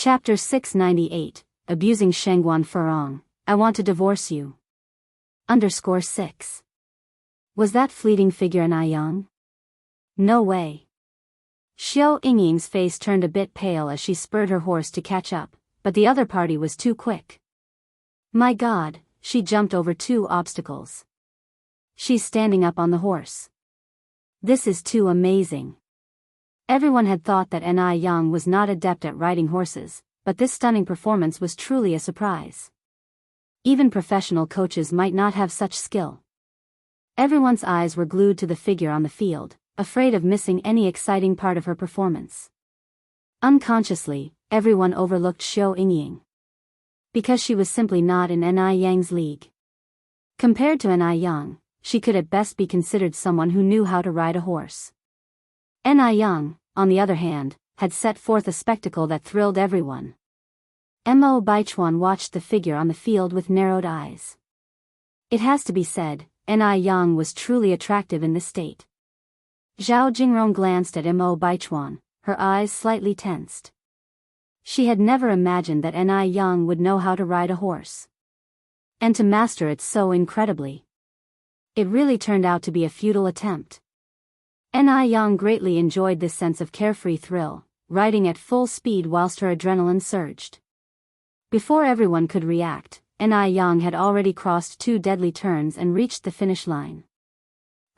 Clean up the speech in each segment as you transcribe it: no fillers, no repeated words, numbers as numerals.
Chapter 698, Abusing Shengguan Furong, I Want to Divorce You. _6. Was that fleeting figure an Yang? No way. Xiao Yingying's face turned a bit pale as she spurred her horse to catch up, but the other party was too quick. My God, she jumped over 2 obstacles. She's standing up on the horse. This is too amazing. Everyone had thought that Yang was not adept at riding horses, but this stunning performance was truly a surprise. Even professional coaches might not have such skill. Everyone's eyes were glued to the figure on the field, afraid of missing any exciting part of her performance. Unconsciously, everyone overlooked Xiao Yingying. Because she was simply not in Yang's league. Compared to Yang, she could at best be considered someone who knew how to ride a horse. Yang, on the other hand, had set forth a spectacle that thrilled everyone. Mo Baichuan watched the figure on the field with narrowed eyes. It has to be said, Yang was truly attractive in this state. Zhao Jingrong glanced at Mo Baichuan, her eyes slightly tensed. She had never imagined that Yang would know how to ride a horse. And to master it so incredibly. It really turned out to be a futile attempt. Yang greatly enjoyed this sense of carefree thrill, riding at full speed whilst her adrenaline surged. Before everyone could react, Yang had already crossed 2 deadly turns and reached the finish line.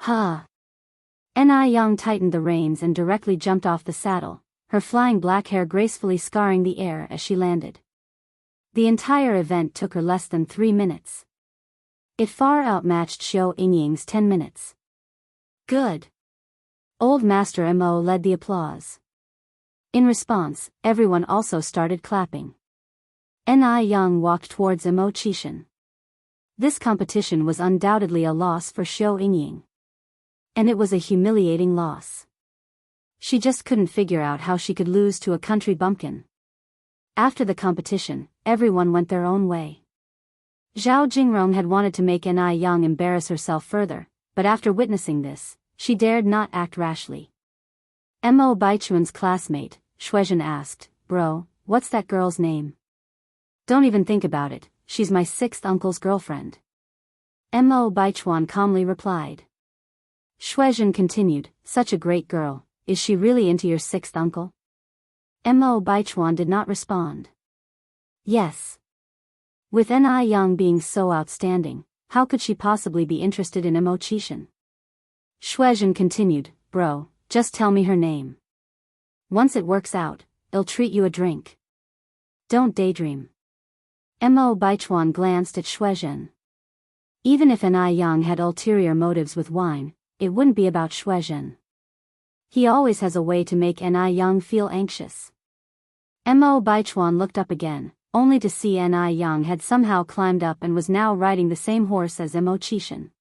Yang tightened the reins and directly jumped off the saddle, her flying black hair gracefully scarring the air as she landed. The entire event took her less than 3 minutes. It far outmatched Xiao Yingying's 10 minutes. Good. Old Master Mo led the applause. In response, everyone also started clapping. Yang walked towards Mo Qishan. This competition was undoubtedly a loss for Xiao Yingying. And it was a humiliating loss. She just couldn't figure out how she could lose to a country bumpkin. After the competition, everyone went their own way. Zhao Jingrong had wanted to make Yang embarrass herself further, but after witnessing this, she dared not act rashly. Mo Baichuan's classmate, Shuizhen asked, Bro, what's that girl's name? Don't even think about it, she's my 6th uncle's girlfriend. Mo Baichuan calmly replied. Shuizhen continued, such a great girl, is she really into your 6th uncle? Mo Baichuan did not respond. Yes. With Yang being so outstanding, how could she possibly be interested in Mo Qishan? Shuizhen continued, Bro, just tell me her name. Once it works out, I'll treat you a drink. Don't daydream. Mo Baichuan glanced at Shuizhen. Even if Yang had ulterior motives with wine, it wouldn't be about Shuizhen. He always has a way to make Yang feel anxious. Mo Baichuan looked up again, only to see Yang had somehow climbed up and was now riding the same horse as Mo Qishan.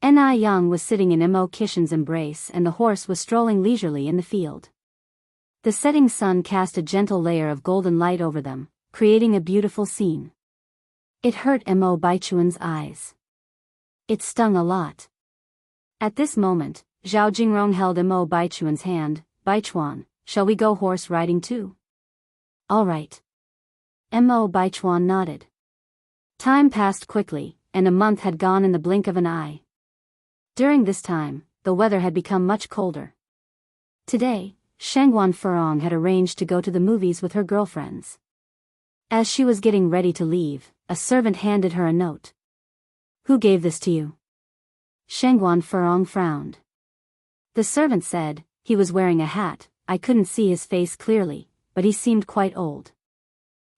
Yang was sitting in Mo Qishan's embrace and the horse was strolling leisurely in the field. The setting sun cast a gentle layer of golden light over them, creating a beautiful scene. It hurt Mo Baichuan's eyes. It stung a lot. At this moment, Zhao Jingrong held Mo Baichuan's hand. Baichuan, shall we go horse riding too? All right. Mo Baichuan nodded. Time passed quickly, and a month had gone in the blink of an eye. During this time, the weather had become much colder. Today, Shengguan Furong had arranged to go to the movies with her girlfriends. As she was getting ready to leave, a servant handed her a note. Who gave this to you? Shengguan Furong frowned. The servant said, he was wearing a hat, I couldn't see his face clearly, but he seemed quite old.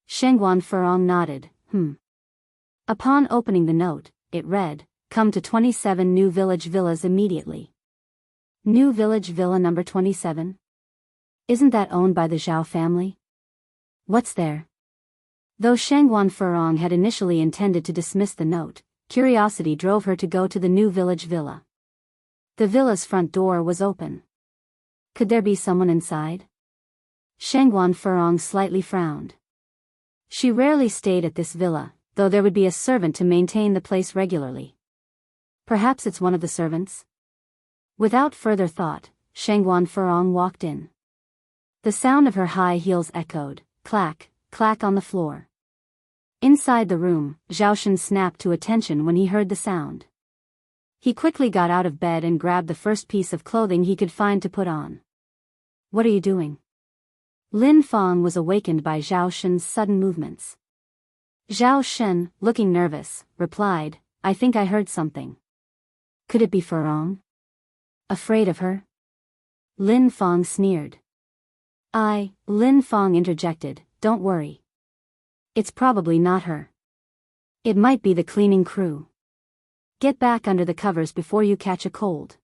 Shengguan Furong nodded, Upon opening the note, it read, Come to 27 New Village Villas immediately. New Village Villa number 27? Isn't that owned by the Zhao family? What's there? Though Shengguan Furong had initially intended to dismiss the note, curiosity drove her to go to the New Village Villa. The villa's front door was open. Could there be someone inside? Shengguan Furong slightly frowned. She rarely stayed at this villa, though there would be a servant to maintain the place regularly. Perhaps it's one of the servants? Without further thought, Shengguan Furong walked in. The sound of her high heels echoed, clack, clack on the floor. Inside the room, Zhao Shen snapped to attention when he heard the sound. He quickly got out of bed and grabbed the first piece of clothing he could find to put on. What are you doing? Lin Fang was awakened by Zhao Shen's sudden movements. Zhao Shen, looking nervous, replied, I think I heard something. Could it be Furong? Afraid of her? Lin Fang sneered. Lin Fang interjected, don't worry. It's probably not her. It might be the cleaning crew. Get back under the covers before you catch a cold.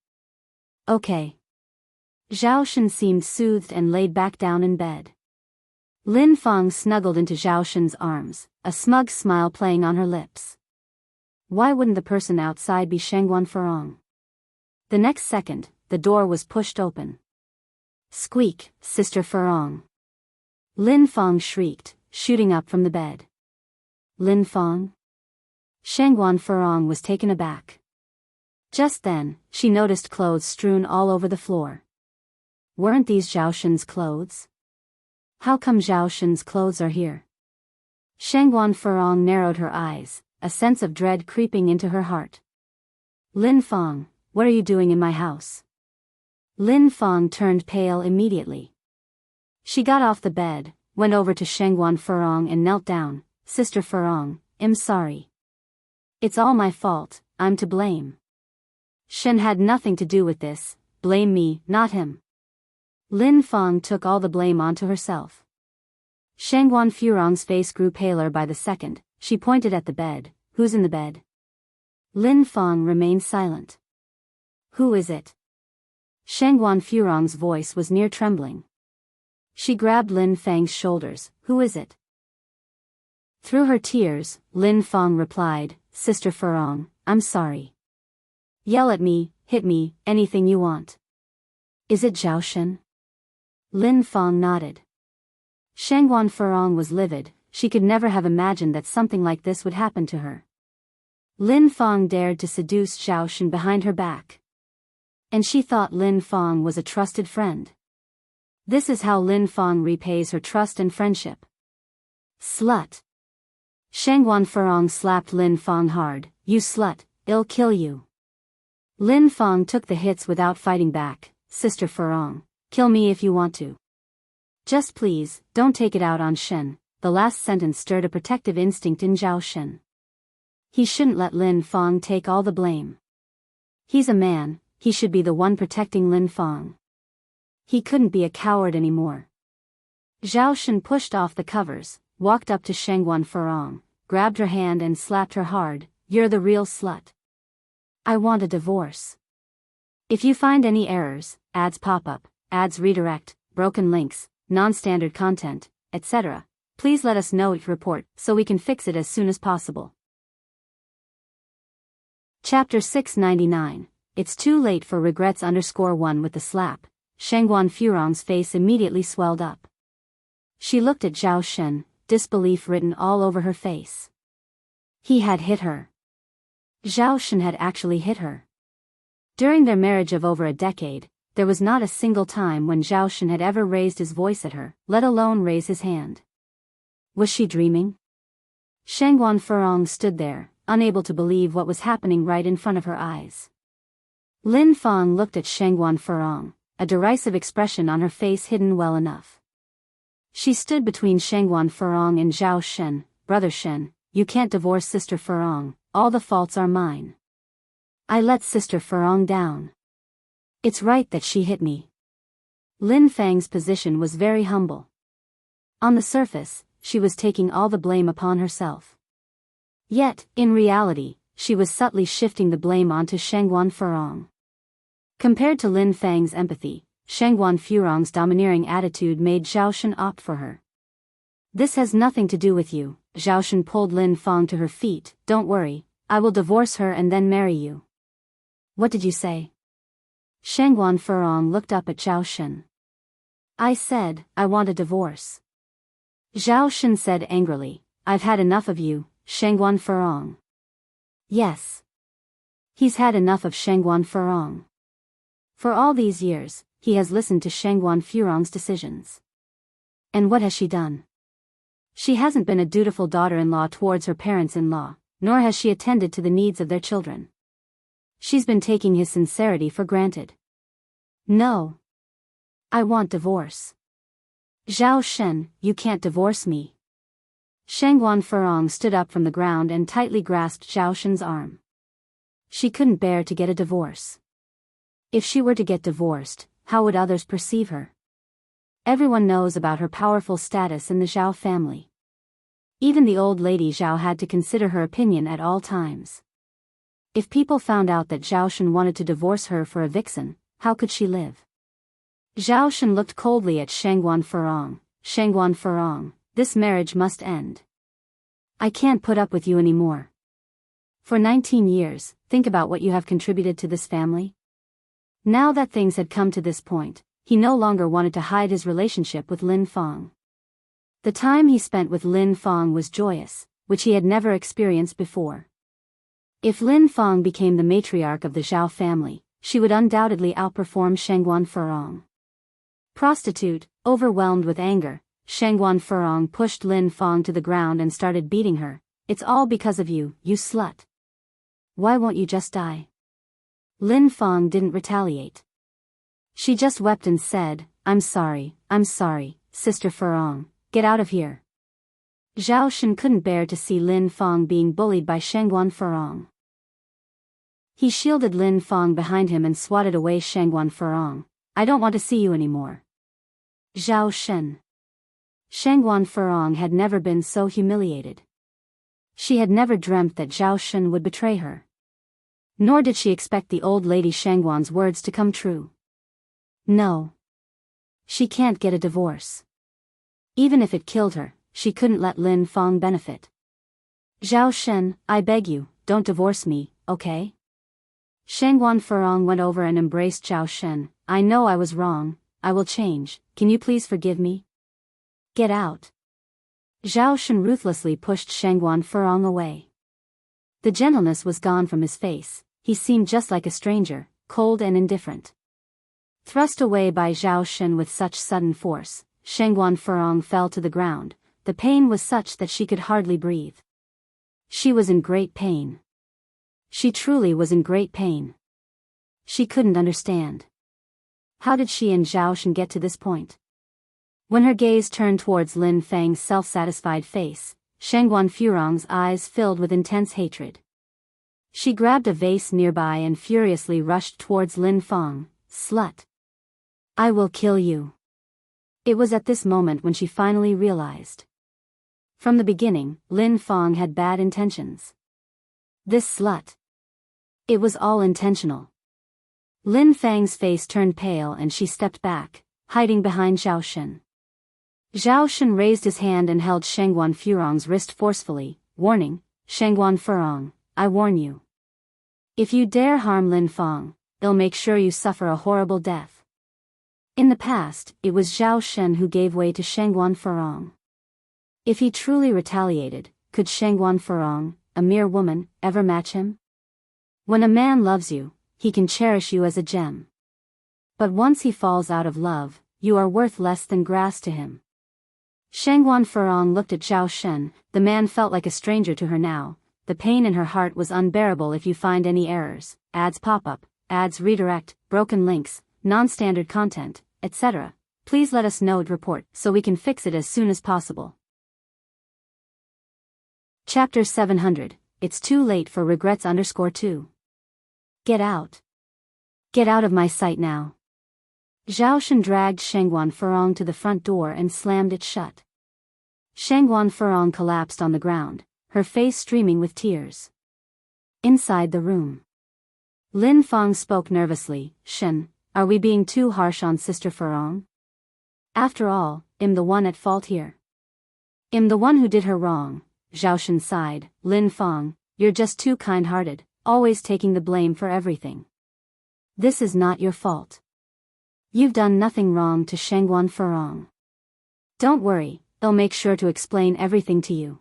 Okay. Zhao Shen seemed soothed and laid back down in bed. Lin Fang snuggled into Zhao Shen's arms, a smug smile playing on her lips. Why wouldn't the person outside be Shangguan Furong? The next second, the door was pushed open. Squeak, Sister Furong. Lin Fang shrieked, shooting up from the bed. Lin Fang? Shangguan Furong was taken aback. Just then, she noticed clothes strewn all over the floor. Weren't these Zhao Shen's clothes? How come Zhao Shen's clothes are here? Shangguan Furong narrowed her eyes, a sense of dread creeping into her heart. Lin Fang, what are you doing in my house? Lin Fang turned pale immediately. She got off the bed, went over to Shangguan Furong and knelt down. Sister Furong, I'm sorry. It's all my fault, I'm to blame. Shen had nothing to do with this, blame me, not him. Lin Fang took all the blame onto herself. Shangguan Furong's face grew paler by the second. She pointed at the bed. Who's in the bed? Lin Fang remained silent. Who is it? Shangguan Furong's voice was near trembling. She grabbed Lin Fang's shoulders. Who is it? Through her tears, Lin Fang replied, Sister Furong, I'm sorry. Yell at me, hit me, anything you want. Is it Zhao Shen? Lin Fang nodded. Shangguan Furong was livid. She could never have imagined that something like this would happen to her. Lin Fang dared to seduce Zhao Shen behind her back. And she thought Lin Fang was a trusted friend. This is how Lin Fang repays her trust and friendship. Slut. Shangguan Furong slapped Lin Fang hard. You slut, I'll kill you. Lin Fang took the hits without fighting back. Sister Furong, kill me if you want to. Just please, don't take it out on Shen. The last sentence stirred a protective instinct in Zhao Shen. He shouldn't let Lin Fang take all the blame. He's a man, he should be the one protecting Lin Fang. He couldn't be a coward anymore. Zhao Shen pushed off the covers, walked up to Shangguan Furong, grabbed her hand and slapped her hard. You're the real slut. I want a divorce. If you find any errors, ads pop up, ads redirect, broken links, non-standard content, etc., please let us know each report so we can fix it as soon as possible. Chapter 699. It's too late for regrets _1 with the slap. Shangguan Furong's face immediately swelled up. She looked at Zhao Shen, disbelief written all over her face. He had hit her. Zhao Shen had actually hit her. During their marriage of over a decade, there was not a single time when Zhao Shen had ever raised his voice at her, let alone raise his hand. Was she dreaming? Shangguan Furong stood there, unable to believe what was happening right in front of her eyes. Lin Fang looked at Shangguan Furong, a derisive expression on her face hidden well enough. She stood between Shangguan Furong and Zhao Shen. Brother Shen, you can't divorce Sister Furong, all the faults are mine. I let Sister Furong down. It's right that she hit me. Lin Fang's position was very humble. On the surface, she was taking all the blame upon herself. Yet, in reality, she was subtly shifting the blame onto Shangguan Furong. Compared to Lin Fang's empathy, Shangguan Furong's domineering attitude made Zhao Shen opt for her. This has nothing to do with you. Zhao Shen pulled Lin Fang to her feet. Don't worry, I will divorce her and then marry you. What did you say? Shangguan Furong looked up at Zhao Shen. I said, I want a divorce. Zhao Shen said angrily, I've had enough of you, Shangguan Furong. Yes. He's had enough of Shangguan Furong. For all these years, he has listened to Shangguan Furong's decisions. And what has she done? She hasn't been a dutiful daughter-in-law towards her parents-in-law, nor has she attended to the needs of their children. She's been taking his sincerity for granted. No. I want divorce. Zhao Shen, you can't divorce me. Shangguan Furong stood up from the ground and tightly grasped Zhao Shen's arm. She couldn't bear to get a divorce. If she were to get divorced, how would others perceive her? Everyone knows about her powerful status in the Zhao family. Even the old lady Zhao had to consider her opinion at all times. If people found out that Zhao Shen wanted to divorce her for a vixen, how could she live? Zhao Shen looked coldly at Shangguan Furong. Shangguan Furong, this marriage must end. I can't put up with you anymore. For 19 years, think about what you have contributed to this family. Now that things had come to this point, he no longer wanted to hide his relationship with Lin Fang. The time he spent with Lin Fang was joyous, which he had never experienced before. If Lin Fang became the matriarch of the Zhao family, she would undoubtedly outperform Shangguan Furong. Prostitute, overwhelmed with anger, Shangguan Furong pushed Lin Fang to the ground and started beating her. It's all because of you, you slut. Why won't you just die? Lin Fang didn't retaliate. She just wept and said, I'm sorry, Sister Furong, get out of here. Zhao Shen couldn't bear to see Lin Fang being bullied by Shangguan Furong. He shielded Lin Fang behind him and swatted away Shangguan Furong. I don't want to see you anymore. Zhao Shen. Shangguan Furong had never been so humiliated. She had never dreamt that Zhao Shen would betray her. Nor did she expect the old lady Shangguan's words to come true. No. She can't get a divorce. Even if it killed her, she couldn't let Lin Fang benefit. Zhao Shen, I beg you, don't divorce me, okay? Shangguan Furong went over and embraced Zhao Shen. I know I was wrong, I will change, can you please forgive me? Get out. Zhao Shen ruthlessly pushed Shangguan Furong away. The gentleness was gone from his face, he seemed just like a stranger, cold and indifferent. Thrust away by Zhao Shen with such sudden force, Shangguan Furong fell to the ground. The pain was such that she could hardly breathe. She was in great pain. She truly was in great pain. She couldn't understand. How did she and Zhao Shen get to this point? When her gaze turned towards Lin Fang's self-satisfied face, Shangguan Furong's eyes filled with intense hatred. She grabbed a vase nearby and furiously rushed towards Lin Fang. Slut. I will kill you. It was at this moment when she finally realized. From the beginning, Lin Fang had bad intentions. This slut. It was all intentional. Lin Fang's face turned pale and she stepped back, hiding behind Zhao Shen. Zhao Shen raised his hand and held Shangguan Furong's wrist forcefully, warning, Shangguan Furong, I warn you. If you dare harm Lin Fang, I'll make sure you suffer a horrible death. In the past, it was Zhao Shen who gave way to Shangguan Furong. If he truly retaliated, could Shangguan Furong, a mere woman, ever match him? When a man loves you, he can cherish you as a gem. But once he falls out of love, you are worth less than grass to him. Shangguan Furong looked at Zhao Shen. The man felt like a stranger to her now. The pain in her heart was unbearable. If you find any errors, ads pop up, ads redirect, broken links, non-standard content, etc., please let us know and report so we can fix it as soon as possible. Chapter 700, It's Too Late for Regrets _2. Get out. Get out of my sight now. Zhao Shen dragged Shangguan Furong to the front door and slammed it shut. Shangguan Furong collapsed on the ground, her face streaming with tears. Inside the room, Lin Fang spoke nervously, Shen, are we being too harsh on Sister Furong? After all, I'm the one at fault here. I'm the one who did her wrong. Zhao Shen sighed. Lin Fang, you're just too kind-hearted, always taking the blame for everything. This is not your fault. You've done nothing wrong to Shangguan Furong. Don't worry, I'll make sure to explain everything to you.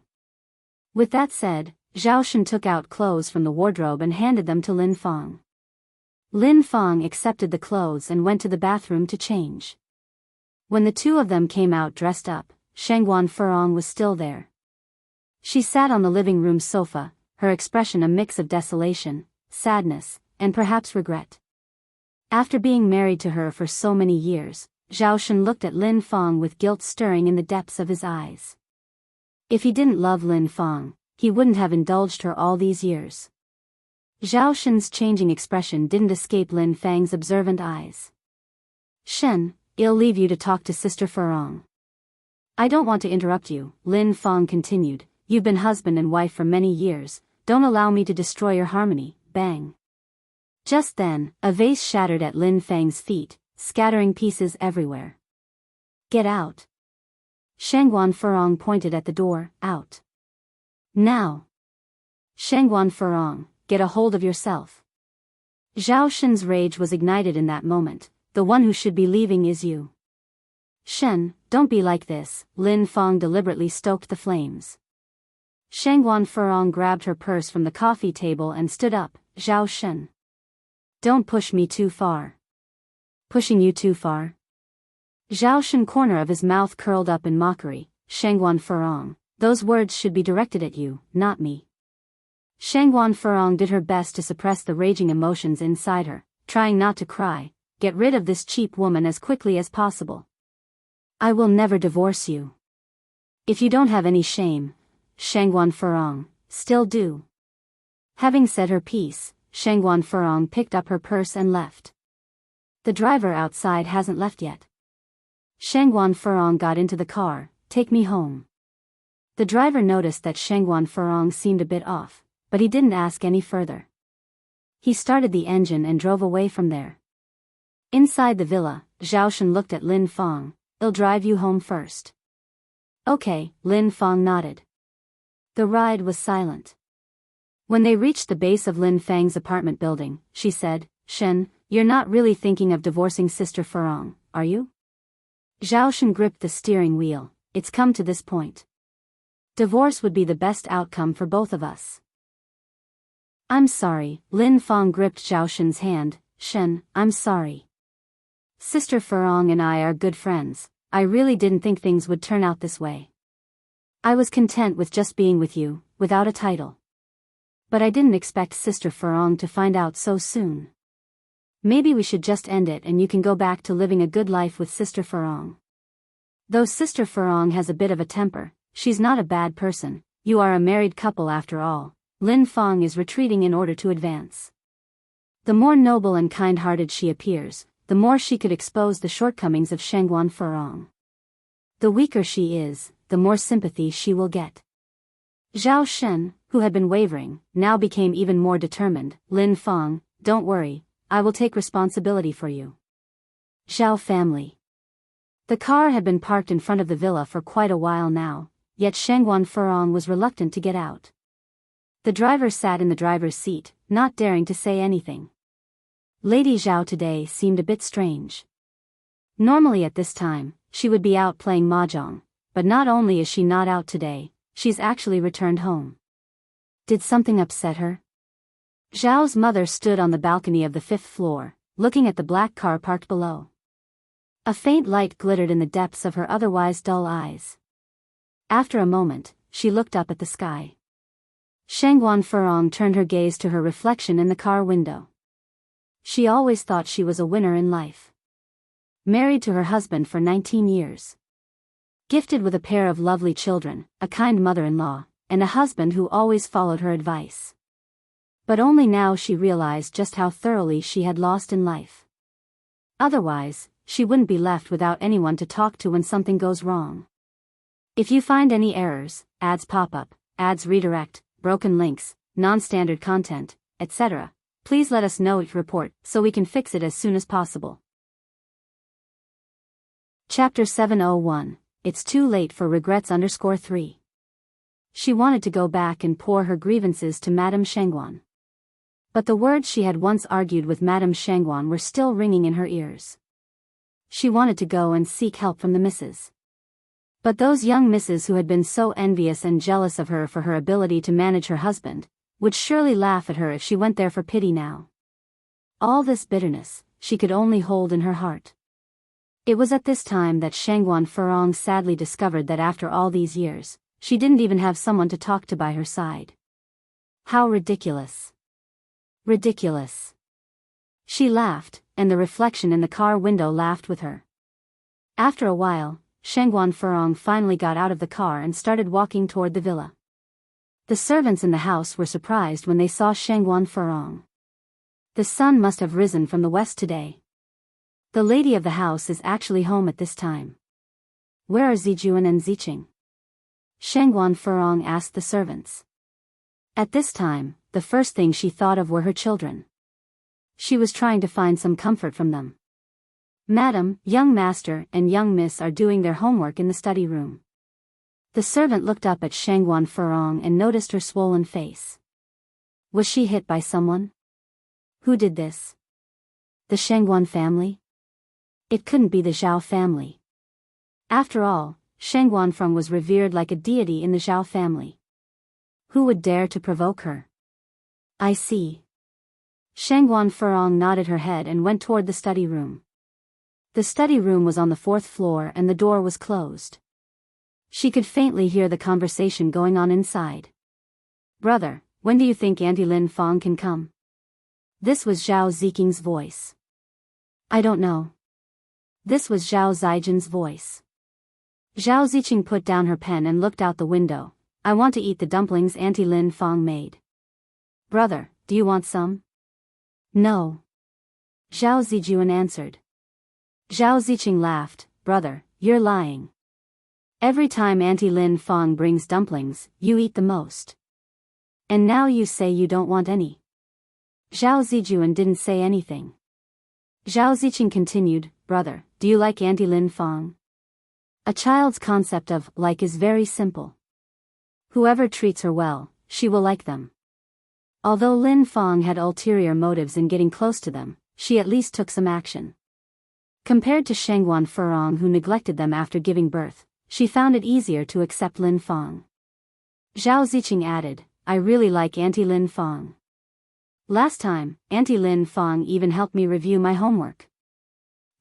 With that said, Zhao Shen took out clothes from the wardrobe and handed them to Lin Fang. Lin Fang accepted the clothes and went to the bathroom to change. When the two of them came out dressed up, Shangguan Furong was still there. She sat on the living room sofa, her expression a mix of desolation, sadness, and perhaps regret. After being married to her for so many years, Zhao Shen looked at Lin Feng with guilt stirring in the depths of his eyes. If he didn't love Lin Feng, he wouldn't have indulged her all these years. Zhao Shen's changing expression didn't escape Lin Feng's observant eyes. Shen, I'll leave you to talk to Sister Furong. I don't want to interrupt you, Lin Feng continued. You've been husband and wife for many years, don't allow me to destroy your harmony, bang. Just then, a vase shattered at Lin Feng's feet, scattering pieces everywhere. Get out. Shangguan Furong pointed at the door, out. Now. Shangguan Furong, get a hold of yourself. Zhao Shen's rage was ignited in that moment. The one who should be leaving is you. Shen, don't be like this, Lin Feng deliberately stoked the flames. Shangguan Furong grabbed her purse from the coffee table and stood up. Zhao Shen. Don't push me too far. Pushing you too far? Zhao Shen corner of his mouth curled up in mockery. Shangguan Furong, those words should be directed at you, not me. Shangguan Furong did her best to suppress the raging emotions inside her, trying not to cry. Get rid of this cheap woman as quickly as possible. I will never divorce you. If you don't have any shame, Shangguan Furong, still do. Having said her piece, Shangguan Furong picked up her purse and left. The driver outside hasn't left yet. Shangguan Furong got into the car. Take me home. The driver noticed that Shangguan Furong seemed a bit off, but he didn't ask any further. He started the engine and drove away from there. Inside the villa, Zhao Shen looked at Lin Feng. I'll drive you home first. Okay, Lin Feng nodded. The ride was silent. When they reached the base of Lin Feng's apartment building, she said, Shen, you're not really thinking of divorcing Sister Furong, are you? Zhao Shen gripped the steering wheel. It's come to this point. Divorce would be the best outcome for both of us. I'm sorry, Lin Feng gripped Zhao Shen's hand. Shen, I'm sorry. Sister Furong and I are good friends. I really didn't think things would turn out this way. I was content with just being with you, without a title. But I didn't expect Sister Furong to find out so soon. Maybe we should just end it and you can go back to living a good life with Sister Furong. Though Sister Furong has a bit of a temper, she's not a bad person. You are a married couple after all. Lin Feng is retreating in order to advance. The more noble and kind-hearted she appears, the more she could expose the shortcomings of Shangguan Furong. The weaker she is, the more sympathy she will get. Zhao Shen, who had been wavering, now became even more determined. Lin Feng, don't worry, I will take responsibility for you. Zhao family. The car had been parked in front of the villa for quite a while now, yet Shangguan Furong was reluctant to get out. The driver sat in the driver's seat, not daring to say anything. Lady Zhao today seemed a bit strange. Normally at this time, she would be out playing mahjong, but not only is she not out today, she's actually returned home. Did something upset her? Zhao's mother stood on the balcony of the 5th floor, looking at the black car parked below. A faint light glittered in the depths of her otherwise dull eyes. After a moment, she looked up at the sky. Shangguan Furong turned her gaze to her reflection in the car window. She always thought she was a winner in life. Married to her husband for 19 years. Gifted with a pair of lovely children, a kind mother-in-law, and a husband who always followed her advice. But only now she realized just how thoroughly she had lost in life. Otherwise, she wouldn't be left without anyone to talk to when something goes wrong. If you find any errors, ads pop up, ads redirect, broken links, non-standard content, etc., please let us know each report so we can fix it as soon as possible. Chapter 701. It's too late for regrets _3. She wanted to go back and pour her grievances to Madame Shangguan. But the words she had once argued with Madame Shangguan were still ringing in her ears. She wanted to go and seek help from the misses. But those young misses who had been so envious and jealous of her for her ability to manage her husband, would surely laugh at her if she went there for pity now. All this bitterness, she could only hold in her heart. It was at this time that Shangguan Furong sadly discovered that after all these years, she didn't even have someone to talk to by her side. How ridiculous. Ridiculous. She laughed, and the reflection in the car window laughed with her. After a while, Shangguan Furong finally got out of the car and started walking toward the villa. The servants in the house were surprised when they saw Shangguan Furong. The sun must have risen from the west today. The lady of the house is actually home at this time. Where are Zijuan and Ziqing? Shangguan Furong asked the servants. At this time, the first thing she thought of were her children. She was trying to find some comfort from them. Madam, young master and young miss are doing their homework in the study room. The servant looked up at Shangguan Furong and noticed her swollen face. Was she hit by someone? Who did this? The Shangguan family? It couldn't be the Zhao family. After all, Shangguan Furong was revered like a deity in the Zhao family. Who would dare to provoke her? I see. Shangguan Furong nodded her head and went toward the study room. The study room was on the 4th floor and the door was closed. She could faintly hear the conversation going on inside. Brother, when do you think Auntie Lin Fong can come? This was Zhao Ziqing's voice. I don't know. This was Zhao Zijin's voice. Zhao Ziqing put down her pen and looked out the window. I want to eat the dumplings Auntie Lin Fong made. Brother, do you want some? No. Zhao Zijuan answered. Zhao Ziqing laughed. Brother, you're lying. Every time Auntie Lin Fong brings dumplings, you eat the most. And now you say you don't want any. Zhao Zijuan didn't say anything. Zhao Ziqing continued, Brother, do you like Auntie Lin Fong? A child's concept of like is very simple. Whoever treats her well, she will like them. Although Lin Fong had ulterior motives in getting close to them, she at least took some action. Compared to Shangguan Furong who neglected them after giving birth, she found it easier to accept Lin Fong. Zhao Ziqing added, I really like Auntie Lin Fong. Last time, Auntie Lin Fong even helped me review my homework.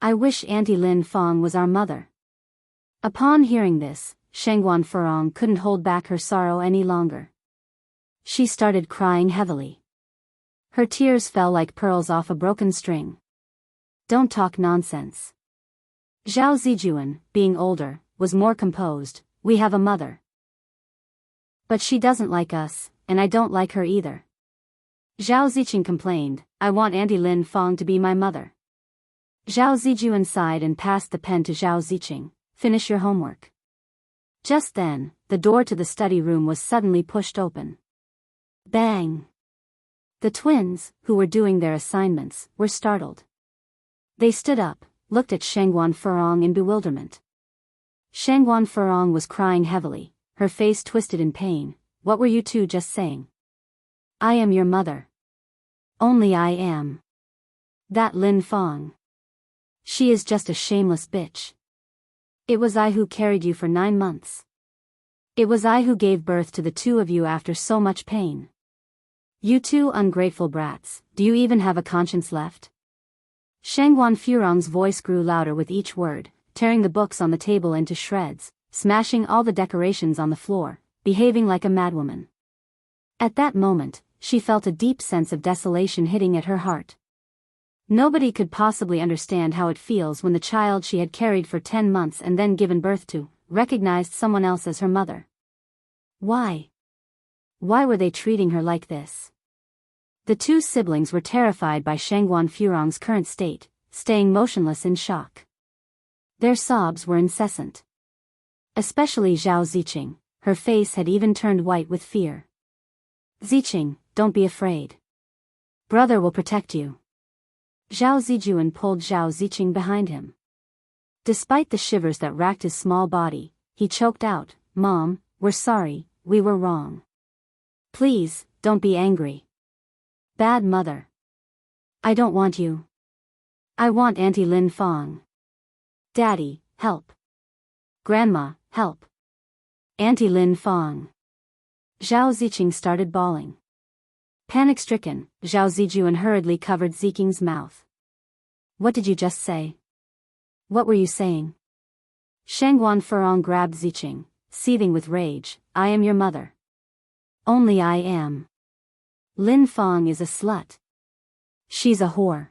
I wish Auntie Lin Fong was our mother. Upon hearing this, Shangguan Furong couldn't hold back her sorrow any longer. She started crying heavily. Her tears fell like pearls off a broken string. Don't talk nonsense. Zhao Zijuan, being older, was more composed. We have a mother. But she doesn't like us, and I don't like her either. Zhao Ziqing complained, I want Auntie Lin Fong to be my mother. Zhao Zijuan sighed and passed the pen to Zhao Ziqing. Finish your homework. Just then, the door to the study room was suddenly pushed open. Bang! The twins, who were doing their assignments, were startled. They stood up, looked at Shangguan Furong in bewilderment. Shangguan Furong was crying heavily, her face twisted in pain. What were you two just saying? I am your mother. Only I am. That Lin Fong. She is just a shameless bitch. It was I who carried you for 9 months. It was I who gave birth to the two of you after so much pain. You two ungrateful brats, do you even have a conscience left? Shangguan Furong's voice grew louder with each word, tearing the books on the table into shreds, smashing all the decorations on the floor, behaving like a madwoman. At that moment, she felt a deep sense of desolation hitting at her heart. Nobody could possibly understand how it feels when the child she had carried for 10 months and then given birth to, recognized someone else as her mother. Why? Why were they treating her like this? The two siblings were terrified by Shangguan Furong's current state, staying motionless in shock. Their sobs were incessant. Especially Zhao Ziqing, her face had even turned white with fear. Ziqing, don't be afraid. Brother will protect you. Zhao Zijuan pulled Zhao Ziqing behind him. Despite the shivers that racked his small body, he choked out, Mom, we're sorry, we were wrong. Please, don't be angry. Bad mother. I don't want you. I want Auntie Lin Fong. Daddy, help. Grandma, help. Auntie Lin Fong. Zhao Ziqing started bawling. Panic-stricken, Zhao Zijuan hurriedly covered Ziqing's mouth. What did you just say? What were you saying? Shangguan Furong grabbed Ziqing, seething with rage. I am your mother. Only I am. Lin Fong is a slut. She's a whore.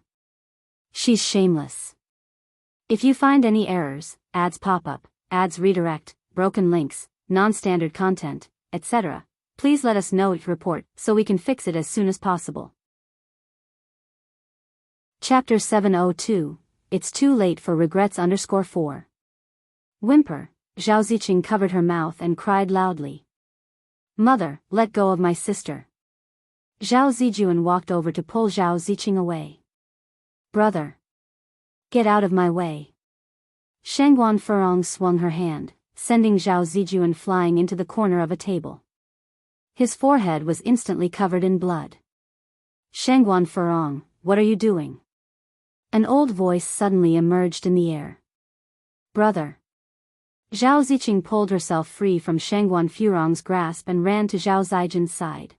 She's shameless. If you find any errors, ads pop up, ads redirect, broken links, non-standard content, etc., please let us know it report so we can fix it as soon as possible. Chapter 702, It's Too Late for Regrets _4. Whimper, Zhao Ziqing covered her mouth and cried loudly. Mother, let go of my sister. Zhao Zijuan walked over to pull Zhao Ziqing away. Brother. Get out of my way. Shangguan Furong swung her hand, sending Zhao Zijuan flying into the corner of a table. His forehead was instantly covered in blood. Shangguan Furong, what are you doing? An old voice suddenly emerged in the air. Brother. Zhao Ziqing pulled herself free from Shangguan Furong's grasp and ran to Zhao Zijuan's side.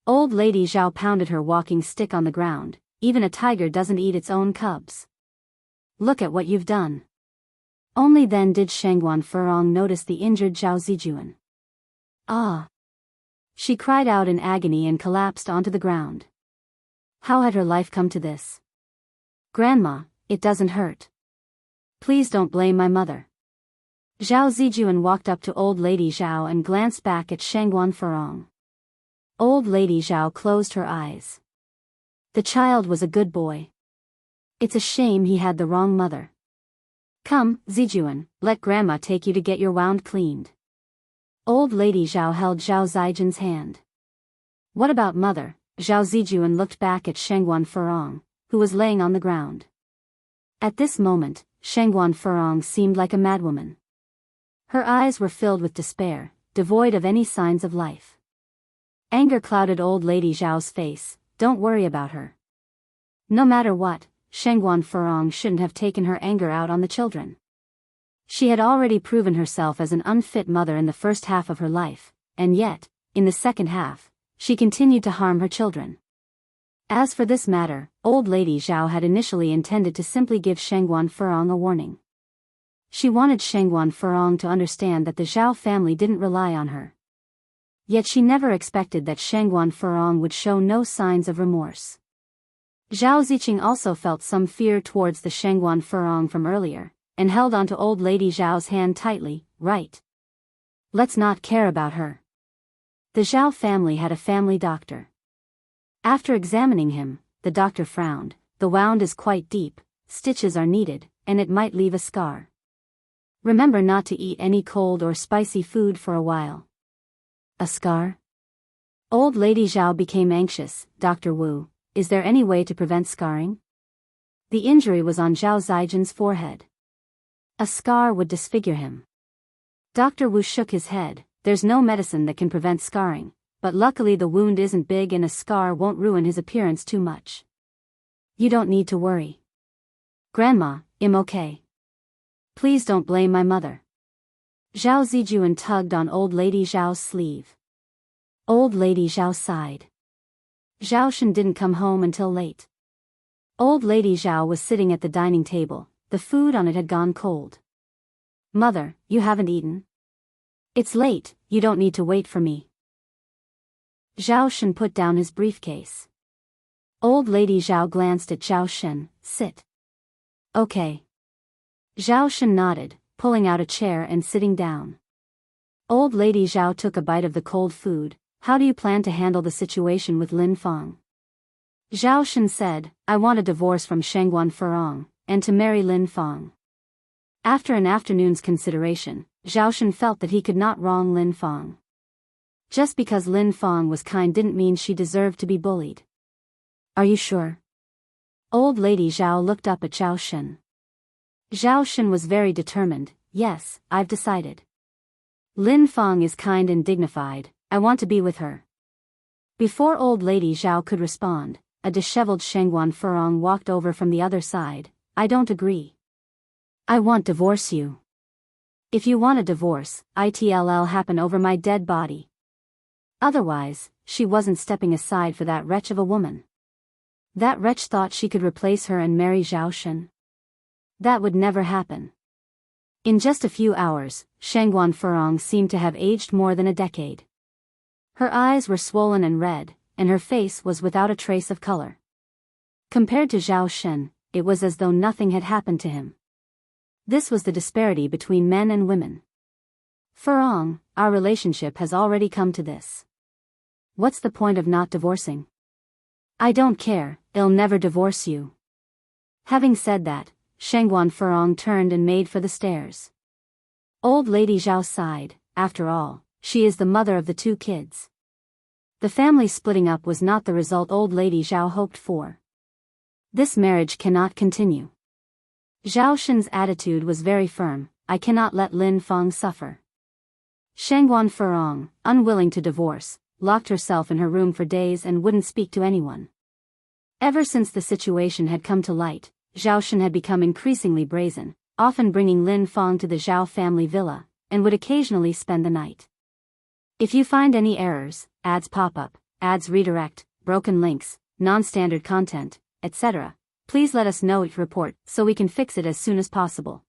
Old Lady Zhao pounded her walking stick on the ground. Even a tiger doesn't eat its own cubs. Look at what you've done. Only then did Shangguan Furong notice the injured Zhao Zijuan. Ah! She cried out in agony and collapsed onto the ground. How had her life come to this? Grandma, it doesn't hurt. Please don't blame my mother. Zhao Zijuan walked up to Old Lady Zhao and glanced back at Shangguan Furong. Old Lady Zhao closed her eyes. The child was a good boy. It's a shame he had the wrong mother. Come, Zijuan, let Grandma take you to get your wound cleaned. Old Lady Zhao held Zhao Zijuan's hand. What about mother? Zhao Zijuan looked back at Shangguan Furong, who was laying on the ground. At this moment, Shangguan Furong seemed like a madwoman. Her eyes were filled with despair, devoid of any signs of life. Anger clouded Old Lady Zhao's face. Don't worry about her. No matter what, Shangguan Furong shouldn't have taken her anger out on the children. She had already proven herself as an unfit mother in the first half of her life, and yet, in the second half, she continued to harm her children. As for this matter, Old Lady Zhao had initially intended to simply give Shangguan Furong a warning. She wanted Shangguan Furong to understand that the Zhao family didn't rely on her. Yet she never expected that Shangguan Furong would show no signs of remorse. Zhao Ziqing also felt some fear towards the Shangguan Furong from earlier, and held onto Old Lady Zhao's hand tightly. Right. Let's not care about her. The Zhao family had a family doctor. After examining him, the doctor frowned. The wound is quite deep, stitches are needed, and it might leave a scar. Remember not to eat any cold or spicy food for a while. A scar? Old Lady Zhao became anxious. Dr. Wu, is there any way to prevent scarring? The injury was on Zhao Zijuan's forehead. A scar would disfigure him. Dr. Wu shook his head. There's no medicine that can prevent scarring, but luckily the wound isn't big and a scar won't ruin his appearance too much. You don't need to worry. Grandma, I'm okay. Please don't blame my mother. Zhao Zijuan tugged on Old Lady Zhao's sleeve. Old Lady Zhao sighed. Zhao Shen didn't come home until late. Old Lady Zhao was sitting at the dining table. The food on it had gone cold. Mother, you haven't eaten? It's late, you don't need to wait for me. Zhao Shen put down his briefcase. Old Lady Zhao glanced at Zhao Shen. Sit. Okay. Zhao Shen nodded, pulling out a chair and sitting down. Old Lady Zhao took a bite of the cold food. How do you plan to handle the situation with Lin Fong? Zhao Shen said, I want a divorce from Shangguan Furong, and to marry Lin Fong. After an afternoon's consideration, Zhao Shen felt that he could not wrong Lin Fong. Just because Lin Fong was kind didn't mean she deserved to be bullied. Are you sure? Old Lady Zhao looked up at Zhao Shen. Zhao Shen was very determined. Yes, I've decided. Lin Fong is kind and dignified. I want to be with her. Before Old Lady Zhao could respond, a disheveled Shangguan Furong walked over from the other side. I don't agree. I want divorce you. If you want a divorce, it'll happen over my dead body. Otherwise, she wasn't stepping aside for that wretch of a woman. That wretch thought she could replace her and marry Zhao Shen. That would never happen. In just a few hours, Shangguan Furong seemed to have aged more than a decade. Her eyes were swollen and red, and her face was without a trace of color. Compared to Zhao Shen, it was as though nothing had happened to him. This was the disparity between men and women. Furong, our relationship has already come to this. What's the point of not divorcing? I don't care, I'll never divorce you. Having said that, Shangguan Furong turned and made for the stairs. Old Lady Zhao sighed. After all, she is the mother of the 2 kids. The family splitting up was not the result Old Lady Zhao hoped for. This marriage cannot continue. Zhao Shen's attitude was very firm. I cannot let Lin Feng suffer. Shangguan Furong, unwilling to divorce, locked herself in her room for days and wouldn't speak to anyone. Ever since the situation had come to light, Zhao Shen had become increasingly brazen, often bringing Lin Feng to the Zhao family villa, and would occasionally spend the night. If you find any errors, ads pop up, ads redirect, broken links, non-standard content, etc., please let us know it report so we can fix it as soon as possible.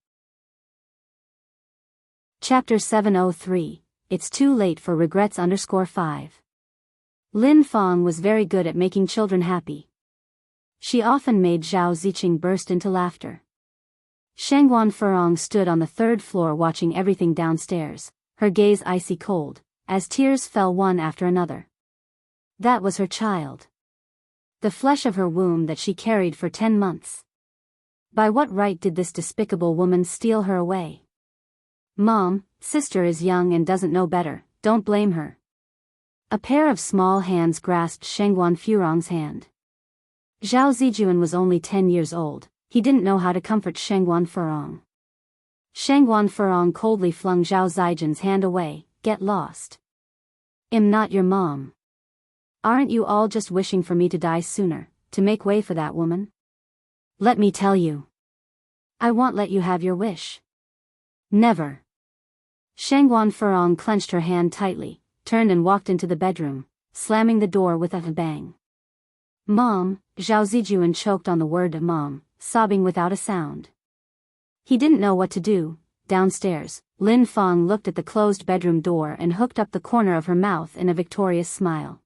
Chapter 703, It's Too Late for Regrets _5. Lin Feng was very good at making children happy. She often made Zhao Ziqing burst into laughter. Shangguan Furong stood on the 3rd floor watching everything downstairs, her gaze icy cold, as tears fell one after another. That was her child. The flesh of her womb that she carried for 10 months. By what right did this despicable woman steal her away? Mom, sister is young and doesn't know better, don't blame her. A pair of small hands grasped Shangguan Furong's hand. Zhao Zijuan was only 10 years old, he didn't know how to comfort Shangguan Furong. Shangguan Furong coldly flung Zhao Zijuan's hand away. Get lost. I'm not your mom. Aren't you all just wishing for me to die sooner, to make way for that woman? Let me tell you. I won't let you have your wish. Never. Shangguan Furong clenched her hand tightly, turned and walked into the bedroom, slamming the door with a bang. Mom, Zhao Zijuan choked on the word mom, sobbing without a sound. He didn't know what to do. Downstairs, Lin Feng looked at the closed bedroom door and hooked up the corner of her mouth in a victorious smile.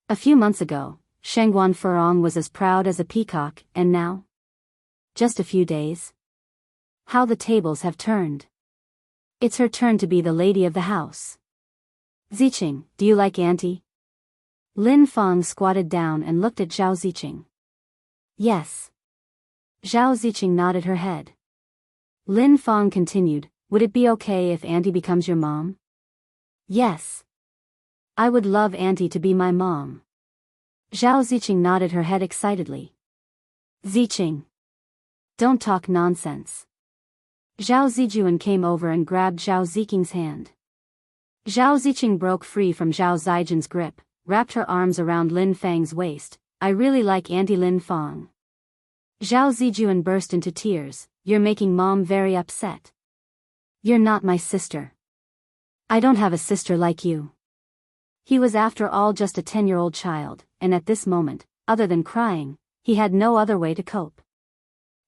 A few months ago, Shangguan Furong was as proud as a peacock, and now? Just a few days. How the tables have turned. It's her turn to be the lady of the house. Ziqing, do you like Auntie? Lin Feng squatted down and looked at Zhao Ziqing. Yes. Zhao Ziqing nodded her head. Lin Feng continued, would it be okay if Auntie becomes your mom? Yes. I would love Auntie to be my mom. Zhao Ziqing nodded her head excitedly. Ziqing. Don't talk nonsense. Zhao Zijuan came over and grabbed Zhao Ziqing's hand. Zhao Ziqing broke free from Zhao Zijuan's grip, wrapped her arms around Lin Feng's waist. I really like Auntie Lin Feng. Zhao Zijuan burst into tears. You're making Mom very upset. You're not my sister. I don't have a sister like you. He was after all just a 10-year-old child, and at this moment, other than crying, he had no other way to cope.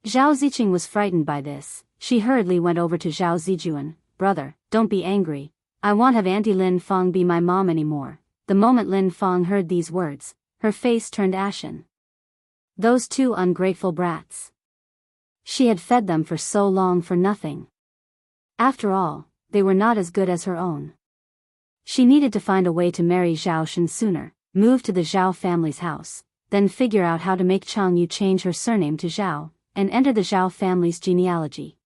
Zhao Ziqing was frightened by this. She hurriedly went over to Zhao Zijuan. Brother, don't be angry. I won't have Auntie Lin Feng be my mom anymore. The moment Lin Feng heard these words, her face turned ashen. Those 2 ungrateful brats. She had fed them for so long for nothing. After all, they were not as good as her own. She needed to find a way to marry Zhao Shen sooner, move to the Zhao family's house, then figure out how to make Changyu change her surname to Zhao, and enter the Zhao family's genealogy.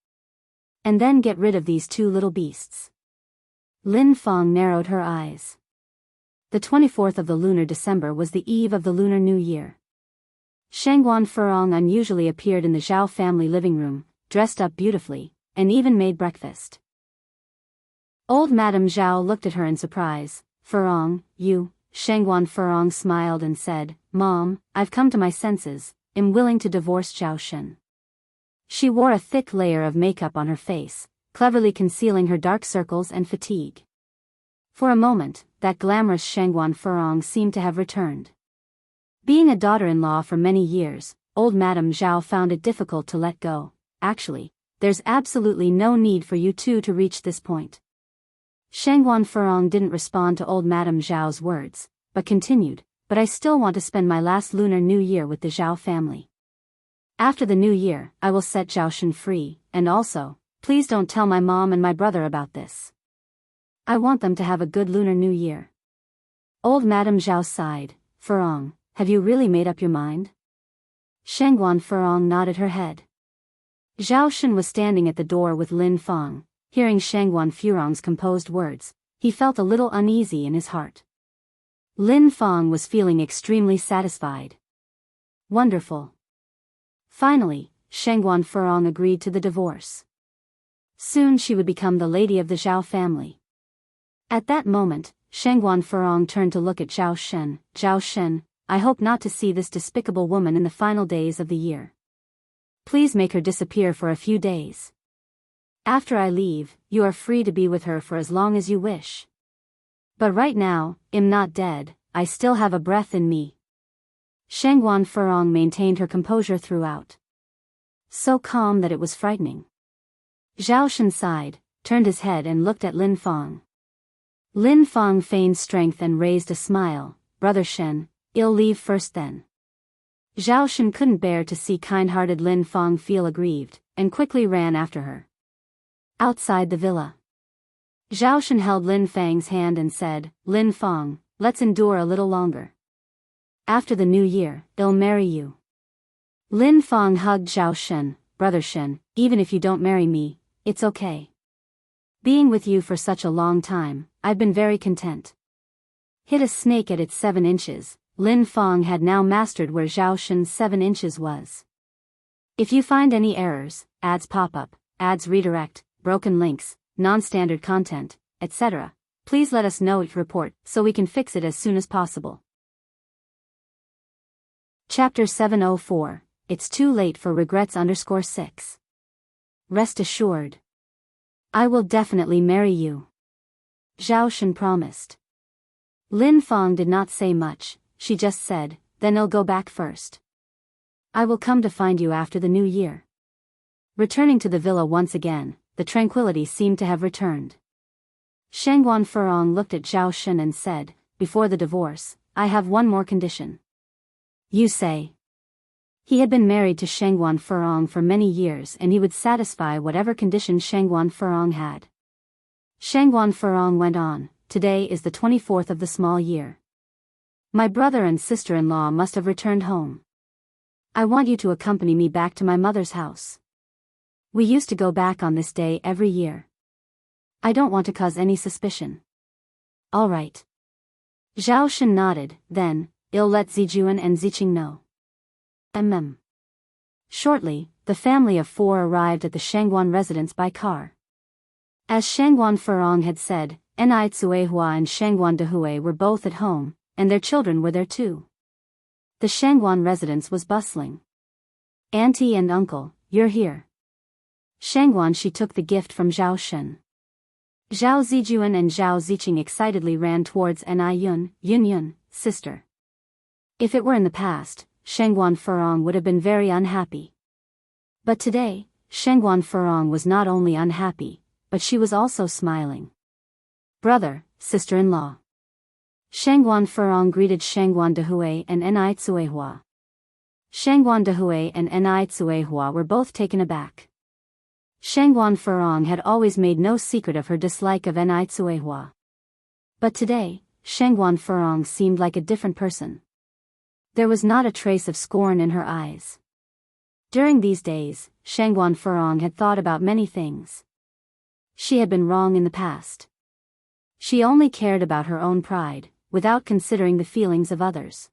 And then get rid of these 2 little beasts. Lin Feng narrowed her eyes. The 24th of the lunar December was the eve of the Lunar New Year. Shangguan Furong unusually appeared in the Zhao family living room, dressed up beautifully, and even made breakfast. Old Madame Zhao looked at her in surprise. Furong, you? Shangguan Furong smiled and said, Mom, I've come to my senses, am willing to divorce Zhao Shen. She wore a thick layer of makeup on her face, cleverly concealing her dark circles and fatigue. For a moment, that glamorous Shangguan Furong seemed to have returned. Being a daughter-in-law for many years, old Madame Zhao found it difficult to let go, actually, there's absolutely no need for you two to reach this point. Shangguan Furong didn't respond to old Madame Zhao's words, but continued, but I still want to spend my last Lunar New Year with the Zhao family. After the New Year, I will set Zhao Shen free, and also, please don't tell my mom and my brother about this. I want them to have a good Lunar New Year. Old Madame Zhao sighed. Furong, have you really made up your mind? Shangguan Furong nodded her head. Zhao Shen was standing at the door with Lin Fang. Hearing Shangguan Furong's composed words, he felt a little uneasy in his heart. Lin Fang was feeling extremely satisfied. Wonderful. Finally, Shangguan Furong agreed to the divorce. Soon she would become the lady of the Zhao family. At that moment, Shangguan Furong turned to look at Zhao Shen. Zhao Shen, I hope not to see this despicable woman in the final days of the year. Please make her disappear for a few days. After I leave, you are free to be with her for as long as you wish. But right now, I'm not dead, I still have a breath in me. Shangguan Furong maintained her composure throughout. So calm that it was frightening. Zhao Shen sighed, turned his head and looked at Lin Fang. Lin Fang feigned strength and raised a smile. Brother Shen, I'll leave first then. Zhao Shen couldn't bear to see kind-hearted Lin Fang feel aggrieved, and quickly ran after her. Outside the villa, Zhao Shen held Lin Fang's hand and said, Lin Fang, let's endure a little longer. After the New Year, I'll marry you. Lin Fang hugged Zhao Shen. Brother Shen, even if you don't marry me, it's okay. Being with you for such a long time, I've been very content. Hit a snake at its 7 inches, Lin Fang had now mastered where Zhao Shen's 7 inches was. If you find any errors, ads pop up, ads redirect, broken links, non-standard content, etc., please let us know each report so we can fix it as soon as possible. Chapter 704, It's Too Late for Regrets _6. Rest assured. I will definitely marry you. Zhao Shen promised. Lin Fang did not say much, she just said, then I'll go back first. I will come to find you after the New Year. Returning to the villa once again, the tranquility seemed to have returned. Shangguan Furong looked at Zhao Shen and said, before the divorce, I have one more condition. You say. He had been married to Shangguan Furong for many years and he would satisfy whatever condition Shangguan Furong had. Shangguan Furong went on, today is the 24th of the small year. My brother and sister-in-law must have returned home. I want you to accompany me back to my mother's house. We used to go back on this day every year. I don't want to cause any suspicion. All right. Zhao Shen nodded, then, I'll let Zijuan and Ziqing know. Shortly, the family of 4 arrived at the Shangguan residence by car. As Shangguan Furong had said, Nai Tsuehua and Shangguan Dehui were both at home, and their children were there too. The Shangguan residence was bustling. Auntie and uncle, you're here. Shangguan she took the gift from Zhao Shen. Zhao Zijuan and Zhao Ziqing excitedly ran towards Nai Yun, sister. If it were in the past, Shangguan Furong would have been very unhappy. But today, Shangguan Furong was not only unhappy, but she was also smiling. Brother, sister-in-law. Shangguan Furong greeted Shangguan Dehui and Nai Tsuehua. Shangguan Dehui and Nai Tsuehua were both taken aback. Shangguan Furong had always made no secret of her dislike of Nai Tsuehua. But today, Shangguan Furong seemed like a different person. There was not a trace of scorn in her eyes. During these days, Shangguan Furong had thought about many things. She had been wrong in the past. She only cared about her own pride, without considering the feelings of others.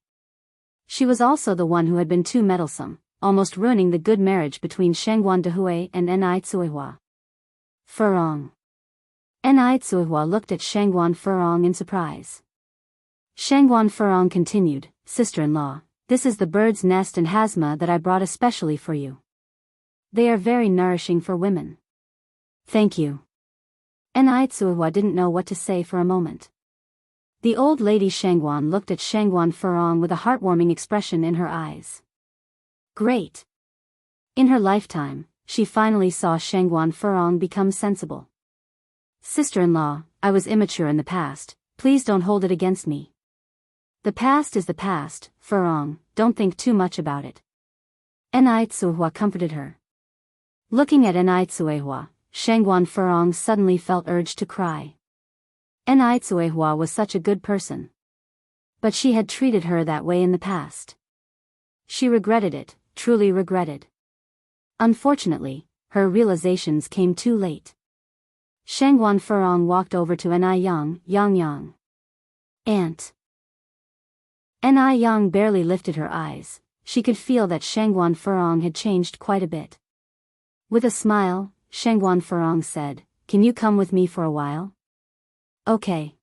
She was also the one who had been too meddlesome, almost ruining the good marriage between Shangguan Dehui and Nai Tsuehua. Furong. Nai Tsuehua looked at Shangguan Furong in surprise. Shangguan Furong continued, Sister-in-law, this is the bird's nest and hazma that I brought especially for you. They are very nourishing for women. Thank you. Nai Tsuehua didn't know what to say for a moment. The old lady Shangguan looked at Shangguan Furong with a heartwarming expression in her eyes. Great. In her lifetime, she finally saw Shangguan Furong become sensible. Sister-in-law, I was immature in the past, please don't hold it against me. The past is the past, Furong, don't think too much about it. Enai Tsuehua comforted her. Looking at Enai Tsuehua, Shangguan Furong suddenly felt urged to cry. Enai Tsuehua was such a good person. But she had treated her that way in the past. She regretted it, truly regretted. Unfortunately, her realizations came too late. Shangguan Furong walked over to Enai Yang. Aunt. Enai Yang barely lifted her eyes. She could feel that Shangguan Furong had changed quite a bit. With a smile, Shangguan Furong said, "Can you come with me for a while?" "Okay."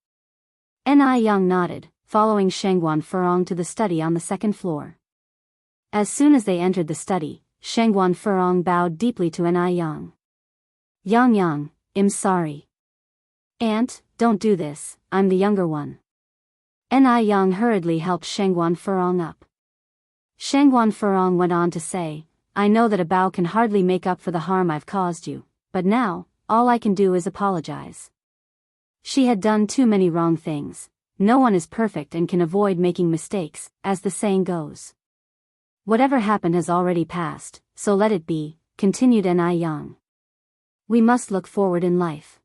Enai Yang nodded, following Shangguan Furong to the study on the second floor. As soon as they entered the study, Shangguan Furong bowed deeply to Enai Yang. Yang, I'm sorry. Aunt, don't do this, I'm the younger one. Enai Yang hurriedly helped Shangguan Furong up. Shangguan Furong went on to say, I know that a bow can hardly make up for the harm I've caused you, but now, all I can do is apologize. She had done too many wrong things. No one is perfect and can avoid making mistakes, as the saying goes. Whatever happened has already passed, so let it be, continued Enai Yang. We must look forward in life.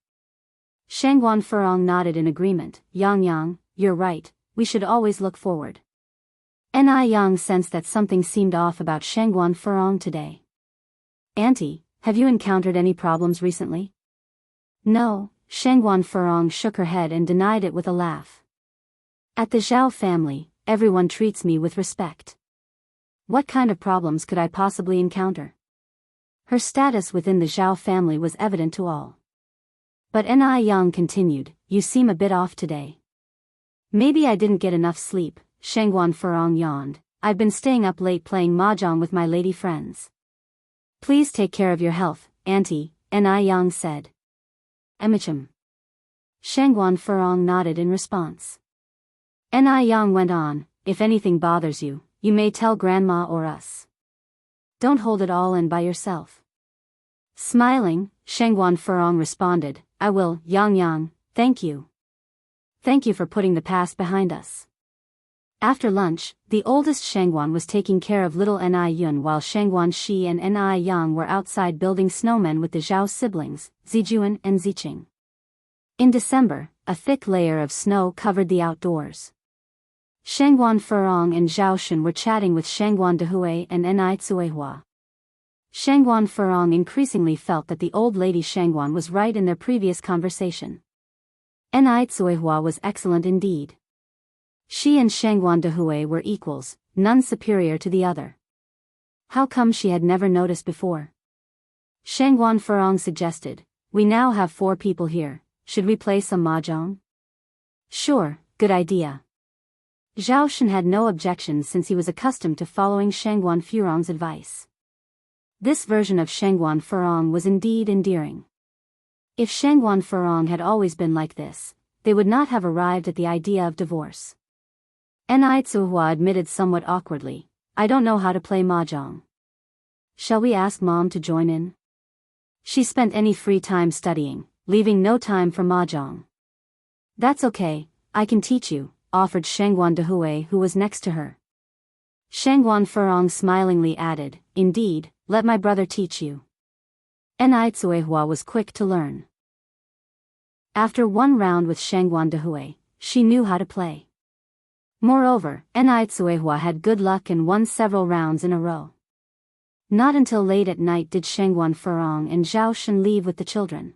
Shangguan Furong nodded in agreement. Yang, you're right, we should always look forward. Enai Yang sensed that something seemed off about Shangguan Furong today. Auntie, have you encountered any problems recently? No, Shangguan Furong shook her head and denied it with a laugh. At the Zhao family, everyone treats me with respect. What kind of problems could I possibly encounter? Her status within the Zhao family was evident to all. But Enai Yang continued, you seem a bit off today. Maybe I didn't get enough sleep, Shangguan Furong yawned. I've been staying up late playing mahjong with my lady friends. Please take care of your health, Auntie, Enai Yang said. Emichim. Shangguan Furong nodded in response. Enai Yang went on, if anything bothers you, you may tell Grandma or us. Don't hold it all in by yourself. Smiling, Shangguan Furong responded, I will, Yang, thank you. Thank you for putting the past behind us. After lunch, the oldest Shangguan was taking care of little Enai Yun while Shangguan Shi and Enai Yang were outside building snowmen with the Zhao siblings, Zijuan and Ziqing. In December, a thick layer of snow covered the outdoors. Shangguan Furong and Zhao Shun were chatting with Shangguan Dehui and Enai Tsuehua. Shangguan Furong increasingly felt that the old lady Shangguan was right in their previous conversation. Enai Tsuehua was excellent indeed. She and Shangguan Dehui were equals, none superior to the other. How come she had never noticed before? Shangguan Furong suggested, we now have 4 people here, should we play some mahjong? Sure, good idea. Zhao Shun had no objections since he was accustomed to following Shangguan Furong's advice. This version of Shangguan Furong was indeed endearing. If Shangguan Furong had always been like this, they would not have arrived at the idea of divorce. Enai Tsuehua admitted somewhat awkwardly, I don't know how to play mahjong. Shall we ask Mom to join in? She spent any free time studying, leaving no time for mahjong. That's okay, I can teach you, offered Shangguan Dehui who was next to her. Shangguan Furong smilingly added, indeed, let my brother teach you. Enai Tsuehua was quick to learn. After one round with Shangguan Dehui, she knew how to play. Moreover, Enai Tsuehua had good luck and won several rounds in a row. Not until late at night did Shangguan Furong and Zhao Shun leave with the children.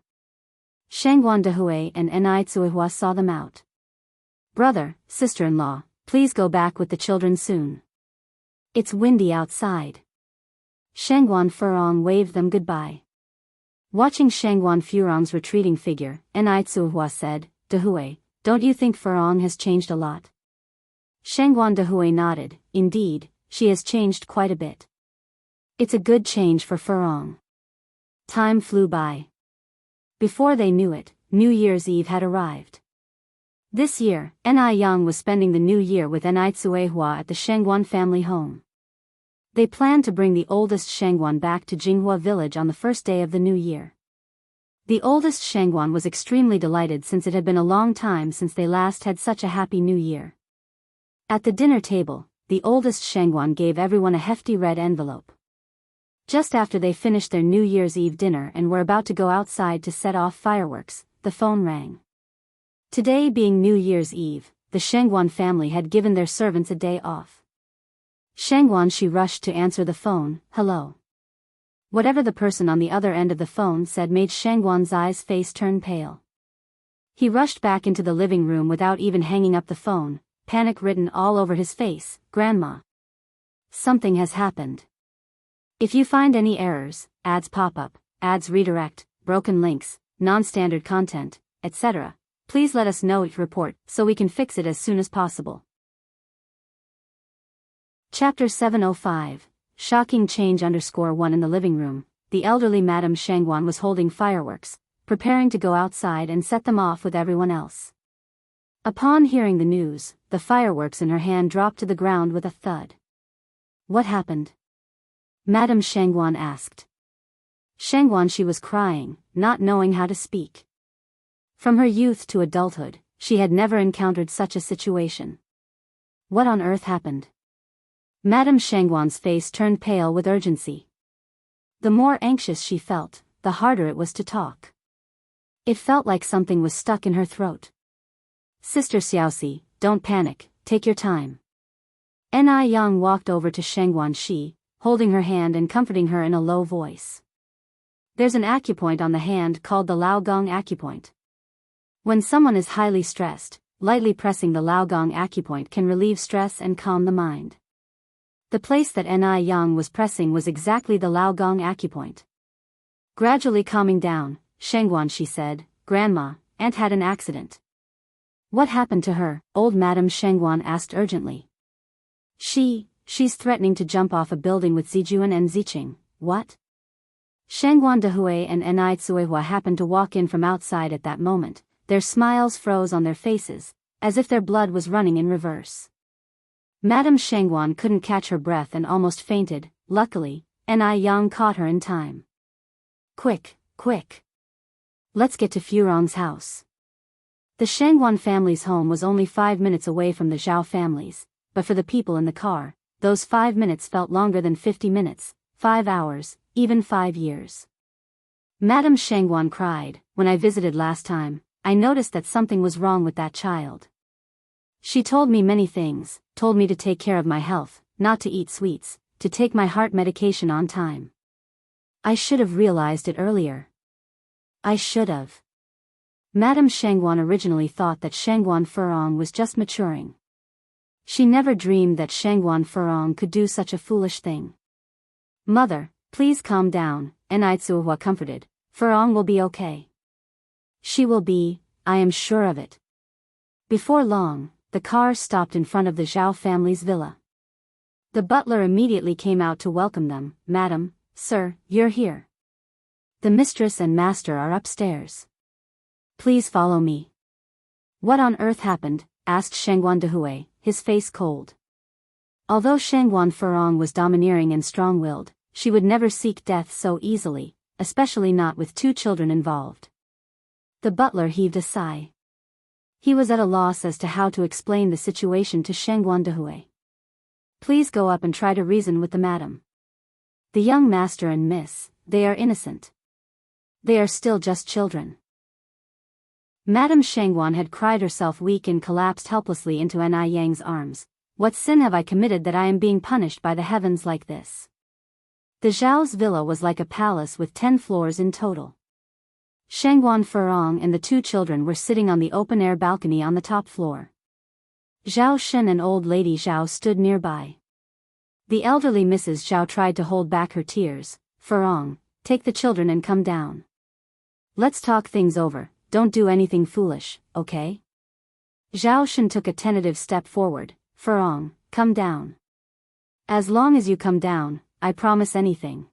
Shangguan Dehui and Enai Tsuehua saw them out. Brother, sister-in-law, please go back with the children soon. It's windy outside. Shangguan Furong waved them goodbye. Watching Shangguan Furong's retreating figure, Enai Tsuehua said, Dehui, don't you think Furong has changed a lot? Shangguan Dehui nodded, indeed, she has changed quite a bit. It's a good change for Furong. Time flew by. Before they knew it, New Year's Eve had arrived. This year, Enai Yang was spending the new year with Enai Tsuehua at the Shangguan family home. They planned to bring the oldest Shangguan back to Jinghua village on the first day of the new year. The oldest Shangguan was extremely delighted since it had been a long time since they last had such a happy new year. At the dinner table, the oldest Shangguan gave everyone a hefty red envelope. Just after they finished their New Year's Eve dinner and were about to go outside to set off fireworks, the phone rang. Today being New Year's Eve, the Shangguan family had given their servants a day off. Shangguan Shi rushed to answer the phone. Hello. Whatever the person on the other end of the phone said made Shangguan's eyes face turn pale. He rushed back into the living room without even hanging up the phone, panic written all over his face. Grandma. Something has happened. If you find any errors, ads pop up, ads redirect, broken links, non-standard content, etc., please let us know each report so we can fix it as soon as possible. Chapter 705. Shocking change _1 In the living room, the elderly Madame Shangguan was holding fireworks, preparing to go outside and set them off with everyone else. Upon hearing the news, the fireworks in her hand dropped to the ground with a thud. What happened? Madame Shangguan asked. Shangguan Shi was crying, not knowing how to speak. From her youth to adulthood, she had never encountered such a situation. What on earth happened? Madame Shangguan's face turned pale with urgency. The more anxious she felt, the harder it was to talk. It felt like something was stuck in her throat. Sister Xiaoxi, don't panic, take your time. Ni Yang walked over to Shangguan Shi, holding her hand and comforting her in a low voice. There's an acupoint on the hand called the Laogong acupoint. When someone is highly stressed, lightly pressing the Laogong acupoint can relieve stress and calm the mind. The place that Ni Yang was pressing was exactly the Laogong acupoint. Gradually calming down, Shangguan Shi said, Grandma, Aunt had an accident. What happened to her? Old Madame Shangguan asked urgently. She's threatening to jump off a building with Zijuan and Ziqing. What? Shangguan Dehui and Ni Tsuehua happened to walk in from outside at that moment. Their smiles froze on their faces, as if their blood was running in reverse. Madame Shangguan couldn't catch her breath and almost fainted. Luckily, Ni Yang caught her in time. Quick. Let's get to Furong's house. The Shangguan family's home was only 5 minutes away from the Zhao family's, but for the people in the car, those 5 minutes felt longer than 50 minutes, 5 hours, even 5 years. Madame Shangguan cried, when I visited last time, I noticed that something was wrong with that child. She told me many things, told me to take care of my health, not to eat sweets, to take my heart medication on time. I should have realized it earlier. I should have. Madame Shangguan originally thought that Shangguan Furong was just maturing. She never dreamed that Shangguan Furong could do such a foolish thing. Mother, please calm down, Ni Tsuehua comforted. Furong will be okay. She will be, I am sure of it. Before long, the car stopped in front of the Zhao family's villa. The butler immediately came out to welcome them. Madam, sir, you're here. The mistress and master are upstairs. Please follow me. What on earth happened? Asked Shangguan Dehui, his face cold. Although Shangguan Furong was domineering and strong-willed, she would never seek death so easily, especially not with 2 children involved. The butler heaved a sigh. He was at a loss as to how to explain the situation to Shangguan Dehui. Please go up and try to reason with the madam. The young master and miss, they are innocent. They are still just children. Madame Shangguan had cried herself weak and collapsed helplessly into Ni Yang's arms. What sin have I committed that I am being punished by the heavens like this? The Zhao's villa was like a palace with 10 floors in total. Shangguan Furong and the 2 children were sitting on the open-air balcony on the top floor. Zhao Shen and old lady Zhao stood nearby. The elderly Mrs. Zhao tried to hold back her tears. Furong, take the children and come down. Let's talk things over, don't do anything foolish, okay? Zhao Shen took a tentative step forward. Furong, come down. As long as you come down, I promise anything.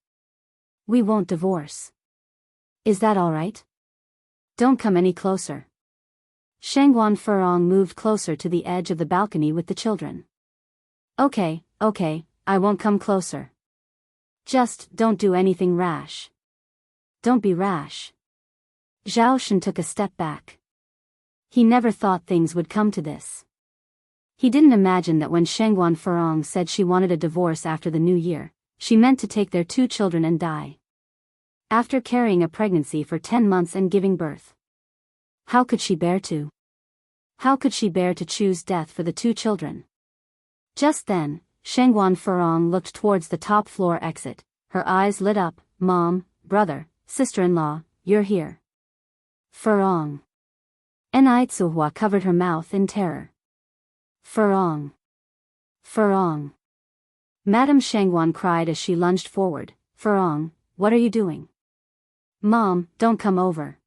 We won't divorce. Is that all right? Don't come any closer. Shangguan Furong moved closer to the edge of the balcony with the children. Okay, I won't come closer, Just, don't do anything rash. Don't be rash. Zhao Shen took a step back. He never thought things would come to this. He didn't imagine that when Shangguan Furong said she wanted a divorce after the new year, she meant to take their 2 children and die. After carrying a pregnancy for 10 months and giving birth. How could she bear to? How could she bear to choose death for the 2 children? Just then, Shangguan Furong looked towards the top floor exit. Her eyes lit up. Mom, brother, sister-in-law, you're here. Furong. Ni Tsuhua covered her mouth in terror. Furong. Furong. Madame Shangguan cried as she lunged forward. Furong, what are you doing? Mom, don't come over.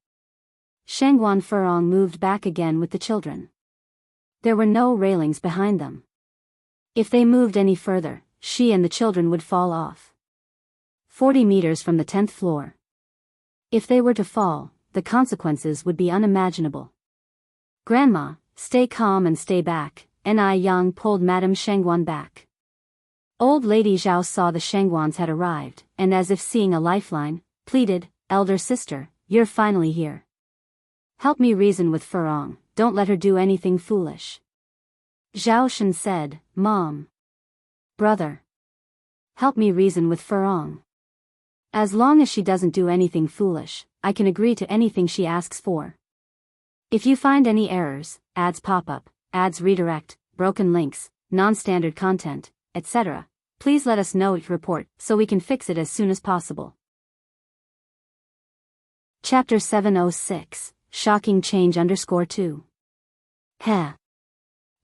Shangguan Furong moved back again with the children. There were no railings behind them. If they moved any further, she and the children would fall off. 40 meters from the 10th floor. If they were to fall, the consequences would be unimaginable. Grandma, stay calm and stay back. Ni Yang pulled Madame Shangguan back. Old Lady Zhao saw the Shangguans had arrived, and as if seeing a lifeline, pleaded, Elder sister, you're finally here. Help me reason with Furong, don't let her do anything foolish. Zhao Shen said, Mom. Brother. Help me reason with Furong. As long as she doesn't do anything foolish, I can agree to anything she asks for. If you find any errors, ads pop up, ads redirect, broken links, non-standard content, etc., please let us know each report so we can fix it as soon as possible. Chapter 706, Shocking Change _2. Heh.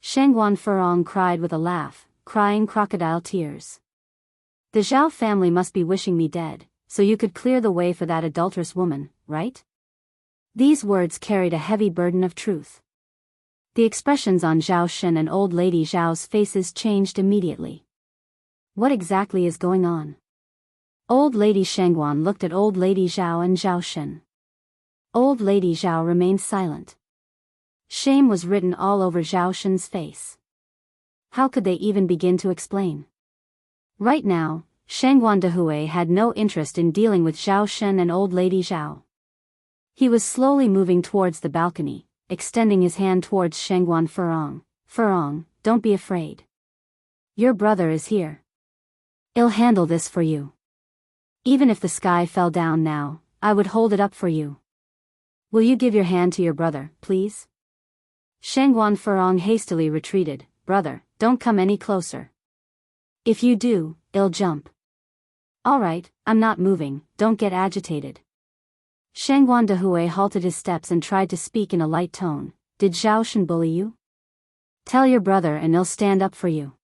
Shangguan Furong cried with a laugh, crying crocodile tears. The Zhao family must be wishing me dead, so you could clear the way for that adulterous woman, right? These words carried a heavy burden of truth. The expressions on Zhao Shen and Old Lady Zhao's faces changed immediately. What exactly is going on? Old Lady Shangguan looked at Old Lady Zhao and Zhao Shen. Old Lady Zhao remained silent. Shame was written all over Zhao Shen's face. How could they even begin to explain? Right now, Shangguan Dehui had no interest in dealing with Zhao Shen and Old Lady Zhao. He was slowly moving towards the balcony, extending his hand towards Shangguan Furong. Furong, don't be afraid. Your brother is here. I'll handle this for you. Even if the sky fell down now, I would hold it up for you. Will you give your hand to your brother, please? Shangguan Furong hastily retreated. Brother, don't come any closer. If you do, I'll jump. All right, I'm not moving, don't get agitated. Shangguan Dehui halted his steps and tried to speak in a light tone. Did Zhao Shen bully you? Tell your brother and I'll stand up for you.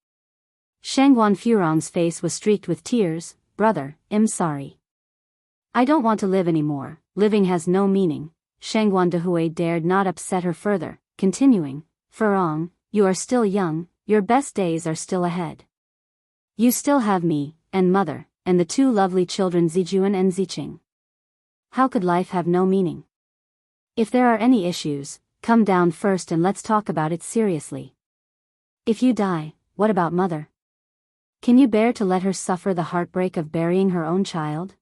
Shangguan Furong's face was streaked with tears. Brother, I'm sorry. I don't want to live anymore, living has no meaning. Shangguan Dehui dared not upset her further, continuing, Furong, you are still young, your best days are still ahead. You still have me, and mother, and the 2 lovely children Zijuan and Ziqing. How could life have no meaning? If there are any issues, come down first and let's talk about it seriously. If you die, what about mother? Can you bear to let her suffer the heartbreak of burying her own child?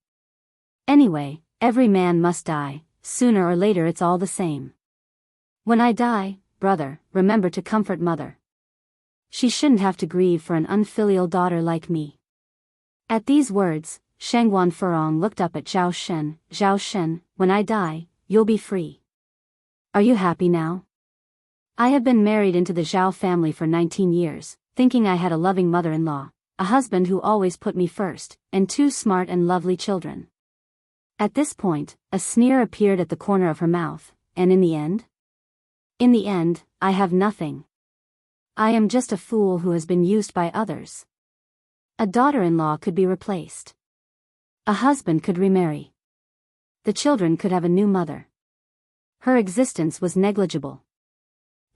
Anyway, every man must die, sooner or later it's all the same. When I die, brother, remember to comfort mother. She shouldn't have to grieve for an unfilial daughter like me. At these words, Shangguan Furong looked up at Zhao Shen. Zhao Shen, when I die, you'll be free. Are you happy now? I have been married into the Zhao family for 19 years, thinking I had a loving mother-in-law, a husband who always put me first, and 2 smart and lovely children. At this point, a sneer appeared at the corner of her mouth, and in the end? In the end, I have nothing. I am just a fool who has been used by others. A daughter-in-law could be replaced. A husband could remarry. The children could have a new mother. Her existence was negligible.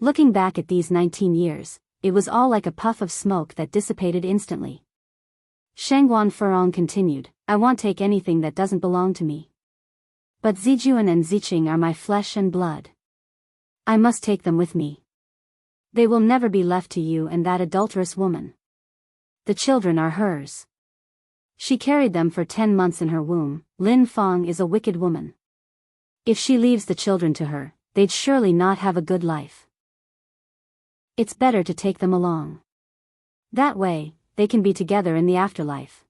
Looking back at these 19 years, it was all like a puff of smoke that dissipated instantly. Shangguan Furong continued, I won't take anything that doesn't belong to me. But Zijuan and Ziqing are my flesh and blood. I must take them with me. They will never be left to you and that adulterous woman. The children are hers. She carried them for 10 months in her womb. Lin Fang is a wicked woman. If she leaves the children to her, they'd surely not have a good life. It's better to take them along. That way, they can be together in the afterlife.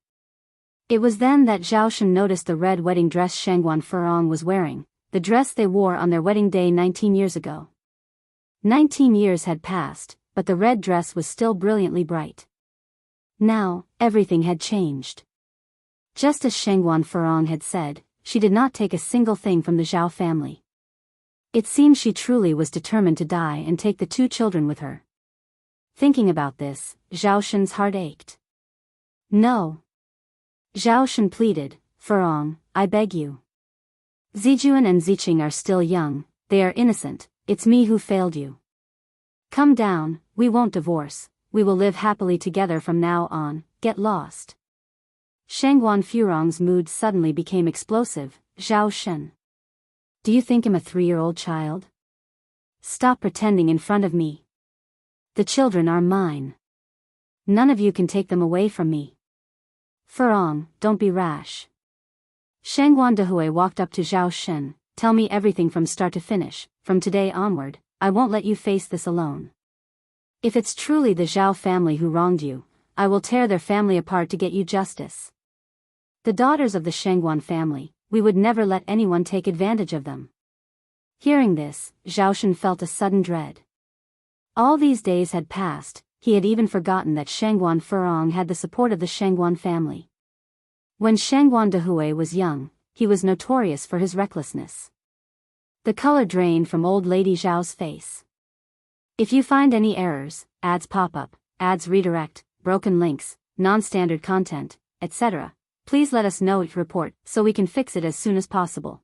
It was then that Zhao Shen noticed the red wedding dress Shangguan Furong was wearing, the dress they wore on their wedding day 19 years ago. 19 years had passed, but the red dress was still brilliantly bright. Now, everything had changed. Just as Shangguan Furong had said, she did not take a single thing from the Zhao family. It seemed she truly was determined to die and take the 2 children with her. Thinking about this, Zhao Shen's heart ached. No. Zhao Shen pleaded, Furong, I beg you. Zijuan and Ziqing are still young, they are innocent, it's me who failed you. Come down, we won't divorce, we will live happily together from now on, get lost. Shangguan Furong's mood suddenly became explosive. Zhao Shen. Do you think I'm a 3-year-old child? Stop pretending in front of me. The children are mine. None of you can take them away from me. Furong, don't be rash. Shangguan Dehui walked up to Zhao Shen. Tell me everything from start to finish. From today onward, I won't let you face this alone. If it's truly the Zhao family who wronged you, I will tear their family apart to get you justice. The daughters of the Shangguan family, we would never let anyone take advantage of them. Hearing this, Zhao Shen felt a sudden dread. All these days had passed, he had even forgotten that Shangguan Furong had the support of the Shangguan family. When Shangguan Dehui was young, he was notorious for his recklessness. The color drained from old lady Zhao's face. If you find any errors, ads pop up, ads redirect, broken links, non-standard content, etc., please let us know it report so we can fix it as soon as possible.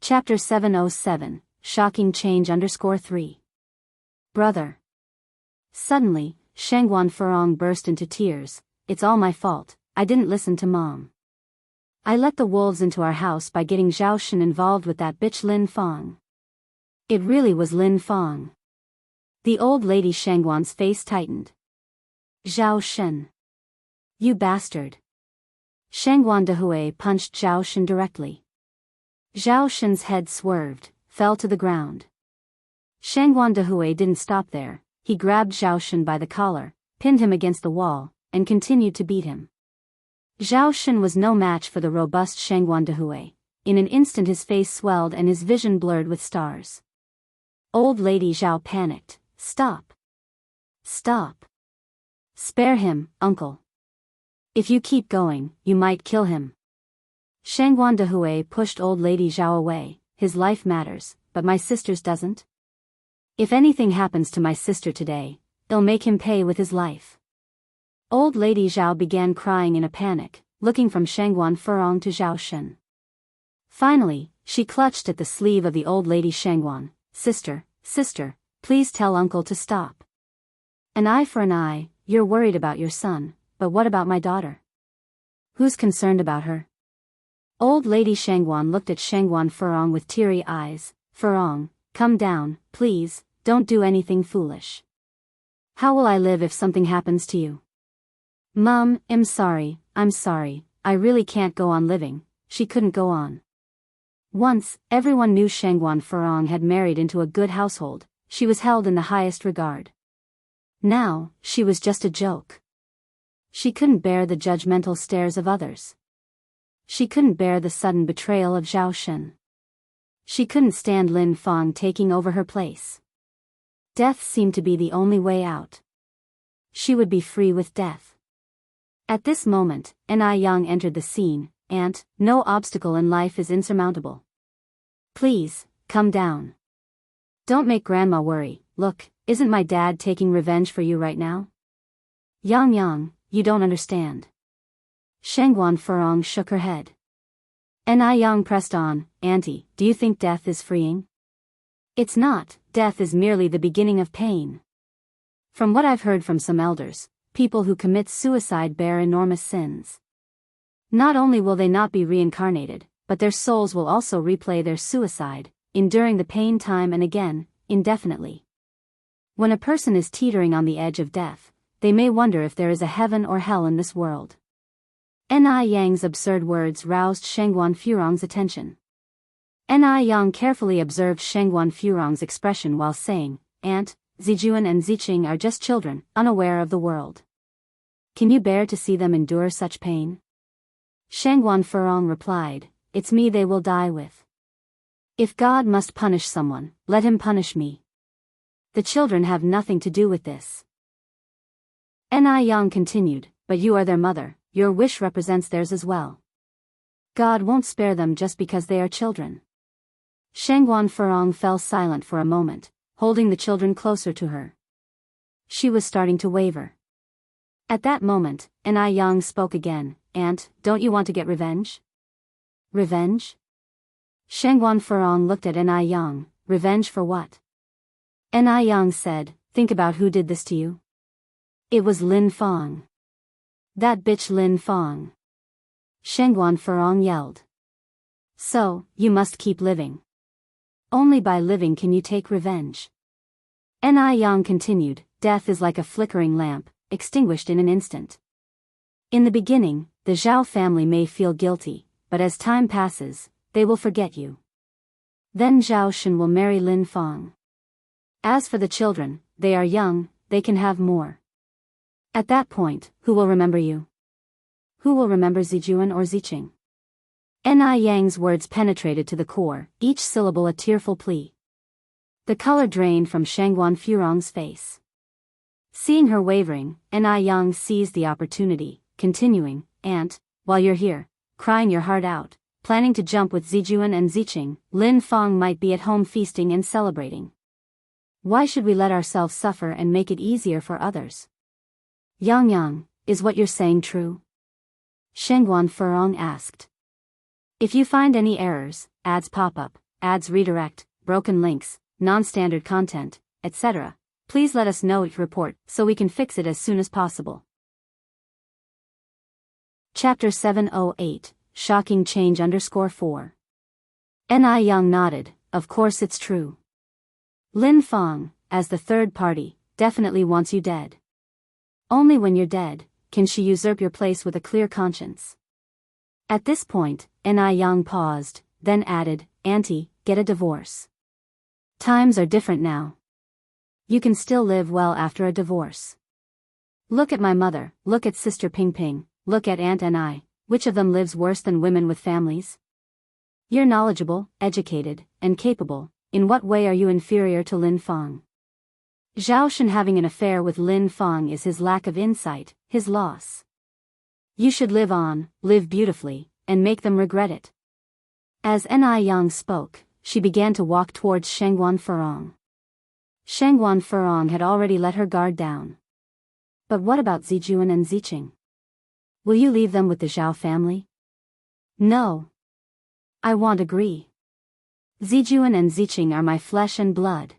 Chapter 707, Shocking Change _3. Brother. Suddenly, Shangguan Furong burst into tears. It's all my fault, I didn't listen to Mom. I let the wolves into our house by getting Zhao Shen involved with that bitch Lin Fang. It really was Lin Fang. The old lady Shangguan's face tightened. Zhao Shen. You bastard. Shangguan Dehui punched Zhao Shen directly. Zhao Shen's head swerved, fell to the ground. Shangguan Dehui didn't stop there, he grabbed Zhao Shen by the collar, pinned him against the wall, and continued to beat him. Zhao Shen was no match for the robust Shangguan Dehui. In an instant his face swelled and his vision blurred with stars. Old lady Zhao panicked. Stop. Stop. Spare him, uncle. If you keep going, you might kill him. Shangguan Dehui pushed old lady Zhao away. His life matters, but my sister's doesn't. If anything happens to my sister today, they'll make him pay with his life. Old lady Zhao began crying in a panic, looking from Shangguan Furong to Zhao Shen. Finally, she clutched at the sleeve of the old lady Shangguan. Sister, please tell uncle to stop. An eye for an eye, you're worried about your son, but what about my daughter? Who's concerned about her? Old lady Shangguan looked at Shangguan Furong with teary eyes. Furong, come down, please, don't do anything foolish. How will I live if something happens to you? Mom, I'm sorry, I really can't go on living. She couldn't go on. Once, everyone knew Shangguan Furong had married into a good household, she was held in the highest regard. Now, she was just a joke. She couldn't bear the judgmental stares of others. She couldn't bear the sudden betrayal of Zhao Shen. She couldn't stand Lin Fang taking over her place. Death seemed to be the only way out. She would be free with death. At this moment, Ni Yang entered the scene. Aunt, no obstacle in life is insurmountable. Please, come down. Don't make Grandma worry. Look, isn't my dad taking revenge for you right now? Yang, you don't understand. Shangguan Furong shook her head. Ni Yang pressed on. Auntie, do you think death is freeing? It's not, death is merely the beginning of pain. From what I've heard from some elders, people who commit suicide bear enormous sins. Not only will they not be reincarnated, but their souls will also replay their suicide, enduring the pain time and again, indefinitely. When a person is teetering on the edge of death, they may wonder if there is a heaven or hell in this world. Ni Yang's absurd words roused Shengguan Furong's attention. Ni Yang carefully observed Shengguan Furong's expression while saying, "Aunt, Zijuan and Ziqing are just children, unaware of the world. Can you bear to see them endure such pain?" Shengguan Furong replied, "It's me they will die with. If God must punish someone, let him punish me. The children have nothing to do with this." Ni Yang continued, "But you are their mother, your wish represents theirs as well. God won't spare them just because they are children." Shengguan Furong fell silent for a moment, holding the children closer to her. She was starting to waver. At that moment, Ni Yang spoke again, "Aunt, don't you want to get revenge?" "Revenge?" Shengguan Furong looked at Ni Yang. "Revenge for what?" Ni Yang said, "Think about who did this to you. It was Lin Fong. That bitch Lin Fong." Shengguan Furong yelled. "So, you must keep living. Only by living can you take revenge." Ni Yang continued, "Death is like a flickering lamp, extinguished in an instant. In the beginning, the Zhao family may feel guilty, but as time passes, they will forget you. Then Zhao Shen will marry Lin Fong. As for the children, they are young, they can have more. At that point, who will remember you? Who will remember Zijuan or Ziqing?" Ni Yang's words penetrated to the core, each syllable a tearful plea. The color drained from Shengguan Furong's face. Seeing her wavering, Ni Yang seized the opportunity, continuing, "Aunt, while you're here, crying your heart out, planning to jump with Zijuan and Ziqing, Lin Fong might be at home feasting and celebrating. Why should we let ourselves suffer and make it easier for others?" "Yang, is what you're saying true?" Shengguan Furong asked. "If you find any errors, ads pop up, ads redirect, broken links, non-standard content, etc., please let us know your report so we can fix it as soon as possible." Chapter 708, Shocking Change _4. Ni Yang nodded, "Of course it's true. Lin Fong, as the third party, definitely wants you dead. Only when you're dead, can she usurp your place with a clear conscience." At this point, Ni Yang paused, then added, "Auntie, get a divorce. Times are different now. You can still live well after a divorce. Look at my mother, look at Sister Ping Ping, look at Aunt Ni, which of them lives worse than women with families? You're knowledgeable, educated, and capable, in what way are you inferior to Lin Fong? Zhao Shen having an affair with Lin Fong is his lack of insight, his loss. You should live on, live beautifully, and make them regret it." As Ni Yang spoke, she began to walk towards Shengguan Furong. Shengguan Furong had already let her guard down. "But what about Zijuan and Ziqing? Will you leave them with the Zhao family?" "No. I won't agree. Zijuan and Ziqing are my flesh and blood."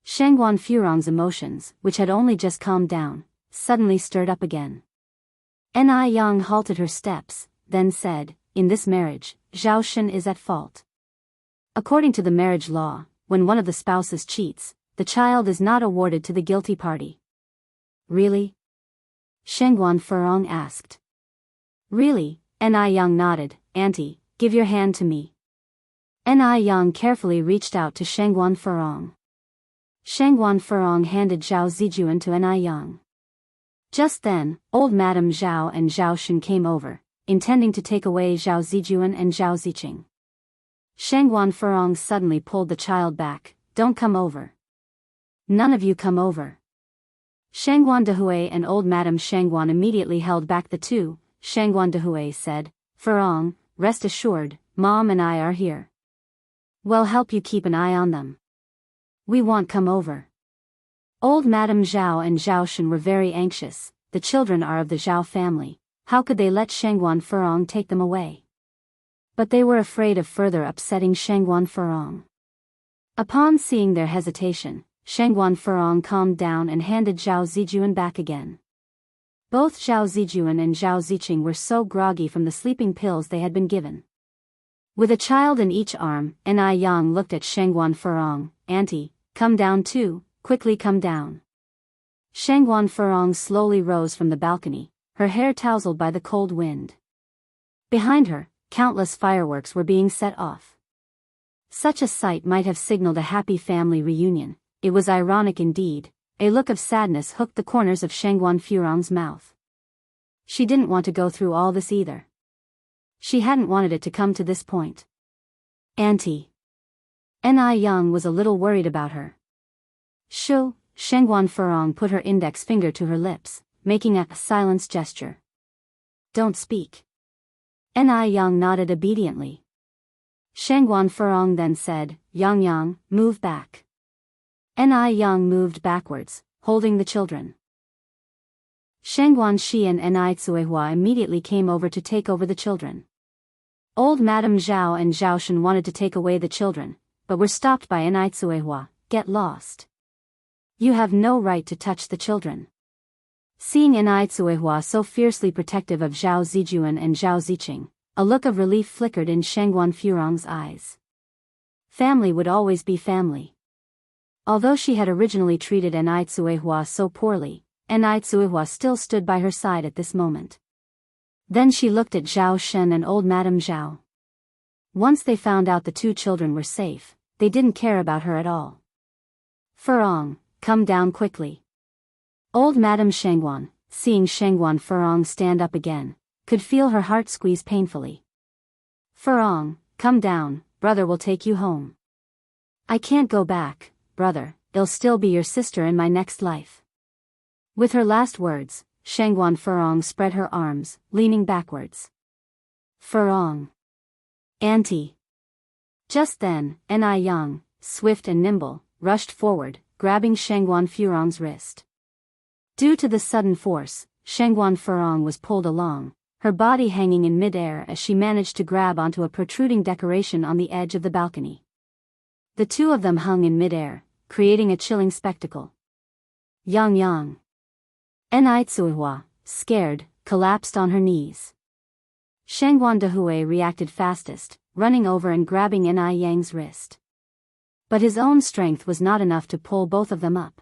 Shengguan Furong's emotions, which had only just calmed down, suddenly stirred up again. Ni Yang halted her steps, then said, "In this marriage, Zhao Shen is at fault. According to the marriage law, when one of the spouses cheats, the child is not awarded to the guilty party." "Really?" Shengguan Furong asked. "Really," Ni Yang nodded. "Auntie, give your hand to me." Ni Yang carefully reached out to Shengguan Furong. Shengguan Furong handed Zhao Zijuan to Ni Yang. Just then, old Madame Zhao and Zhao Shen came over, intending to take away Zhao Zijuan and Zhao Ziqing. Shengguan Furong suddenly pulled the child back. "Don't come over. None of you come over." Shengguan Dehui and old Madame Shengguan immediately held back the two. Shengguan Dehui said, "Furong, rest assured, Mom and I are here. We'll help you keep an eye on them. We won't come over." Old Madame Zhao and Zhao Shen were very anxious. The children are of the Zhao family. How could they let Shengguan Furong take them away? But they were afraid of further upsetting Shengguan Furong. Upon seeing their hesitation, Shengguan Furong calmed down and handed Zhao Zijuan back again. Both Zhao Zijuan and Zhao Ziqing were so groggy from the sleeping pills they had been given. With a child in each arm, Ni Yang looked at Shengguan Furong. "Auntie, come down too, quickly come down." Shangguan Furong slowly rose from the balcony, her hair tousled by the cold wind. Behind her, countless fireworks were being set off. Such a sight might have signaled a happy family reunion. It was ironic indeed. A look of sadness hooked the corners of Shangguan Furong's mouth. She didn't want to go through all this either. She hadn't wanted it to come to this point. Auntie. Ni Yang was a little worried about her. Shoo, Shangguan Furong put her index finger to her lips, making a silence gesture. Don't speak. Ni Yang nodded obediently. Shangguan Furong then said, Yang Yang, move back. Ni Yang moved backwards, holding the children. Shangguan Shi and Ni Tsuehua immediately came over to take over the children. Old Madame Zhao and Zhao Shen wanted to take away the children, but were stopped by Ni Tsuehua. Get lost. You have no right to touch the children. Seeing Ni Tsuehua so fiercely protective of Zhao Zijuan and Zhao Ziqing, a look of relief flickered in Shangguan Furong's eyes. Family would always be family. Although she had originally treated Ni Tsuehua so poorly, Ni Tsuehua still stood by her side at this moment. Then she looked at Zhao Shen and old Madame Zhao. Once they found out the two children were safe, they didn't care about her at all. Furong, come down quickly. Old Madame Shangguan, seeing Shangguan Furong stand up again, could feel her heart squeeze painfully. Furong, come down, brother will take you home. I can't go back, brother, I'll still be your sister in my next life. With her last words, Shangguan Furong spread her arms, leaning backwards. Furong. Auntie. Just then, Ni Yang, swift and nimble, rushed forward, grabbing Shangguan Furong's wrist. Due to the sudden force, Shangguan Furong was pulled along, her body hanging in mid-air as she managed to grab onto a protruding decoration on the edge of the balcony. The two of them hung in mid-air, creating a chilling spectacle. Yang Yang. Ni Tsuehua, scared, collapsed on her knees. Shangguan Dehui reacted fastest, running over and grabbing Ni Yang's wrist. But his own strength was not enough to pull both of them up.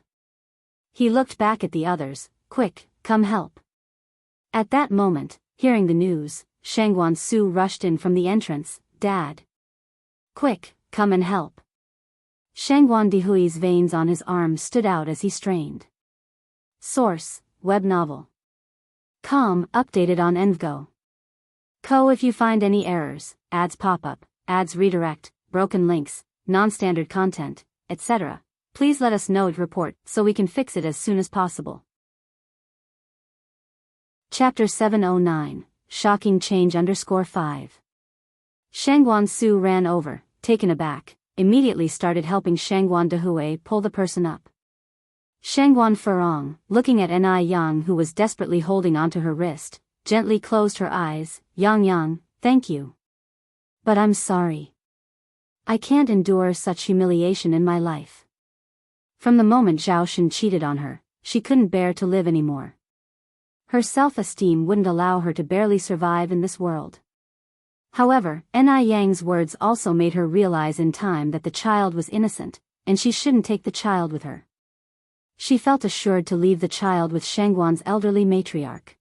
He looked back at the others. Quick, come help. At that moment, hearing the news, Shangguan Su rushed in from the entrance. Dad. Quick, come and help. Shangguan Dehui's veins on his arm stood out as he strained. Source, web novel. Com, updated on Envgo. Co. If you find any errors, ads pop up, ads redirect, broken links, non-standard content, etc., please let us know to report so we can fix it as soon as possible. Chapter 709, Shocking Change _5. Shangguan Su ran over, taken aback, immediately started helping Shangguan Dehui pull the person up. Shangguan Furong, looking at Ni Yang who was desperately holding onto her wrist, gently closed her eyes. Yang Yang, thank you. But I'm sorry. I can't endure such humiliation in my life. From the moment Zhao Shen cheated on her, she couldn't bear to live anymore. Her self-esteem wouldn't allow her to barely survive in this world. However, Ni Yang's words also made her realize in time that the child was innocent, and she shouldn't take the child with her. She felt assured to leave the child with Shangguan's elderly matriarch.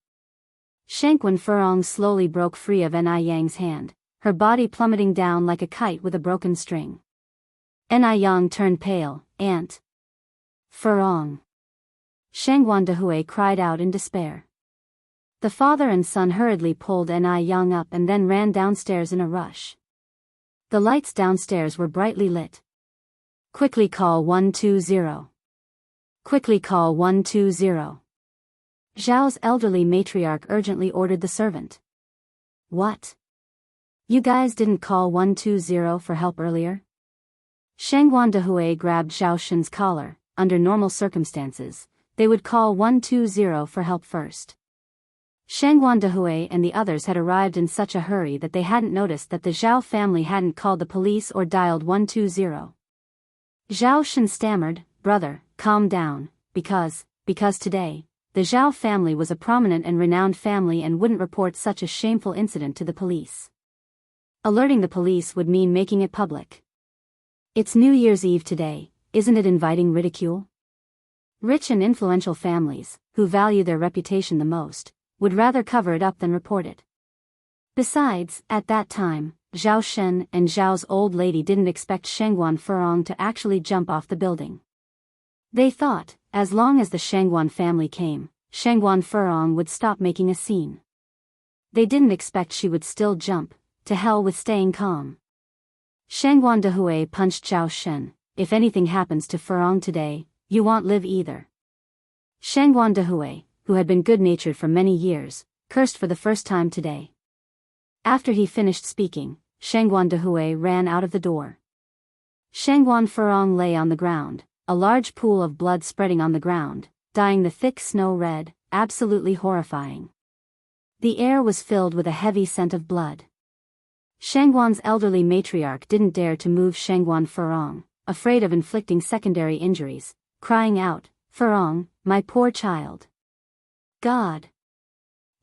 Shangguan Furong slowly broke free of Ni Yang's hand, her body plummeting down like a kite with a broken string. Ni Yang turned pale. Aunt. Furong. Shangguan Dehui cried out in despair. The father and son hurriedly pulled Ni Yang up and then ran downstairs in a rush. The lights downstairs were brightly lit. Quickly call 120. Quickly call 120. Zhao's elderly matriarch urgently ordered the servant. What? You guys didn't call 120 for help earlier? Shangguan Dehui grabbed Zhao Shen's collar. Under normal circumstances, they would call 120 for help first. Shangguan Dehui and the others had arrived in such a hurry that they hadn't noticed that the Zhao family hadn't called the police or dialed 120. Zhao Shen stammered, brother, calm down, because today, the Zhao family was a prominent and renowned family and wouldn't report such a shameful incident to the police. Alerting the police would mean making it public. It's New Year's Eve today, isn't it inviting ridicule? Rich and influential families, who value their reputation the most, would rather cover it up than report it. Besides, at that time, Zhao Shen and Zhao's old lady didn't expect Shangguan Furong to actually jump off the building. They thought, as long as the Shangguan family came, Shangguan Furong would stop making a scene. They didn't expect she would still jump. To hell with staying calm. Shangguan Dehui punched Zhao Shen. If anything happens to Furong today, you won't live either. Shangguan Dehui, who had been good-natured for many years, cursed for the first time today. After he finished speaking, Shangguan Dehui ran out of the door. Shangguan Furong lay on the ground, a large pool of blood spreading on the ground, dyeing the thick snow red, absolutely horrifying. The air was filled with a heavy scent of blood. Shangguan's elderly matriarch didn't dare to move Shangguan Furong, afraid of inflicting secondary injuries, crying out, "Furong, my poor child. God!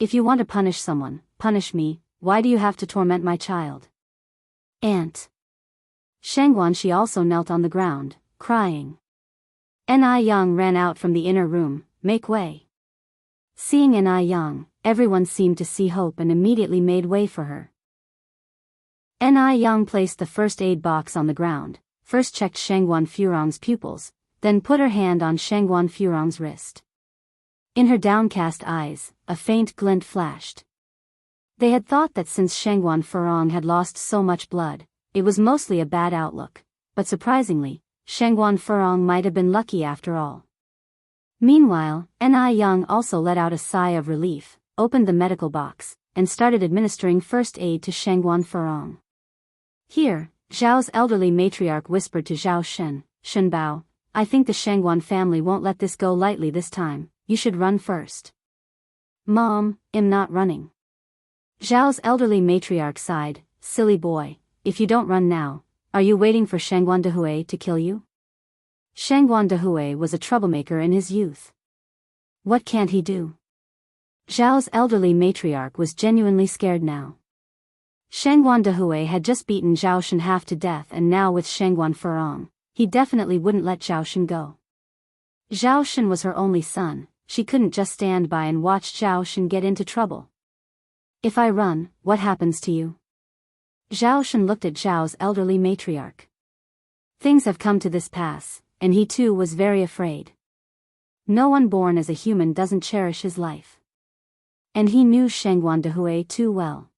If you want to punish someone, punish me, why do you have to torment my child?" Aunt. Shangguan she also knelt on the ground, crying. Ni Yang ran out from the inner room, "Make way." Seeing Ni Yang, everyone seemed to see hope and immediately made way for her. Ni Yang placed the first aid box on the ground, first checked Shangguan Furong's pupils, then put her hand on Shangguan Furong's wrist. In her downcast eyes, a faint glint flashed. They had thought that since Shangguan Furong had lost so much blood, it was mostly a bad outlook, but surprisingly, Shangguan Furong might have been lucky after all. Meanwhile, Ni Yang also let out a sigh of relief, opened the medical box, and started administering first aid to Shangguan Furong. Here, Zhao's elderly matriarch whispered to Zhao Shen, "Shenbao, I think the Shangguan family won't let this go lightly this time, you should run first." "Mom, I'm not running." Zhao's elderly matriarch sighed, "Silly boy, if you don't run now, are you waiting for Shangguan Dehui to kill you?" Shangguan Dehui was a troublemaker in his youth. What can't he do? Zhao's elderly matriarch was genuinely scared now. Shangguan Dehui had just beaten Zhao Shen half to death, and now with Shangguan Furong, he definitely wouldn't let Zhao Shen go. Zhao Shen was her only son, she couldn't just stand by and watch Zhao Shen get into trouble. "If I run, what happens to you?" Zhao Shen looked at Zhao's elderly matriarch. Things have come to this pass, and he too was very afraid. No one born as a human doesn't cherish his life. And he knew Shangguan Dehui too well.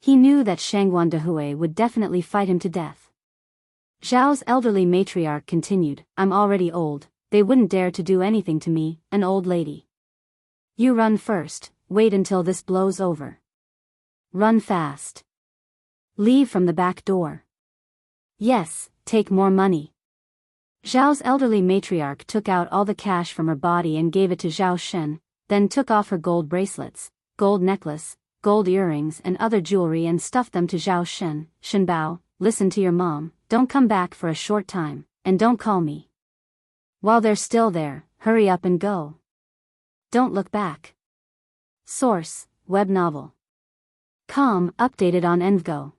He knew that Shangguan Dehui would definitely fight him to death. Zhao's elderly matriarch continued, "I'm already old, they wouldn't dare to do anything to me, an old lady. You run first, wait until this blows over. Run fast. Leave from the back door. Yes, take more money." Zhao's elderly matriarch took out all the cash from her body and gave it to Zhao Shen, then took off her gold bracelets, gold necklace, gold earrings and other jewelry and stuffed them to Zhao Shen. "Shenbao, listen to your mom, don't come back for a short time, and don't call me. While they're still there, hurry up and go. Don't look back." Source, web novel. Com, updated on Envgo.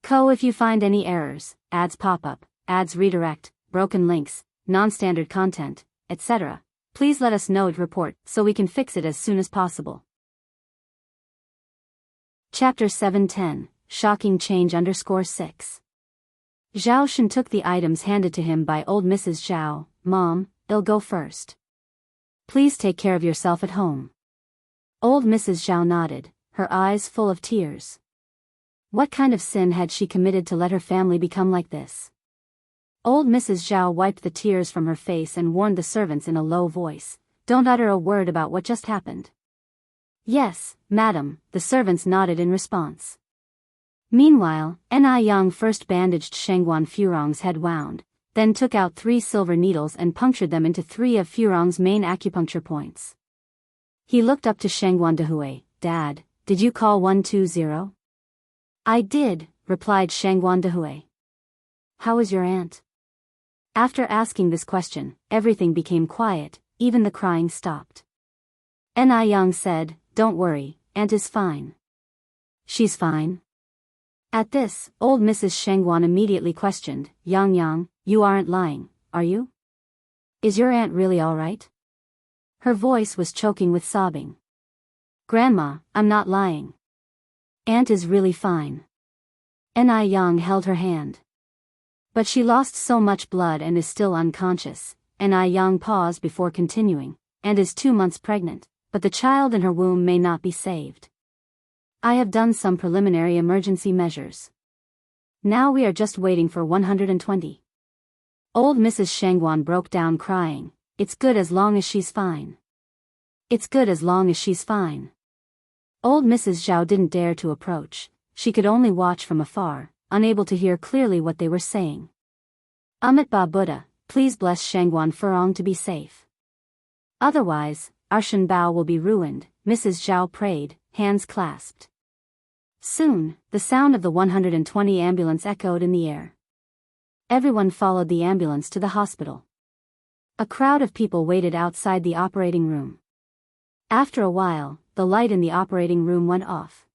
Co. If you find any errors, ads pop up, ads redirect, broken links, non-standard content, etc., please let us know to report so we can fix it as soon as possible. Chapter 710, Shocking Change _6. Zhao Shen took the items handed to him by old Mrs. Zhao. "Mom, I'll go first. Please take care of yourself at home." Old Mrs. Zhao nodded, her eyes full of tears. What kind of sin had she committed to let her family become like this? Old Mrs. Zhao wiped the tears from her face and warned the servants in a low voice, "Don't utter a word about what just happened." "Yes, madam," the servants nodded in response. Meanwhile, Ni Yang first bandaged Shangguan Furong's head wound, then took out 3 silver needles and punctured them into 3 of Furong's main acupuncture points. He looked up to Shangguan Dehui, "Dad, did you call 120? "I did," replied Shangguan Dehui. "How is your aunt?" After asking this question, everything became quiet, even the crying stopped. Ni Yang said, "Don't worry, aunt is fine." "She's fine?" At this, old Mrs. Shangguan immediately questioned, "Yang Yang, you aren't lying, are you?" Is your aunt really all right? Her voice was choking with sobbing. Grandma, I'm not lying. Aunt is really fine. Yang held her hand. But she lost so much blood and is still unconscious. Yang paused before continuing, and is 2 months pregnant, but the child in her womb may not be saved. I have done some preliminary emergency measures. Now we are just waiting for 120. Old Mrs. Xianxia broke down crying. It's good as long as she's fine. It's good as long as she's fine. Old Mrs. Zhao didn't dare to approach. She could only watch from afar, unable to hear clearly what they were saying. Amit Ba Buddha, please bless Xianxia Furong to be safe. Otherwise, our Shenbao will be ruined, Mrs. Zhao prayed, hands clasped. Soon, the sound of the 120 ambulance echoed in the air. Everyone followed the ambulance to the hospital. A crowd of people waited outside the operating room. After a while, the light in the operating room went off.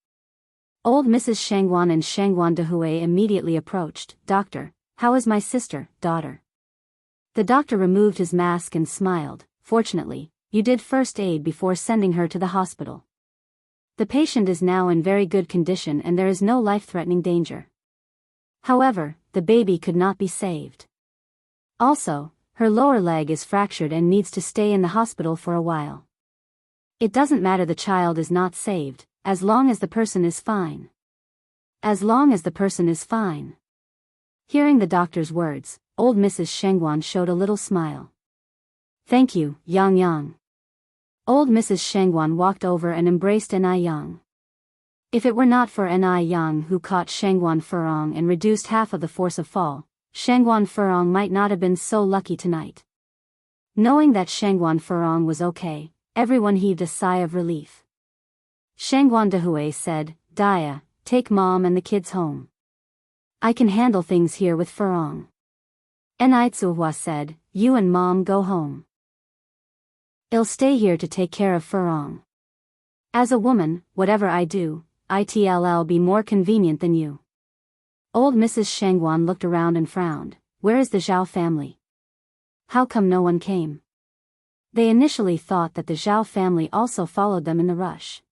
Old Mrs. Xianxia and Xianxia Dehui immediately approached. Doctor, how is my sister, daughter? The doctor removed his mask and smiled. Fortunately, you did first aid before sending her to the hospital. The patient is now in very good condition and there is no life-threatening danger. However, the baby could not be saved. Also, her lower leg is fractured and needs to stay in the hospital for a while. It doesn't matter, the child is not saved, as long as the person is fine. As long as the person is fine. Hearing the doctor's words, old Mrs. Xianxia showed a little smile. Thank you, Yang. Old Mrs. Xianxia walked over and embraced Yang. If it were not for Yang who caught Xianxia Furong and reduced half of the force of fall, Xianxia Furong might not have been so lucky tonight. Knowing that Xianxia Furong was okay, everyone heaved a sigh of relief. Xianxia Dehui said, Dia, take mom and the kids home. I can handle things here with Furong. Tsuhua said, you and mom go home. I'll stay here to take care of Furong. As a woman, whatever I do, it'll be more convenient than you. Old Mrs. Xianxia looked around and frowned. Where is the Zhao family? How come no one came? They initially thought that the Zhao family also followed them in the rush.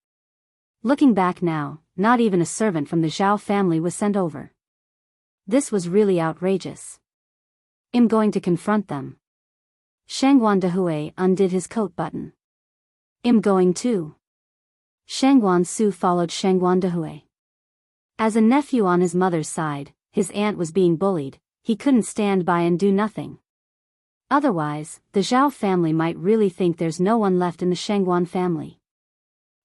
Looking back now, not even a servant from the Zhao family was sent over. This was really outrageous. I'm going to confront them. Xianxia Dehui undid his coat button. I'm going too. Xianxia Su followed Xianxia Dehui. As a nephew on his mother's side, his aunt was being bullied, he couldn't stand by and do nothing. Otherwise, the Zhao family might really think there's no one left in the Xianxia family.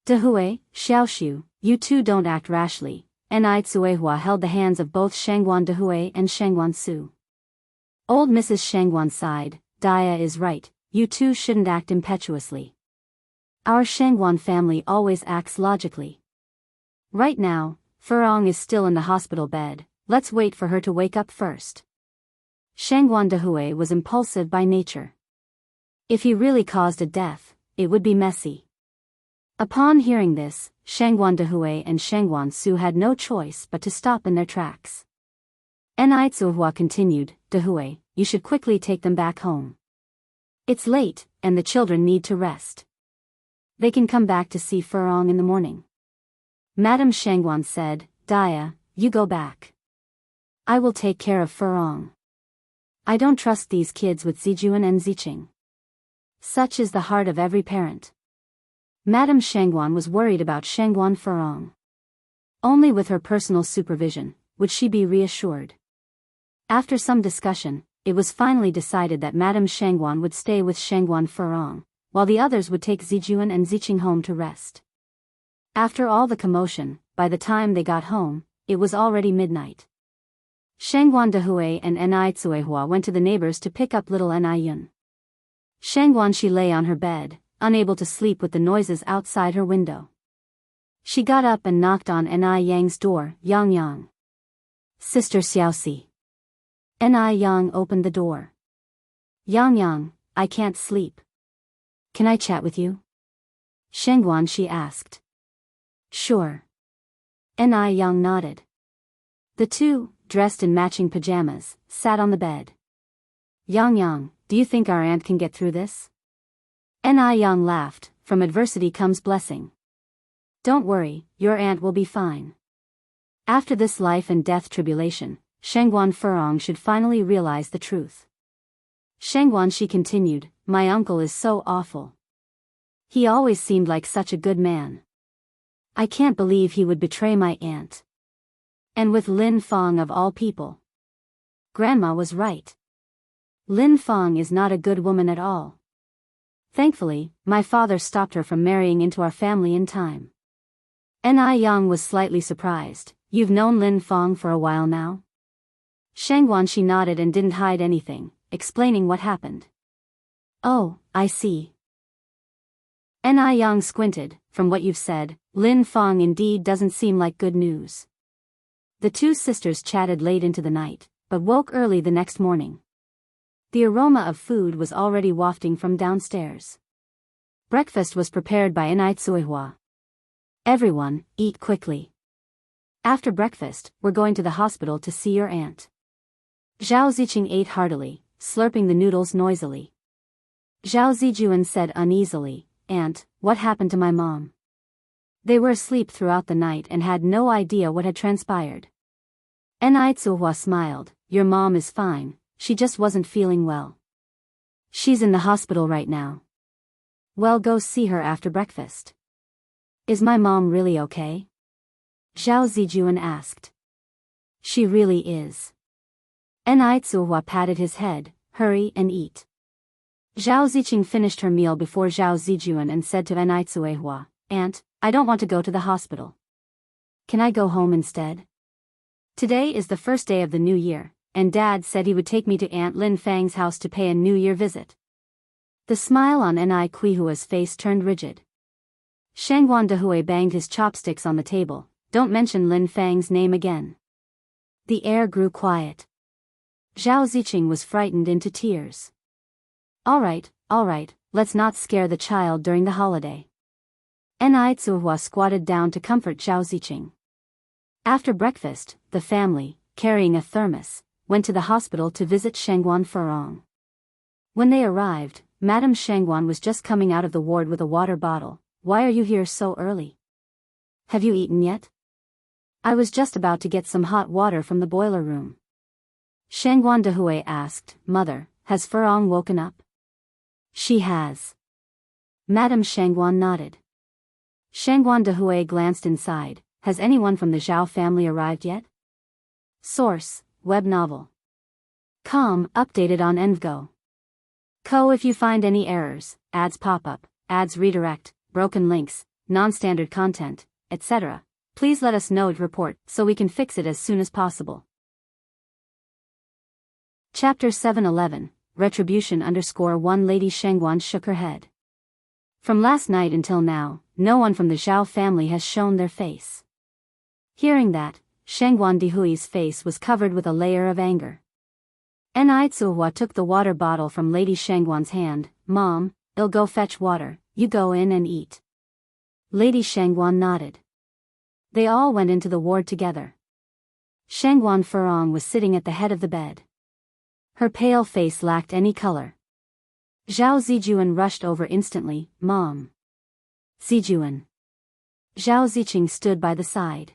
Dehui, Xiaoxiu, you two don't act rashly. Tsuehua held the hands of both Xianxia Dehui and Xianxia Su. Old Mrs. Xianxia sighed, Dia is right, you two shouldn't act impetuously. Our Xianxia family always acts logically. Right now, Furong is still in the hospital bed, let's wait for her to wake up first. Xianxia Dehui was impulsive by nature. If he really caused a death, it would be messy. Upon hearing this, Xianxia Dehui and Xianxia Su had no choice but to stop in their tracks. Tsuehua continued, Dehui, you should quickly take them back home. It's late, and the children need to rest. They can come back to see Furong in the morning. Madame Xianxia said, Dia, you go back. I will take care of Furong. I don't trust these kids with Zijuan and Ziqing. Such is the heart of every parent. Madame Xianxia was worried about Xianxia Furong. Only with her personal supervision would she be reassured. After some discussion, it was finally decided that Madame Xianxia would stay with Xianxia Furong, while the others would take Zijuan and Ziqing home to rest. After all the commotion, by the time they got home, it was already midnight. Xianxia Dehui and Tsuehua went to the neighbors to pick up little Yun. Xianxia lay on her bed, unable to sleep with the noises outside her window. She got up and knocked on Yang's door. Yang. Sister Xiaoxi. Yang opened the door. Yang, I can't sleep. Can I chat with you? Xianxia, she asked. Sure. Yang nodded. The two, dressed in matching pajamas, sat on the bed. Yang, do you think our aunt can get through this? Yang laughed, from adversity comes blessing. Don't worry, your aunt will be fine. After this life and death tribulation, Shengguan Furong should finally realize the truth. Shengguan, she continued, my uncle is so awful. He always seemed like such a good man. I can't believe he would betray my aunt. And with Lin Fong of all people. Grandma was right. Lin Fong is not a good woman at all. Thankfully, my father stopped her from marrying into our family in time. Yang was slightly surprised. You've known Lin Fong for a while now? Shengguan, she nodded and didn't hide anything, explaining what happened. Oh, I see. Yang squinted. From what you've said, Lin Fong indeed doesn't seem like good news. The two sisters chatted late into the night, but woke early the next morning. The aroma of food was already wafting from downstairs. Breakfast was prepared by Enai. Everyone, eat quickly. After breakfast, we're going to the hospital to see your aunt. Zhao Ziqing ate heartily, slurping the noodles noisily. Zhao Zijuan said uneasily, Aunt, what happened to my mom? They were asleep throughout the night and had no idea what had transpired. Enai smiled, your mom is fine, she just wasn't feeling well. She's in the hospital right now. Well, go see her after breakfast. Is my mom really okay? Zhao Zijuan asked. She really is. Enai patted his head, hurry and eat. Zhao Ziqing finished her meal before Zhao Zijuan and said to Enai, Aunt, I don't want to go to the hospital. Can I go home instead? Today is the first day of the new year, and Dad said he would take me to Aunt Lin Fang's house to pay a New Year visit. The smile on Enai Hua's face turned rigid. Shengguan Dehue banged his chopsticks on the table, don't mention Lin Fang's name again. The air grew quiet. Zhao Ziqing was frightened into tears. All right, let's not scare the child during the holiday. Enai squatted down to comfort Zhao Ziqing. After breakfast, the family, carrying a thermos, went to the hospital to visit Shengguan Furong. When they arrived, Madame Shengguan was just coming out of the ward with a water bottle. Why are you here so early? Have you eaten yet? I was just about to get some hot water from the boiler room. Shengguan Dehue asked, Mother, has Furong woken up? She has. Madame Shengguan nodded. Shengguan Dehue glanced inside. Has anyone from the Zhao family arrived yet? Source, web novel. Com, updated on Envgo. If you find any errors, ads pop up, ads redirect, broken links, non-standard content, etc., please let us know to report so we can fix it as soon as possible. Chapter 711, Retribution _1 Lady Shengguan shook her head. From last night until now, no one from the Zhao family has shown their face. Hearing that, Shengguan Dehui's face was covered with a layer of anger. Enai took the water bottle from Lady Shengguan's hand. Mom, I'll go fetch water, you go in and eat. Lady Shengguan nodded. They all went into the ward together. Shengguan Furong was sitting at the head of the bed. Her pale face lacked any color. Zhao Zijuan rushed over instantly. Mom. Zijuan. Zhao Ziqing stood by the side.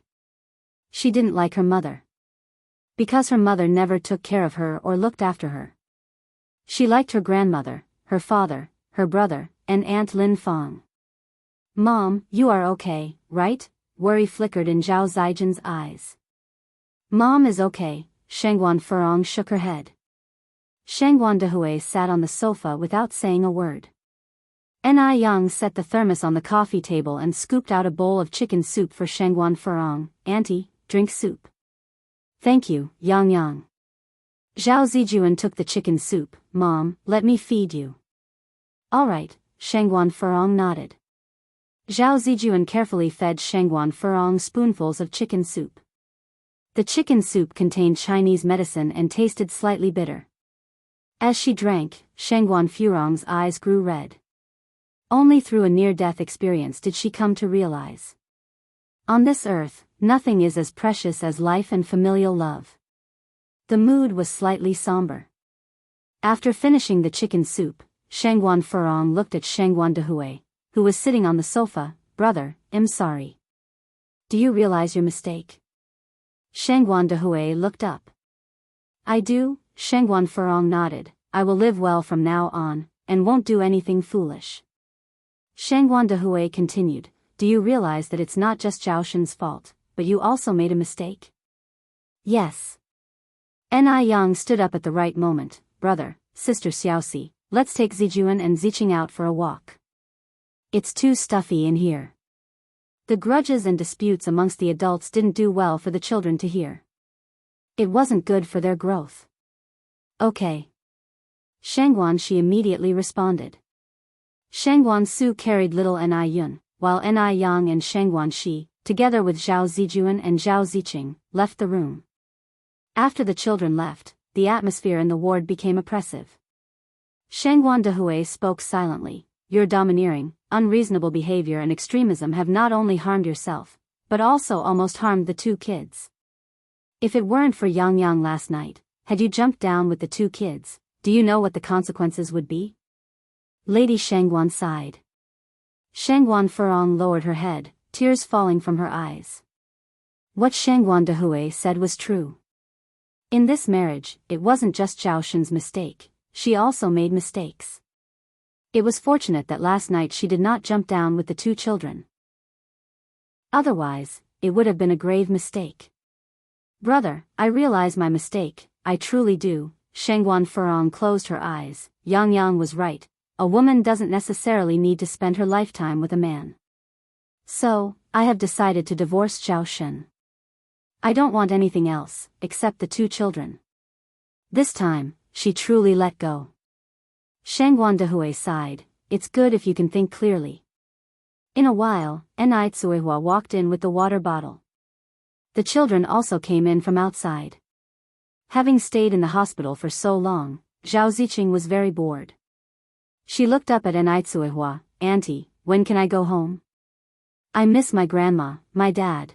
She didn't like her mother. Because her mother never took care of her or looked after her. She liked her grandmother, her father, her brother, and Aunt Lin Fong. Mom, you are okay, right? Worry flickered in Zhao Zijuan's eyes. Mom is okay, Shengguan Furong shook her head. Shengguan Dehue sat on the sofa without saying a word. Yang set the thermos on the coffee table and scooped out a bowl of chicken soup for Shengguan Furong. Auntie, drink soup. Thank you, Yang. Zhao Zijuan took the chicken soup. Mom, let me feed you. All right, Shengguan Furong nodded. Zhao Zijuan carefully fed Shengguan Furong spoonfuls of chicken soup. The chicken soup contained Chinese medicine and tasted slightly bitter. As she drank, Shengguan Furong's eyes grew red. Only through a near-death experience did she come to realize. On this earth, nothing is as precious as life and familial love. The mood was slightly somber. After finishing the chicken soup, Shangguan Furong looked at Shangguan Dehui, who was sitting on the sofa. Brother, I'm sorry. Do you realize your mistake? Shangguan Dehui looked up. I do, Shangguan Furong nodded. I will live well from now on, and won't do anything foolish. Shangguan Dehui continued. Do you realize that it's not just Zhao Shen's fault, but you also made a mistake? Yes. Ni Yang stood up at the right moment. Brother, Sister Xiaoxi, let's take Zijuan and Ziqing out for a walk. It's too stuffy in here. The grudges and disputes amongst the adults didn't do well for the children to hear. It wasn't good for their growth. Okay. Shangguan Shi immediately responded. Shangguan Su carried little Ni Yun, while Ni Yang and Shangguan Shi, together with Zhao Zijuan and Zhao Ziqing, left the room. After the children left, the atmosphere in the ward became oppressive. Shangguan Dehui spoke silently. Your domineering, unreasonable behavior and extremism have not only harmed yourself, but also almost harmed the two kids. If it weren't for Yang Yang last night, had you jumped down with the two kids, do you know what the consequences would be? Lady Shangguan sighed. Shangguan Furong lowered her head, tears falling from her eyes. What Shangguan Dehui said was true. In this marriage, it wasn't just Zhao Shen's mistake, she also made mistakes. It was fortunate that last night she did not jump down with the two children. Otherwise, it would have been a grave mistake. Brother, I realize my mistake, I truly do. Shangguan Furong closed her eyes. Yang Yang was right, a woman doesn't necessarily need to spend her lifetime with a man. So, I have decided to divorce Zhao Shen. I don't want anything else, except the two children. This time, she truly let go. Shangguan Dehui sighed. It's good if you can think clearly. In a while, Ni Tsuihua walked in with the water bottle. The children also came in from outside. Having stayed in the hospital for so long, Zhao Ziqing was very bored. She looked up at Ni Tsuihua. Auntie, when can I go home? I miss my grandma, my dad.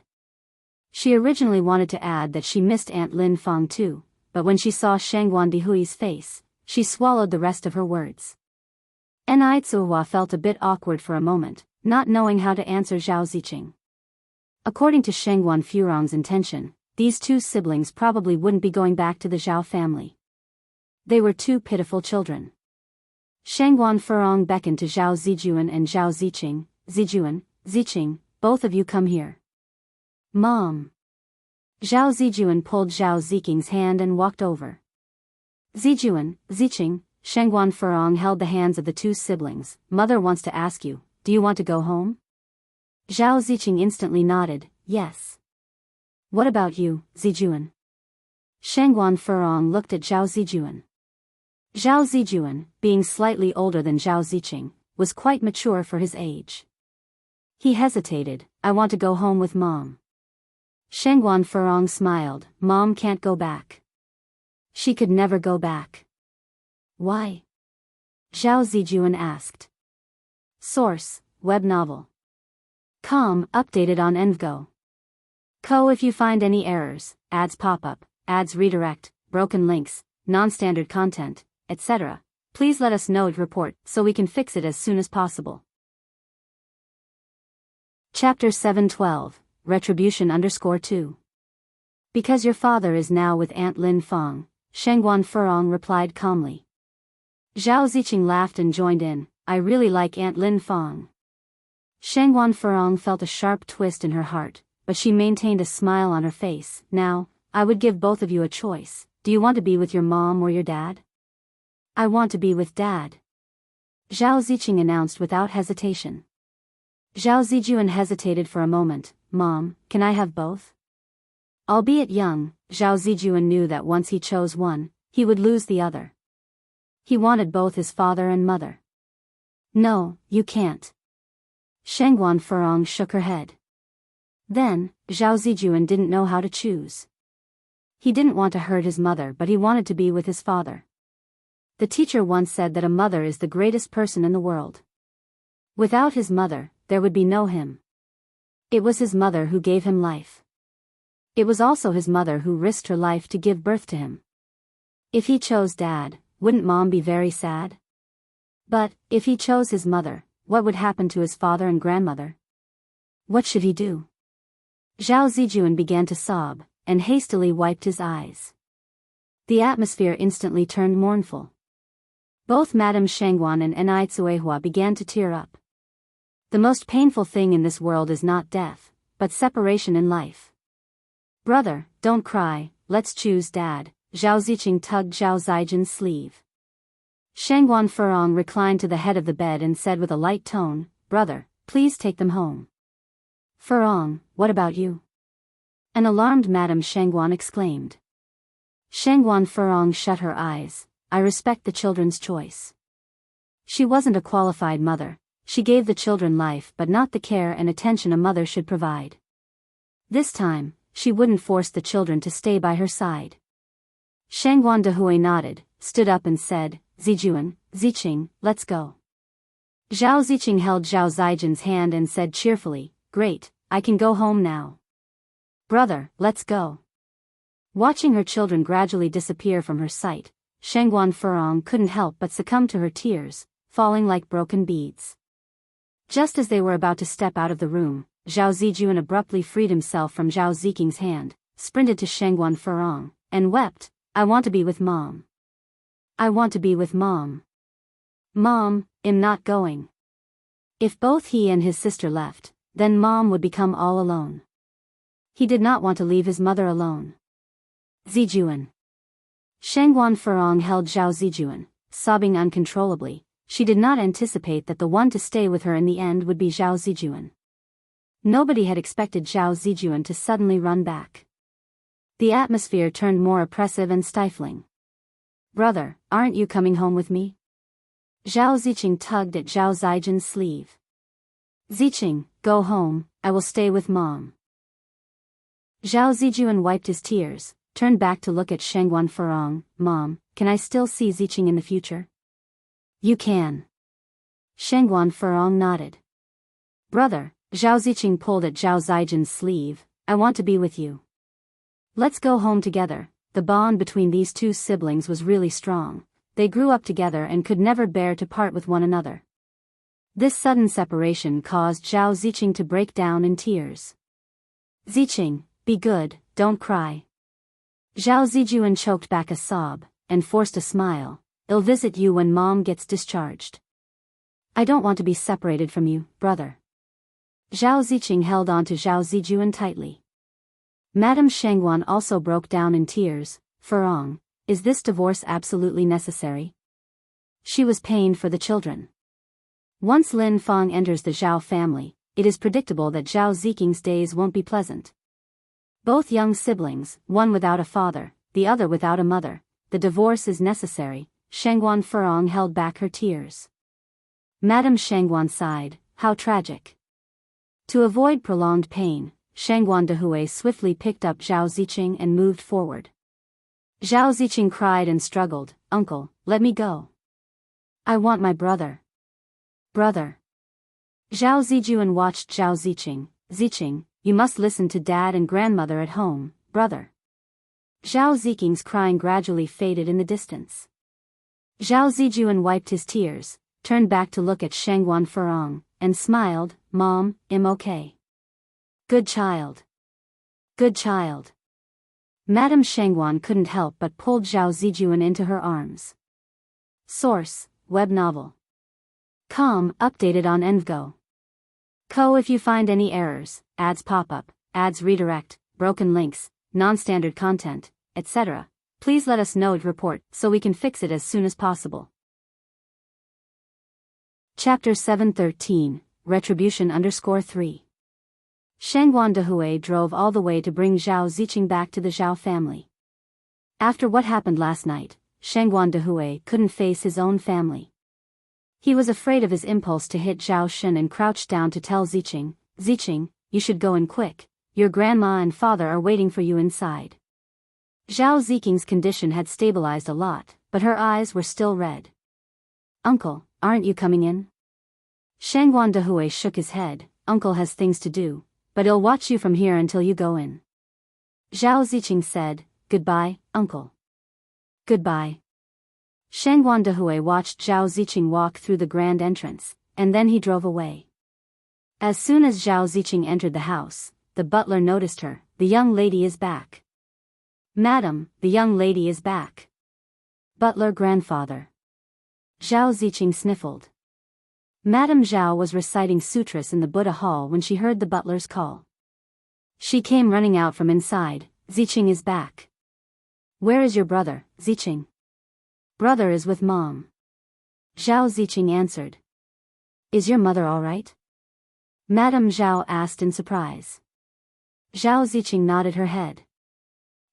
She originally wanted to add that she missed Aunt Lin Fang too, but when she saw Shangguan Dehui's face, she swallowed the rest of her words. Ni Tsuihua felt a bit awkward for a moment, not knowing how to answer Zhao Ziqing. According to Shangguan Furong's intention, these two siblings probably wouldn't be going back to the Zhao family. They were two pitiful children. Shangguan Furong beckoned to Zhao Zijuan and Zhao Ziqing. Zijuan, Ziqing, both of you come here. Mom. Zhao Zijuan pulled Zhao Ziqing's hand and walked over. Zijuan, Ziqing, Shangguan Furong held the hands of the two siblings. Mother wants to ask you, do you want to go home? Zhao Ziqing instantly nodded, yes. What about you, Zijuan? Shangguan Furong looked at Zhao Zijuan. Zhao Zijuan, being slightly older than Zhao Ziqing, was quite mature for his age. He hesitated. I want to go home with Mom. Shangguan Furong smiled. Mom can't go back. She could never go back. Why? Zhao Zijuan asked. Source, web novel. Com, updated on Envgo. Co. If you find any errors, ads pop up, ads redirect, broken links, non-standard content, etc., please let us know and report so we can fix it as soon as possible. Chapter 712, Retribution _2. Because your father is now with Aunt Lin Fang, Shangguan Furong replied calmly. Zhao Ziqing laughed and joined in. I really like Aunt Lin Fang. Shangguan Furong felt a sharp twist in her heart, but she maintained a smile on her face. Now, I would give both of you a choice. Do you want to be with your mom or your dad? I want to be with Dad. Zhao Ziqing announced without hesitation. Zhao Zijuan hesitated for a moment. Mom, can I have both? Albeit young, Zhao Zijuan knew that once he chose one, he would lose the other. He wanted both his father and mother. No, you can't. Shangguan Furong shook her head. Then, Zhao Zijuan didn't know how to choose. He didn't want to hurt his mother, but he wanted to be with his father. The teacher once said that a mother is the greatest person in the world. Without his mother, there would be no him. It was his mother who gave him life. It was also his mother who risked her life to give birth to him. If he chose Dad, wouldn't Mom be very sad? But, if he chose his mother, what would happen to his father and grandmother? What should he do? Zhao Zijuan began to sob, and hastily wiped his eyes. The atmosphere instantly turned mournful. Both Madame Shangguan and Enai Tsuehua began to tear up. The most painful thing in this world is not death, but separation in life. Brother, don't cry, let's choose Dad. Zhao Ziqing tugged Zhao Zijian's sleeve. Shangguan Furong reclined to the head of the bed and said with a light tone, Brother, please take them home. Furong, what about you? An alarmed Madame Shangguan exclaimed. Shangguan Furong shut her eyes. I respect the children's choice. She wasn't a qualified mother. She gave the children life but not the care and attention a mother should provide. This time, she wouldn't force the children to stay by her side. Shangguan Dehui nodded, stood up and said, Zijuan, Ziqing, let's go. Zhao Ziqing held Zhao Zijian's hand and said cheerfully, Great, I can go home now. Brother, let's go. Watching her children gradually disappear from her sight, Shangguan Furong couldn't help but succumb to her tears, falling like broken beads. Just as they were about to step out of the room, Zhao Zijuan abruptly freed himself from Zhao Ziqing's hand, sprinted to Shangguan Furong, and wept, I want to be with Mom. I want to be with Mom. Mom, I'm not going. If both he and his sister left, then Mom would become all alone. He did not want to leave his mother alone. Zijuan. Shangguan Furong held Zhao Zijuan, sobbing uncontrollably. She did not anticipate that the one to stay with her in the end would be Zhao Zijuan. Nobody had expected Zhao Zijuan to suddenly run back. The atmosphere turned more oppressive and stifling. Brother, aren't you coming home with me? Zhao Ziqing tugged at Zhao Zijian's sleeve. Ziqing, go home, I will stay with Mom. Zhao Zijuan wiped his tears, turned back to look at Shangguan Furong. Mom, can I still see Ziqing in the future? You can. Shangguan Furong nodded. Brother, Zhao Ziqing pulled at Zhao Zijian's sleeve, I want to be with you. Let's go home together. The bond between these two siblings was really strong. They grew up together and could never bear to part with one another. This sudden separation caused Zhao Ziqing to break down in tears. Ziqing, be good, don't cry. Zhao Zijuan choked back a sob, and forced a smile. I'll visit you when Mom gets discharged. I don't want to be separated from you, brother. Zhao Ziqing held on to Zhao Zijuan tightly. Madame Shangguan also broke down in tears. Furong, is this divorce absolutely necessary? She was pained for the children. Once Lin Feng enters the Zhao family, it is predictable that Zhao Ziqing's days won't be pleasant. Both young siblings, one without a father, the other without a mother, the divorce is necessary. Shangguan Furong held back her tears. Madame Shangguan sighed, how tragic. To avoid prolonged pain, Shangguan Dehui swiftly picked up Zhao Ziqing and moved forward. Zhao Ziqing cried and struggled, Uncle, let me go. I want my brother. Brother. Zhao Zijuan watched Zhao Ziqing. Ziqing, you must listen to Dad and Grandmother at home, brother. Zhao Ziqing's crying gradually faded in the distance. Zhao Zijuan wiped his tears, turned back to look at Shangguan Furong, and smiled, Mom, I'm okay. Good child. Good child. Madame Shangguan couldn't help but pulled Zhao Zijuan into her arms. Source, web novel. Com, updated on Envgo. Co. If you find any errors, ads pop up, ads redirect, broken links, non-standard content, etc., please let us know and report so we can fix it as soon as possible. Chapter 713, Retribution _3. Shangguan Dehui drove all the way to bring Zhao Ziqing back to the Zhao family. After what happened last night, Shangguan Dehui couldn't face his own family. He was afraid of his impulse to hit Zhao Shen and crouched down to tell Ziqing, Ziqing, you should go in quick, your grandma and father are waiting for you inside. Zhao Ziqing's condition had stabilized a lot, but her eyes were still red. Uncle, aren't you coming in? Shangguan Dehui shook his head, Uncle has things to do, but he'll watch you from here until you go in. Zhao Ziqing said, Goodbye, Uncle. Goodbye. Shangguan Dehui watched Zhao Ziqing walk through the grand entrance, and then he drove away. As soon as Zhao Ziqing entered the house, the butler noticed her. The young lady is back. Madam, the young lady is back. Butler grandfather. Zhao Ziqing sniffled. Madame Zhao was reciting sutras in the Buddha hall when she heard the butler's call. She came running out from inside. Ziqing is back. Where is your brother, Ziqing? Brother is with mom. Zhao Ziqing answered. Is your mother all right? Madame Zhao asked in surprise. Zhao Ziqing nodded her head.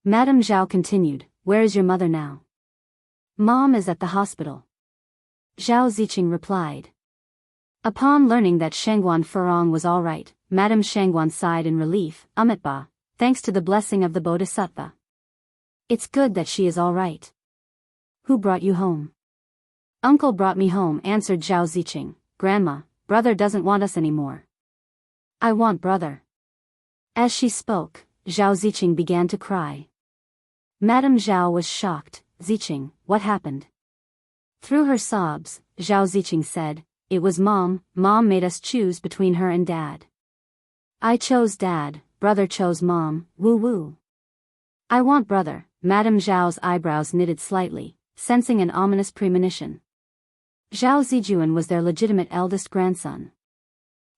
Madame Zhao continued, where is your mother now? Mom is at the hospital. Zhao Ziqing replied. Upon learning that Shangguan Furong was all right, Madame Shangguan sighed in relief. Amitba, thanks to the blessing of the Bodhisattva. It's good that she is all right. Who brought you home? Uncle brought me home, answered Zhao Ziqing. Grandma, brother doesn't want us anymore. I want brother. As she spoke, Zhao Ziqing began to cry. Madame Zhao was shocked. Ziqing, what happened? Through her sobs, Zhao Ziqing said, it was mom made us choose between her and dad. I chose dad, brother chose mom, woo woo. I want brother. Madame Zhao's eyebrows knitted slightly, sensing an ominous premonition. Zhao Zijuan was their legitimate eldest grandson.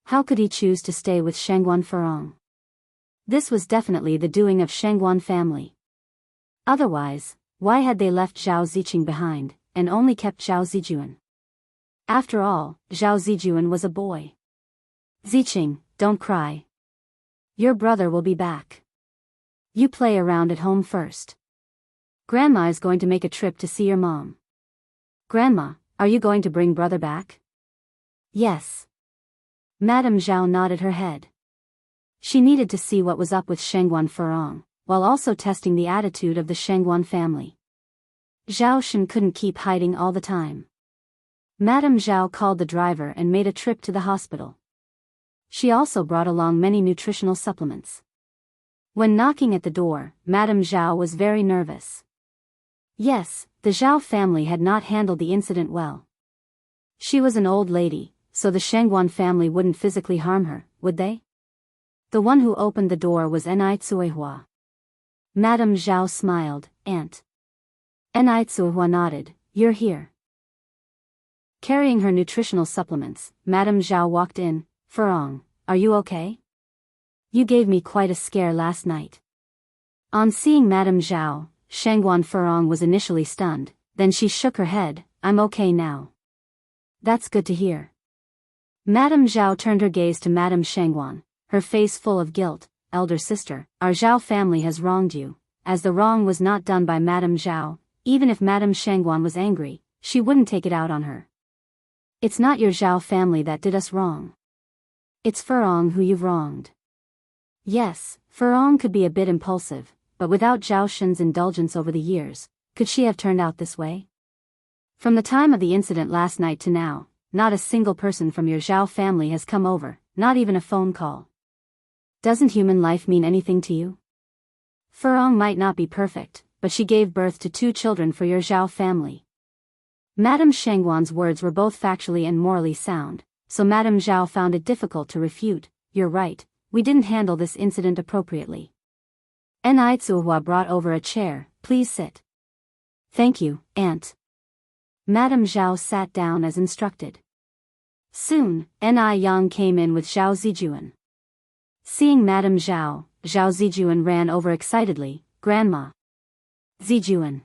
How could he choose to stay with Shangguan Furong? This was definitely the doing of Shangguan family. Otherwise, why had they left Zhao Ziqing behind, and only kept Zhao Zijuan? After all, Zhao Zijuan was a boy. Ziqing, don't cry. Your brother will be back. You play around at home first. Grandma is going to make a trip to see your mom. Grandma, are you going to bring brother back? Yes. Madame Zhao nodded her head. She needed to see what was up with Shangguan Furong, while also testing the attitude of the Shangguan family. Zhao Shen couldn't keep hiding all the time. Madame Zhao called the driver and made a trip to the hospital. She also brought along many nutritional supplements. When knocking at the door, Madame Zhao was very nervous. Yes, the Zhao family had not handled the incident well. She was an old lady, so the Shangguan family wouldn't physically harm her, would they? The one who opened the door was Enai Tsuehua. Madame Zhao smiled. Aunt. Enai Tsuehua nodded. You're here. Carrying her nutritional supplements, Madame Zhao walked in. Furong, are you okay? You gave me quite a scare last night. On seeing Madame Zhao, Shangguan Furong was initially stunned, then she shook her head. I'm okay now. That's good to hear. Madame Zhao turned her gaze to Madame Shangguan, her face full of guilt. Elder sister, our Zhao family has wronged you. As the wrong was not done by Madame Zhao, even if Madame Shangguan was angry, she wouldn't take it out on her. It's not your Zhao family that did us wrong. It's Furong who you've wronged. Yes, Furong could be a bit impulsive, but without Zhao Shen's indulgence over the years, could she have turned out this way? From the time of the incident last night to now, not a single person from your Zhao family has come over, not even a phone call. Doesn't human life mean anything to you? Furong might not be perfect, but she gave birth to 2 children for your Zhao family. Madame Shangguan's words were both factually and morally sound, so Madame Zhao found it difficult to refute. You're right, we didn't handle this incident appropriately. Enai Tsuehua brought over a chair. Please sit. Thank you, Aunt. Madame Zhao sat down as instructed. Soon, Enai Yang came in with Zhao Zijuan. Seeing Madame Zhao, Zhao Zijuan ran over excitedly. Grandma. Zijuan.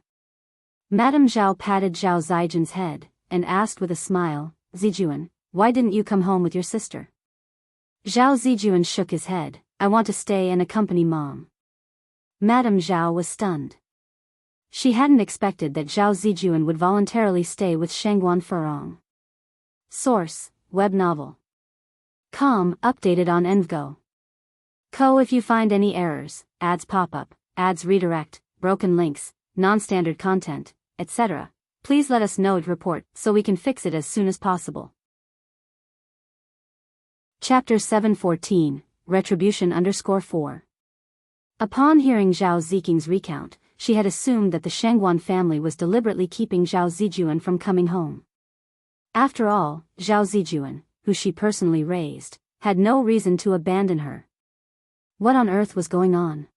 Madame Zhao patted Zhao Zijuan's head, and asked with a smile, Zijuan, why didn't you come home with your sister? Zhao Zijuan shook his head. I want to stay and accompany Mom. Madame Zhao was stunned. She hadn't expected that Zhao Zijuan would voluntarily stay with Shangguan Furong. Source, web novel. Com, updated on Envgo. Co. If you find any errors, ads pop up, ads redirect, broken links, non-standard content, etc., please let us know to report so we can fix it as soon as possible. Chapter 714, Retribution _4. Upon hearing Zhao Ziking's recount, she had assumed that the Shangguan family was deliberately keeping Zhao Zijuan from coming home. After all, Zhao Zijuan, who she personally raised, had no reason to abandon her. What on earth was going on?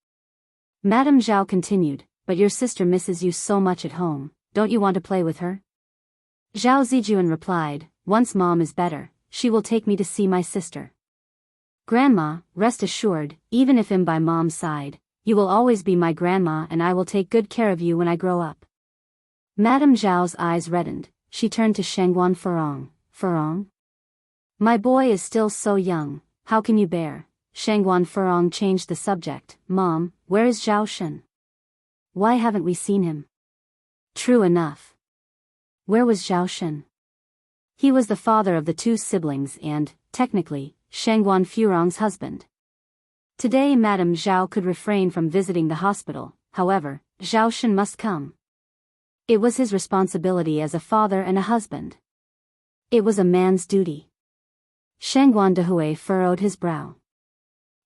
Madame Zhao continued, but your sister misses you so much at home, don't you want to play with her? Zhao Zijuan replied, once Mom is better, she will take me to see my sister. Grandma, rest assured, even if I'm by Mom's side, you will always be my grandma and I will take good care of you when I grow up. Madame Zhao's eyes reddened, she turned to Shangguan Furong. Furong? My boy is still so young, how can you bear? Shangguan Furong changed the subject, Mom, where is Zhao Shen? Why haven't we seen him? True enough. Where was Zhao Shen? He was the father of the two siblings and, technically, Shangguan Furong's husband. Today Madame Zhao could refrain from visiting the hospital, however, Zhao Shen must come. It was his responsibility as a father and a husband. It was a man's duty. Shangguan Dehui furrowed his brow.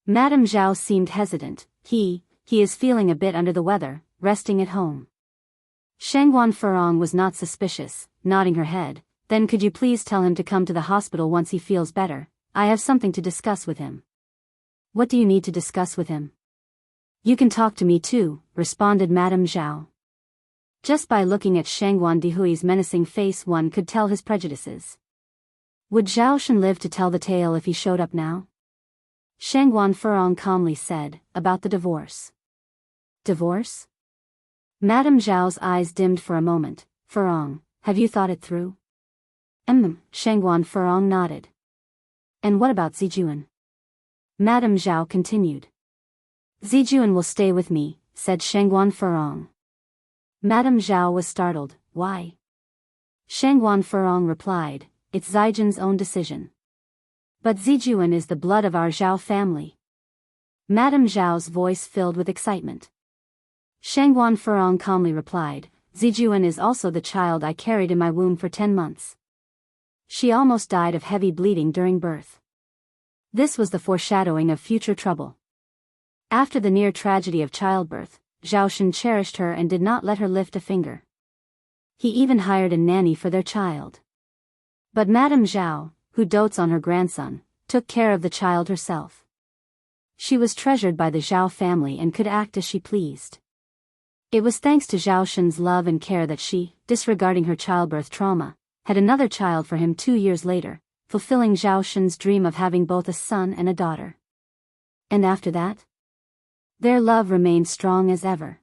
Madame Zhao seemed hesitant, he is feeling a bit under the weather, resting at home. Shangguan Furong was not suspicious, nodding her head, then could you please tell him to come to the hospital once he feels better, I have something to discuss with him. What do you need to discuss with him? You can talk to me too, responded Madame Zhao. Just by looking at Shangguan Dehui's menacing face one could tell his prejudices. Would Zhao Shen live to tell the tale if he showed up now? Shangguan Furong calmly said, about the divorce. Divorce? Madame Zhao's eyes dimmed for a moment. Furong, have you thought it through? Shangguan Furong nodded. And what about Zijuan? Madame Zhao continued. Zijuan will stay with me, said Shangguan Furong. Madame Zhao was startled, why? Shangguan Furong replied, it's Zijuan's own decision. But Zijuan is the blood of our Zhao family. Madame Zhao's voice filled with excitement. Shangguan Furong calmly replied, Zijuan is also the child I carried in my womb for 10 months. She almost died of heavy bleeding during birth. This was the foreshadowing of future trouble. After the near tragedy of childbirth, Zhao Shen cherished her and did not let her lift a finger. He even hired a nanny for their child. But Madame Zhao, who dotes on her grandson, took care of the child herself. She was treasured by the Zhao family and could act as she pleased. It was thanks to Zhao Shen's love and care that she, disregarding her childbirth trauma, had another child for him 2 years later, fulfilling Zhao Shen's dream of having both a son and a daughter. And after that? Their love remained strong as ever.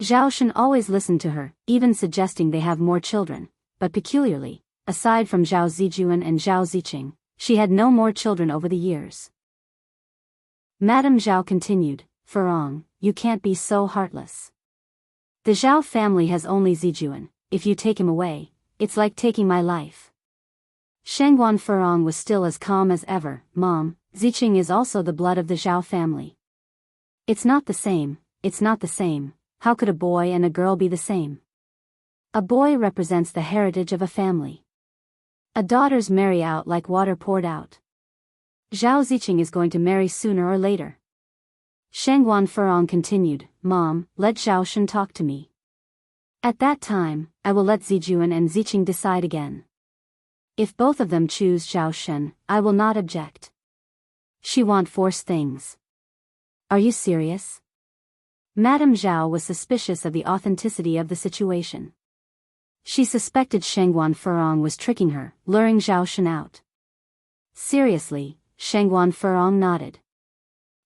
Zhao Shen always listened to her, even suggesting they have more children, but peculiarly, aside from Zhao Zijuan and Zhao Ziqing, she had no more children over the years. Madame Zhao continued, Furong, you can't be so heartless. The Zhao family has only Zijuan, if you take him away, it's like taking my life. Shangguan Furong was still as calm as ever, Mom, Ziqing is also the blood of the Zhao family. It's not the same, how could a boy and a girl be the same? A boy represents the heritage of a family. A daughters marry out like water poured out. Zhao Ziqing is going to marry sooner or later. Shangguan Furong continued, Mom, let Zhao Shen talk to me. At that time, I will let Zijuan and Ziqing decide again. If both of them choose Zhao Shen, I will not object. She won't force things. Are you serious? Madame Zhao was suspicious of the authenticity of the situation. She suspected Shangguan Furong was tricking her, luring Zhao Shen out. Seriously, Shangguan Furong nodded.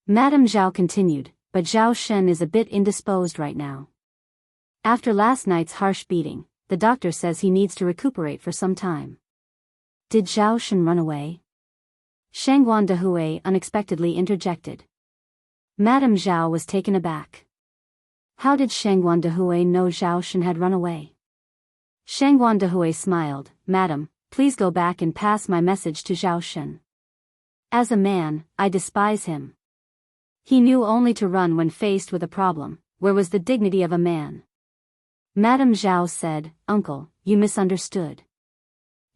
Madame Zhao continued, but Zhao Shen is a bit indisposed right now. After last night's harsh beating, the doctor says he needs to recuperate for some time. Did Zhao Shen run away? Shangguan Dehui unexpectedly interjected. Madame Zhao was taken aback. How did Shangguan Dehui know Zhao Shen had run away? Shangguan Dehui smiled, Madam, please go back and pass my message to Zhao Shen. As a man, I despise him. He knew only to run when faced with a problem. Where was the dignity of a man? Madame Zhao said, Uncle, you misunderstood.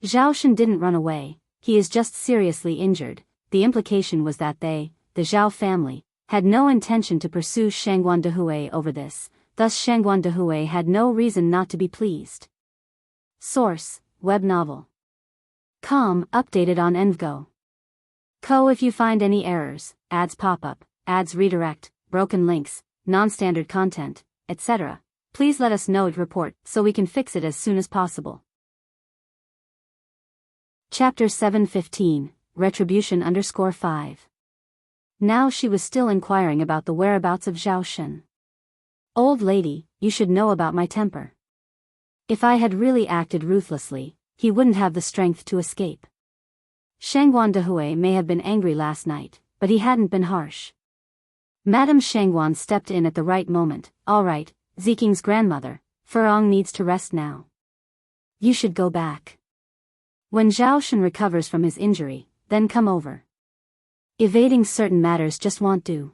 Zhao Shen didn't run away, he is just seriously injured. The implication was that they, the Zhao family, had no intention to pursue Shangguan Dehui over this. Thus Shangguan Dehui had no reason not to be pleased. Source: Web novel. Com, updated on Envgo. Co. If you find any errors, ads pop up, ads redirect, broken links, non-standard content, etc., please let us know and report so we can fix it as soon as possible. Chapter 715, Retribution_5. Now she was still inquiring about the whereabouts of Zhao Shen. Old lady, you should know about my temper. If I had really acted ruthlessly, he wouldn't have the strength to escape. Shangguan Dehui may have been angry last night, but he hadn't been harsh. Madame Shangguan stepped in at the right moment. All right, Ziking's grandmother, Furong needs to rest now. You should go back. When Zhao Shen recovers from his injury, then come over. Evading certain matters just won't do.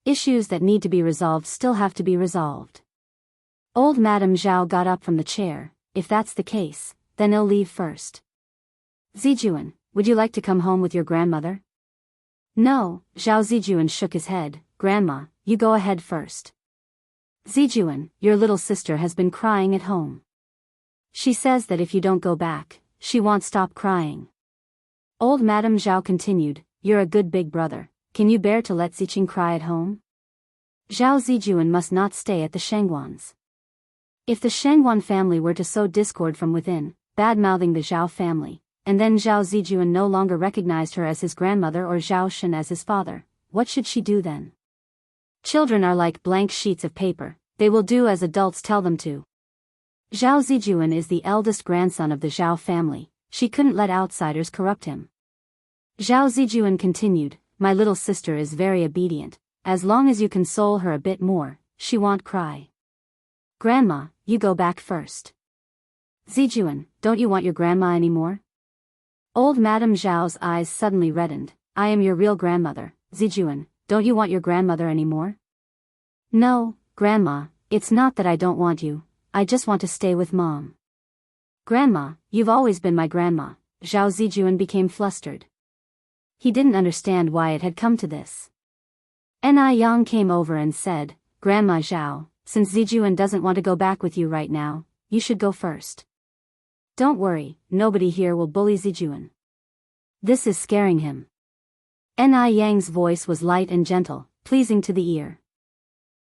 Issues that need to be resolved still have to be resolved. Old Madame Zhao got up from the chair. If that's the case, then I'll leave first. Zijuan, would you like to come home with your grandmother? No, Zhao Zijuan shook his head. Grandma, you go ahead first. Zijuan, your little sister has been crying at home. She says that if you don't go back, she won't stop crying. Old Madame Zhao continued, you're a good big brother, can you bear to let Ziqing cry at home? Zhao Zijuan must not stay at the Shangguans. If the Shangguan family were to sow discord from within, bad-mouthing the Zhao family, and then Zhao Zijuan no longer recognized her as his grandmother or Zhao Shen as his father, what should she do then? Children are like blank sheets of paper, they will do as adults tell them to. Zhao Zijuan is the eldest grandson of the Zhao family, she couldn't let outsiders corrupt him. Zhao Zijuan continued, my little sister is very obedient, as long as you console her a bit more, she won't cry. Grandma, you go back first. Zijuan, don't you want your grandma anymore? Old Madame Zhao's eyes suddenly reddened. I am your real grandmother, Zijuan, don't you want your grandmother anymore? No, Grandma, it's not that I don't want you, I just want to stay with Mom. Grandma, you've always been my grandma. Zhao Zijuan became flustered. He didn't understand why it had come to this. Ni Yang came over and said, Grandma Zhao, since Zijuan doesn't want to go back with you right now, you should go first. Don't worry, nobody here will bully Zijuan. This is scaring him. Ni Yang's voice was light and gentle, pleasing to the ear.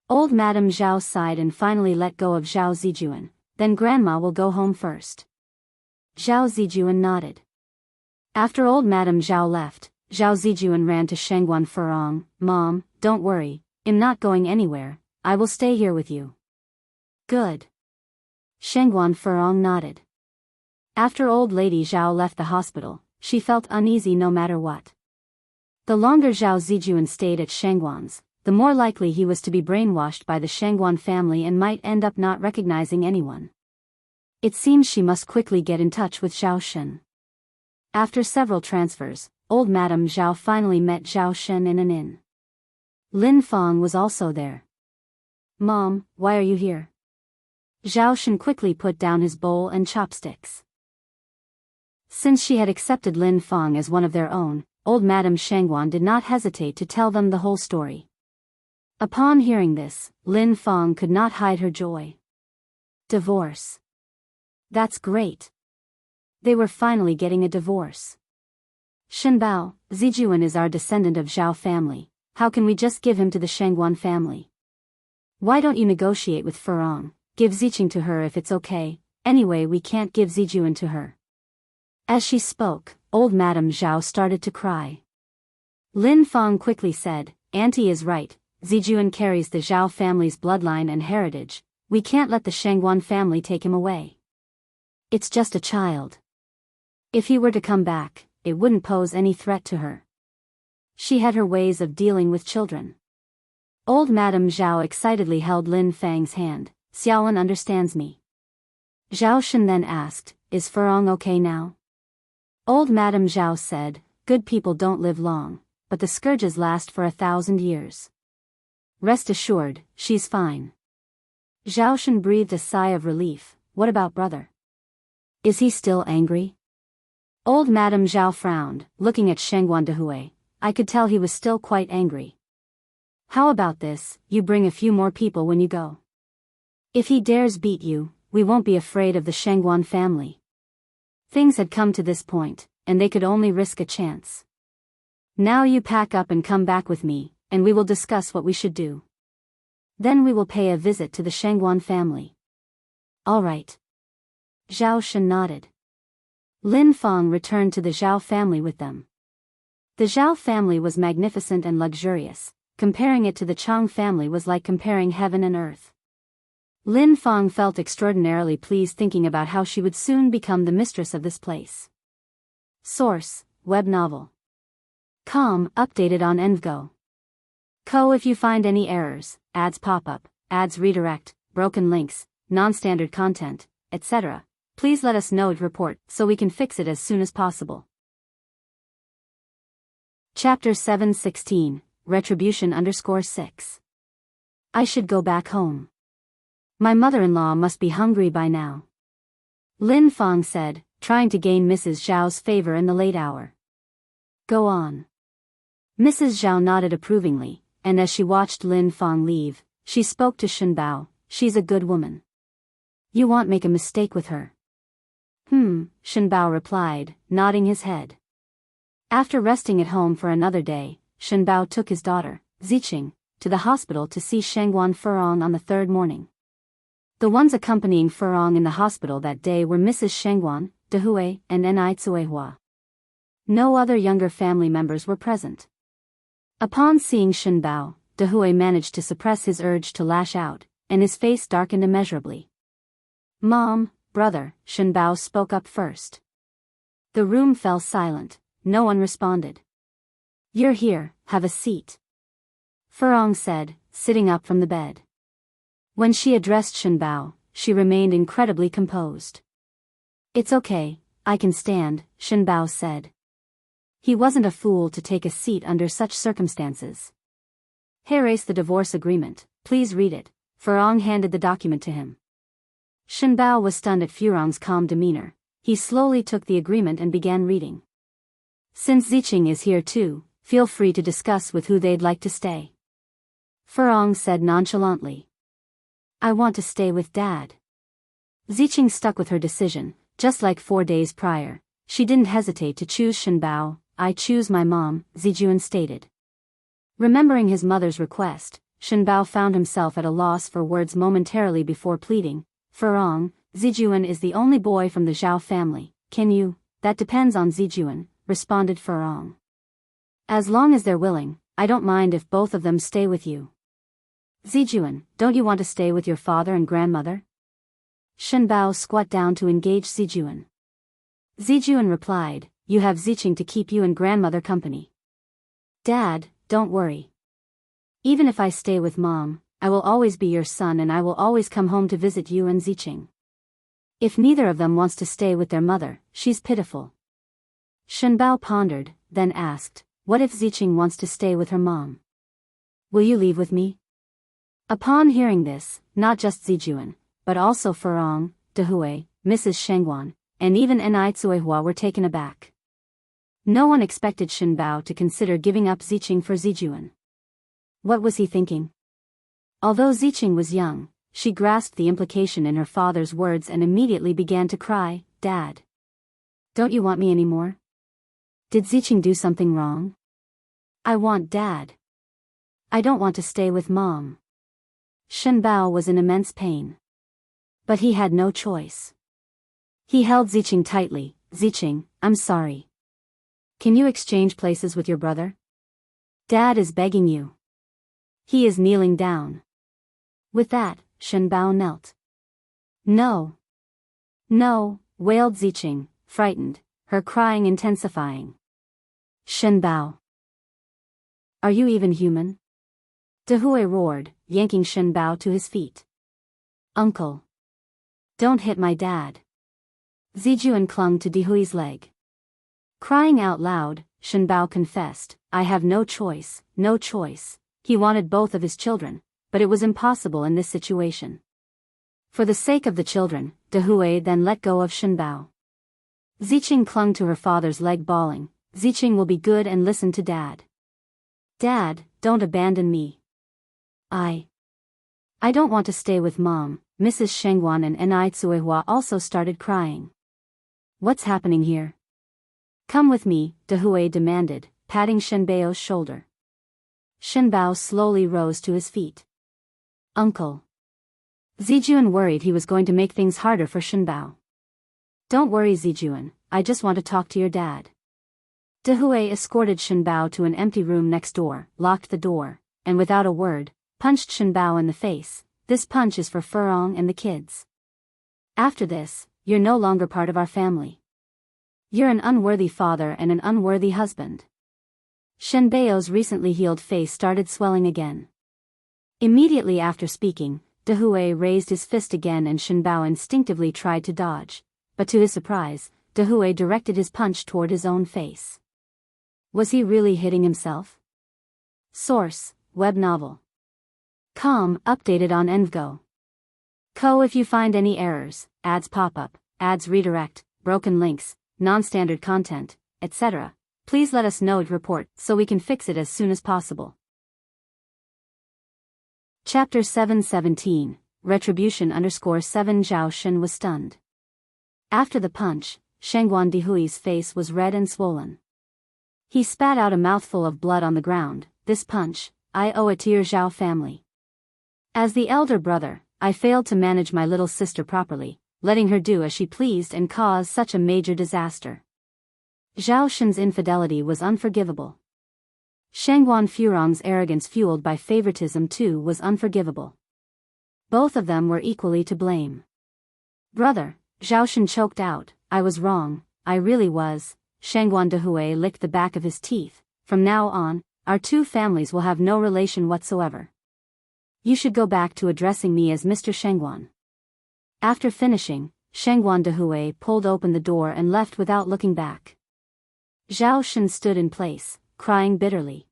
Old Madame Zhao sighed and finally let go of Zhao Zijuan, then Grandma will go home first. Zhao Zijuan nodded. After old Madame Zhao left, Zhao Zijuan ran to Shangguan Furong. Mom, don't worry, I'm not going anywhere, I will stay here with you. Good. Shangguan Furong nodded. After old lady Zhao left the hospital, she felt uneasy no matter what. The longer Zhao Zijuan stayed at Shangguan's, the more likely he was to be brainwashed by the Shangguan family and might end up not recognizing anyone. It seems she must quickly get in touch with Zhao Shen. After several transfers, old Madame Zhao finally met Zhao Shen in an inn. Lin Fang was also there. Mom, why are you here? Zhao Shen quickly put down his bowl and chopsticks. Since she had accepted Lin Fang as one of their own, old Madame Shangguan did not hesitate to tell them the whole story. Upon hearing this, Lin Fang could not hide her joy. Divorce. That's great. They were finally getting a divorce. Shenbao, Zijuan is our descendant of Zhao family, how can we just give him to the Shangguan family? Why don't you negotiate with Furong, give Ziqing to her if it's okay, anyway we can't give Zijuan to her. As she spoke, old Madame Zhao started to cry. Lin Fang quickly said, Auntie is right, Zijuan carries the Zhao family's bloodline and heritage, we can't let the Shangguan family take him away. It's just a child. If he were to come back, it wouldn't pose any threat to her. She had her ways of dealing with children. Old Madame Zhao excitedly held Lin Fang's hand. Xiaoan understands me. Zhao Shen then asked, is Furong okay now? Old Madame Zhao said, good people don't live long, but the scourges last for 1,000 years. Rest assured, she's fine. Zhao Shen breathed a sigh of relief. What about brother? Is he still angry? Old Madame Zhao frowned, looking at Shangguan Dehui. I could tell he was still quite angry. How about this, you bring a few more people when you go. If he dares beat you, we won't be afraid of the Shangguan family. Things had come to this point, and they could only risk a chance. Now you pack up and come back with me, and we will discuss what we should do. Then we will pay a visit to the Shangguan family. All right. Zhao Shen nodded. Lin Feng returned to the Zhao family with them. The Zhao family was magnificent and luxurious. Comparing it to the Chang family was like comparing heaven and earth. Lin Feng felt extraordinarily pleased thinking about how she would soon become the mistress of this place. Source: web novel. Com, updated on Envgo. Co. If you find any errors, ads pop up, ads redirect, broken links, non-standard content, etc., please let us know to report so we can fix it as soon as possible. Chapter 716, Retribution_6. I should go back home. My mother-in-law must be hungry by now. Lin Feng said, trying to gain Mrs. Zhao's favor in the late hour. Go on. Mrs. Zhao nodded approvingly, and as she watched Lin Feng leave, she spoke to Shen Bao. She's a good woman. You won't make a mistake with her. Shen Bao replied, nodding his head. After resting at home for another day, Shen Bao took his daughter, Ziqing, to the hospital to see Shangguan Furong on the third morning. The ones accompanying Furong in the hospital that day were Mrs. Shangguan, Dahui, and Ni Cuehua. No other younger family members were present. Upon seeing Shen Bao, Dahui managed to suppress his urge to lash out, and his face darkened immeasurably. Mom, brother, Shen Bao spoke up first. The room fell silent, no one responded. You're here, have a seat. Furong said, sitting up from the bed. When she addressed Shen Bao, she remained incredibly composed. It's okay, I can stand, Shen Bao said. He wasn't a fool to take a seat under such circumstances. Here's the divorce agreement, please read it. Furong handed the document to him. Shen Bao was stunned at Furong's calm demeanor. He slowly took the agreement and began reading. Since Ziqing is here too, feel free to discuss with who they'd like to stay. Furong said nonchalantly. I want to stay with Dad. Ziqing stuck with her decision, just like 4 days prior. She didn't hesitate to choose Shen Bao. I choose my mom, Zijuan stated. Remembering his mother's request, Shen Bao found himself at a loss for words momentarily before pleading. Furong, Zijuan is the only boy from the Zhao family. Can you? That depends on Zijuan, responded Furong. As long as they're willing, I don't mind if both of them stay with you. Zijuan, don't you want to stay with your father and grandmother? Shen Bao squat down to engage Zijuan. Zijuan replied, you have Ziqing to keep you and grandmother company. Dad, don't worry. Even if I stay with Mom, I will always be your son and I will always come home to visit you and Ziqing. If neither of them wants to stay with their mother, she's pitiful. Shen Bao pondered, then asked, what if Ziqing wants to stay with her mom? Will you leave with me? Upon hearing this, not just Zijuan, but also Furong, Dahui, Mrs. Shangguan, and even Ni Cuehua were taken aback. No one expected Shen Bao to consider giving up Ziqing for Zijuan. What was he thinking? Although Ziqing was young, she grasped the implication in her father's words and immediately began to cry, Dad. Don't you want me anymore? Did Ziqing do something wrong? I want Dad. I don't want to stay with Mom. Shen Bao was in immense pain. But he had no choice. He held Ziqing tightly. Ziqing, I'm sorry. Can you exchange places with your brother? Dad is begging you. He is kneeling down. With that, Shen Bao knelt. No. No, wailed Ziqing, frightened, her crying intensifying. Shen Bao. Are you even human? Dahui roared, yanking Shen Bao to his feet. Uncle. Don't hit my dad. Zijuan clung to Dahui's leg. Crying out loud, Shen Bao confessed, I have no choice, no choice. He wanted both of his children, but it was impossible in this situation. For the sake of the children, Dahui then let go of Shen Bao. Ziqing clung to her father's leg bawling, Ziqing will be good and listen to Dad. Dad, don't abandon me. I don't want to stay with Mom, Mrs. Shengwan and Nai Tsuehua also started crying. What's happening here? Come with me, Dahui demanded, patting Shenbao's shoulder. Shenbao slowly rose to his feet. Uncle. Zijuan worried he was going to make things harder for Shenbao. Don't worry, Zijuan, I just want to talk to your dad. Dahui escorted Shenbao to an empty room next door, locked the door, and without a word, punched Shenbao in the face. This punch is for Furong and the kids. After this, you're no longer part of our family. You're an unworthy father and an unworthy husband. Shenbao's recently healed face started swelling again. Immediately after speaking, Dahui raised his fist again and Shenbao instinctively tried to dodge, but to his surprise, Dahui directed his punch toward his own face. Was he really hitting himself? Source: web novel. Com, updated on Envgo. Co. If you find any errors, ads pop up, ads redirect, broken links, non-standard content, etc., please let us know to report so we can fix it as soon as possible. Chapter 717, Retribution _7 Zhao Shen was stunned. After the punch, Shengwan Dihui's face was red and swollen. He spat out a mouthful of blood on the ground. This punch, I owe it to your Zhao family. As the elder brother, I failed to manage my little sister properly, letting her do as she pleased and cause such a major disaster. Zhao Shen's infidelity was unforgivable. Shengwan Furong's arrogance fueled by favoritism too was unforgivable. Both of them were equally to blame. Brother, Zhao Shen choked out, I was wrong, I really was. Shengwan Dahui licked the back of his teeth. From now on, our two families will have no relation whatsoever. You should go back to addressing me as Mr. Shengwan. After finishing, Shengwan Dahui pulled open the door and left without looking back. Zhao Shen stood in place, crying bitterly.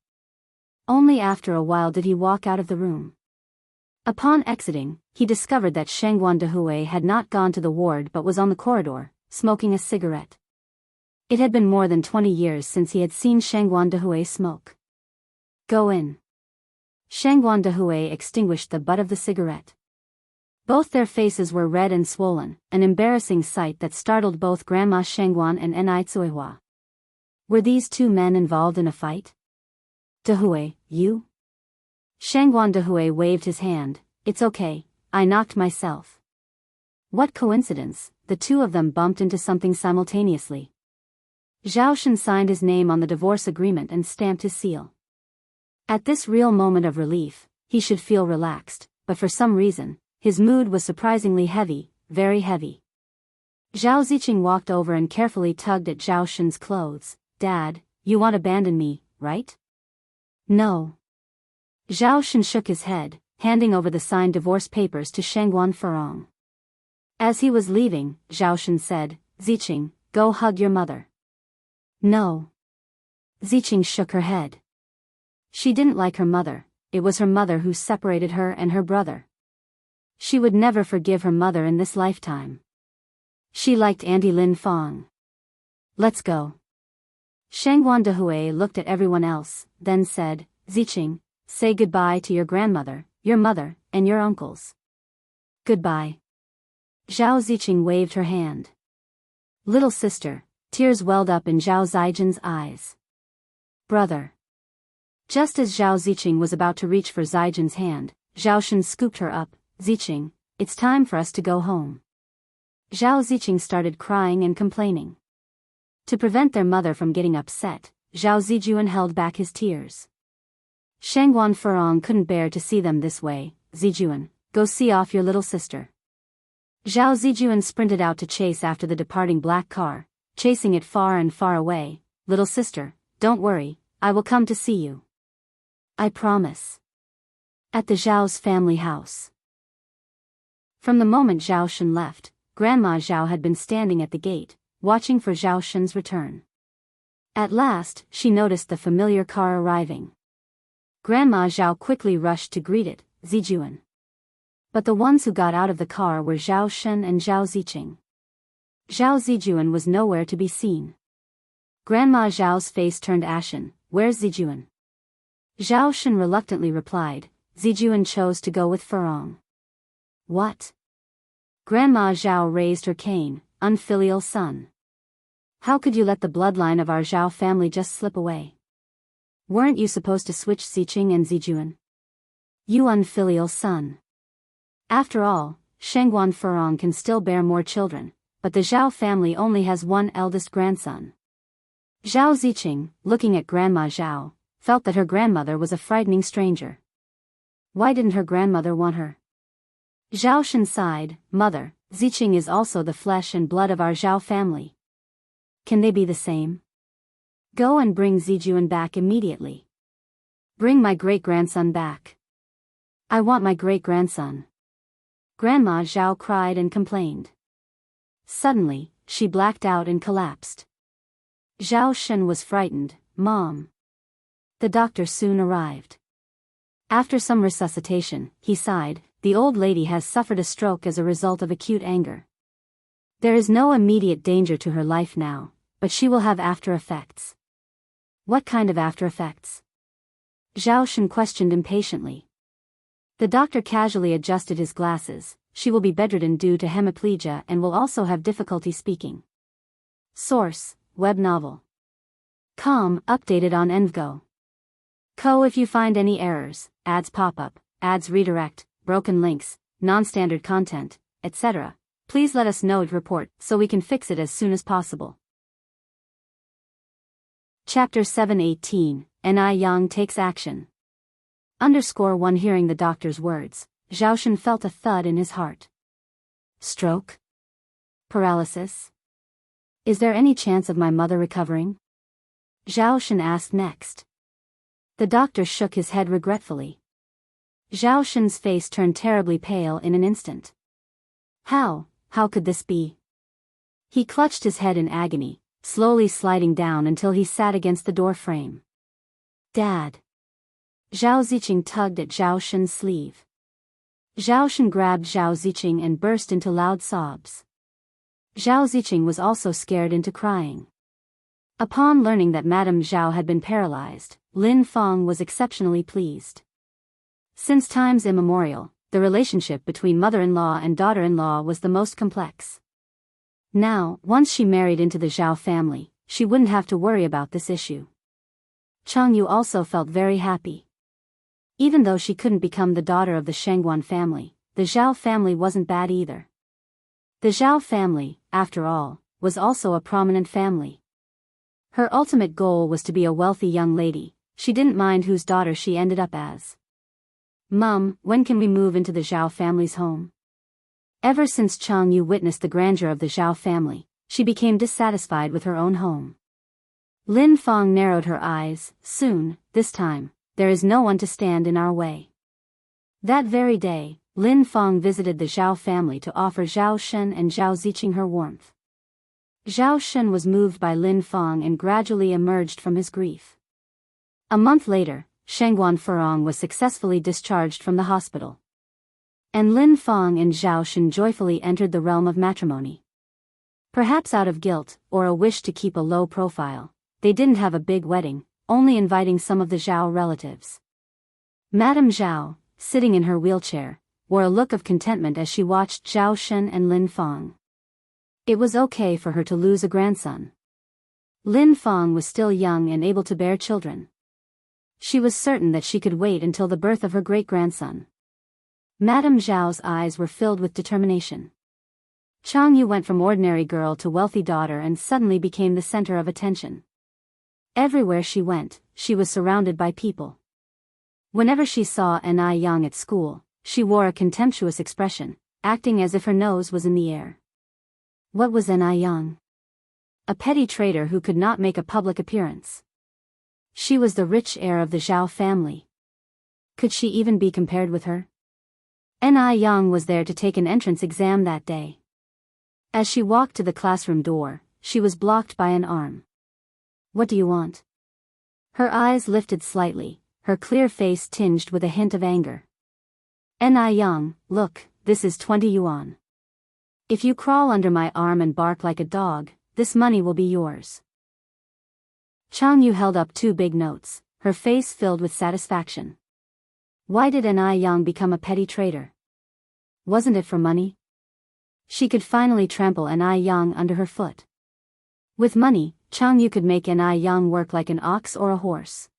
Only after a while did he walk out of the room. Upon exiting, he discovered that Shengwan Dahui had not gone to the ward but was on the corridor, smoking a cigarette. It had been more than 20 years since he had seen Shengwan Dahui smoke. Go in. Shengwan Dahui extinguished the butt of the cigarette. Both their faces were red and swollen, an embarrassing sight that startled both Grandma Shengwan and Nai Tsuehua. Were these two men involved in a fight? Dahui, you? Shengwan Dahui waved his hand. It's okay, I knocked myself. What coincidence, the two of them bumped into something simultaneously. Zhao Shen signed his name on the divorce agreement and stamped his seal. At this real moment of relief, he should feel relaxed, but for some reason, his mood was surprisingly heavy, very heavy. Zhao Ziqing walked over and carefully tugged at Zhao Shen's clothes. Dad, you won't abandon me, right? No. Zhao Shen shook his head, handing over the signed divorce papers to Shengwan Furong. As he was leaving, Zhao Shen said, Ziqing, go hug your mother. No. Ziqing shook her head. She didn't like her mother, it was her mother who separated her and her brother. She would never forgive her mother in this lifetime. She liked Auntie Lin Fong. Let's go. Shengwan Dahui looked at everyone else, then said, Ziqing, say goodbye to your grandmother, your mother, and your uncles. Goodbye. Zhao Ziqing waved her hand. Little sister, tears welled up in Zhao Zijin's eyes. Brother. Just as Zhao Ziqing was about to reach for Zijin's hand, Zhao Shen scooped her up. Ziqing, it's time for us to go home. Zhao Ziqing started crying and complaining. To prevent their mother from getting upset, Zhao Zijuan held back his tears. Shengwan Furong couldn't bear to see them this way. Zijuan, go see off your little sister. Zhao Zijuan sprinted out to chase after the departing black car, chasing it far and far away. Little sister, don't worry, I will come to see you. I promise. At the Zhao's family house. From the moment Zhao Shen left, Grandma Zhao had been standing at the gate, watching for Zhao Shen's return. At last, she noticed the familiar car arriving. Grandma Zhao quickly rushed to greet it, Zijuan. But the ones who got out of the car were Zhao Shen and Zhao Ziqing. Zhao Zijuan was nowhere to be seen. Grandma Zhao's face turned ashen. Where's Zijuan? Zhao Shen reluctantly replied, Zijuan chose to go with Furong. What? Grandma Zhao raised her cane. Unfilial son. How could you let the bloodline of our Zhao family just slip away? Weren't you supposed to switch Ziqing and Zijuan? You unfilial son. After all, Shengguan Furong can still bear more children, but the Zhao family only has one eldest grandson. Zhao Ziqing, looking at Grandma Zhao, felt that her grandmother was a frightening stranger. Why didn't her grandmother want her? Zhao Shen sighed. Mother, Ziqing is also the flesh and blood of our Zhao family. Can they be the same? Go and bring Zijuan back immediately. Bring my great-grandson back. I want my great-grandson. Grandma Zhao cried and complained. Suddenly, she blacked out and collapsed. Zhao Shen was frightened. Mom. The doctor soon arrived. After some resuscitation, he sighed. The old lady has suffered a stroke as a result of acute anger. There is no immediate danger to her life now, but she will have after effects. What kind of after effects? Zhao Shen questioned impatiently. The doctor casually adjusted his glasses. She will be bedridden due to hemiplegia and will also have difficulty speaking. Source, web novel. Com, updated on Envgo. If you find any errors, ads pop up, ads redirect, broken links, non-standard content, etc., please let us know to report so we can fix it as soon as possible. Chapter 7:18, Ni Yang takes action. _1 Hearing the doctor's words, Zhao Shen felt a thud in his heart. Stroke? Paralysis? Is there any chance of my mother recovering? Zhao Shen asked next. The doctor shook his head regretfully. Zhao Shen's face turned terribly pale in an instant. How could this be? He clutched his head in agony, slowly sliding down until he sat against the door frame. Dad. Zhao Ziqing tugged at Zhao Shen's sleeve. Zhao Shen grabbed Zhao Ziqing and burst into loud sobs. Zhao Ziqing was also scared into crying. Upon learning that Madame Zhao had been paralyzed, Lin Feng was exceptionally pleased. Since times immemorial, the relationship between mother-in-law and daughter-in-law was the most complex. Now, once she married into the Zhao family, she wouldn't have to worry about this issue. Changyu also felt very happy. Even though she couldn't become the daughter of the Shengguan family, the Zhao family wasn't bad either. The Zhao family, after all, was also a prominent family. Her ultimate goal was to be a wealthy young lady. She didn't mind whose daughter she ended up as. Mum, when can we move into the Zhao family's home? Ever since Changyu witnessed the grandeur of the Zhao family, she became dissatisfied with her own home. Lin Feng narrowed her eyes. Soon, this time, there is no one to stand in our way. That very day, Lin Feng visited the Zhao family to offer Zhao Shen and Zhao Ziqing her warmth. Zhao Shen was moved by Lin Feng and gradually emerged from his grief. A month later, Shengguan Furong was successfully discharged from the hospital. And Lin Feng and Zhao Shen joyfully entered the realm of matrimony. Perhaps out of guilt, or a wish to keep a low profile, they didn't have a big wedding, only inviting some of the Zhao relatives. Madame Zhao, sitting in her wheelchair, wore a look of contentment as she watched Zhao Shen and Lin Feng. It was okay for her to lose a grandson. Lin Feng was still young and able to bear children. She was certain that she could wait until the birth of her great-grandson. Madame Zhao's eyes were filled with determination. Changyu went from ordinary girl to wealthy daughter and suddenly became the center of attention. Everywhere she went, she was surrounded by people. Whenever she saw Ni Yang at school, she wore a contemptuous expression, acting as if her nose was in the air. What was Ni Yang? A petty traitor who could not make a public appearance. She was the rich heir of the Zhao family. Could she even be compared with her? Ni Yang was there to take an entrance exam that day. As she walked to the classroom door, she was blocked by an arm. What do you want? Her eyes lifted slightly, her clear face tinged with a hint of anger. Ni Yang, look, this is 20 yuan. If you crawl under my arm and bark like a dog, this money will be yours. Changyu held up 2 big notes, her face filled with satisfaction. Why did Ni Yang become a petty traitor? Wasn't it for money? She could finally trample An Yang under her foot. With money, Jianghu could make An Yang work like an ox or a horse.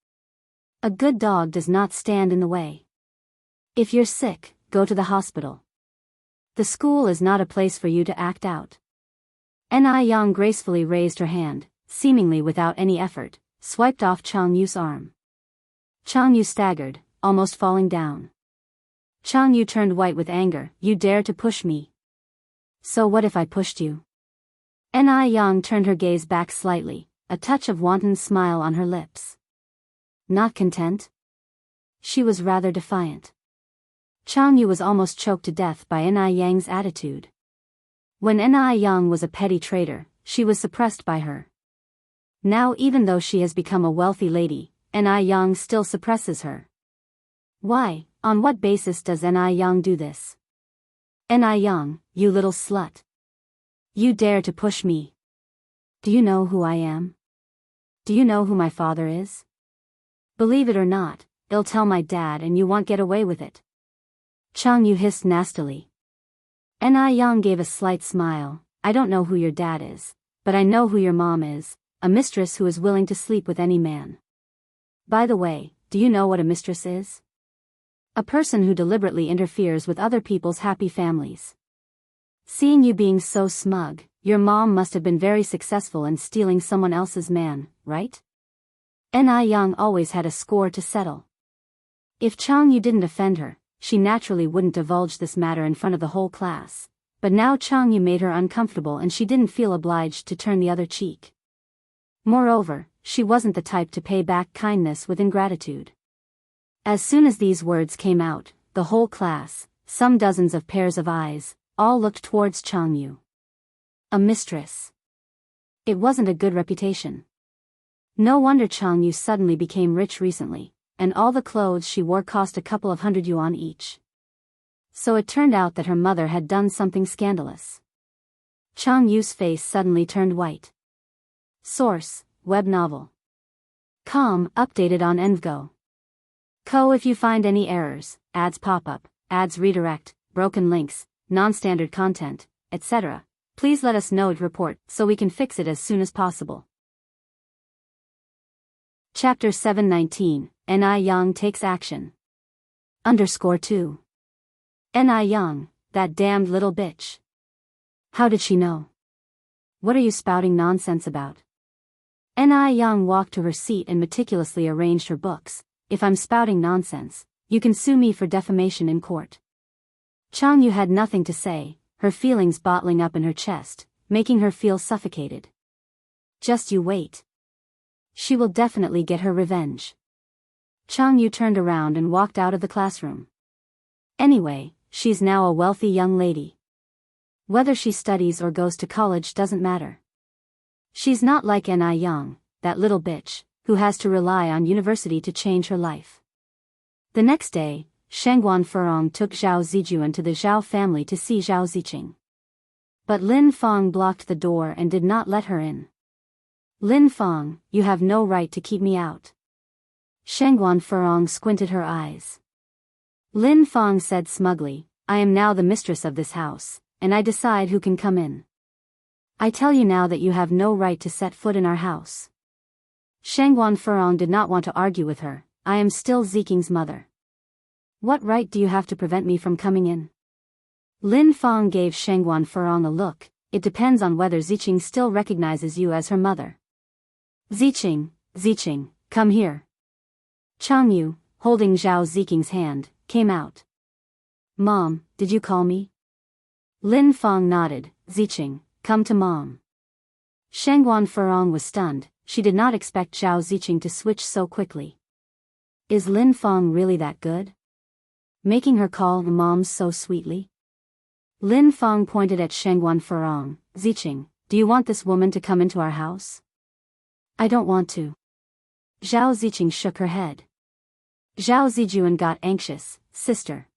A good dog does not stand in the way. If you're sick, go to the hospital. The school is not a place for you to act out. An Yang gracefully raised her hand, seemingly without any effort, swiped off Jianghu's arm. Jianghu staggered, almost falling down. Jianghu turned white with anger. You dare to push me? So what if I pushed you? An Yang turned her gaze back slightly, a touch of wanton smile on her lips. Not content? She was rather defiant. Jianghu was almost choked to death by An Yang's attitude. When An Yang was a petty traitor, she was suppressed by her. Now even though she has become a wealthy lady, An Yang still suppresses her. Why, on what basis does An Yang do this? An Yang, you little slut. You dare to push me. Do you know who I am? Do you know who my father is? Believe it or not, I'll tell my dad and you won't get away with it. Jianghu hissed nastily. An Yang gave a slight smile. I don't know who your dad is, but I know who your mom is, a mistress who is willing to sleep with any man. By the way, do you know what a mistress is? A person who deliberately interferes with other people's happy families. Seeing you being so smug, your mom must have been very successful in stealing someone else's man, right? An Yang always had a score to settle. If Jianghu didn't offend her, she naturally wouldn't divulge this matter in front of the whole class, but now Jianghu made her uncomfortable and she didn't feel obliged to turn the other cheek. Moreover, she wasn't the type to pay back kindness with ingratitude. As soon as these words came out, the whole class, some dozens of pairs of eyes, all looked towards Jianghu. A mistress. It wasn't a good reputation. No wonder Jianghu suddenly became rich recently, and all the clothes she wore cost a couple of 100 yuan each. So it turned out that her mother had done something scandalous. Jianghu's face suddenly turned white. Source, web novel. Com, updated on Envgo. Co. If you find any errors, ads pop up, ads redirect, broken links, non-standard content, etc., please let us know to report so we can fix it as soon as possible. Chapter 719, An Yang takes action. _2. An Yang, that damned little bitch. How did she know? What are you spouting nonsense about? An Yang walked to her seat and meticulously arranged her books. If I'm spouting nonsense, you can sue me for defamation in court. Jianghu had nothing to say, her feelings bottling up in her chest, making her feel suffocated. Just you wait. She will definitely get her revenge. Jianghu turned around and walked out of the classroom. Anyway, she's now a wealthy young lady. Whether she studies or goes to college doesn't matter. She's not like An Yang, that little bitch, who has to rely on university to change her life. The next day, Shangguan Furong took Zhao Zijuan to the Zhao family to see Zhao Ziqing. But Lin Fang blocked the door and did not let her in. Lin Fang, you have no right to keep me out. Shangguan Furong squinted her eyes. Lin Fang said smugly, I am now the mistress of this house, and I decide who can come in. I tell you now that you have no right to set foot in our house. Shangguan Furong did not want to argue with her. I am still Ziqing's mother. What right do you have to prevent me from coming in? Lin Fang gave Shangguan Furong a look. It depends on whether Ziqing still recognizes you as her mother. Ziqing, come here. Jianghu, holding Zhao Ziqing's hand, came out. Mom, did you call me? Lin Fang nodded. Ziqing, come to mom. Shangguan Furong was stunned. She did not expect Zhao Ziqing to switch so quickly. Is Lin Fang really that good? Making her call mom so sweetly? Lin Fang pointed at Shangguan Furong. Ziqing, do you want this woman to come into our house? I don't want to. Zhao Ziqing shook her head. Zhao Zijuan got anxious. Sister.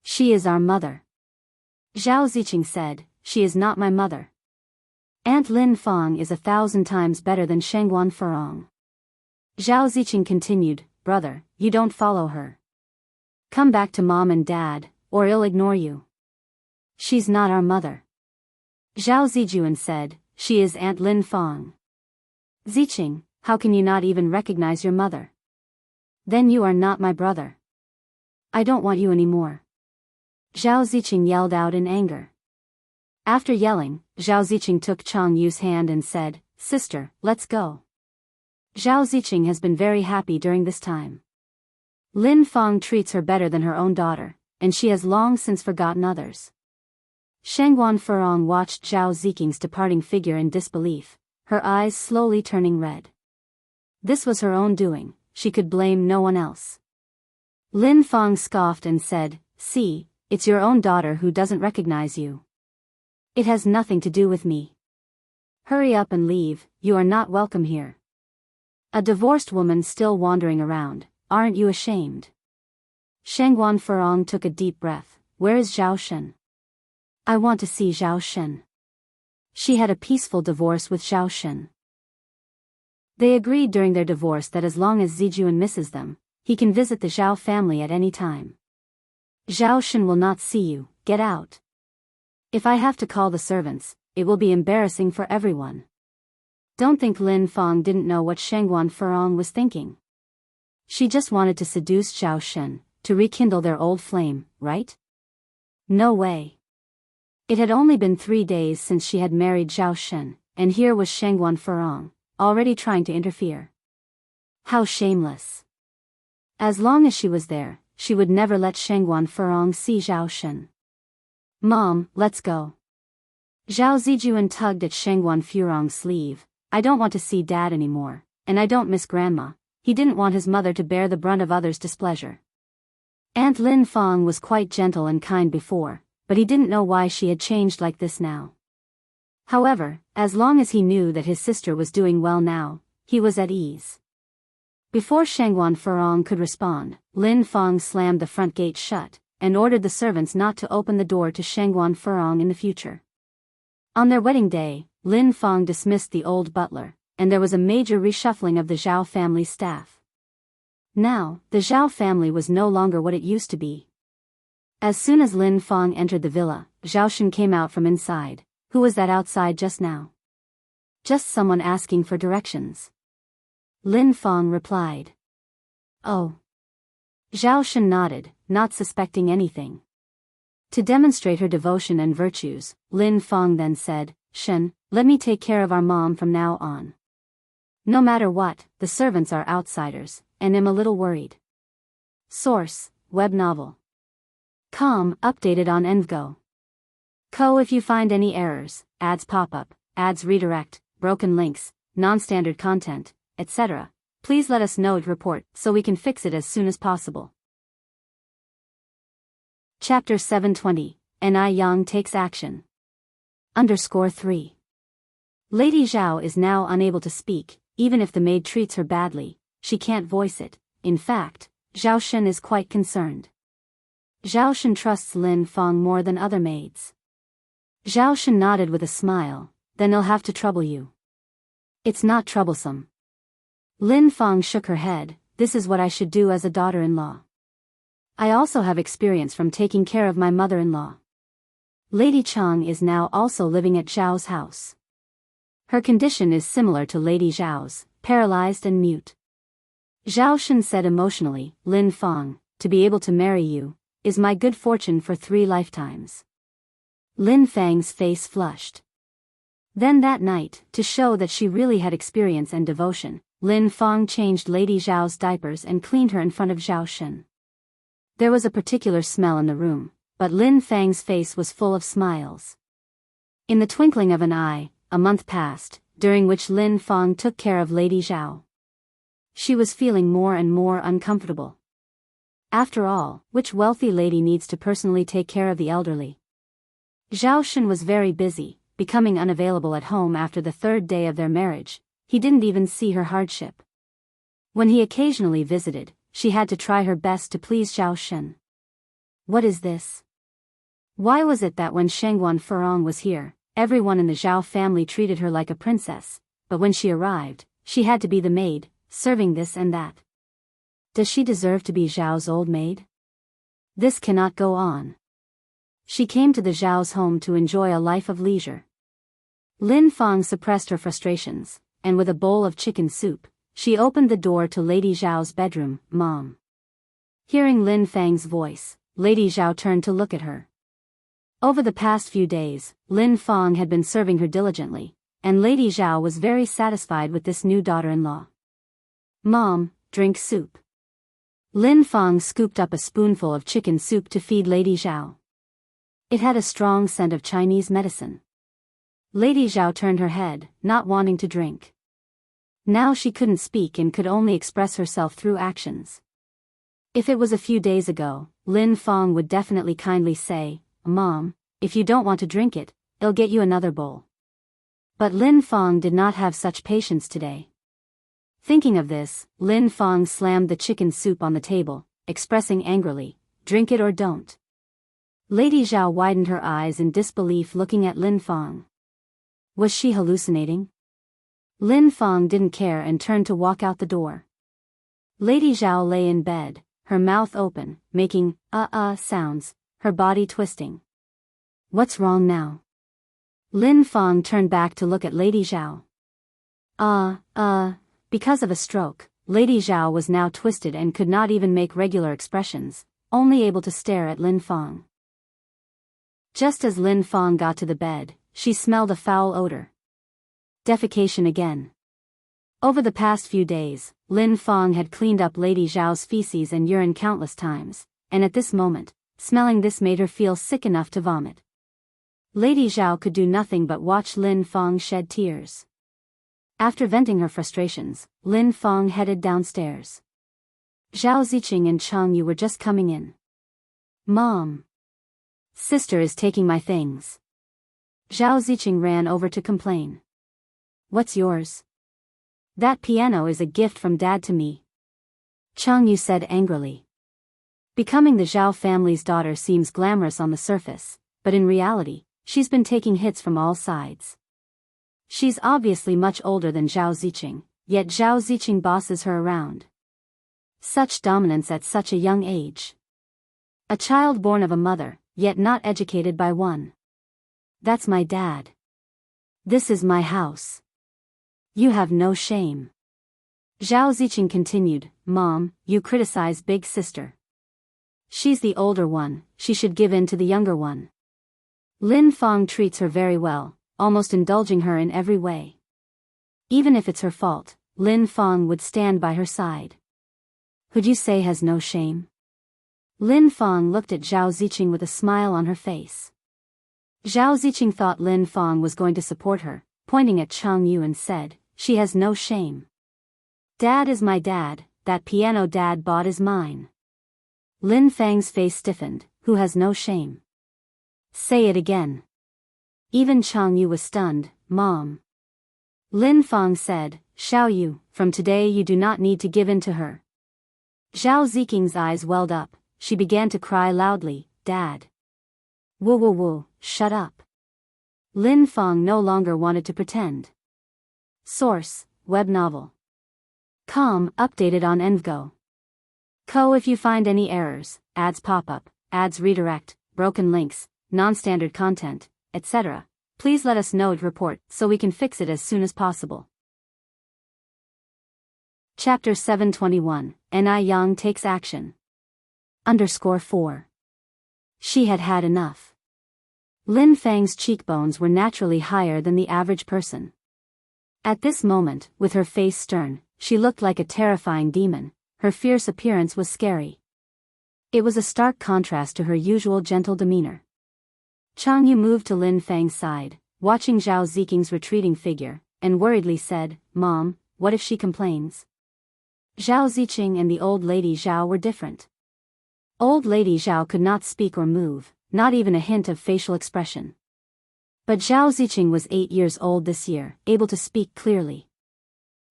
She is our mother. Zhao Ziqing said, she is not my mother. Aunt Lin Fang is 1,000 times better than Shangguan Furong. Zhao Ziqing continued, brother, you don't follow her. Come back to mom and dad, or I'll ignore you. She's not our mother. Zhao Zijuan said, she is Aunt Lin Fang. Ziqing, how can you not even recognize your mother? Then you are not my brother. I don't want you anymore. Zhao Ziqing yelled out in anger. After yelling, Zhao Ziqing took Chang Yu's hand and said, Sister, let's go. Zhao Ziqing has been very happy during this time. Lin Fang treats her better than her own daughter, and she has long since forgotten others. Shangguan Furong watched Zhao Ziqing's departing figure in disbelief, her eyes slowly turning red. This was her own doing, she could blame no one else. Lin Fang scoffed and said, See, it's your own daughter who doesn't recognize you. It has nothing to do with me. Hurry up and leave, you are not welcome here. A divorced woman still wandering around, aren't you ashamed? Shangguan Furong took a deep breath, where is Zhao Shen? I want to see Zhao Shen. She had a peaceful divorce with Zhao Shen. They agreed during their divorce that as long as Zijuan misses them, he can visit the Zhao family at any time. Zhao Shen will not see you, get out. If I have to call the servants, it will be embarrassing for everyone. Don't think Lin Fang didn't know what Shangguan Furong was thinking. She just wanted to seduce Zhao Shen, to rekindle their old flame, right? No way. It had only been 3 days since she had married Zhao Shen, and here was Shangguan Furong, already trying to interfere. How shameless. As long as she was there, she would never let Shangguan Furong see Zhao Shen. Mom, let's go. Zhao Zijuan tugged at Shangguan Furong's sleeve. I don't want to see Dad anymore, and I don't miss Grandma. He didn't want his mother to bear the brunt of others' displeasure. Aunt Lin Fang was quite gentle and kind before, but he didn't know why she had changed like this now. However, as long as he knew that his sister was doing well now, he was at ease. Before Shangguan Furong could respond, Lin Fang slammed the front gate shut, and ordered the servants not to open the door to Shangguan Furong in the future. On their wedding day, Lin Fang dismissed the old butler, and there was a major reshuffling of the Zhao family staff. Now, the Zhao family was no longer what it used to be. As soon as Lin Fang entered the villa, Zhao Shen came out from inside. Who was that outside just now? Just someone asking for directions. Lin Fang replied. Oh. Zhao Shen nodded, not suspecting anything. To demonstrate her devotion and virtues, Lin Fang then said, Shen, let me take care of our mom from now on. No matter what, the servants are outsiders, and am a little worried. Source, web novel. Com, updated on Envgo. Co. If you find any errors, ads pop up, ads redirect, broken links, non-standard content, etc., please let us know and report so we can fix it as soon as possible. Chapter 720, Ni Yang takes action. _3. Lady Zhao is now unable to speak, even if the maid treats her badly, she can't voice it. In fact, Zhao Shen is quite concerned. Zhao Shen trusts Lin Fang more than other maids. Zhao Shen nodded with a smile, then they'll have to trouble you. It's not troublesome. Lin Fang shook her head, this is what I should do as a daughter-in-law. I also have experience from taking care of my mother-in-law. Lady Chang is now also living at Zhao's house. Her condition is similar to Lady Zhao's, paralyzed and mute. Zhao Shen said emotionally, Lin Fang, to be able to marry you, is my good fortune for 3 lifetimes. Lin Fang's face flushed. Then that night, to show that she really had experience and devotion, Lin Fang changed Lady Zhao's diapers and cleaned her in front of Zhao Shen. There was a particular smell in the room, but Lin Fang's face was full of smiles. In the twinkling of an eye, a month passed, during which Lin Fang took care of Lady Zhao. She was feeling more and more uncomfortable. After all, which wealthy lady needs to personally take care of the elderly? Zhao Shen was very busy, becoming unavailable at home after the 3rd day of their marriage. He didn't even see her hardship. When he occasionally visited, she had to try her best to please Zhao Shen. What is this? Why was it that when Shangguan Furong was here, everyone in the Zhao family treated her like a princess, but when she arrived, she had to be the maid, serving this and that? Does she deserve to be Zhao's old maid? This cannot go on. She came to the Zhao's home to enjoy a life of leisure. Lin Fang suppressed her frustrations, and with a bowl of chicken soup, she opened the door to Lady Zhao's bedroom. "Mom." Hearing Lin Fang's voice, Lady Zhao turned to look at her. Over the past few days, Lin Fang had been serving her diligently, and Lady Zhao was very satisfied with this new daughter-in-law. "Mom, drink soup." Lin Fang scooped up a spoonful of chicken soup to feed Lady Zhao. It had a strong scent of Chinese medicine. Lady Zhao turned her head, not wanting to drink. Now she couldn't speak and could only express herself through actions. If it was a few days ago, Lin Fang would definitely kindly say, "Mom, if you don't want to drink it, I'll get you another bowl." But Lin Fang did not have such patience today. Thinking of this, Lin Fang slammed the chicken soup on the table, expressing angrily, "Drink it or don't." Lady Zhao widened her eyes in disbelief looking at Lin Fang. Was she hallucinating? Lin Fang didn't care and turned to walk out the door. Lady Zhao lay in bed, her mouth open, making sounds, her body twisting. What's wrong now? Lin Fang turned back to look at Lady Zhao. Because of a stroke, Lady Zhao was now twisted and could not even make regular expressions, only able to stare at Lin Fang. Just as Lin Fang got to the bed, she smelled a foul odor. Defecation again. Over the past few days, Lin Fang had cleaned up Lady Zhao's feces and urine countless times, and at this moment, smelling this made her feel sick enough to vomit. Lady Zhao could do nothing but watch Lin Fang shed tears. After venting her frustrations, Lin Fang headed downstairs. Zhao Ziqing and Chang Yu were just coming in. "Mom. Sister is taking my things." Zhao Ziqing ran over to complain. "What's yours?" "That piano is a gift from Dad to me," Chang Yu said angrily. Becoming the Zhao family's daughter seems glamorous on the surface, but in reality, she's been taking hits from all sides. She's obviously much older than Zhao Ziqing, yet Zhao Ziqing bosses her around. Such dominance at such a young age. A child born of a mother, yet not educated by one. "That's my dad. This is my house. You have no shame." Zhao Ziqing continued, "Mom, you criticize big sister. She's the older one, she should give in to the younger one. Lin Fang treats her very well, almost indulging her in every way. Even if it's her fault, Lin Fang would stand by her side. Who'd you say has no shame?" Lin Fang looked at Zhao Ziqing with a smile on her face. Zhao Ziqing thought Lin Fang was going to support her, pointing at Chang Yu and said, "She has no shame. Dad is my dad, that piano Dad bought is mine." Lin Fang's face stiffened, "Who has no shame? Say it again." Even Chang Yu was stunned, "Mom." Lin Fang said, "Xiao Yu, from today you do not need to give in to her." Zhao Ziqing's eyes welled up, she began to cry loudly, "Dad. Woo, shut up." Lin Fang no longer wanted to pretend. Source, web novel. Updated on Envgo. If you find any errors, ads pop up, ads redirect, broken links, non-standard content, etc., please let us know to report so we can fix it as soon as possible. Chapter 721, Ni Yang takes action. _4. She had had enough. Lin Fang's cheekbones were naturally higher than the average person. At this moment, with her face stern, she looked like a terrifying demon. Her fierce appearance was scary. It was a stark contrast to her usual gentle demeanor. Chang Yu moved to Lin Fang's side, watching Zhao Ziqing's retreating figure, and worriedly said, "Mom, what if she complains?" Zhao Ziqing and the old lady Zhao were different. Old lady Zhao could not speak or move, not even a hint of facial expression. But Zhao Ziqing was 8 years old this year, able to speak clearly.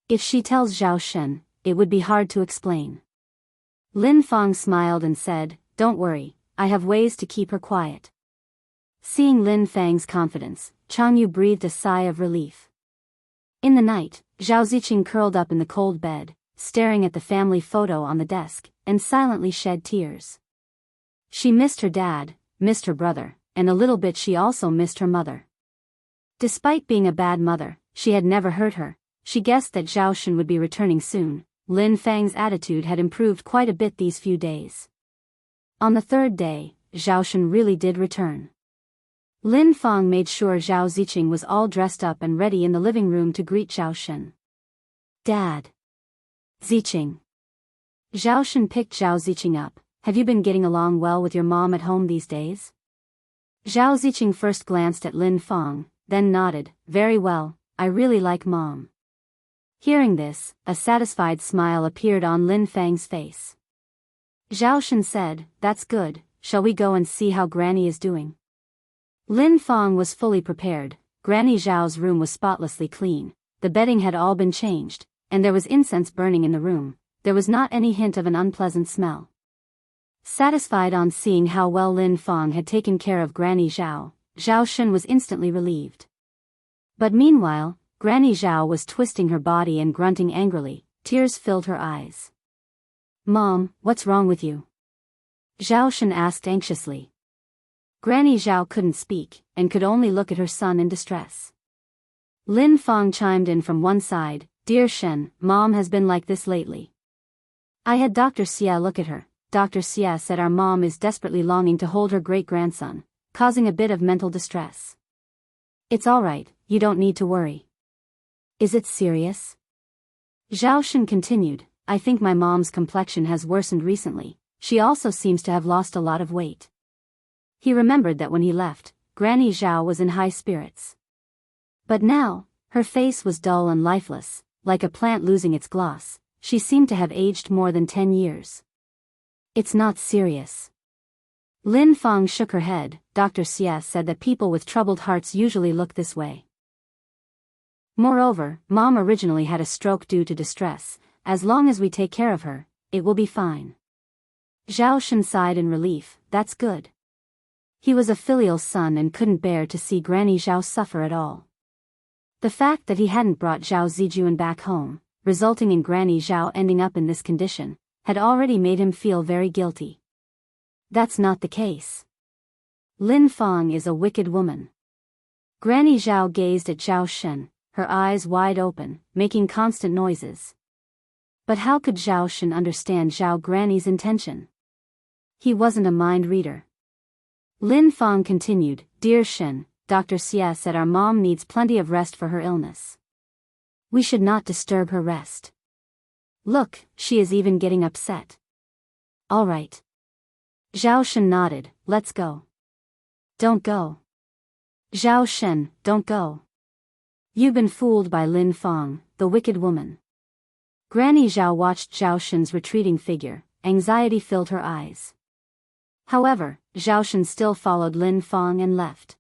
If she tells Zhao Shen, it would be hard to explain. Lin Fang smiled and said, "Don't worry, I have ways to keep her quiet." Seeing Lin Fang's confidence, Chang Yu breathed a sigh of relief. In the night, Zhao Ziqing curled up in the cold bed, staring at the family photo on the desk, and silently shed tears. She missed her dad, missed her brother, and a little bit she also missed her mother. Despite being a bad mother, she had never hurt her. She guessed that Zhao Shen would be returning soon. Lin Fang's attitude had improved quite a bit these few days. On the third day, Zhao Shen really did return. Lin Fang made sure Zhao Ziqing was all dressed up and ready in the living room to greet Zhao Shen. Dad. Ziqing. Zhao Shen picked Zhao Ziqing up. Have you been getting along well with your mom at home these days? Zhao Ziqing first glanced at Lin Fang, then nodded. Very well, I really like Mom. Hearing this, a satisfied smile appeared on Lin Fang's face. Zhao Shen said, that's good, shall we go and see how Granny is doing? Lin Fang was fully prepared. Granny Zhao's room was spotlessly clean, the bedding had all been changed, and there was incense burning in the room. There was not any hint of an unpleasant smell. Satisfied on seeing how well Lin Fang had taken care of Granny Zhao, Zhao Shen was instantly relieved. But meanwhile, Granny Zhao was twisting her body and grunting angrily. Tears filled her eyes. Mom, what's wrong with you? Zhao Shen asked anxiously. Granny Zhao couldn't speak, and could only look at her son in distress. Lin Fang chimed in from one side. Dear Shen, Mom has been like this lately. I had Dr. Xia look at her. Dr. Xia said our mom is desperately longing to hold her great-grandson, causing a bit of mental distress. It's alright, you don't need to worry. Is it serious? Zhao Shen continued, I think my mom's complexion has worsened recently. She also seems to have lost a lot of weight. He remembered that when he left, Granny Zhao was in high spirits. But now, her face was dull and lifeless, like a plant losing its gloss. She seemed to have aged more than 10 years. It's not serious. Lin Fang shook her head. Dr. Xia said that people with troubled hearts usually look this way. Moreover, Mom originally had a stroke due to distress. As long as we take care of her, it will be fine. Zhao Shen sighed in relief. That's good. He was a filial son and couldn't bear to see Granny Zhao suffer at all. The fact that he hadn't brought Zhao Zijuan back home, resulting in Granny Zhao ending up in this condition, had already made him feel very guilty. That's not the case. Lin Fang is a wicked woman. Granny Zhao gazed at Zhao Shen, her eyes wide open, making constant noises. But how could Zhao Shen understand Zhao Granny's intention? He wasn't a mind reader. Lin Fang continued, Dear Shen, Dr. Xia said our mom needs plenty of rest for her illness. We should not disturb her rest. Look, she is even getting upset. All right. Zhao Shen nodded. Let's go. Don't go. Zhao Shen, don't go. You've been fooled by Lin Fang, the wicked woman. Granny Zhao watched Zhao Shen's retreating figure. Anxiety filled her eyes. However, Zhao Shen still followed Lin Fang and left.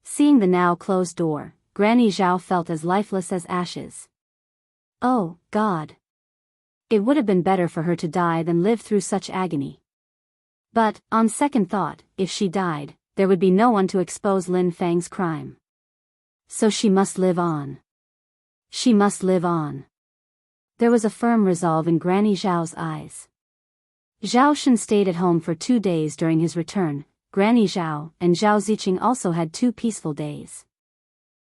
Seeing the now closed door, Granny Zhao felt as lifeless as ashes. Oh, God. It would have been better for her to die than live through such agony. But, on second thought, if she died, there would be no one to expose Lin Fang's crime. So she must live on. She must live on. There was a firm resolve in Granny Zhao's eyes. Zhao Shen stayed at home for 2 days during his return. Granny Zhao and Zhao Ziqing also had 2 peaceful days.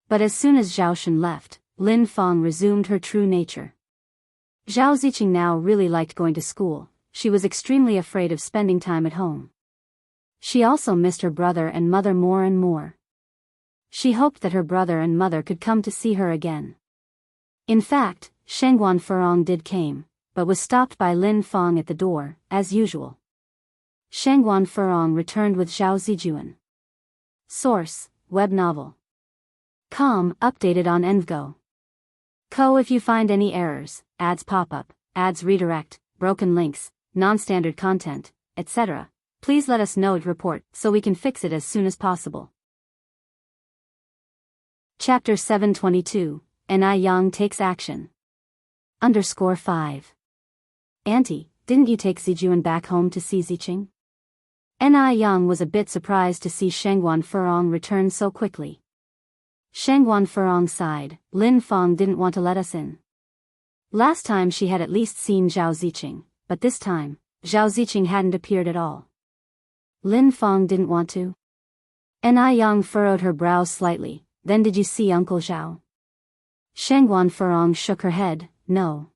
But as soon as Zhao Shen left, Lin Fang resumed her true nature. Zhao Ziqing now really liked going to school. She was extremely afraid of spending time at home. She also missed her brother and mother more and more. She hoped that her brother and mother could come to see her again. In fact, Shengguan Furong did came, but was stopped by Lin Fang at the door, as usual. Shengguan Furong returned with Zhao Zijuan. Source, web novel. Com, updated on Envgo. Co. If you find any errors, ads pop up, ads redirect, broken links, non-standard content, etc., please let us know and report so we can fix it as soon as possible. Chapter 722, Ni Yang takes action. _5. Auntie, didn't you take Zijuan back home to see Ziqing? Ni Yang was a bit surprised to see Shengguan Furong return so quickly. Shengguan Furong sighed. Lin Fang didn't want to let us in. Last time she had at least seen Zhao Ziqing, but this time, Zhao Ziqing hadn't appeared at all. Lin Fang didn't want to. Ni Yang furrowed her brows slightly. Then did you see Uncle Zhao? Shangguan Furong shook her head. No.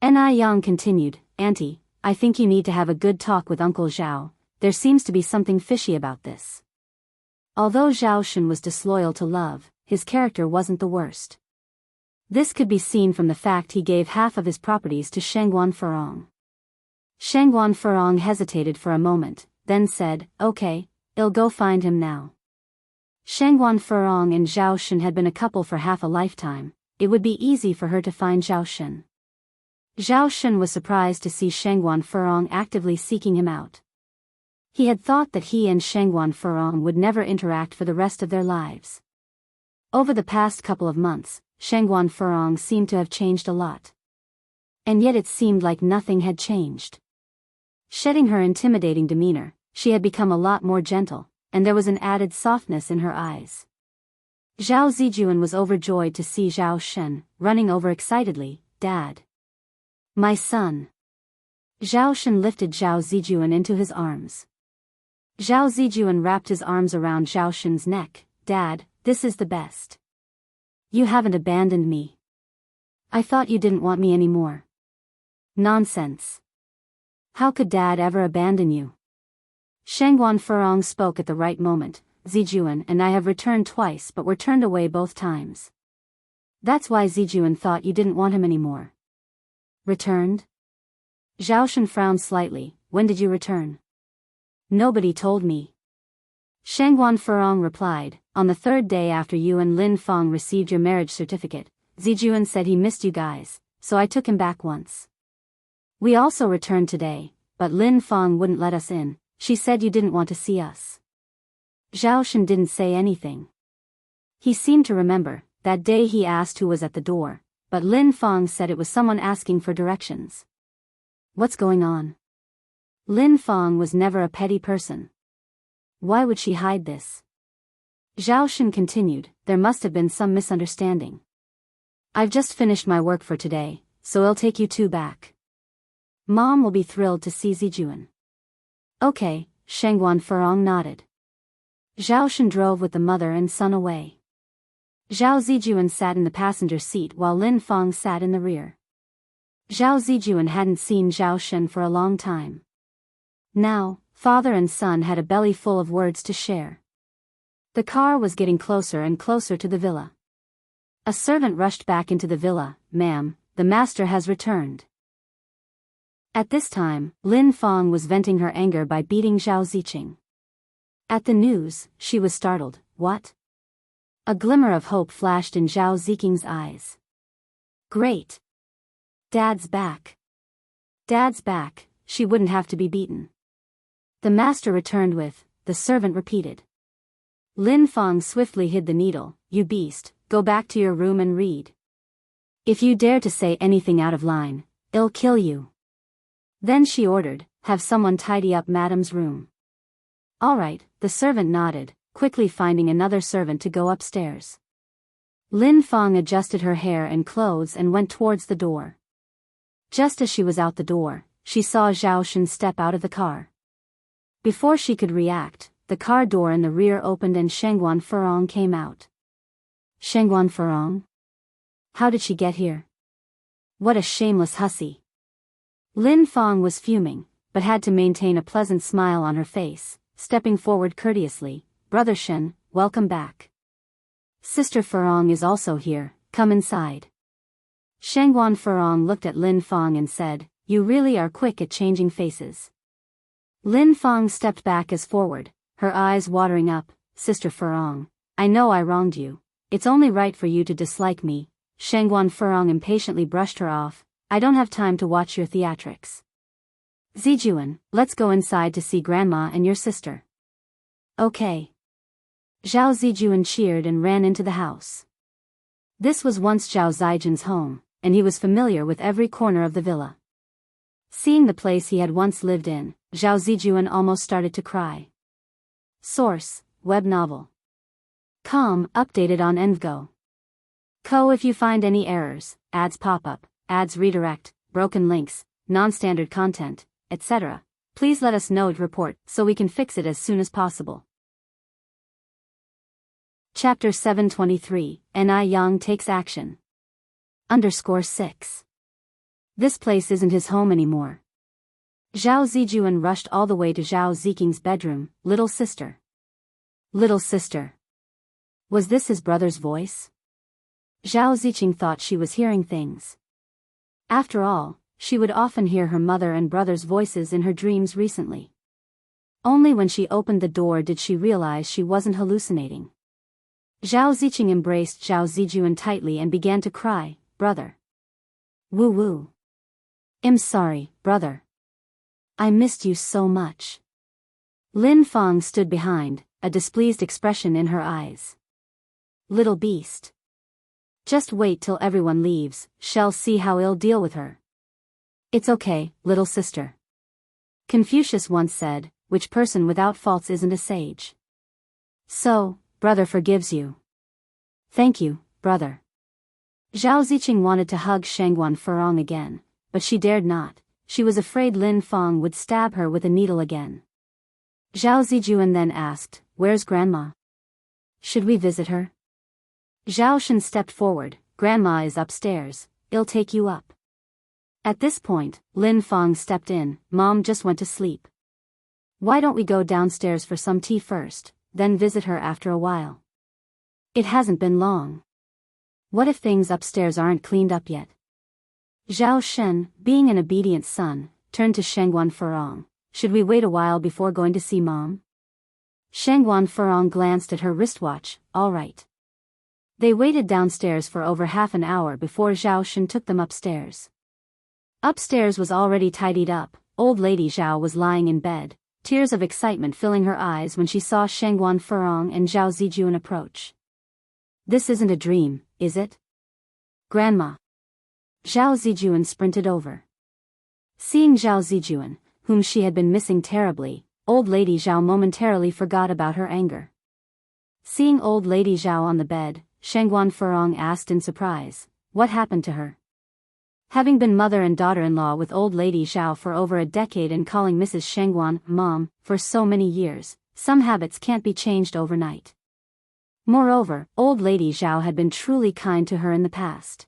Ni Yang continued, Auntie, I think you need to have a good talk with Uncle Zhao. There seems to be something fishy about this. Although Zhao Shun was disloyal to love, his character wasn't the worst. This could be seen from the fact he gave half of his properties to Shangguan Furong. Shangguan Furong hesitated for a moment, then said, Okay, I'll go find him now. Shangguan Furong and Zhao Shun had been a couple for half a lifetime. It would be easy for her to find Zhao Shun. Zhao Shun was surprised to see Shangguan Furong actively seeking him out. He had thought that he and Shangguan Furong would never interact for the rest of their lives. Over the past couple of months, Shangguan Furong seemed to have changed a lot. And yet it seemed like nothing had changed. Shedding her intimidating demeanor, she had become a lot more gentle, and there was an added softness in her eyes. Zhao Zijuan was overjoyed to see Zhao Shun, running over excitedly, Dad. My son. Zhao Shun lifted Zhao Zijuan into his arms. Zhao Zijuan wrapped his arms around Zhao Shun's neck. Dad, this is the best. You haven't abandoned me. I thought you didn't want me anymore. Nonsense. How could Dad ever abandon you? Shangguan Furong spoke at the right moment. Zijuan and I have returned twice but were turned away both times. That's why Zijuan thought you didn't want him anymore. Returned? Zhao Shun frowned slightly. When did you return? Nobody told me. Shangguan Furong replied, On the third day after you and Lin Feng received your marriage certificate. Zijuan said he missed you guys, so I took him back once. We also returned today, but Lin Feng wouldn't let us in. She said you didn't want to see us. Zhao Shun didn't say anything. He seemed to remember, that day he asked who was at the door, but Lin Feng said it was someone asking for directions. What's going on? Lin Feng was never a petty person. Why would she hide this? Zhao Shun continued, There must have been some misunderstanding. I've just finished my work for today, so I'll take you two back. Mom will be thrilled to see Zijuan. Okay, Shangguan Furong nodded. Zhao Shun drove with the mother and son away. Zhao Zijuan sat in the passenger seat while Lin Feng sat in the rear. Zhao Zijuan hadn't seen Zhao Shun for a long time. Now, father and son had a belly full of words to share. The car was getting closer and closer to the villa. A servant rushed back into the villa. Ma'am, the master has returned. At this time, Lin Feng was venting her anger by beating Zhao Ziqing. At the news, she was startled. What? A glimmer of hope flashed in Zhao Ziqing's eyes. Great. Dad's back. Dad's back, she wouldn't have to be beaten. The master returned with, the servant repeated. Lin Feng swiftly hid the needle. You beast, go back to your room and read. If you dare to say anything out of line, I'll kill you. Then she ordered, have someone tidy up Madam's room. All right, the servant nodded, quickly finding another servant to go upstairs. Lin Feng adjusted her hair and clothes and went towards the door. Just as she was out the door, she saw Zhao Shun step out of the car. Before she could react, the car door in the rear opened and Shangguan Furong came out. Shangguan Furong? How did she get here? What a shameless hussy. Lin Feng was fuming, but had to maintain a pleasant smile on her face, stepping forward courteously. Brother Shen, welcome back. Sister Furong is also here, come inside. Shangguan Furong looked at Lin Feng and said, You really are quick at changing faces. Lin Feng stepped back as forward, her eyes watering up. Sister Furong, I know I wronged you. It's only right for you to dislike me. Shangguan Furong impatiently brushed her off. I don't have time to watch your theatrics. Zijuan, let's go inside to see Grandma and your sister. Okay. Zhao Zijuan cheered and ran into the house. This was once Zhao Zijuan's home, and he was familiar with every corner of the villa. Seeing the place he had once lived in, Zhao Zijuan almost started to cry. Source, web novel. Com, updated on Envgo. Co. If you find any errors, ads pop up, ads redirect, broken links, non-standard content, etc., please let us know to report so we can fix it as soon as possible. Chapter 723, Ni Yang Takes Action. _6. This place isn't his home anymore. Zhao Zijuan rushed all the way to Zhao Ziking's bedroom. Little sister. Little sister. Was this his brother's voice? Zhao Ziqing thought she was hearing things. After all, she would often hear her mother and brother's voices in her dreams recently. Only when she opened the door did she realize she wasn't hallucinating. Zhao Ziqing embraced Zhao Zijuan tightly and began to cry, "Brother. Woo woo. I'm sorry, brother. I missed you so much." Lin Fang stood behind, a displeased expression in her eyes. "Little beast. Just wait till everyone leaves, shall see how I'll deal with her." "It's okay, little sister. Confucius once said, which person without faults isn't a sage. So, brother forgives you." "Thank you, brother." Zhao Ziqing wanted to hug Shangguan Furong again, but she dared not. She was afraid Lin Fang would stab her with a needle again. Zhao Zijuan then asked, "Where's Grandma? Should we visit her?" Zhao Shen stepped forward. "Grandma is upstairs, I'll take you up." At this point, Lin Fang stepped in. "Mom just went to sleep. Why don't we go downstairs for some tea first, then visit her after a while? It hasn't been long. What if things upstairs aren't cleaned up yet?" Zhao Shen, being an obedient son, turned to Shangguan Furong. "Should we wait a while before going to see Mom?" Shangguan Furong glanced at her wristwatch. "All right." They waited downstairs for over half an hour before Zhao Shen took them upstairs. Upstairs was already tidied up. Old Lady Zhao was lying in bed, tears of excitement filling her eyes when she saw Shangguan Furong and Zhao Zijuan approach. "This isn't a dream, is it? Grandma." Zhao Zijuan sprinted over. Seeing Zhao Zijuan, whom she had been missing terribly, Old Lady Zhao momentarily forgot about her anger. Seeing Old Lady Zhao on the bed, Shangguan Furong asked in surprise, "What happened to her?" Having been mother and daughter-in-law with Old Lady Zhao for over a decade and calling Mrs. Shangguan Mom for so many years, some habits can't be changed overnight. Moreover, Old Lady Zhao had been truly kind to her in the past.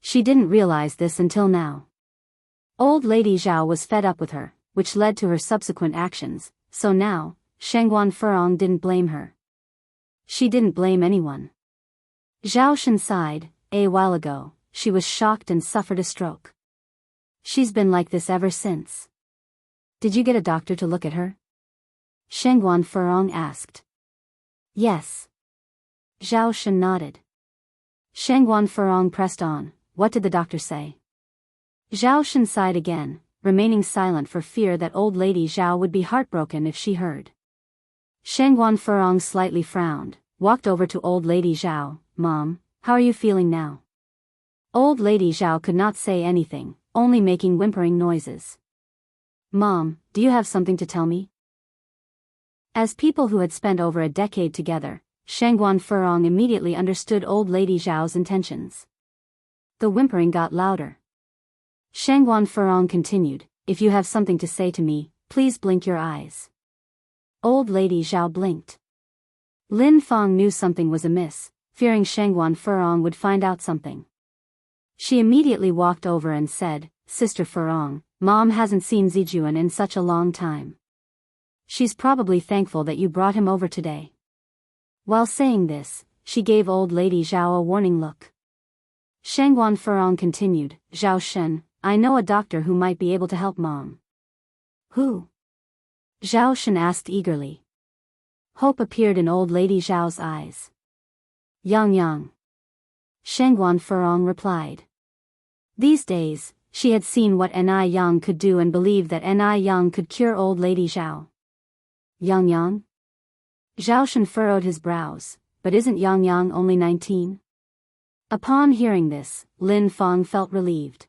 She didn't realize this until now. Old Lady Zhao was fed up with her, which led to her subsequent actions, so now, Shangguan Furong didn't blame her. She didn't blame anyone. Zhao Shen sighed. A while ago, she was shocked and suffered a stroke. She's been like this ever since. "Did you get a doctor to look at her?" Shangguan Furong asked. "Yes." Zhao Shen nodded. Shangguan Furong pressed on. "What did the doctor say?" Zhao Shen sighed again, remaining silent for fear that Old Lady Zhao would be heartbroken if she heard. Shangguan Furong slightly frowned, walked over to Old Lady Zhao. "Mom, how are you feeling now?" Old Lady Zhao could not say anything, only making whimpering noises. "Mom, do you have something to tell me?" As people who had spent over a decade together, Shangguan Furong immediately understood Old Lady Zhao's intentions. The whimpering got louder. Shangguan Furong continued, "If you have something to say to me, please blink your eyes." Old Lady Zhao blinked. Lin Fang knew something was amiss, fearing Shangguan Furong would find out something. She immediately walked over and said, "Sister Furong, Mom hasn't seen Zijuan in such a long time. She's probably thankful that you brought him over today." While saying this, she gave Old Lady Zhao a warning look. Shangguan Furong continued, "Zhao Shen, I know a doctor who might be able to help Mom." "Who?" Zhao Shen asked eagerly. Hope appeared in Old Lady Zhao's eyes. "Yang." Shangguan Furong replied. These days, she had seen what Ni Yang could do and believed that Ni Yang could cure Old Lady Zhao. Yang? Zhao Shen furrowed his brows, but isn't Yang only 19? Upon hearing this, Lin Fang felt relieved.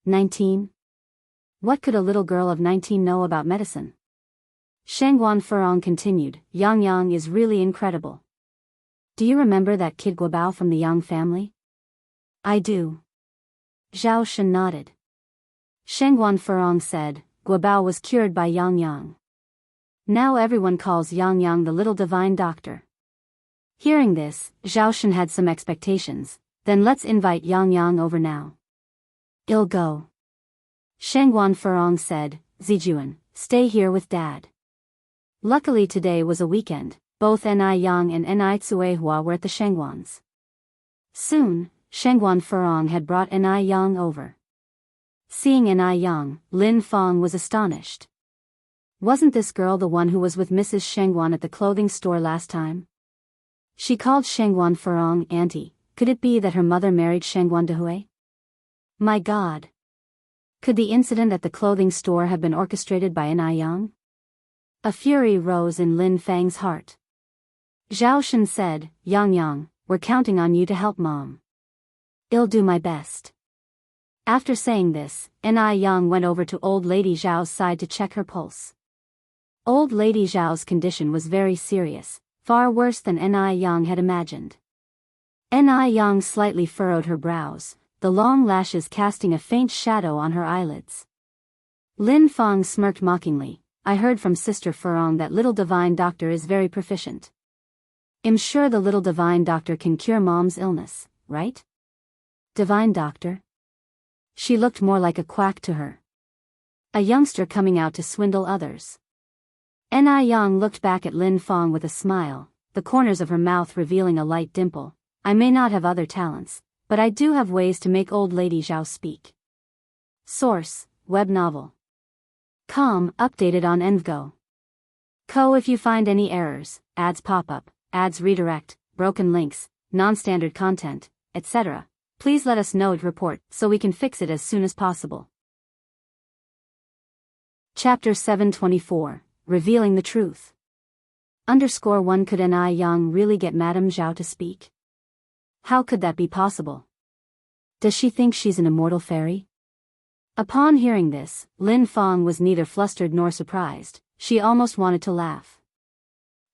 19? What could a little girl of 19 know about medicine? Shangguan Furong continued, Yang is really incredible. Do you remember that kid Guobao from the Yang family? I do. Zhao Shen nodded. Shangguan Furong said, Guobao was cured by Yang. Now everyone calls Yang the little divine doctor. Hearing this, Zhao Shen had some expectations. Then let's invite Yang Yang over now. I'll go. Shengguan Furong said, Zijuan, stay here with Dad. Luckily today was a weekend. Both Ni Yang and Ni Tsuehua were at the Shengguans. Soon, Shengguan Furong had brought Ni Yang over. Seeing Ni Yang, Lin Fong was astonished. Wasn't this girl the one who was with Mrs. Shengguan at the clothing store last time? She called Shengguan Furong auntie. Could it be that her mother married Shengguan Dehui? My God! Could the incident at the clothing store have been orchestrated by Ni Yang? A fury rose in Lin Fang's heart. Zhao Shen said, Yang Yang, we're counting on you to help Mom. I'll do my best. After saying this, Ni Yang went over to Old Lady Zhao's side to check her pulse. Old Lady Zhao's condition was very serious, far worse than Ni Yang had imagined. Ni Yang slightly furrowed her brows, the long lashes casting a faint shadow on her eyelids. Lin Fong smirked mockingly. I heard from Sister Furong that little divine doctor is very proficient. I'm sure the little divine doctor can cure Mom's illness, right? Divine doctor? She looked more like a quack to her. A youngster coming out to swindle others. Ni Yang looked back at Lin Fong with a smile, the corners of her mouth revealing a light dimple. I may not have other talents, but I do have ways to make Old Lady Zhao speak. Source, web novel. Com, updated on Envgo. Co. If you find any errors, ads pop up, ads redirect, broken links, non-standard content, etc., please let us know to report so we can fix it as soon as possible. Chapter 724, Revealing the Truth. _1 Could Ni Yang really get Madame Zhao to speak? How could that be possible? Does she think she's an immortal fairy? Upon hearing this, Lin Fong was neither flustered nor surprised. She almost wanted to laugh.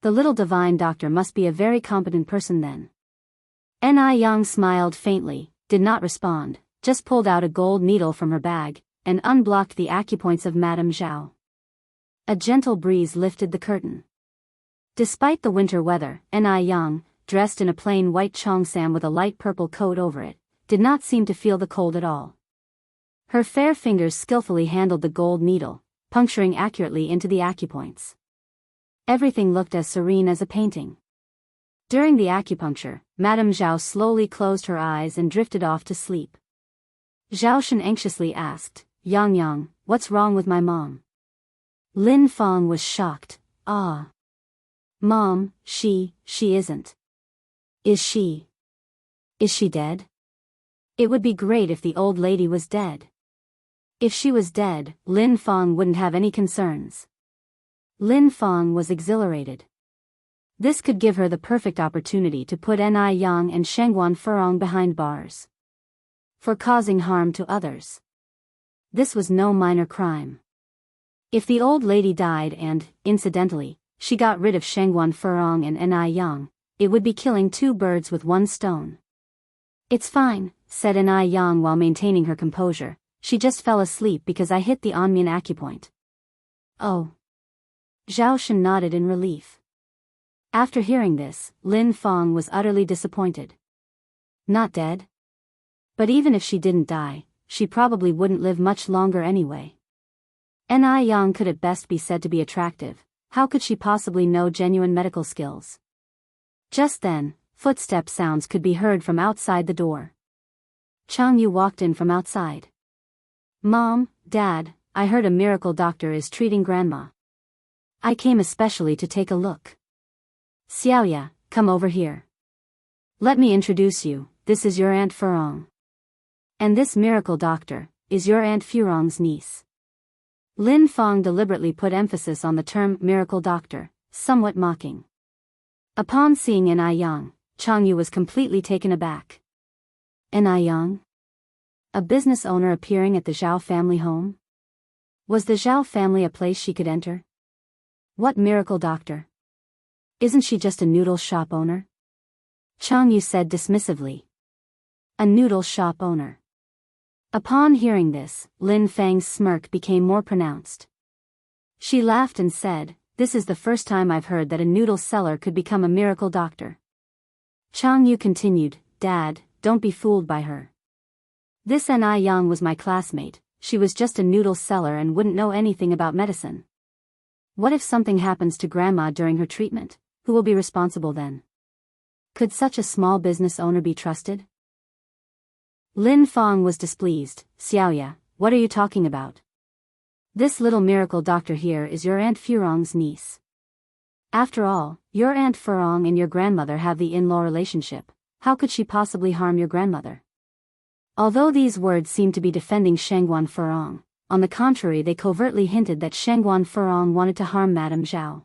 The little divine doctor must be a very competent person then. Ni Yang smiled faintly, did not respond, just pulled out a gold needle from her bag, and unblocked the acupoints of Madame Zhao. A gentle breeze lifted the curtain. Despite the winter weather, Ni Yang, dressed in a plain white cheongsam with a light purple coat over it, did not seem to feel the cold at all. Her fair fingers skillfully handled the gold needle, puncturing accurately into the acupoints. Everything looked as serene as a painting. During the acupuncture, Madame Zhao slowly closed her eyes and drifted off to sleep. Zhao Shen anxiously asked, Yang Yang, what's wrong with my mom? Lin Fong was shocked. Ah. Mom, she isn't. Is she dead? It would be great if the old lady was dead. If she was dead, Lin Fong wouldn't have any concerns. Lin Fong was exhilarated. This could give her the perfect opportunity to put Ni Yang and Shengguan Furong behind bars. For causing harm to others. This was no minor crime. If the old lady died and, incidentally, she got rid of Shengguan Furong and Ni Yang, it would be killing two birds with one stone. It's fine, said Ni Yang while maintaining her composure. She just fell asleep because I hit the Onmin acupoint. Oh. Zhao Shen nodded in relief. After hearing this, Lin Fong was utterly disappointed. Not dead? But even if she didn't die, she probably wouldn't live much longer anyway. Ni Yang could at best be said to be attractive. How could she possibly know genuine medical skills? Just then, footstep sounds could be heard from outside the door. Jianghu walked in from outside. Mom, Dad, I heard a miracle doctor is treating Grandma. I came especially to take a look. Xiaoya, come over here. Let me introduce you, this is your Aunt Furong. And this miracle doctor is your Aunt Furong's niece. Lin Fong deliberately put emphasis on the term miracle doctor, somewhat mocking. Upon seeing Ni Yang, Jianghu was completely taken aback. Ni Yang? A business owner appearing at the Zhao family home? Was the Zhao family a place she could enter? What miracle doctor? Isn't she just a noodle shop owner? Jianghu said dismissively. A noodle shop owner. Upon hearing this, Lin Fang's smirk became more pronounced. She laughed and said, this is the first time I've heard that a noodle seller could become a miracle doctor. Chang Yu continued, Dad, don't be fooled by her. This Ni Yang was my classmate, she was just a noodle seller and wouldn't know anything about medicine. What if something happens to Grandma during her treatment? Who will be responsible then? Could such a small business owner be trusted? Lin Feng was displeased. Xiaoya, what are you talking about? This little miracle doctor here is your Aunt Furong's niece. After all, your Aunt Furong and your grandmother have the in-law relationship. How could she possibly harm your grandmother? Although these words seemed to be defending Shangguan Furong, on the contrary they covertly hinted that Shangguan Furong wanted to harm Madame Zhao.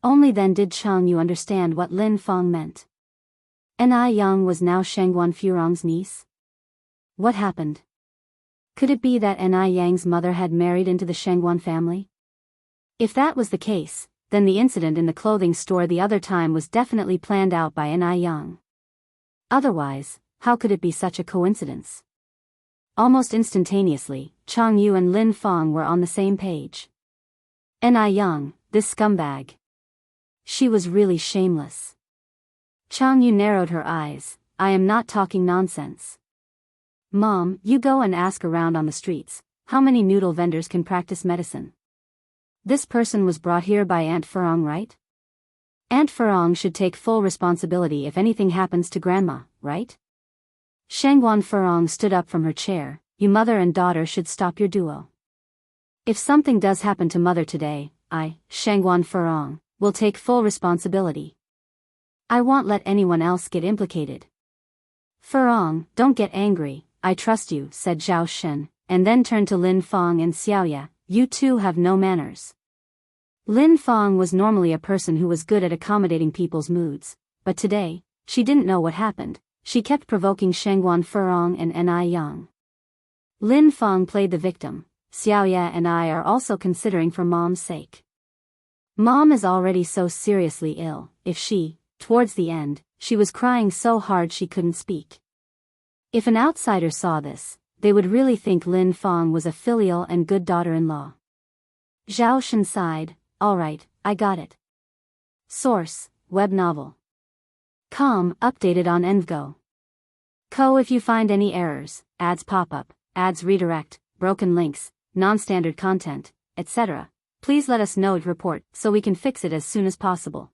Only then did Chang Yu understand what Lin Feng meant. Ni Yang was now Shangguan Furong's niece? What happened? Could it be that Ni Yang's mother had married into the Shangguan family? If that was the case, then the incident in the clothing store the other time was definitely planned out by Ni Yang. Otherwise, how could it be such a coincidence? Almost instantaneously, Chang Yu and Lin Feng were on the same page. Ni Yang, this scumbag. She was really shameless. Chang Yu narrowed her eyes. I am not talking nonsense. Mom, you go and ask around on the streets, how many noodle vendors can practice medicine? This person was brought here by Aunt Furong, right? Aunt Furong should take full responsibility if anything happens to Grandma, right? Shangguan Furong stood up from her chair. You mother and daughter should stop your duo. If something does happen to Mother today, I, Shangguan Furong, will take full responsibility. I won't let anyone else get implicated. Furong, don't get angry, I trust you, said Zhao Shen, and then turned to Lin Feng and Xiaoya, you two have no manners. Lin Feng was normally a person who was good at accommodating people's moods, but today, she didn't know what happened. She kept provoking Shangguan Furong and Ni Yang. Lin Feng played the victim. Xiaoya and I are also considering for Mom's sake. Mom is already so seriously ill. If she, towards the end, she was crying so hard she couldn't speak. If an outsider saw this, they would really think Lin Feng was a filial and good daughter-in-law. Zhao Shen sighed. All right, I got it. Source, web novel. Com, updated on Envgo. Co. If you find any errors, ads pop up, ads redirect, broken links, non-standard content, etc., please let us know and report so we can fix it as soon as possible.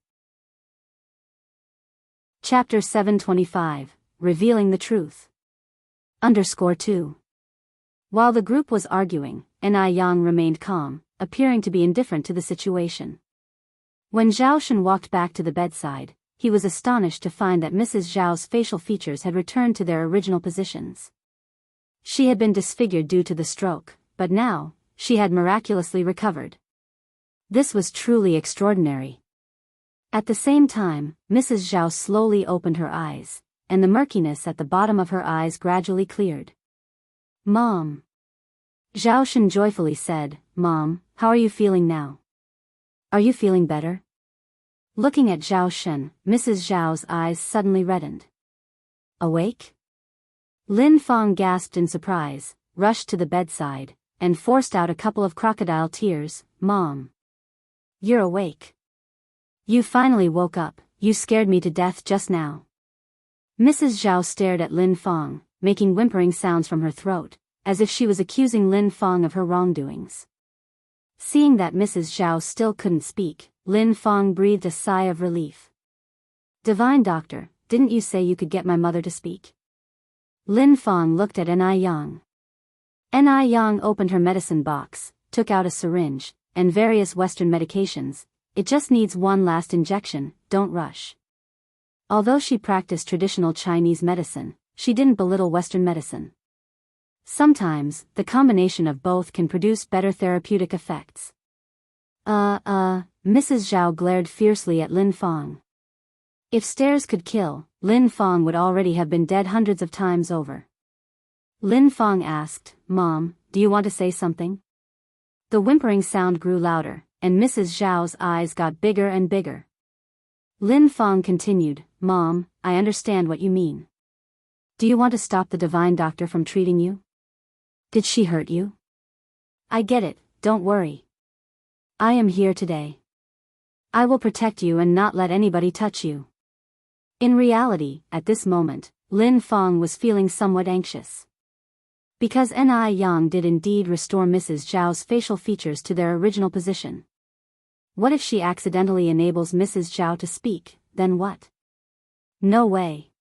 Chapter 725, Revealing the Truth. _2. While the group was arguing, Ni Yang remained calm, appearing to be indifferent to the situation. When Zhao Shen walked back to the bedside, he was astonished to find that Mrs. Zhao's facial features had returned to their original positions. She had been disfigured due to the stroke, but now, she had miraculously recovered. This was truly extraordinary. At the same time, Mrs. Zhao slowly opened her eyes, and the murkiness at the bottom of her eyes gradually cleared. Mom. Zhao Shen joyfully said, Mom, how are you feeling now? Are you feeling better? Looking at Zhao Shen, Mrs. Zhao's eyes suddenly reddened. Awake? Lin Feng gasped in surprise, rushed to the bedside, and forced out a couple of crocodile tears. Mom. You're awake. You finally woke up, you scared me to death just now. Mrs. Zhao stared at Lin Feng, making whimpering sounds from her throat, as if she was accusing Lin Feng of her wrongdoings. Seeing that Mrs. Zhao still couldn't speak, Lin Feng breathed a sigh of relief. Divine Doctor, didn't you say you could get my mother to speak? Lin Feng looked at Ni Yang. Ni Yang opened her medicine box, took out a syringe, and various Western medications. It just needs one last injection, don't rush. Although she practiced traditional Chinese medicine, she didn't belittle Western medicine. Sometimes, the combination of both can produce better therapeutic effects. Mrs. Zhao glared fiercely at Lin Feng. If stairs could kill, Lin Feng would already have been dead hundreds of times over. Lin Feng asked, Mom, do you want to say something? The whimpering sound grew louder, and Mrs. Zhao's eyes got bigger and bigger. Lin Feng continued, Mom, I understand what you mean. Do you want to stop the Divine Doctor from treating you? Did she hurt you? I get it, don't worry. I am here today. I will protect you and not let anybody touch you. In reality, at this moment, Lin Feng was feeling somewhat anxious. Because Ni Yang did indeed restore Mrs. Zhao's facial features to their original position. What if she accidentally enables Mrs. Zhao to speak, then what? No way.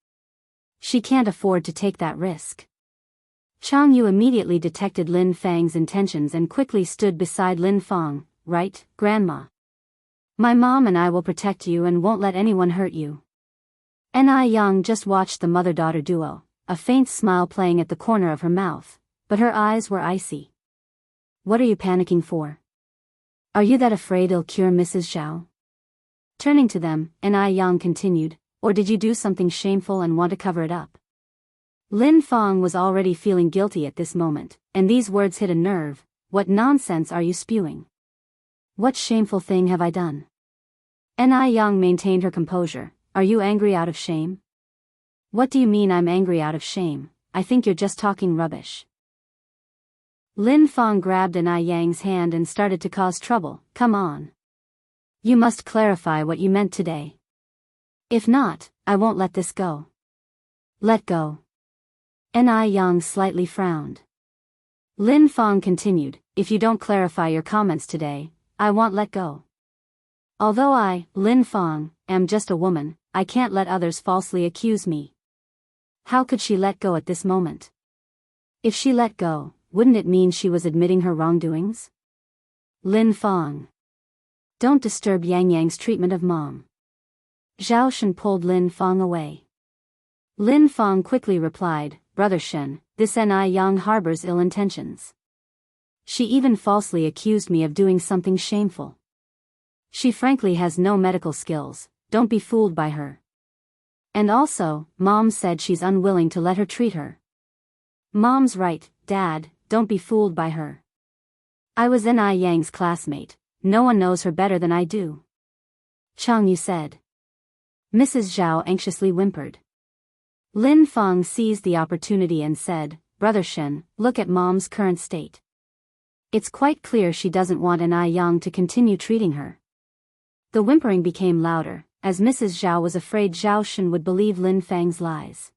She can't afford to take that risk. Chang Yu immediately detected Lin Feng's intentions and quickly stood beside Lin Feng. Right, Grandma? My mom and I will protect you and won't let anyone hurt you. Ni Yang just watched the mother-daughter duo, a faint smile playing at the corner of her mouth, but her eyes were icy. What are you panicking for? Are you that afraid it'll cure Mrs. Zhao? Turning to them, Ni Yang continued, or did you do something shameful and want to cover it up? Lin Feng was already feeling guilty at this moment, and these words hit a nerve. What nonsense are you spewing? What shameful thing have I done? Ni Yang maintained her composure. Are you angry out of shame? What do you mean I'm angry out of shame? I think you're just talking rubbish. Lin Feng grabbed Ni Yang's hand and started to cause trouble. Come on. You must clarify what you meant today. If not, I won't let this go. Let go. Ni Yang slightly frowned. Lin Feng continued, if you don't clarify your comments today, I won't let go. Although I, Lin Feng, am just a woman, I can't let others falsely accuse me. How could she let go at this moment? If she let go, wouldn't it mean she was admitting her wrongdoings? Lin Feng. Don't disturb Yang Yang's treatment of Mom. Zhao Shen pulled Lin Feng away. Lin Feng quickly replied, Brother Shen, this Ni Yang harbors ill intentions. She even falsely accused me of doing something shameful. She frankly has no medical skills, don't be fooled by her. And also, Mom said she's unwilling to let her treat her. Mom's right, Dad, don't be fooled by her. I was Ni Yang's classmate, no one knows her better than I do. Chang Yu said. Mrs. Zhao anxiously whimpered. Lin Feng seized the opportunity and said, Brother Shen, look at Mom's current state. It's quite clear she doesn't want Ni Yang to continue treating her. The whimpering became louder, as Mrs. Zhao was afraid Zhao Shen would believe Lin Feng's lies.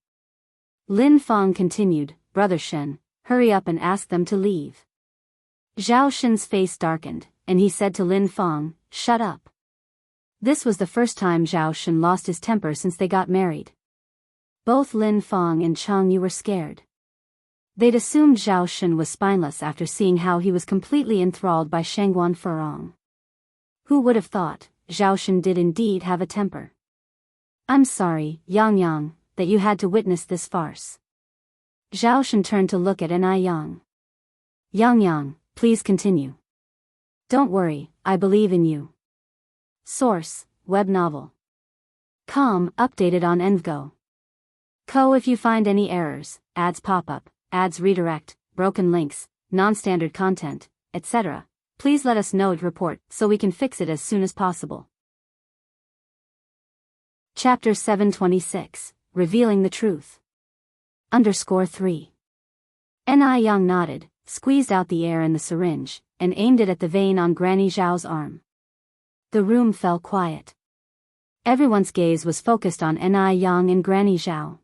Lin Feng continued, Brother Shen, hurry up and ask them to leave. Zhao Shen's face darkened, and he said to Lin Feng, shut up. This was the first time Zhao Shen lost his temper since they got married. Both Lin Feng and Chang Yu were scared. They'd assumed Zhao Shen was spineless after seeing how he was completely enthralled by Shangguan Furong. Who would have thought, Zhao Shen did indeed have a temper. I'm sorry, Yang, that you had to witness this farce. Zhao Shen turned to look at Ni Yang. Yang, please continue. Don't worry, I believe in you. Source, web novel. Com, updated on Envgo. Co. If you find any errors, ads pop up, ads redirect, broken links, non-standard content, etc., please let us know and report so we can fix it as soon as possible. Chapter 726, Revealing the Truth. _3. Ni Yang nodded, squeezed out the air in the syringe, and aimed it at the vein on Granny Zhao's arm. The room fell quiet. Everyone's gaze was focused on Ni Yang and Granny Zhao.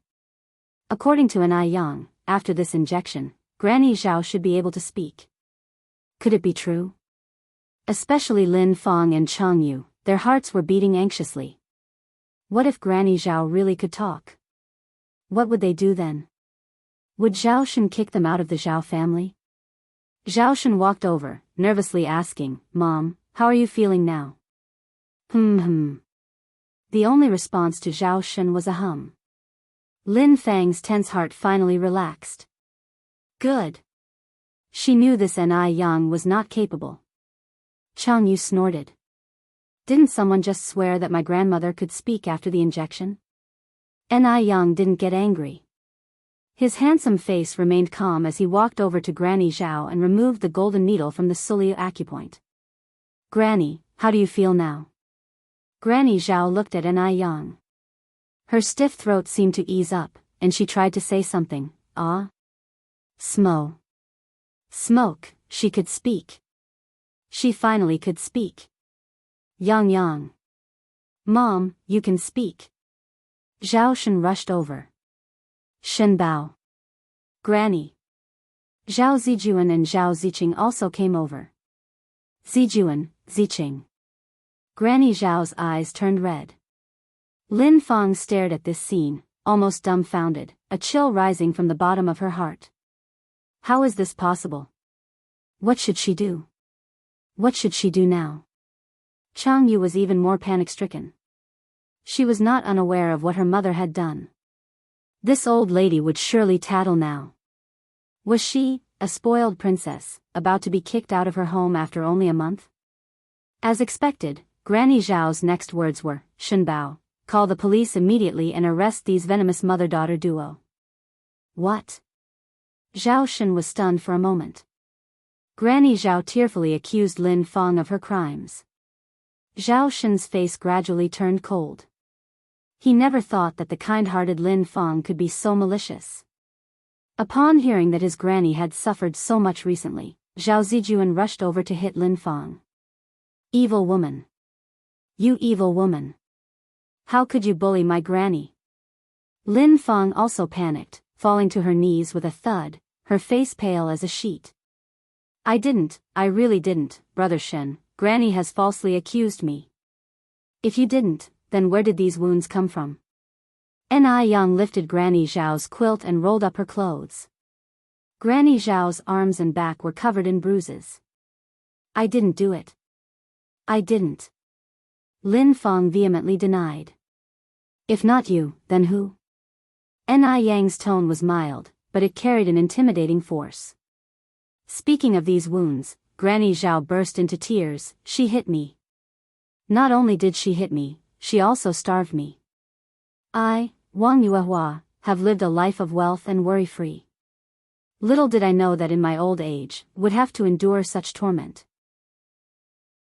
According to Ni Yang, after this injection, Granny Zhao should be able to speak. Could it be true? Especially Lin Feng and Chang Yu, their hearts were beating anxiously. What if Granny Zhao really could talk? What would they do then? Would Zhao Shen kick them out of the Zhao family? Zhao Shen walked over, nervously asking, Mom, how are you feeling now? The only response to Zhao Shen was a hum. Lin Feng's tense heart finally relaxed. Good. She knew this Ni Yang was not capable. Chang Yu snorted. Didn't someone just swear that my grandmother could speak after the injection? Ni Yang didn't get angry. His handsome face remained calm as he walked over to Granny Zhao and removed the golden needle from the Sulio acupoint. Granny, how do you feel now? Granny Zhao looked at Ni Yang. Her stiff throat seemed to ease up, and she tried to say something. Smoke. She could speak. She finally could speak. Yang. Mom, you can speak. Zhao Shen rushed over. Shen Bao. Granny. Zhao Zijuan and Zhao Ziqing also came over. Zijuan, Ziqing. Granny Zhao's eyes turned red. Lin Fang stared at this scene, almost dumbfounded, a chill rising from the bottom of her heart. How is this possible? What should she do? What should she do now? Chang Yu was even more panic-stricken. She was not unaware of what her mother had done. This old lady would surely tattle now. Was she, a spoiled princess, about to be kicked out of her home after only a month? As expected, Granny Zhao's next words were, Shen Bao, call the police immediately and arrest these venomous mother-daughter duo. What? Zhao Shen was stunned for a moment. Granny Zhao tearfully accused Lin Fang of her crimes. Zhao Shen's face gradually turned cold. He never thought that the kind-hearted Lin Fang could be so malicious. Upon hearing that his granny had suffered so much recently, Zhao Zijuan rushed over to hit Lin Fang. Evil woman. You evil woman. How could you bully my granny? Lin Fang also panicked, falling to her knees with a thud, her face pale as a sheet. I really didn't, Brother Shen. Granny has falsely accused me. If you didn't, then where did these wounds come from? Ni Yang lifted Granny Zhao's quilt and rolled up her clothes. Granny Zhao's arms and back were covered in bruises. I didn't do it. I didn't. Lin Fang vehemently denied. If not you, then who? Ni Yang's tone was mild, but it carried an intimidating force. Speaking of these wounds, Granny Zhao burst into tears. She hit me. Not only did she hit me, she also starved me. I, Wang Yuehua, have lived a life of wealth and worry-free. Little did I know that in my old age, would have to endure such torment.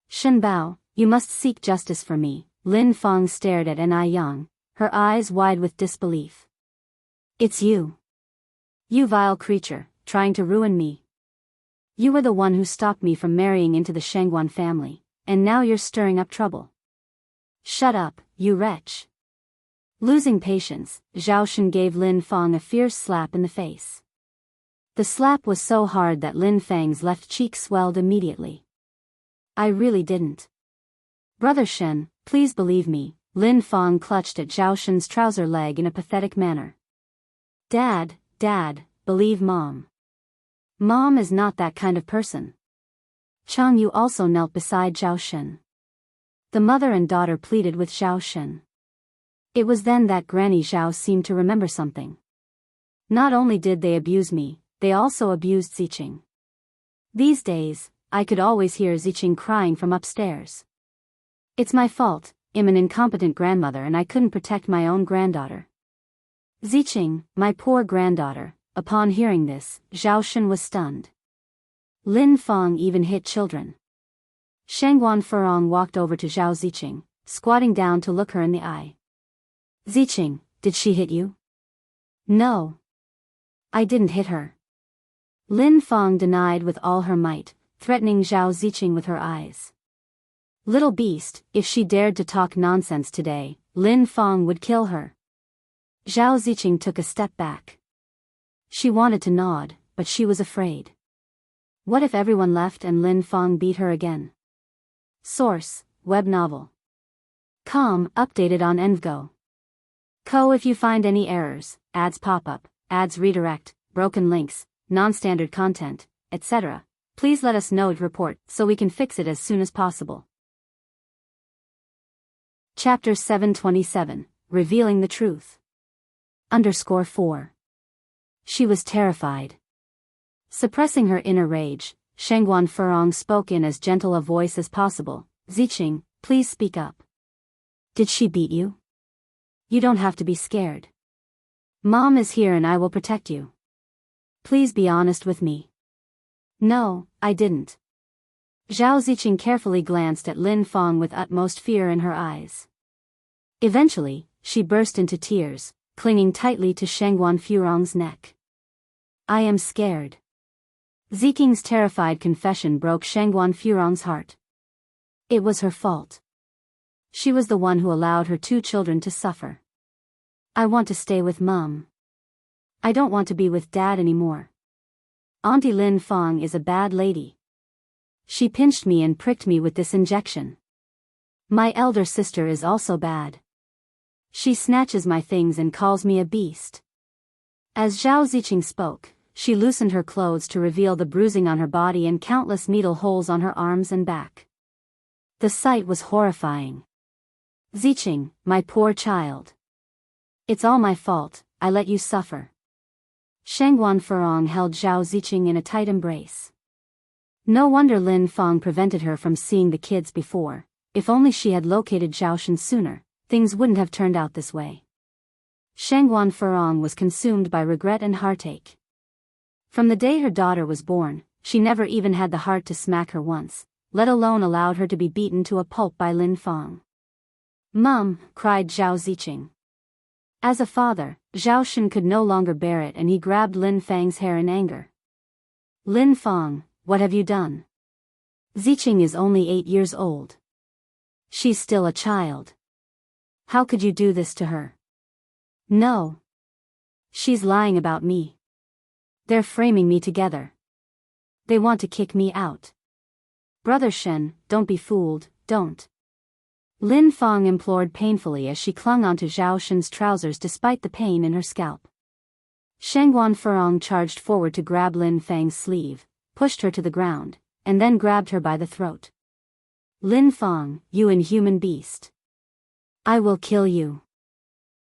Shen Bao, you must seek justice for me. Lin Fang stared at Ni Yang, her eyes wide with disbelief. It's you. You vile creature, trying to ruin me. You were the one who stopped me from marrying into the Shangguan family, and now you're stirring up trouble. Shut up, you wretch. Losing patience, Zhao Shen gave Lin Fang a fierce slap in the face. The slap was so hard that Lin Fang's left cheek swelled immediately. I really didn't. Brother Shen, please believe me. Lin Fang clutched at Zhao Shen's trouser leg in a pathetic manner. Dad, believe Mom. Mom is not that kind of person. Chang Yu also knelt beside Zhao Shen. The mother and daughter pleaded with Zhao Shen. It was then that Granny Zhao seemed to remember something. Not only did they abuse me, they also abused Ziqing. These days, I could always hear Ziqing crying from upstairs. It's my fault, I'm an incompetent grandmother and I couldn't protect my own granddaughter. Ziqing, my poor granddaughter. Upon hearing this, Zhao Shen was stunned. Lin Fang even hit children. Shangguan Furong walked over to Zhao Ziqing, squatting down to look her in the eye. Ziqing, did she hit you? No. I didn't hit her. Lin Fang denied with all her might, threatening Zhao Ziqing with her eyes. Little beast, if she dared to talk nonsense today, Lin Fang would kill her. Zhao Ziqing took a step back. She wanted to nod, but she was afraid. What if everyone left and Lin Fang beat her again? Source, web novel. Com, updated on Envgo. Co. If you find any errors, ads pop up, ads redirect, broken links, non-standard content, etc., please let us know to report so we can fix it as soon as possible. Chapter 727, Revealing the Truth. _4. She was terrified. Suppressing her inner rage, Shangguan Furong spoke in as gentle a voice as possible. Ziqing, please speak up. Did she beat you? You don't have to be scared. Mom is here and I will protect you. Please be honest with me. No, I didn't. Zhao Ziqing carefully glanced at Lin Fang with utmost fear in her eyes. Eventually, she burst into tears, clinging tightly to Shangguan Furong's neck. I am scared. Ziqing's terrified confession broke Shangguan Furong's heart. It was her fault. She was the one who allowed her two children to suffer. I want to stay with Mom. I don't want to be with Dad anymore. Auntie Lin Fong is a bad lady. She pinched me and pricked me with this injection. My elder sister is also bad. She snatches my things and calls me a beast. As Zhao Ziqing spoke, she loosened her clothes to reveal the bruising on her body and countless needle holes on her arms and back. The sight was horrifying. Ziqing, my poor child. It's all my fault, I let you suffer. Shangguan Furong held Zhao Ziqing in a tight embrace. No wonder Lin Fong prevented her from seeing the kids before. If only she had located Zhao Shen sooner, things wouldn't have turned out this way. Shangguan Furong was consumed by regret and heartache. From the day her daughter was born, she never even had the heart to smack her once, let alone allowed her to be beaten to a pulp by Lin Fong. Mum, cried Zhao Ziqing. As a father, Zhao Shen could no longer bear it and he grabbed Lin Fang's hair in anger. Lin Fong, what have you done? Ziqing is only 8 years old. She's still a child. How could you do this to her? No. She's lying about me. They're framing me together. They want to kick me out. Brother Shen, don't be fooled, don't. Lin Fong implored painfully as she clung onto Zhao Shen's trousers despite the pain in her scalp. Shangguan Furong charged forward to grab Lin Fang's sleeve, pushed her to the ground, and then grabbed her by the throat. Lin Fong, you inhuman beast. I will kill you.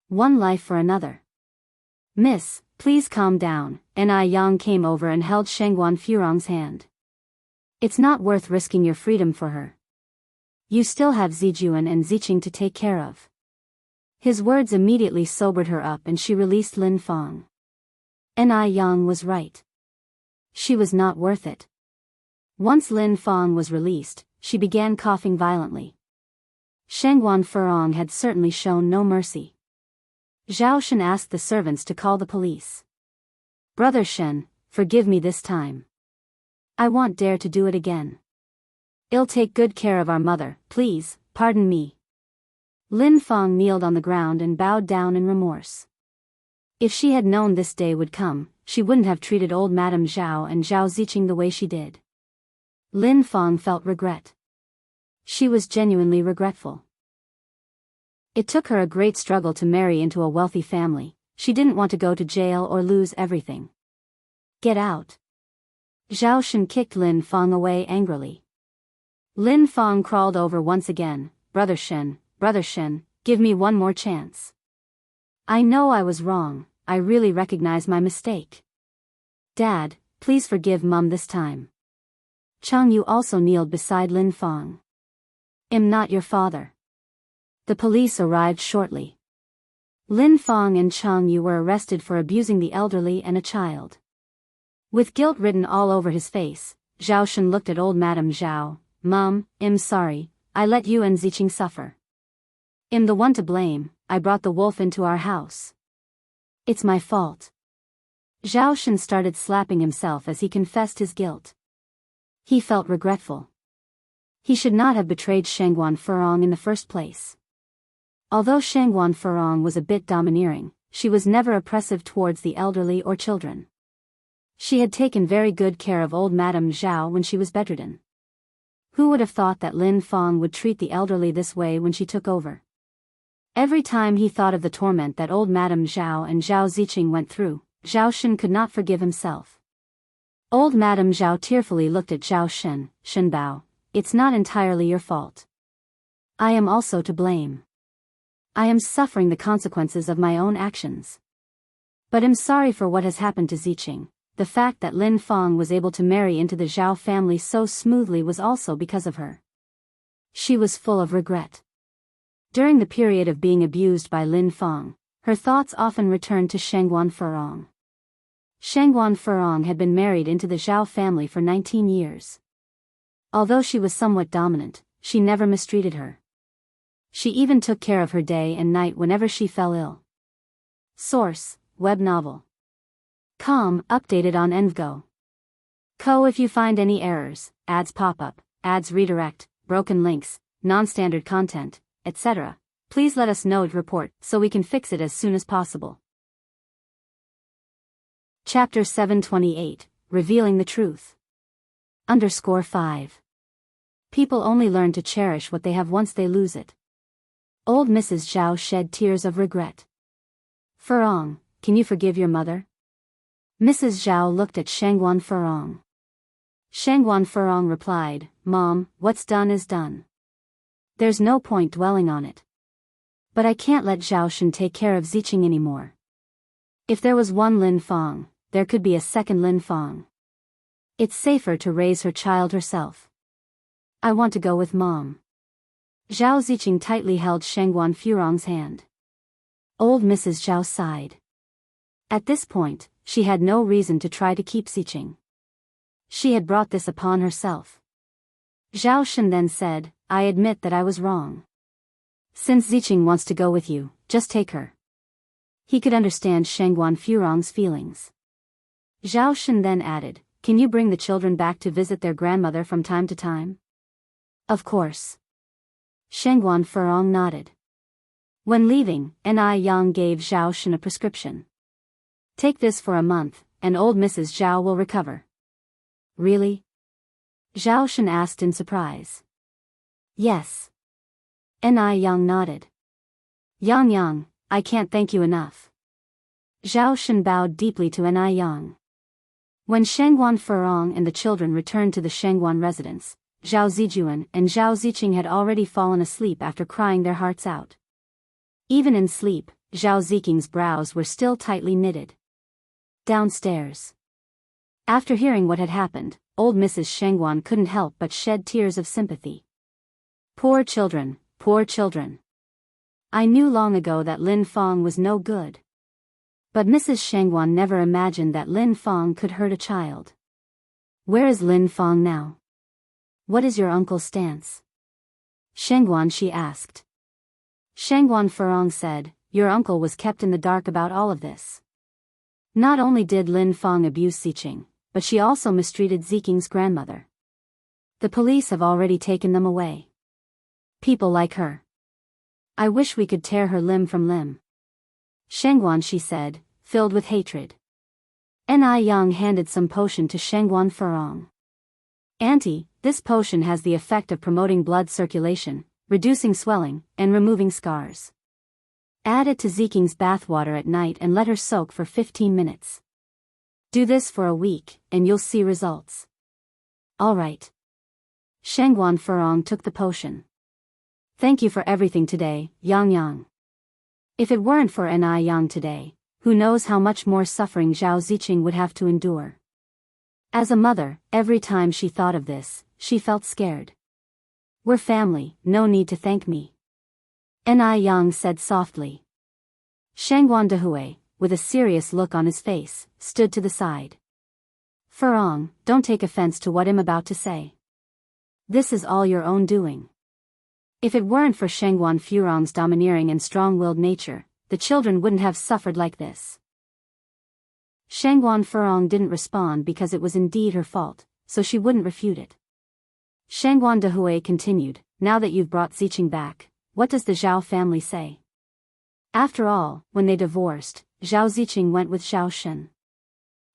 One life for another. Miss, please calm down, and Yang came over and held Shangguan Furong's hand. It's not worth risking your freedom for her. You still have Zijuan and Ziqing to take care of. His words immediately sobered her up and she released Lin Fong. Yang was right. She was not worth it. Once Lin Fong was released, she began coughing violently. Shangguan Furong had certainly shown no mercy. Zhao Shen asked the servants to call the police. Brother Shen, forgive me this time. I won't dare to do it again. I'll take good care of our mother, please, pardon me. Lin Fong kneeled on the ground and bowed down in remorse. If she had known this day would come, she wouldn't have treated old Madame Zhao and Zhao Ziqing the way she did. Lin Fong felt regret. She was genuinely regretful. It took her a great struggle to marry into a wealthy family. She didn't want to go to jail or lose everything. Get out. Zhao Shen kicked Lin Fong away angrily. Lin Fong crawled over once again. Brother Shen, give me one more chance. I know I was wrong, I really recognize my mistake. Dad, please forgive Mum this time. Chang Yu also kneeled beside Lin Fong. I'm not your father. The police arrived shortly. Lin Fong and Chang Yu were arrested for abusing the elderly and a child. With guilt written all over his face, Zhao Shen looked at old Madame Zhao. Mum, I'm sorry, I let you and Ziqing suffer. I'm the one to blame, I brought the wolf into our house. It's my fault. Zhao Shen started slapping himself as he confessed his guilt. He felt regretful. He should not have betrayed Shangguan Furong in the first place. Although Shangguan Furong was a bit domineering, she was never oppressive towards the elderly or children. She had taken very good care of old Madame Zhao when she was bedridden. Who would have thought that Lin Fong would treat the elderly this way when she took over? Every time he thought of the torment that old Madame Zhao and Zhao Ziqing went through, Zhao Shen could not forgive himself. Old Madame Zhao tearfully looked at Zhao Shen. Shenbao, it's not entirely your fault. I am also to blame. I am suffering the consequences of my own actions. But I'm sorry for what has happened to Ziqing. The fact that Lin Fong was able to marry into the Zhao family so smoothly was also because of her. She was full of regret. During the period of being abused by Lin Fong, her thoughts often returned to Shangguan Furong. Shangguan Furong had been married into the Zhao family for 19 years. Although she was somewhat dominant, she never mistreated her. She even took care of her day and night whenever she fell ill. Source, web novel. Com, updated on Envgo. If you find any errors, ads pop up, ads redirect, broken links, non-standard content, etc., Please let us know it report so we can fix it as soon as possible. Chapter 728, Revealing the Truth. _5. People only learn to cherish what they have once they lose it. Old Mrs. Zhao shed tears of regret. Furong, can you forgive your mother? Mrs. Zhao looked at Shangguan Furong. Shangguan Furong replied, Mom, what's done is done. There's no point dwelling on it. But I can't let Zhao Shen take care of Ziqing anymore. If there was one Lin Fong, there could be a second Lin Fong. It's safer to raise her child herself. I want to go with Mom. Zhao Ziqing tightly held Shangguan Furong's hand. Old Mrs. Zhao sighed. At this point, she had no reason to try to keep Ziqing. She had brought this upon herself. Zhao Shen then said, I admit that I was wrong. Since Ziqing wants to go with you, just take her. He could understand Shangguan Furong's feelings. Zhao Shen then added, can you bring the children back to visit their grandmother from time to time? Of course. Shangguan Furong nodded. When leaving, Ni Yang gave Zhao Shen a prescription. Take this for a month, and old Mrs. Zhao will recover. Really? Zhao Shen asked in surprise. Yes. Ni Yang nodded. Yang, I can't thank you enough. Zhao Shen bowed deeply to Ni Yang. When Shangguan Furong and the children returned to the Shangguan residence, Zhao Zijuan and Zhao Ziqing had already fallen asleep after crying their hearts out. Even in sleep, Zhao Ziqing's brows were still tightly knitted. Downstairs. After hearing what had happened, old Mrs. Shangguan couldn't help but shed tears of sympathy. Poor children, poor children. I knew long ago that Lin Fong was no good. But Mrs. Shangguan never imagined that Lin Fong could hurt a child. Where is Lin Fong now? What is your uncle's stance? Shangguan, she asked. Shangguan Furong said, your uncle was kept in the dark about all of this. Not only did Lin Fong abuse Ziqing, but she also mistreated Ziqing's grandmother. The police have already taken them away. People like her. I wish we could tear her limb from limb. Shangguan, she said, filled with hatred. Ni Yang handed some potion to Shangguan Furong. Auntie, this potion has the effect of promoting blood circulation, reducing swelling, and removing scars. Add it to Ziqing's bathwater at night and let her soak for 15 minutes. Do this for a week, and you'll see results. All right. Shangguan Furong took the potion. Thank you for everything today, Yang. If it weren't for Ni Yang today, who knows how much more suffering Zhao Ziqing would have to endure. As a mother, every time she thought of this, she felt scared. We're family, no need to thank me. Ni Yang said softly. Shangguan Dehui, with a serious look on his face, stood to the side. Furong, don't take offense to what I'm about to say. This is all your own doing. If it weren't for Shangguan Furong's domineering and strong-willed nature, the children wouldn't have suffered like this. Shangguan Furong didn't respond because it was indeed her fault, so she wouldn't refute it. Shangguan Dehui continued, now that you've brought Ziqing back, what does the Zhao family say? After all, when they divorced, Zhao Ziqing went with Zhao Shen.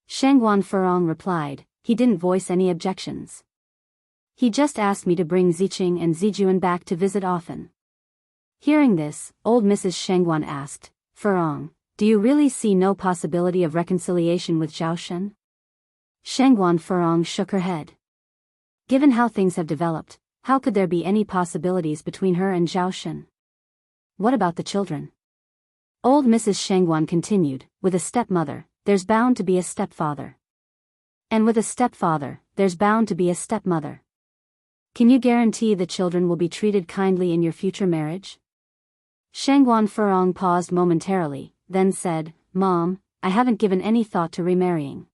Shangguan Furong replied, he didn't voice any objections. He just asked me to bring Ziqing and Zijuan back to visit often. Hearing this, old Mrs. Shangguan asked, Furong, do you really see no possibility of reconciliation with Zhao Shen? Shangguan Furong shook her head. Given how things have developed, how could there be any possibilities between her and Zhao Shen? What about the children? Old Mrs. Shangguan continued, with a stepmother, there's bound to be a stepfather. And with a stepfather, there's bound to be a stepmother. Can you guarantee the children will be treated kindly in your future marriage? Shangguan Furong paused momentarily, then said, Mom, I haven't given any thought to remarrying.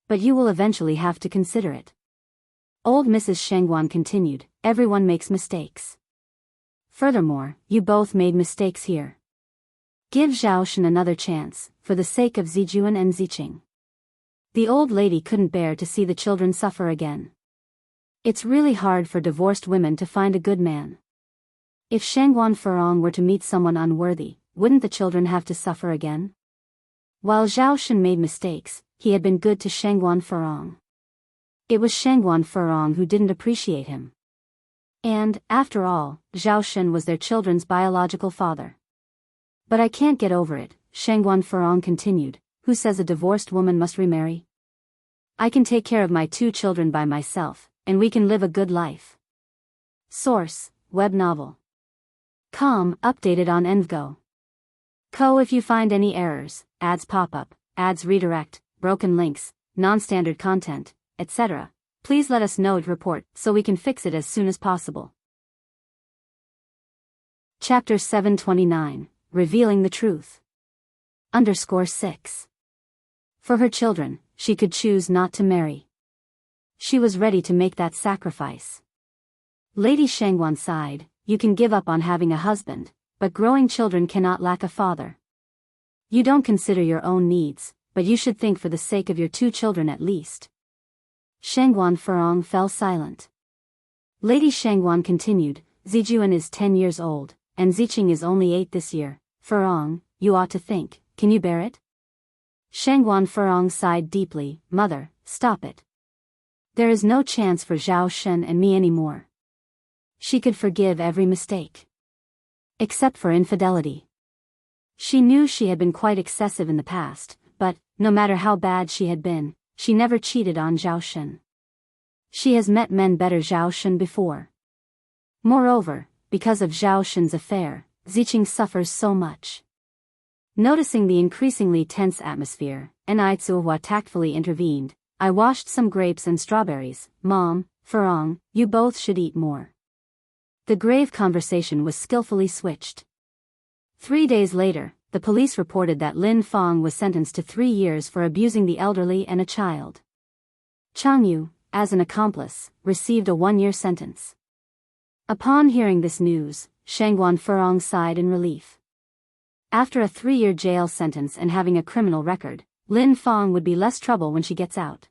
But you will eventually have to consider it. Old Mrs. Shangguan continued, everyone makes mistakes. Furthermore, you both made mistakes here. Give Zhao Shen another chance, for the sake of Zijuan and Ziqing. The old lady couldn't bear to see the children suffer again. It's really hard for divorced women to find a good man. If Shangguan Furong were to meet someone unworthy, wouldn't the children have to suffer again? While Zhao Shen made mistakes, he had been good to Shangguan Furong. It was Shangguan Furong who didn't appreciate him. And, after all, Zhao Shen was their children's biological father. But I can't get over it, Shangguan Furong continued. Who says a divorced woman must remarry? I can take care of my 2 children by myself, and we can live a good life. Source, web novel. Com, updated on Envgo. If you find any errors, ads pop up, ads redirect, broken links, non-standard content, etc., please let us know and report so we can fix it as soon as possible. Chapter 729, Revealing the Truth. _6. For her children, she could choose not to marry. She was ready to make that sacrifice. Lady Shangguan sighed, you can give up on having a husband, but growing children cannot lack a father. You don't consider your own needs, but you should think for the sake of your 2 children at least. Shangguan Furong fell silent. Lady Shangguan continued, Zijuan is 10 years old, and Ziqing is only 8 this year. Furong, you ought to think, can you bear it? Shangguan Furong sighed deeply, Mother, stop it. There is no chance for Zhao Shen and me anymore. She could forgive every mistake. Except for infidelity. She knew she had been quite excessive in the past, but, no matter how bad she had been, she never cheated on Zhao Shen. She has met men better Zhao Shen before. Moreover, because of Zhao Shen's affair, Ziqing suffers so much. Noticing the increasingly tense atmosphere, Nai-Tsuhua tactfully intervened, I washed some grapes and strawberries, Mom, Furong, you both should eat more. The grave conversation was skillfully switched. 3 days later, the police reported that Lin Fong was sentenced to 3 years for abusing the elderly and a child. Jianghu, as an accomplice, received a 1-year sentence. Upon hearing this news, Shangguan Furong sighed in relief. After a 3-year jail sentence and having a criminal record, Lin Fong would be less trouble when she gets out.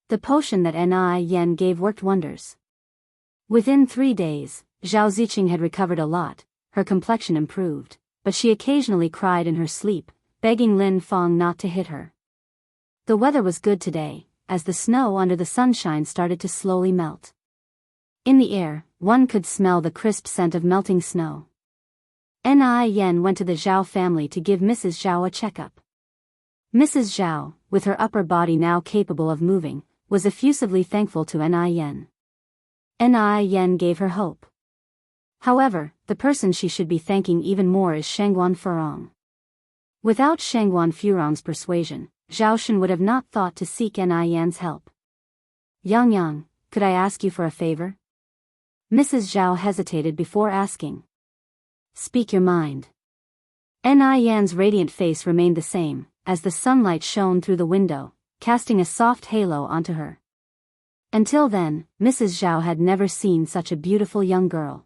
The potion that Ni Yen gave worked wonders. Within 3 days, Zhao Ziqing had recovered a lot, her complexion improved, but she occasionally cried in her sleep, begging Lin Fong not to hit her. The weather was good today, as the snow under the sunshine started to slowly melt. In the air, one could smell the crisp scent of melting snow. Ni Yen went to the Zhao family to give Mrs. Zhao a checkup. Mrs. Zhao, with her upper body now capable of moving, was effusively thankful to Ni Yen. Ni Yen gave her hope. However, the person she should be thanking even more is Shangguan Furong. Without Shangguan Furong's persuasion, Zhao Shen would have not thought to seek Ni Yen's help. Yang, could I ask you for a favor? Mrs. Zhao hesitated before asking. Speak your mind. Ni Yen's radiant face remained the same, as the sunlight shone through the window, casting a soft halo onto her. Until then, Mrs. Zhao had never seen such a beautiful young girl.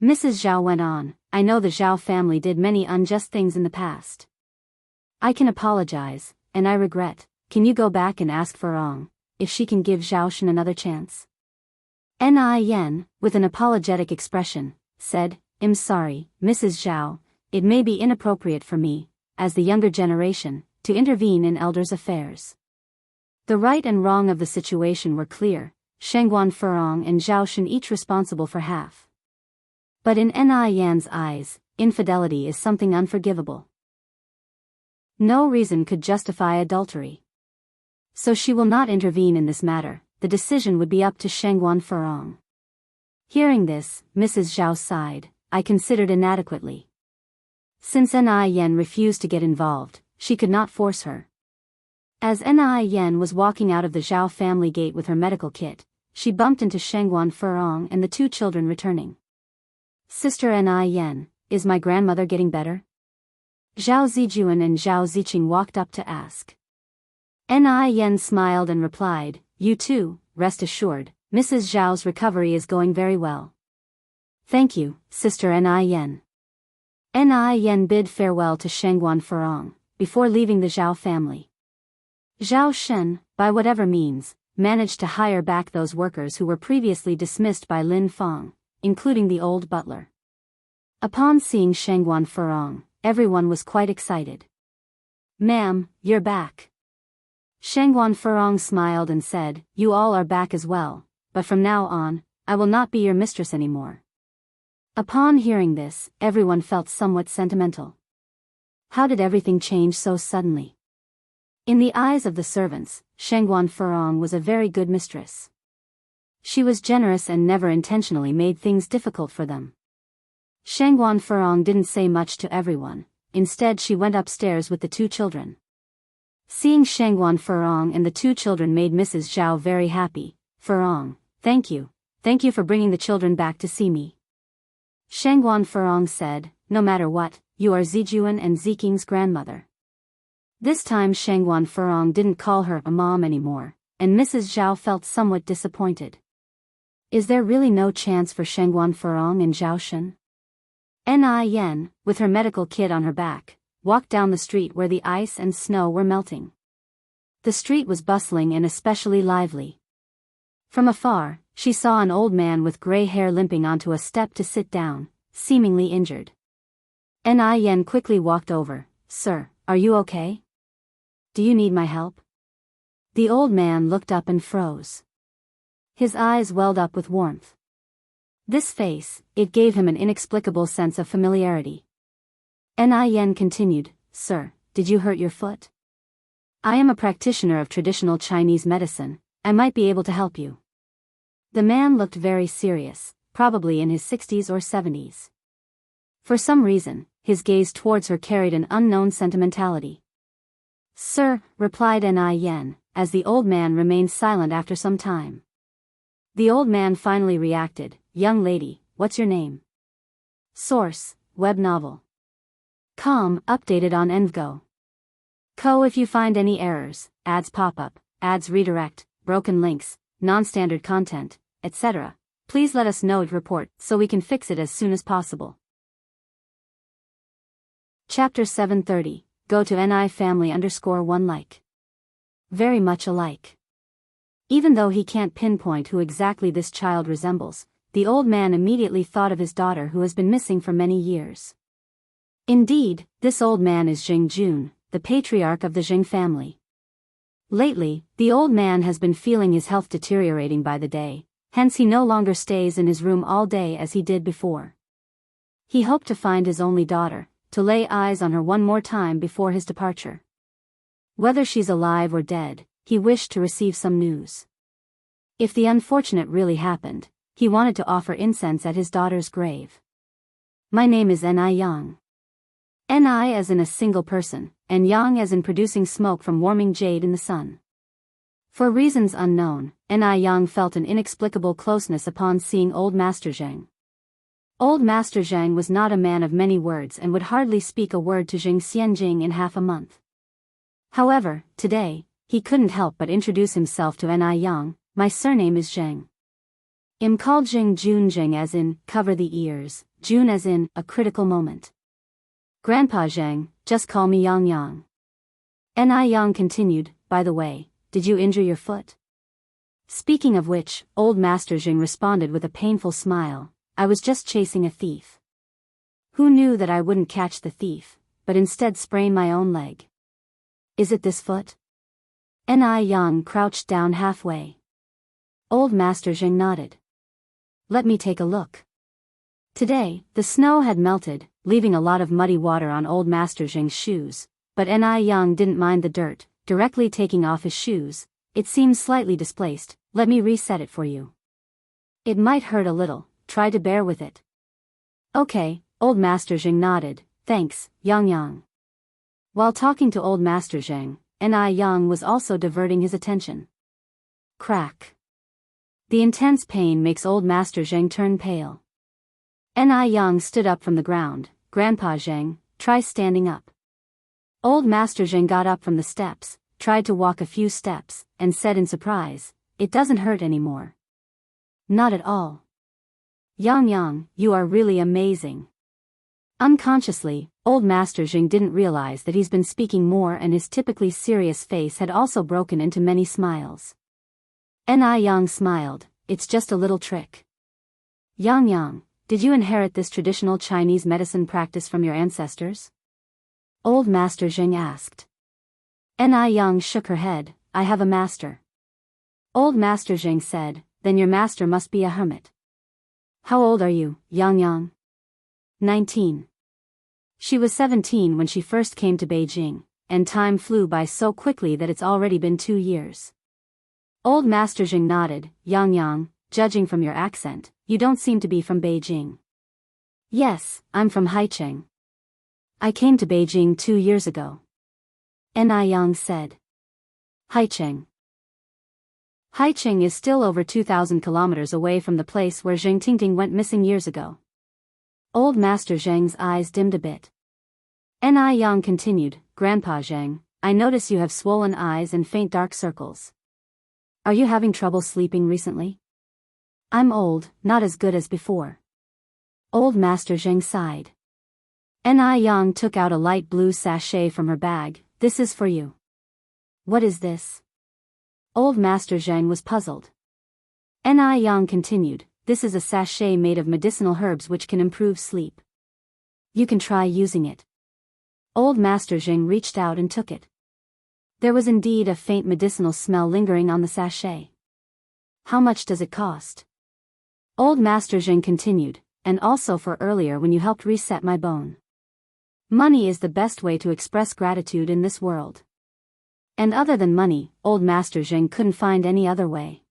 Mrs. Zhao went on, I know the Zhao family did many unjust things in the past. I can apologize, and I regret, can you go back and ask Furong, if she can give Zhao Shen another chance? Ni Yen, with an apologetic expression, said, I'm sorry, Mrs. Zhao, it may be inappropriate for me, as the younger generation, to intervene in elders' affairs. The right and wrong of the situation were clear, Shangguan Furong and Zhao Shen each responsible for half. But in Ni Yan's eyes, infidelity is something unforgivable. No reason could justify adultery. So she will not intervene in this matter, the decision would be up to Shangguan Furong. Hearing this, Mrs. Zhao sighed, I considered inadequately. Since Ni Yen refused to get involved, she could not force her. As Ni Yen was walking out of the Zhao family gate with her medical kit, she bumped into Shangguan Furong and the 2 children returning. Sister Ni Yen, is my grandmother getting better? Zhao Zijuan and Zhao Ziqing walked up to ask. Ni Yen smiled and replied, you too, rest assured, Mrs. Zhao's recovery is going very well. Thank you, Sister Ni Yen. Ni Yen bid farewell to Shangguan Furong, before leaving the Zhao family. Zhao Shen, by whatever means, managed to hire back those workers who were previously dismissed by Lin Fong, including the old butler. Upon seeing Shangguan Furong, everyone was quite excited. "Ma'am, you're back." Shangguan Furong smiled and said, "You all are back as well, but from now on, I will not be your mistress anymore." Upon hearing this, everyone felt somewhat sentimental. How did everything change so suddenly? In the eyes of the servants, Shangguan Furong was a very good mistress. She was generous and never intentionally made things difficult for them. Shangguan Furong didn't say much to everyone, instead she went upstairs with the two children. Seeing Shangguan Furong and the two children made Mrs. Zhao very happy. "Furong, thank you for bringing the children back to see me." Shangguan Furong said, "No matter what, you are Zijuan and Ziking's grandmother." This time Shangguan Furong didn't call her a mom anymore, and Mrs. Zhao felt somewhat disappointed. Is there really no chance for Shangguan Furong and Zhao Shen? Ni Yen, with her medical kit on her back, walked down the street where the ice and snow were melting. The street was bustling and especially lively. From afar, she saw an old man with gray hair limping onto a step to sit down, seemingly injured. Ni Yen quickly walked over. "Sir, are you okay? Do you need my help?" The old man looked up and froze. His eyes welled up with warmth. This face, it gave him an inexplicable sense of familiarity. Ni Yen continued, "Sir, did you hurt your foot? I am a practitioner of traditional Chinese medicine, I might be able to help you." The man looked very serious, probably in his 60s or 70s. For some reason, his gaze towards her carried an unknown sentimentality. "Sir," replied Ni Yen, as the old man remained silent after some time. The old man finally reacted, "Young lady, what's your name?" Source, web novel. Com, updated on Envgo. Co. If you find any errors, ads pop up, ads redirect, broken links, non-standard content, etc., please let us know to report so we can fix it as soon as possible. Chapter 730, Go to NI Family _1 like. Very much alike. Even though he can't pinpoint who exactly this child resembles, the old man immediately thought of his daughter who has been missing for many years. Indeed, this old man is Jing Jun, the patriarch of the Jing family. Lately, the old man has been feeling his health deteriorating by the day, hence he no longer stays in his room all day as he did before. He hoped to find his only daughter, to lay eyes on her one more time before his departure. Whether she's alive or dead, he wished to receive some news. If the unfortunate really happened, he wanted to offer incense at his daughter's grave. My name is Ni Yang. Ni as in a single person, and Yang as in producing smoke from warming jade in the sun. For reasons unknown, Ni Yang felt an inexplicable closeness upon seeing Old Master Zhang. Old Master Zhang was not a man of many words and would hardly speak a word to Jing Xianjing in half a month. However, today, he couldn't help but introduce himself to Ni Yang. My surname is Zhang. I'm called Jing Jun, Jing as in, cover the ears, Jun as in, a critical moment. Grandpa Zhang, just call me Yang Yang. Ni Yang continued, by the way, did you injure your foot? Speaking of which, Old Master Zhang responded with a painful smile, I was just chasing a thief. Who knew that I wouldn't catch the thief, but instead sprain my own leg? Is it this foot? Ni Yang crouched down halfway. Old Master Zhang nodded. Let me take a look. Today, the snow had melted, leaving a lot of muddy water on Old Master Zhang's shoes, but Ni Yang didn't mind the dirt, directly taking off his shoes. It seems slightly displaced, let me reset it for you. It might hurt a little, try to bear with it. Okay, Old Master Zhang nodded, thanks, Yang Yang. While talking to Old Master Zhang, Ni Yang was also diverting his attention. Crack. The intense pain makes Old Master Zhang turn pale. Ni Yang stood up from the ground, Grandpa Zhang, try standing up. Old Master Zhang got up from the steps, tried to walk a few steps, and said in surprise, it doesn't hurt anymore. Not at all. Yang Yang, you are really amazing. Unconsciously, Old Master Zhang didn't realize that he's been speaking more and his typically serious face had also broken into many smiles. Ni Yang smiled, it's just a little trick. Yang, did you inherit this traditional Chinese medicine practice from your ancestors? Old Master Zheng asked. Yang shook her head. I have a master. Old Master Zheng said, then your master must be a hermit. How old are you, Yang? 19. She was 17 when she first came to Beijing, and time flew by so quickly that it's already been 2 years. Old Master Zheng nodded. Yang, judging from your accent, you don't seem to be from Beijing. Yes, I'm from Haicheng. I came to Beijing 2 years ago. Yang said. Haicheng. Haicheng is still over 2,000 kilometers away from the place where Zheng Tingting went missing years ago. Old Master Zheng's eyes dimmed a bit. Yang continued, Grandpa Zheng, I notice you have swollen eyes and faint dark circles. Are you having trouble sleeping recently? I'm old, not as good as before. Old Master Zheng sighed. Yang took out a light blue sachet from her bag. This is for you. What is this? Old Master Zheng was puzzled. Yang continued, this is a sachet made of medicinal herbs which can improve sleep. You can try using it. Old Master Zheng reached out and took it. There was indeed a faint medicinal smell lingering on the sachet. How much does it cost? Old Master Zheng continued, and also for earlier when you helped reset my bone. Money is the best way to express gratitude in this world. And other than money, Old Master Zheng couldn't find any other way.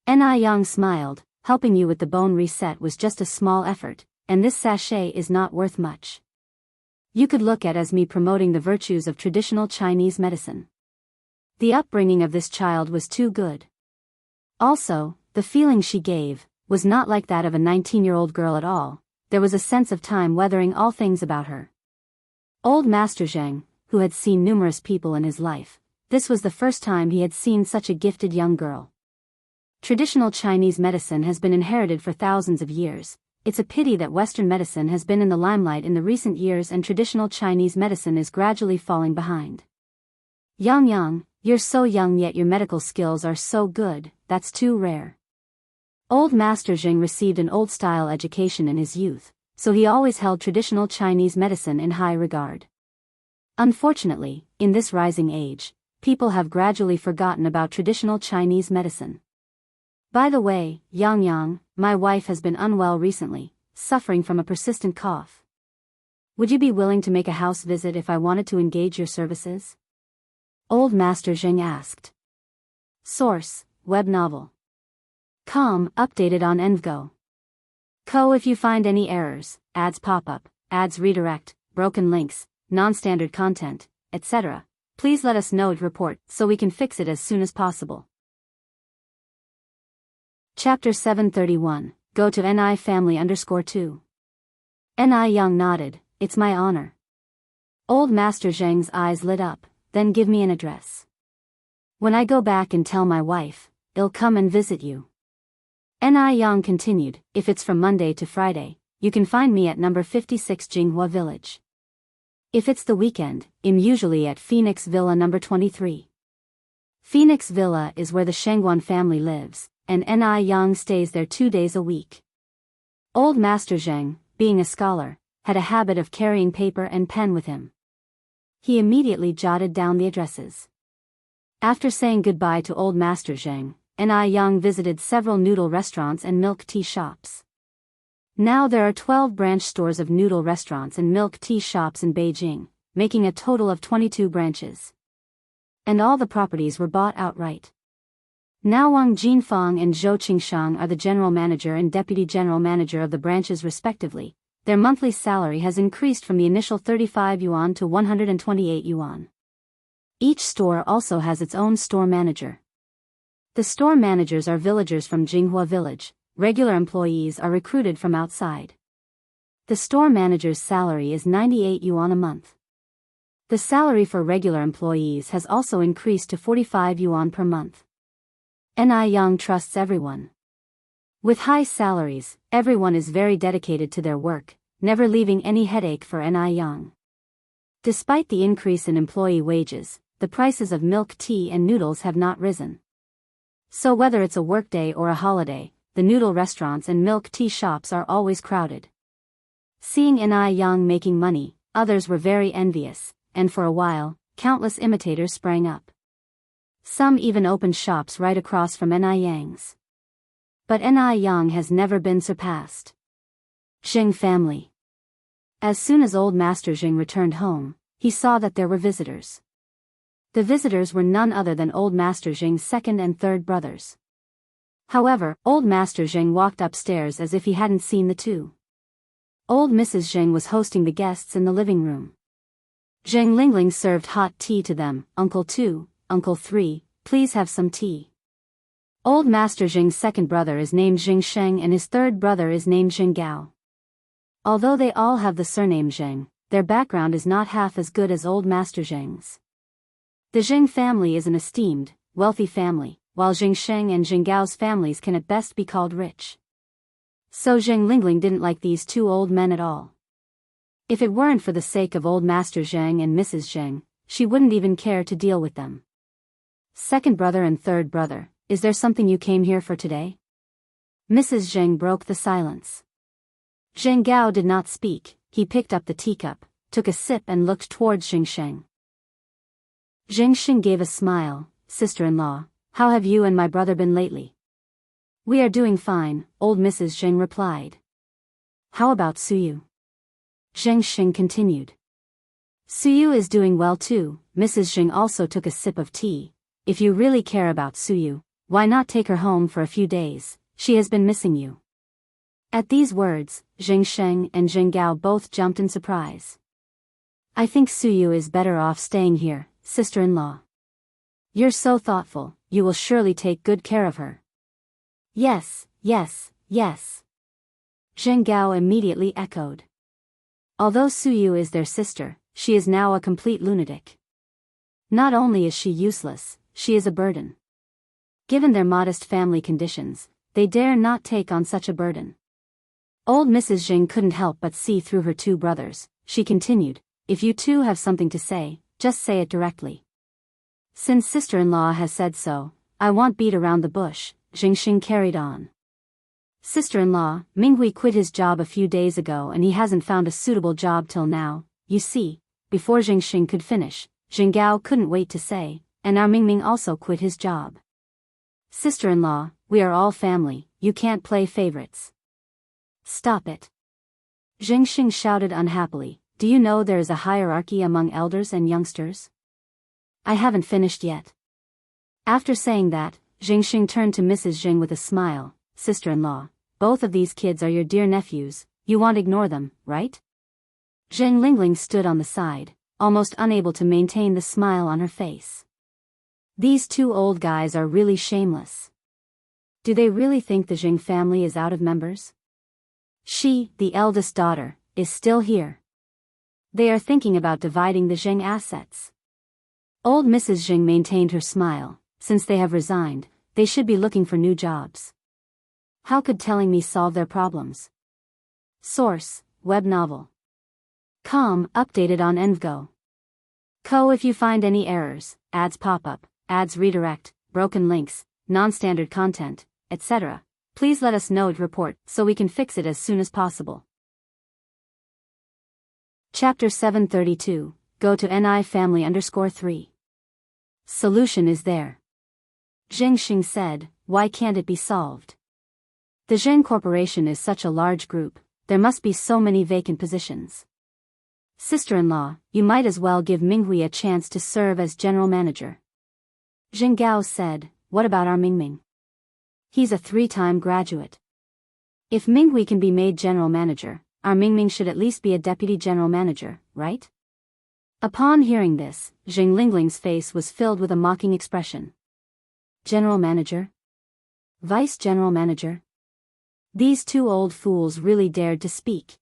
Yang smiled, helping you with the bone reset was just a small effort, and this sachet is not worth much. You could look at as me promoting the virtues of traditional Chinese medicine. The upbringing of this child was too good. Also, the feeling she gave was not like that of a 19-year-old girl at all. There was a sense of time weathering all things about her. Old Master Zheng, who had seen numerous people in his life, this was the first time he had seen such a gifted young girl. Traditional Chinese medicine has been inherited for thousands of years. It's a pity that Western medicine has been in the limelight in the recent years and traditional Chinese medicine is gradually falling behind. Yang, you're so young yet your medical skills are so good, that's too rare. Old Master Zheng received an old-style education in his youth, so he always held traditional Chinese medicine in high regard. Unfortunately, in this rising age, people have gradually forgotten about traditional Chinese medicine. By the way, Yang, my wife has been unwell recently, suffering from a persistent cough. Would you be willing to make a house visit if I wanted to engage your services? Old Master Zheng asked. Source, web novel. Com, updated on Envgo. Co. If you find any errors, ads pop up, ads redirect, broken links, non-standard content, etc., please let us know to report so we can fix it as soon as possible. Chapter 731, Go to NI Family _2. Yang nodded, it's my honor. Old Master Zheng's eyes lit up, then give me an address. When I go back and tell my wife, I'll come and visit you. Yang continued, if it's from Monday to Friday, you can find me at number 56 Jianghu Village. If it's the weekend, I'm usually at Phoenix Villa number 23. Phoenix Villa is where the Shangguan family lives, and Yang stays there 2 days a week. Old Master Zheng, being a scholar, had a habit of carrying paper and pen with him. He immediately jotted down the addresses. After saying goodbye to Old Master Zheng, Yang visited several noodle restaurants and milk tea shops. Now there are 12 branch stores of noodle restaurants and milk tea shops in Beijing, making a total of 22 branches. And all the properties were bought outright. Now Wang Jinfang and Zhou Qingshang are the general manager and deputy general manager of the branches respectively. Their monthly salary has increased from the initial 35 yuan to 128 yuan. Each store also has its own store manager. The store managers are villagers from Jianghu village, regular employees are recruited from outside. The store manager's salary is 98 yuan a month. The salary for regular employees has also increased to 45 yuan per month. Yang trusts everyone. With high salaries, everyone is very dedicated to their work, never leaving any headache for Yang. Despite the increase in employee wages, the prices of milk tea and noodles have not risen. So whether it's a workday or a holiday, the noodle restaurants and milk tea shops are always crowded. Seeing Ni Yang making money, others were very envious, and for a while, countless imitators sprang up. Some even opened shops right across from Ni Yang's. But Ni Yang has never been surpassed. Jing family. As soon as old Master Jing returned home, he saw that there were visitors. The visitors were none other than old Master Jing's second and third brothers. However, old Master Jing walked upstairs as if he hadn't seen the two. Old Mrs. Jing was hosting the guests in the living room. Zheng Lingling served hot tea to them. Uncle 2, Uncle 3, please have some tea. Old Master Jing's second brother is named Jing Sheng and his third brother is named Jing Gao. Although they all have the surname Zheng, their background is not half as good as old Master Zheng's. The Jing family is an esteemed, wealthy family, while Jing Sheng and Jing Gao's families can at best be called rich. So Zheng Lingling didn't like these two old men at all. If it weren't for the sake of old Master Zheng and Mrs. Zheng, she wouldn't even care to deal with them. Second brother and third brother, is there something you came here for today? Mrs. Zheng broke the silence. Zheng Gao did not speak. He picked up the teacup, took a sip and looked towards Jing Sheng. Jing Sheng gave a smile. Sister-in-law, how have you and my brother been lately? We are doing fine, old Mrs. Zheng replied. How about Suyu? Zheng Sheng continued. Suyu is doing well too. Mrs. Zheng also took a sip of tea. If you really care about Suyu, why not take her home for a few days? She has been missing you. At these words, Jing Sheng and Jing Gao both jumped in surprise. I think Suyu is better off staying here, sister-in-law. You're so thoughtful, you will surely take good care of her. Yes, yes, yes. Jing Gao immediately echoed. Although Suyu is their sister, she is now a complete lunatic. Not only is she useless, she is a burden. Given their modest family conditions, they dare not take on such a burden. Old Mrs. Jing couldn't help but see through her two brothers. She continued, if you two have something to say, just say it directly. Since sister-in-law has said so, I won't beat around the bush, Jing Sheng carried on. Sister-in-law, Minghui quit his job a few days ago and he hasn't found a suitable job till now. You see, before Jing Sheng could finish, Jing Gao couldn't wait to say, and our Mingming also quit his job. Sister-in-law, we are all family, you can't play favorites. Stop it. Jing Sheng shouted unhappily, do you know there is a hierarchy among elders and youngsters? I haven't finished yet. After saying that, Jing Sheng turned to Mrs. Jing with a smile, sister-in-law, both of these kids are your dear nephews, you won't ignore them, right? Zheng Lingling stood on the side, almost unable to maintain the smile on her face. These two old guys are really shameless. Do they really think the Jing family is out of members? She, the eldest daughter, is still here. They are thinking about dividing the Jing assets. Old Mrs. Jing maintained her smile. Since they have resigned, they should be looking for new jobs. How could telling me solve their problems? Source, web novel. Com, updated on Envgo. Co. If you find any errors, ads pop up, ads redirect, broken links, non-standard content, etc., please let us know to report so we can fix it as soon as possible. Chapter 732, Go to NI Family _3. Solution is there. Jing Sheng said, why can't it be solved? The Zheng Corporation is such a large group, there must be so many vacant positions. Sister-in-law, you might as well give Minghui a chance to serve as general manager. Jing Gao said, what about our Mingming? He's a 3-time graduate. If Minghui can be made general manager, our Mingming should at least be a deputy general manager, right? Upon hearing this, Jing Lingling's face was filled with a mocking expression. General manager? Vice general manager? These two old fools really dared to speak.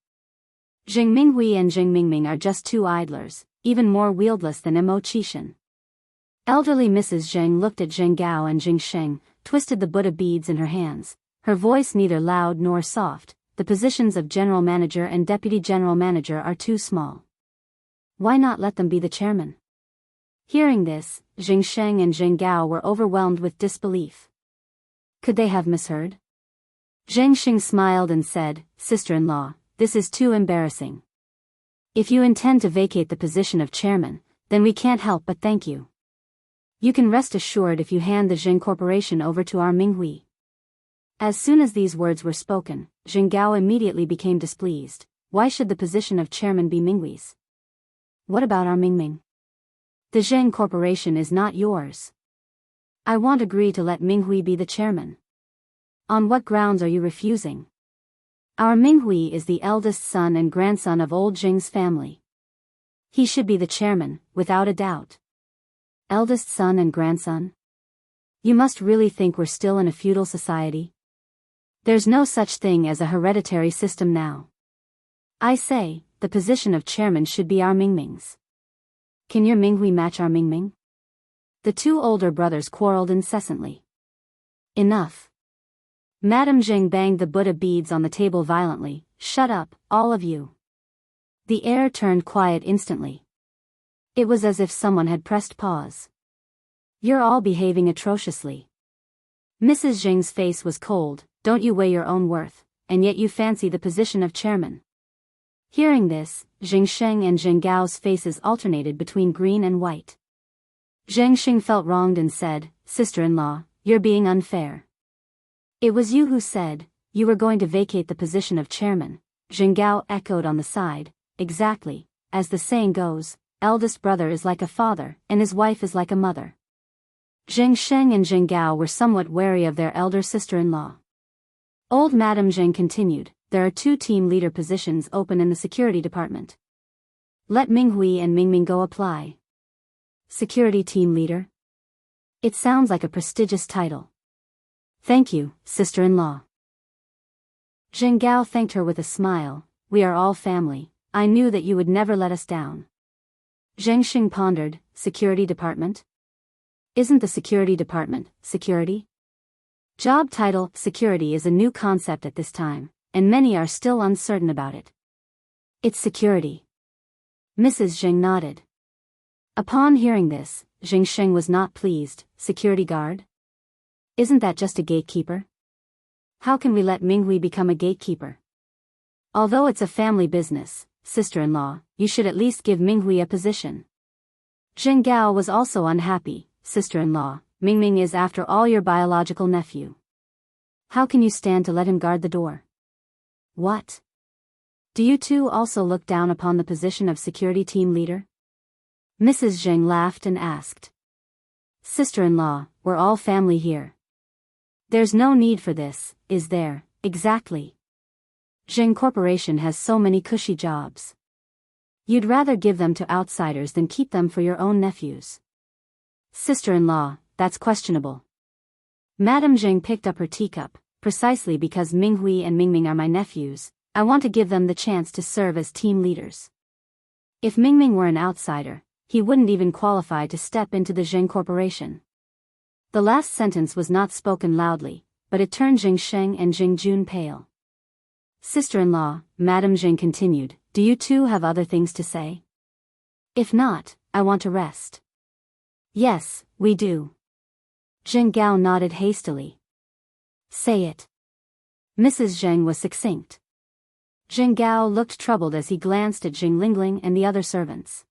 Jing Minghui and Jing Mingming are just two idlers, even more wieldless than Mo Qishan. Elderly Mrs. Zheng looked at Jing Gao and Jing Sheng, twisted the Buddha beads in her hands, her voice neither loud nor soft. The positions of general manager and deputy general manager are too small. Why not let them be the chairman? Hearing this, Jing Sheng and Jing Gao were overwhelmed with disbelief. Could they have misheard? Zheng Xing smiled and said, "Sister-in-law, this is too embarrassing. If you intend to vacate the position of chairman, then we can't help but thank you. You can rest assured if you hand the Zheng Corporation over to our Minghui." As soon as these words were spoken, Zheng Gao immediately became displeased. Why should the position of chairman be Minghui's? What about our Mingming? The Zheng Corporation is not yours. I won't agree to let Minghui be the chairman. On what grounds are you refusing? Our Minghui is the eldest son and grandson of old Zheng's family. He should be the chairman, without a doubt. Eldest son and grandson? You must really think we're still in a feudal society? There's no such thing as a hereditary system now. I say, the position of chairman should be our Mingming's. Can your Minghui match our Mingming? The two older brothers quarreled incessantly. Enough. Madame Zheng banged the Buddha beads on the table violently. Shut up, all of you. The air turned quiet instantly. It was as if someone had pressed pause. You're all behaving atrociously. Mrs. Zheng's face was cold. Don't you weigh your own worth, and yet you fancy the position of chairman? Hearing this, Zheng Sheng and Zheng Gao's faces alternated between green and white. Zheng Sheng felt wronged and said, "Sister-in-law, you're being unfair. It was you who said you were going to vacate the position of chairman." Zheng Gao echoed on the side, "Exactly, as the saying goes, eldest brother is like a father, and his wife is like a mother." Zheng Sheng and Zheng Gao were somewhat wary of their elder sister-in-law. Old Madame Zheng continued, "There are 2 team leader positions open in the security department. Let Minghui and Mingming go apply." Security team leader? It sounds like a prestigious title. "Thank you, sister-in-law." Zheng Gao thanked her with a smile. "We are all family. I knew that you would never let us down." Zheng Xing pondered, "Security department? Isn't the security department security?" Job title security is a new concept at this time, and many are still uncertain about it. "It's security." Mrs. Zheng nodded. Upon hearing this, Zheng Sheng was not pleased. "Security guard? Isn't that just a gatekeeper? How can we let Minghui become a gatekeeper? Although it's a family business, sister-in-law, you should at least give Minghui a position." Zheng Gao was also unhappy. "Sister-in-law, Mingming is after all your biological nephew. How can you stand to let him guard the door? What? Do you two also look down upon the position of security team leader?" Mrs. Zheng laughed and asked. "Sister-in-law, we're all family here. There's no need for this, is there?" "Exactly. Zheng Corporation has so many cushy jobs. You'd rather give them to outsiders than keep them for your own nephews." "Sister-in-law, that's questionable." Madame Zheng picked up her teacup. "Precisely because Minghui and Mingming are my nephews, I want to give them the chance to serve as team leaders. If Mingming were an outsider, he wouldn't even qualify to step into the Zheng Corporation." The last sentence was not spoken loudly, but it turned Zheng Sheng and Zheng Jun pale. "Sister-in-law," Madame Zheng continued, "do you two have other things to say? If not, I want to rest." "Yes, we do." Zheng Gao nodded hastily. "Say it." Mrs. Zheng was succinct. Zheng Gao looked troubled as he glanced at Zheng Lingling and the other servants.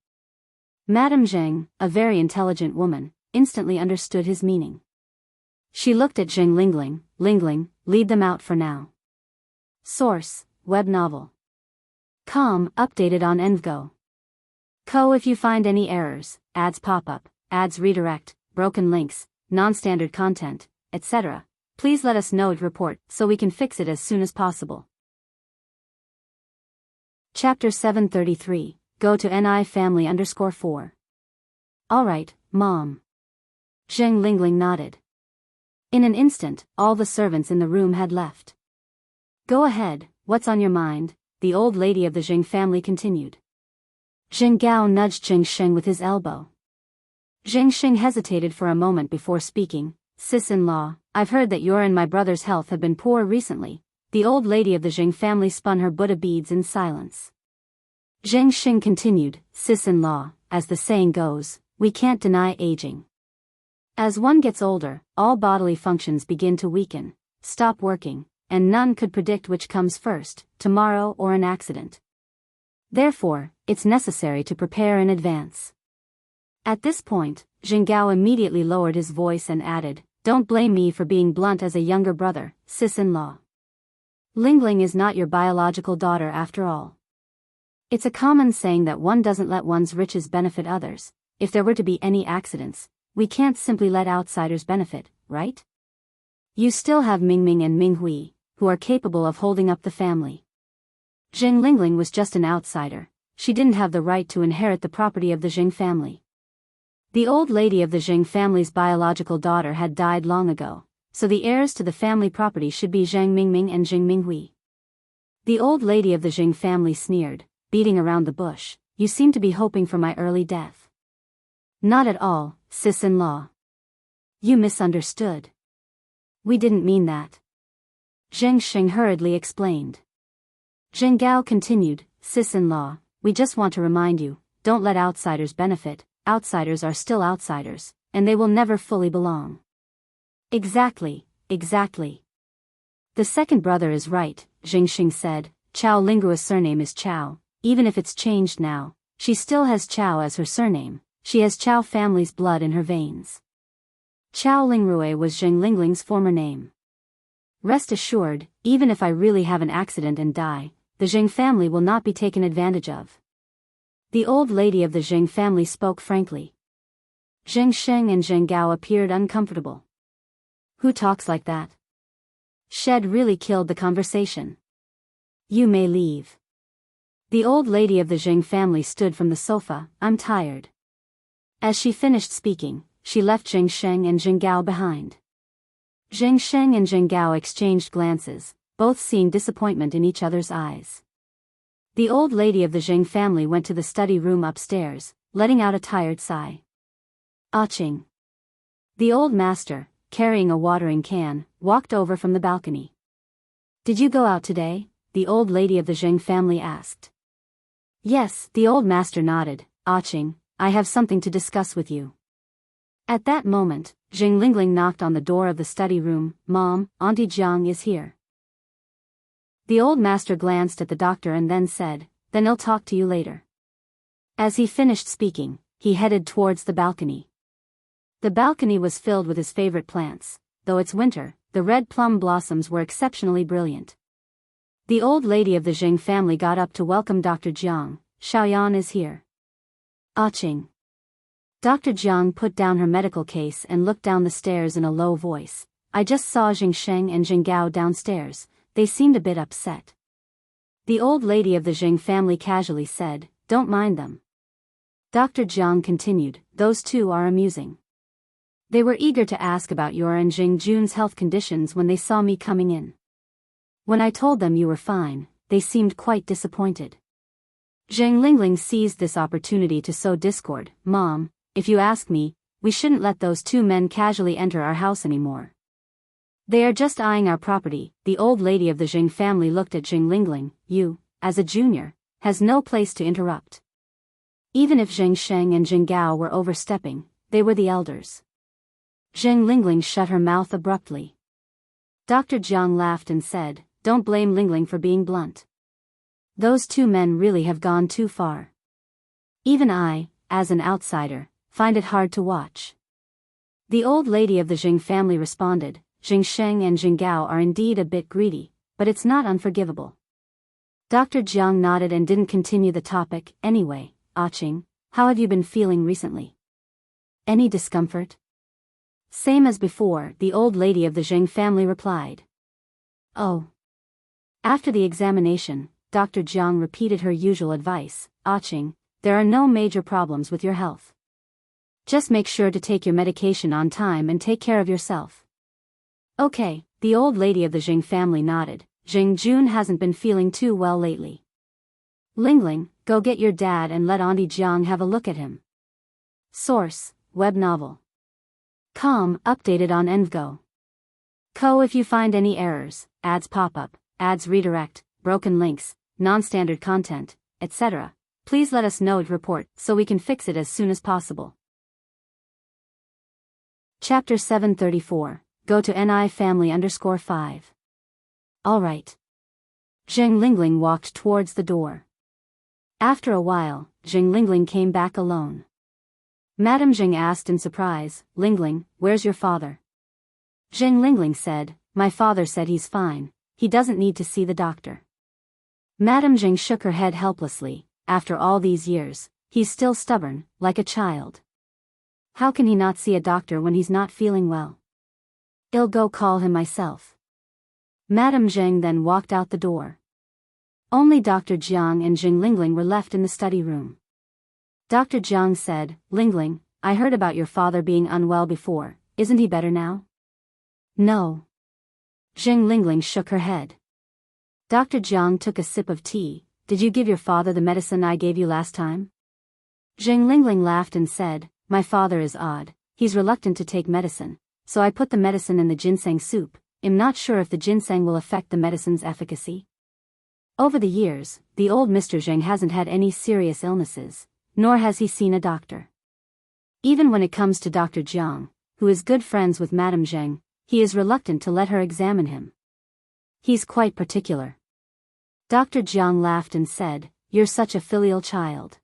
Madame Zheng, a very intelligent woman, instantly understood his meaning. She looked at Zheng Lingling. "Lingling, lead them out for now." Source, web novel. Com, updated on Envgo. Co. If you find any errors, ads pop up, ads redirect, broken links, non-standard content, etc., please let us know at report so we can fix it as soon as possible. Chapter 733, Go to NI Family _4. Alright, Mom. Zheng Lingling nodded. In an instant, all the servants in the room had left. "Go ahead, what's on your mind?" the old lady of the Zheng family continued. Zheng Gao nudged Zheng Sheng with his elbow. Zheng Sheng hesitated for a moment before speaking. "Sis-in-law, I've heard that your and my brother's health have been poor recently." The old lady of the Zheng family spun her Buddha beads in silence. Zheng Sheng continued, "Sis-in-law, as the saying goes, we can't deny aging. As one gets older, all bodily functions begin to weaken, stop working, and none could predict which comes first, tomorrow or an accident. Therefore, it's necessary to prepare in advance. At this point, Jianghu immediately lowered his voice and added, "Don't blame me for being blunt as a younger brother, sis-in-law. Lingling is not your biological daughter after all. It's a common saying that one doesn't let one's riches benefit others. If there were to be any accidents, we can't simply let outsiders benefit, right? You still have Mingming and Minghui, who are capable of holding up the family. Zheng Lingling was just an outsider. She didn't have the right to inherit the property of the Zheng family. The old lady of the Zheng family's biological daughter had died long ago, so the heirs to the family property should be Zheng Mingming and Zheng Minghui." The old lady of the Zheng family sneered, beating around the bush. "You seem to be hoping for my early death." "Not at all, sis-in-law. You misunderstood. We didn't mean that," Zheng Sheng hurriedly explained. Zheng Gao continued, "Sis-in-law, we just want to remind you, don't let outsiders benefit. Outsiders are still outsiders, and they will never fully belong." Exactly. The second brother is right, Zheng Xing said. Chao Lingrua's surname is Chao. Even if it's changed now, she still has Chao as her surname. She has Chao family's blood in her veins. Chao Lingrue was Zheng Lingling's former name. Rest assured, even if I really have an accident and die, the Zheng family will not be taken advantage of. The old lady of the Zheng family spoke frankly. Zheng Sheng and Zheng Gao appeared uncomfortable. Who talks like that? Shed really killed the conversation. You may leave. The old lady of the Zheng family stood from the sofa. I'm tired. As she finished speaking, she left Zheng Sheng and Zheng Gao behind. Zheng Sheng and Zheng Gao exchanged glances, both seeing disappointment in each other's eyes. The old lady of the Zheng family went to the study room upstairs, letting out a tired sigh. Aching. The old master, carrying a watering can, walked over from the balcony. Did you go out today? The old lady of the Zheng family asked. Yes, the old master nodded. Aching, I have something to discuss with you. At that moment, Zheng Lingling knocked on the door of the study room. Mom, Auntie Jiang is here. The old master glanced at the doctor and then said, Then I'll talk to you later. As he finished speaking, he headed towards the balcony. The balcony was filled with his favorite plants. Though it's winter, the red plum blossoms were exceptionally brilliant. The old lady of the Zheng family got up to welcome Dr. Jiang. Xiaoyan is here. Aching. Dr. Jiang put down her medical case and looked down the stairs in a low voice. I just saw Zheng Sheng and Zheng Gao downstairs. They seemed a bit upset. The old lady of the Zheng family casually said, Don't mind them. Dr. Jiang continued, Those two are amusing. They were eager to ask about your and Zheng Jun's health conditions when they saw me coming in. When I told them you were fine, they seemed quite disappointed. Zheng Lingling seized this opportunity to sow discord. Mom, if you ask me, we shouldn't let those two men casually enter our house anymore. They are just eyeing our property. The old lady of the Zheng family looked at Zheng Lingling. You, as a junior, has no place to interrupt. Even if Zheng Sheng and Zheng Gao were overstepping, they were the elders. Zheng Lingling shut her mouth abruptly. Dr. Jiang laughed and said, Don't blame Lingling for being blunt. Those two men really have gone too far. Even I, as an outsider, find it hard to watch. The old lady of the Zheng family responded, Zheng Sheng and Zheng Gao are indeed a bit greedy, but it's not unforgivable. Dr. Jiang nodded and didn't continue the topic. Anyway, Aching, how have you been feeling recently? Any discomfort? Same as before, the old lady of the Zheng family replied. Oh. After the examination, Dr. Jiang repeated her usual advice. Aching, there are no major problems with your health. Just make sure to take your medication on time and take care of yourself. Okay, the old lady of the Zheng family nodded. Zheng Jun hasn't been feeling too well lately. Lingling, go get your dad and let Auntie Jiang have a look at him. Source, web novel. Com, updated on Envgo. Co. If you find any errors, ads pop up, ads redirect, broken links, non-standard content, etc., please let us know to report so we can fix it as soon as possible. Chapter 734. Go to ni family_5. All right. Zheng Lingling walked towards the door. After a while, Zheng Lingling came back alone. Madame Zheng asked in surprise, Lingling, where's your father? Zheng Lingling said, my father said he's fine, he doesn't need to see the doctor. Madame Zheng shook her head helplessly, after all these years, he's still stubborn, like a child. How can he not see a doctor when he's not feeling well? I'll go call him myself. Madame Zheng then walked out the door. Only Dr. Jiang and Zheng Lingling were left in the study room. Dr. Jiang said, Lingling, I heard about your father being unwell before, isn't he better now? No. Zheng Lingling shook her head. Dr. Jiang took a sip of tea. Did you give your father the medicine I gave you last time? Zheng Lingling laughed and said, my father is odd, he's reluctant to take medicine, so I put the medicine in the ginseng soup. I'm not sure if the ginseng will affect the medicine's efficacy. Over the years, the old Mr. Zheng hasn't had any serious illnesses, nor has he seen a doctor. Even when it comes to Dr. Jiang, who is good friends with Madame Zheng, he is reluctant to let her examine him. He's quite particular. Dr. Jiang laughed and said, you're such a filial child.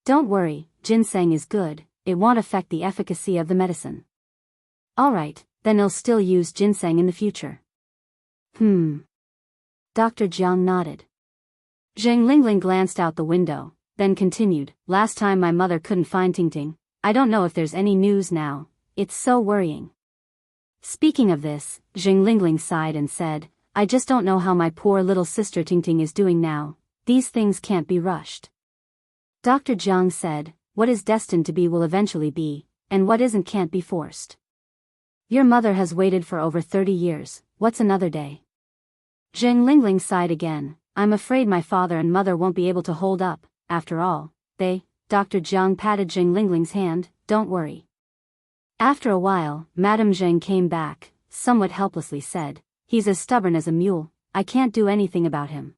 Don't worry, ginseng is good, it won't affect the efficacy of the medicine. All right, then I'll still use ginseng in the future. Dr. Jiang nodded. Zheng Lingling glanced out the window, then continued, last time my mother couldn't find Tingting, I don't know if there's any news now, it's so worrying. Speaking of this, Zheng Lingling sighed and said, I just don't know how my poor little sister Tingting is doing now, these things can't be rushed. Dr. Jiang said, what is destined to be will eventually be, and what isn't can't be forced. Your mother has waited for over 30 years, what's another day? Zheng Lingling sighed again, I'm afraid my father and mother won't be able to hold up, after all, Dr. Jiang patted Zheng Lingling's hand, don't worry. After a while, Madame Zheng came back, somewhat helplessly said, he's as stubborn as a mule, I can't do anything about him.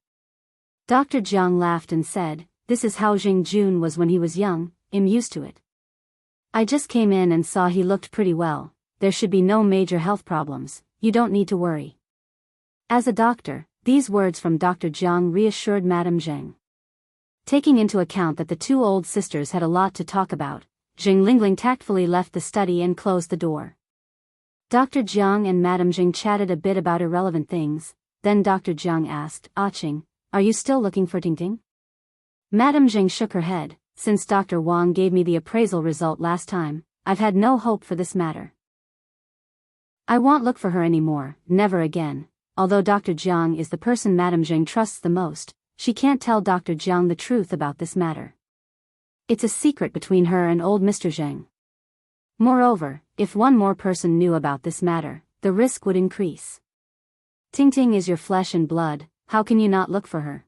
Dr. Jiang laughed and said, this is how Jing Jun was when he was young, I'm used to it. I just came in and saw he looked pretty well, there should be no major health problems, you don't need to worry. As a doctor, these words from Dr. Jiang reassured Madame Zheng. Taking into account that the two old sisters had a lot to talk about, Zheng Lingling tactfully left the study and closed the door. Dr. Jiang and Madame Zheng chatted a bit about irrelevant things, then Dr. Jiang asked, Qing, are you still looking for Tingting? Madame Zheng shook her head, since Dr. Wang gave me the appraisal result last time, I've had no hope for this matter. I won't look for her anymore, never again. Although Dr. Jiang is the person Madame Zheng trusts the most, she can't tell Dr. Jiang the truth about this matter. It's a secret between her and old Mr. Zheng. Moreover, if one more person knew about this matter, the risk would increase. Tingting is your flesh and blood, how can you not look for her?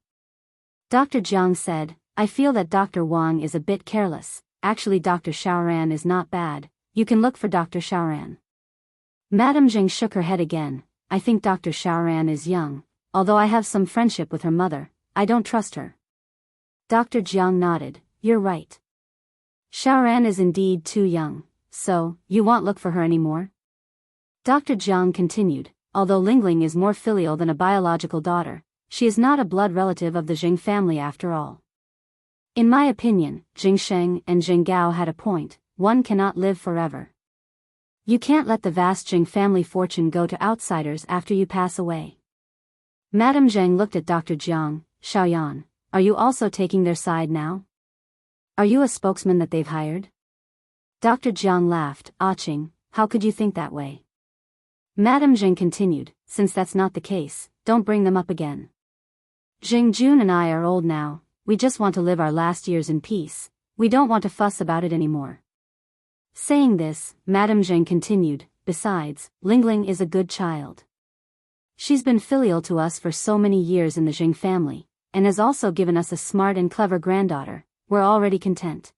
Dr. Jiang said, I feel that Dr. Wang is a bit careless, actually Dr. Xiaoran is not bad, you can look for Dr. Xiaoran. Madame Zheng shook her head again. I think Dr. Xiaoran is young, although I have some friendship with her mother, I don't trust her. Dr. Jiang nodded, you're right. Xiaoran is indeed too young, so, you won't look for her anymore? Dr. Jiang continued, although Lingling is more filial than a biological daughter, she is not a blood relative of the Zheng family after all. In my opinion, Jing Sheng and Jing Gao had a point, one cannot live forever. You can't let the vast Jing family fortune go to outsiders after you pass away. Madame Zheng looked at Dr. Jiang, Xiaoyan, are you also taking their side now? Are you a spokesman that they've hired? Dr. Jiang laughed, Qing, how could you think that way? Madame Zheng continued, since that's not the case, don't bring them up again. Jing Jun and I are old now, we just want to live our last years in peace, we don't want to fuss about it anymore. Saying this, Madame Zheng continued, besides, Lingling is a good child. She's been filial to us for so many years in the Zheng family, and has also given us a smart and clever granddaughter, we're already content.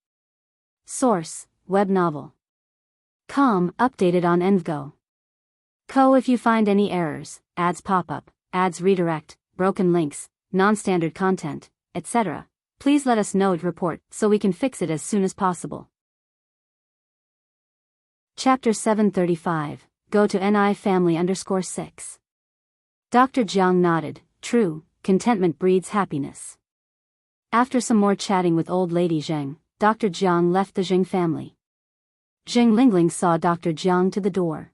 Source, web novel. Com, updated on Envgo. If you find any errors, ads pop up, ads redirect, broken links, non-standard content, etc., please let us know and report so we can fix it as soon as possible. Chapter 735, Go to NI Family _6. Dr. Jiang nodded. True, contentment breeds happiness. After some more chatting with old lady Zheng, Dr. Jiang left the Zheng family. Zheng Lingling saw Dr. Jiang to the door.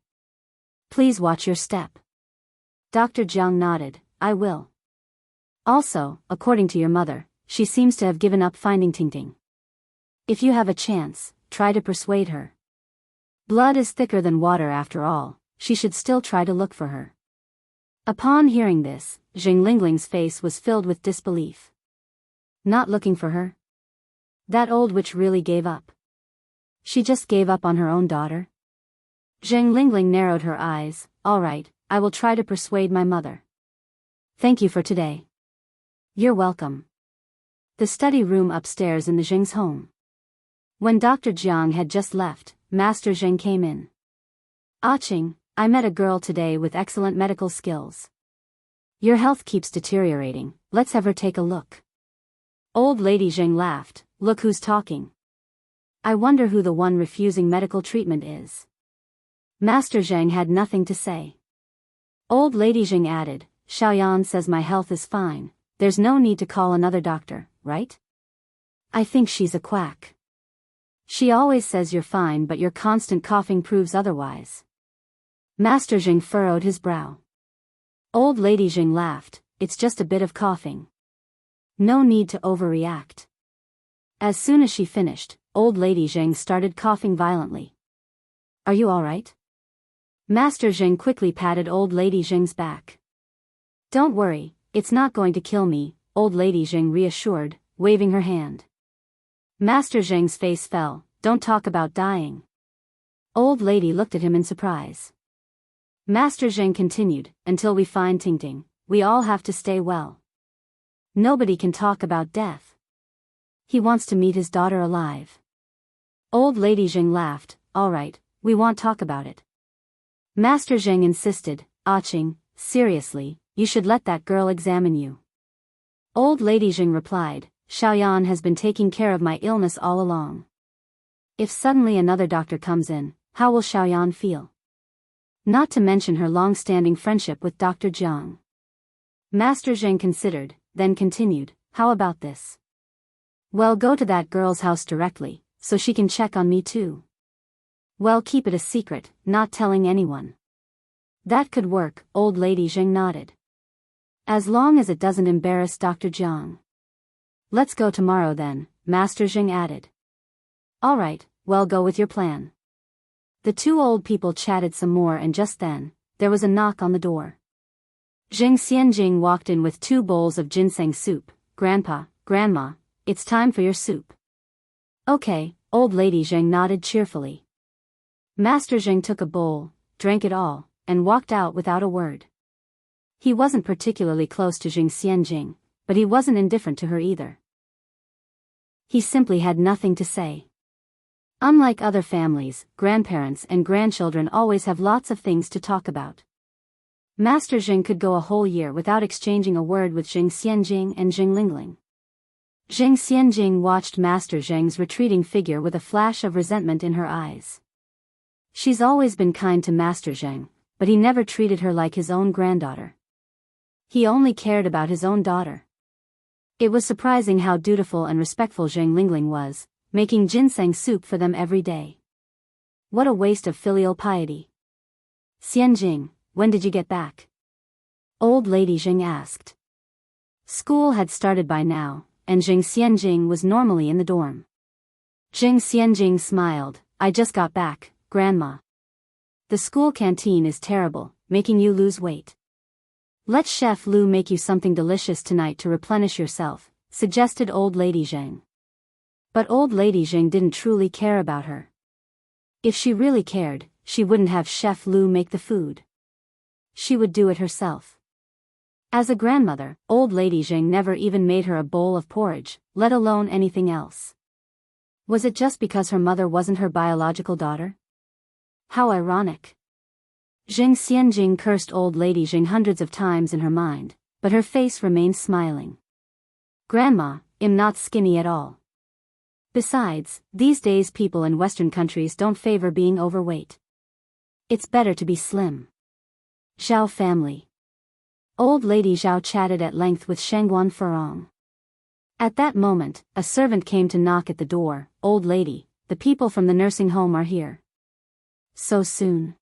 Please watch your step. Dr. Jiang nodded. I will. Also, according to your mother, she seems to have given up finding Tingting. If you have a chance, try to persuade her. Blood is thicker than water after all, she should still try to look for her. Upon hearing this, Zheng Lingling's face was filled with disbelief. Not looking for her? That old witch really gave up. She just gave up on her own daughter? Zheng Lingling narrowed her eyes. All right, I will try to persuade my mother. Thank you for today. You're welcome. The study room upstairs in the Zheng's home. When Dr. Jiang had just left, Master Zheng came in. Qing, I met a girl today with excellent medical skills. Your health keeps deteriorating, let's have her take a look. Old lady Zheng laughed. Look who's talking. I wonder who the one refusing medical treatment is. Master Zheng had nothing to say. Old lady Zheng added, Xiaoyan says my health is fine, there's no need to call another doctor, right? I think she's a quack. She always says you're fine but your constant coughing proves otherwise. Master Zheng furrowed his brow. Old lady Zheng laughed, it's just a bit of coughing. No need to overreact. As soon as she finished, old lady Zheng started coughing violently. Are you alright? Master Zheng quickly patted old lady Zheng's back. Don't worry, it's not going to kill me, old lady Zheng reassured, waving her hand. Master Zheng's face fell. Don't talk about dying. Old lady looked at him in surprise. Master Zheng continued, until we find Tingting, we all have to stay well. Nobody can talk about death. He wants to meet his daughter alive. Old lady Zheng laughed. All right, we won't talk about it. Master Zheng insisted. Qing, seriously, you should let that girl examine you. Old lady Zheng replied, Xiaoyan has been taking care of my illness all along. If suddenly another doctor comes in, how will Xiaoyan feel? Not to mention her long-standing friendship with Dr. Jiang. Master Zheng considered, then continued, how about this? Well, go to that girl's house directly, so she can check on me too. Well, keep it a secret, not telling anyone. That could work, old lady Zheng nodded. As long as it doesn't embarrass Dr. Jiang. Let's go tomorrow then, Master Zheng added. All right, well, go with your plan. The two old people chatted some more and just then, there was a knock on the door. Zheng Xianxia walked in with 2 bowls of ginseng soup. Grandpa, Grandma, it's time for your soup. Okay, old lady Zheng nodded cheerfully. Master Zheng took a bowl, drank it all, and walked out without a word. He wasn't particularly close to Zheng Xianxia, but he wasn't indifferent to her either. He simply had nothing to say. Unlike other families, grandparents and grandchildren always have lots of things to talk about. Master Zheng could go a whole year without exchanging a word with Zheng Xianxia and Zheng Lingling. Zheng Xianxia watched Master Zheng's retreating figure with a flash of resentment in her eyes. She's always been kind to Master Zheng, but he never treated her like his own granddaughter. He only cared about his own daughter. It was surprising how dutiful and respectful Zheng Lingling was, making ginseng soup for them every day. What a waste of filial piety. Xianxia, when did you get back? Old lady Zheng asked. School had started by now, and Zheng Xianxia was normally in the dorm. Zheng Xianxia smiled. I just got back, Grandma. The school canteen is terrible, making you lose weight. Let Chef Lu make you something delicious tonight to replenish yourself, suggested old lady Zheng. But old lady Zheng didn't truly care about her. If she really cared, she wouldn't have Chef Lu make the food. She would do it herself. As a grandmother, old lady Zheng never even made her a bowl of porridge, let alone anything else. Was it just because her mother wasn't her biological daughter? How ironic. Zheng Xianxia cursed old lady Zheng hundreds of times in her mind, but her face remained smiling. Grandma, I'm not skinny at all. Besides, these days people in Western countries don't favor being overweight. It's better to be slim. Zhao family. Old Lady Zhao chatted at length with Shangguan Furong. At that moment, a servant came to knock at the door. "Old lady, the people from the nursing home are here." "So soon?"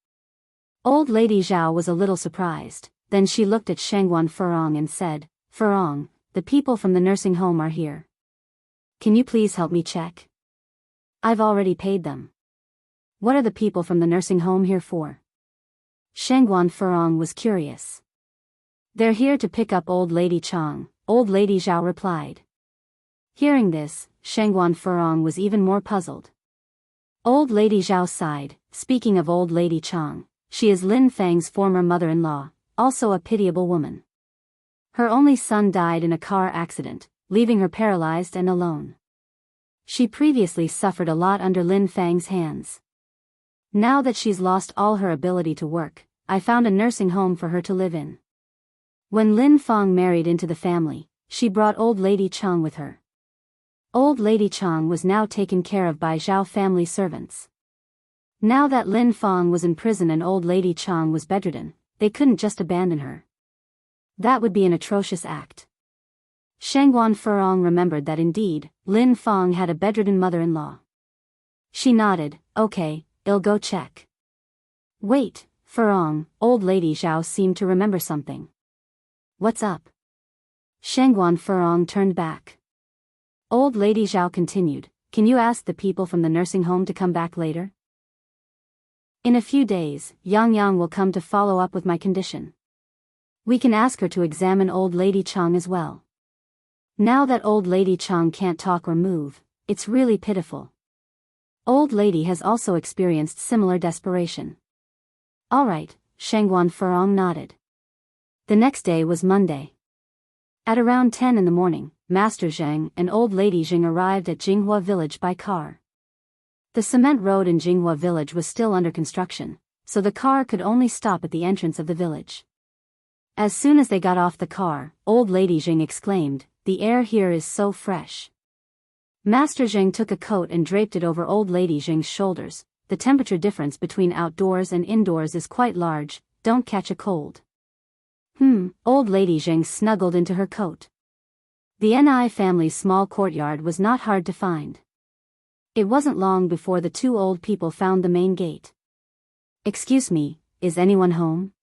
Old Lady Zhao was a little surprised, then she looked at Shangguan Furong and said, "Furong, the people from the nursing home are here. Can you please help me check? I've already paid them." "What are the people from the nursing home here for?" Shangguan Furong was curious. "They're here to pick up Old Lady Chang," Old Lady Zhao replied. Hearing this, Shangguan Furong was even more puzzled. Old Lady Zhao sighed. "Speaking of Old Lady Chang, she is Lin Fang's former mother-in-law, also a pitiable woman. Her only son died in a car accident, leaving her paralyzed and alone. She previously suffered a lot under Lin Fang's hands. Now that she's lost all her ability to work, I found a nursing home for her to live in. When Lin Fang married into the family, she brought Old Lady Chang with her. Old Lady Chang was now taken care of by Zhao family servants. Now that Lin Fang was in prison and Old Lady Chang was bedridden, they couldn't just abandon her. That would be an atrocious act. Shangguan Furong remembered that indeed, Lin Fang had a bedridden mother-in-law. She nodded. "Okay, I'll go check." "Wait, Furong," Old Lady Zhao seemed to remember something. "What's up?" Shangguan Furong turned back. Old Lady Zhao continued, "Can you ask the people from the nursing home to come back later? In a few days, Yang will come to follow up with my condition. We can ask her to examine Old Lady Chang as well. Now that Old Lady Chang can't talk or move, it's really pitiful. Old Lady has also experienced similar desperation." "All right," Shangguan Furong nodded. The next day was Monday. At around 10 in the morning, Master Zheng and Old Lady Zheng arrived at Jinghua village by car. The cement road in Jinghua village was still under construction, so the car could only stop at the entrance of the village. As soon as they got off the car, Old Lady Zheng exclaimed, "The air here is so fresh." Master Zheng took a coat and draped it over Old Lady Zheng's shoulders. "The temperature difference between outdoors and indoors is quite large, don't catch a cold." Old Lady Zheng snuggled into her coat. The Ni family's small courtyard was not hard to find. It wasn't long before the two old people found the main gate. "Excuse me, is anyone home?"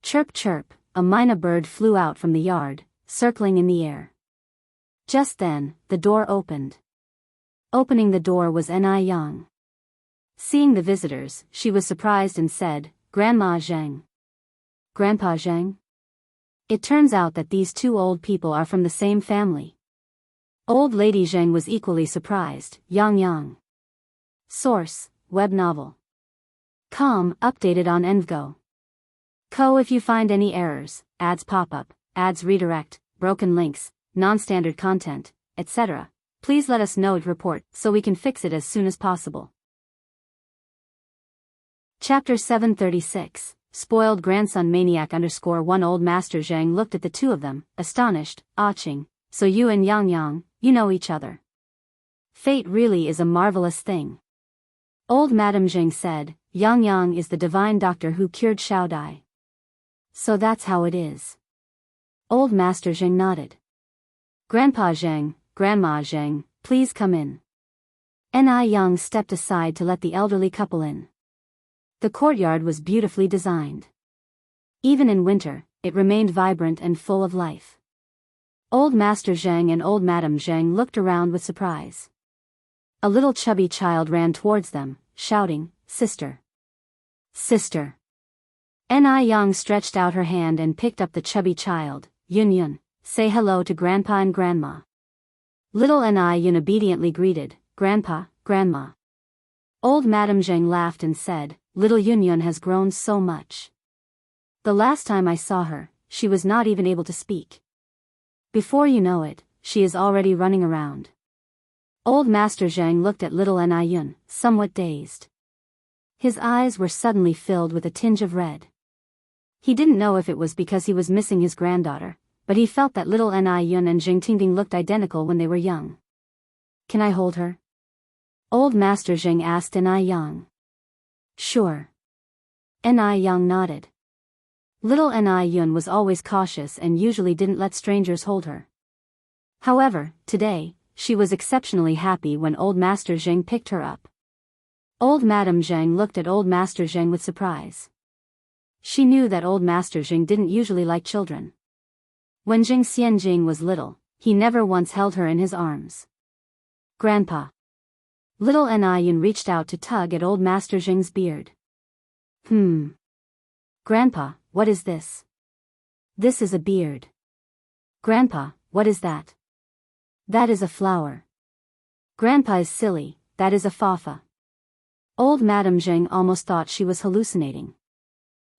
Chirp chirp, a myna bird flew out from the yard, circling in the air. Just then, the door opened. Opening the door was Ni Yang. Seeing the visitors, she was surprised and said, "Grandma Zheng." "Grandpa Zheng?" It turns out that these two old people are from the same family. Old Lady Zheng was equally surprised. Yang. Source, web novel. Com, updated on Envgo. If you find any errors, ads pop up, ads redirect, broken links, non-standard content, etc., please let us know to report so we can fix it as soon as possible. Chapter 736. Spoiled grandson maniac _1. Old Master Zheng looked at the two of them, astonished. "Aching, so you and Yang, you know each other. Fate really is a marvelous thing." Old Madame Zheng said, "Yang is the divine doctor who cured Xiao Dai." "So that's how it is." Old Master Zheng nodded. "Grandpa Zheng, Grandma Zheng, please come in." Ni Yang stepped aside to let the elderly couple in. The courtyard was beautifully designed. Even in winter, it remained vibrant and full of life. Old Master Zheng and Old Madame Zheng looked around with surprise. A little chubby child ran towards them, shouting, "Sister! Sister!" Ni Yang stretched out her hand and picked up the chubby child. Yun, say hello to Grandpa and Grandma." Little Ni Yun obediently greeted, "Grandpa, Grandma." Old Madame Zheng laughed and said, "Little Yun has grown so much. The last time I saw her, she was not even able to speak. Before you know it, she is already running around." Old Master Zheng looked at little Ni Yun, somewhat dazed. His eyes were suddenly filled with a tinge of red. He didn't know if it was because he was missing his granddaughter, but he felt that little Ni Yun and Jing Tingting looked identical when they were young. "Can I hold her?" Old Master Zheng asked Ni Yang. "Sure." Ni Yang nodded. Little Ni Yun was always cautious and usually didn't let strangers hold her. However, today, she was exceptionally happy when old Master Zheng picked her up. Old Madame Zheng looked at old Master Zheng with surprise. She knew that old Master Zheng didn't usually like children. When Jing Xianjing was little, he never once held her in his arms. Grandpa. Little Ni Yun reached out to tug at old Master Zheng's beard. Grandpa, what is this? This is a beard. Grandpa, what is that? That is a flower. Grandpa is silly, that is a fafa. Old Madame Zheng almost thought she was hallucinating.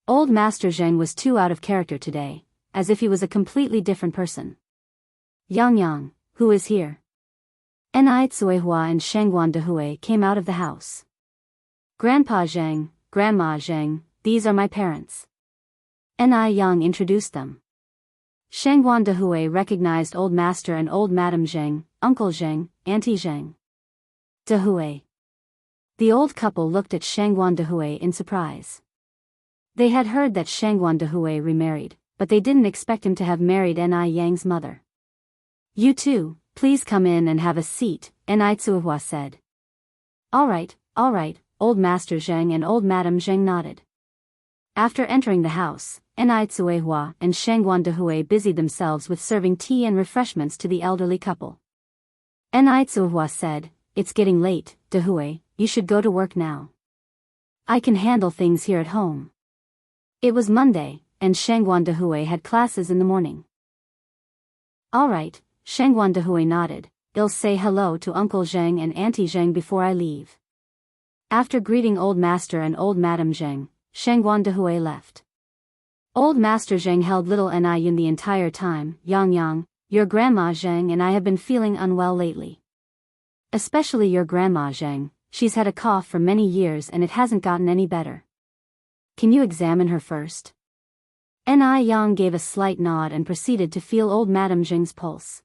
Old Master Zheng was too out of character today, as if he was a completely different person. Yang, who is here? Ni Tsuehua and Shengguan Dehui came out of the house. Grandpa Zheng, Grandma Zheng, these are my parents. Ni Yang introduced them. Shengguan Dehui recognized Old Master and Old Madame Zheng, Uncle Zheng, Auntie Zheng. Dehui. The old couple looked at Shengguan Dehui in surprise. They had heard that Shengguan Dehui remarried, but they didn't expect him to have married Ni Yang's mother. You two, please come in and have a seat, Ni Tsuehua said. All right, Old Master Zheng and Old Madame Zheng nodded. After entering the house, Ni Tsuehua and Shengguan Dehui busied themselves with serving tea and refreshments to the elderly couple. Ni Tsuehua said, it's getting late, Dehui, you should go to work now. I can handle things here at home. It was Monday, and Shengguan Dehui had classes in the morning. All right, Shengguan Dehui nodded, I'll say hello to Uncle Zheng and Auntie Zheng before I leave. After greeting Old Master and Old Madame Zheng, Shengguan Dehui left. Old Master Zheng held little Ni Yun the entire time. Yang, your Grandma Zheng and I have been feeling unwell lately. Especially your Grandma Zheng, she's had a cough for many years and it hasn't gotten any better. Can you examine her first? Ni Yang gave a slight nod and proceeded to feel Old Madame Zheng's pulse.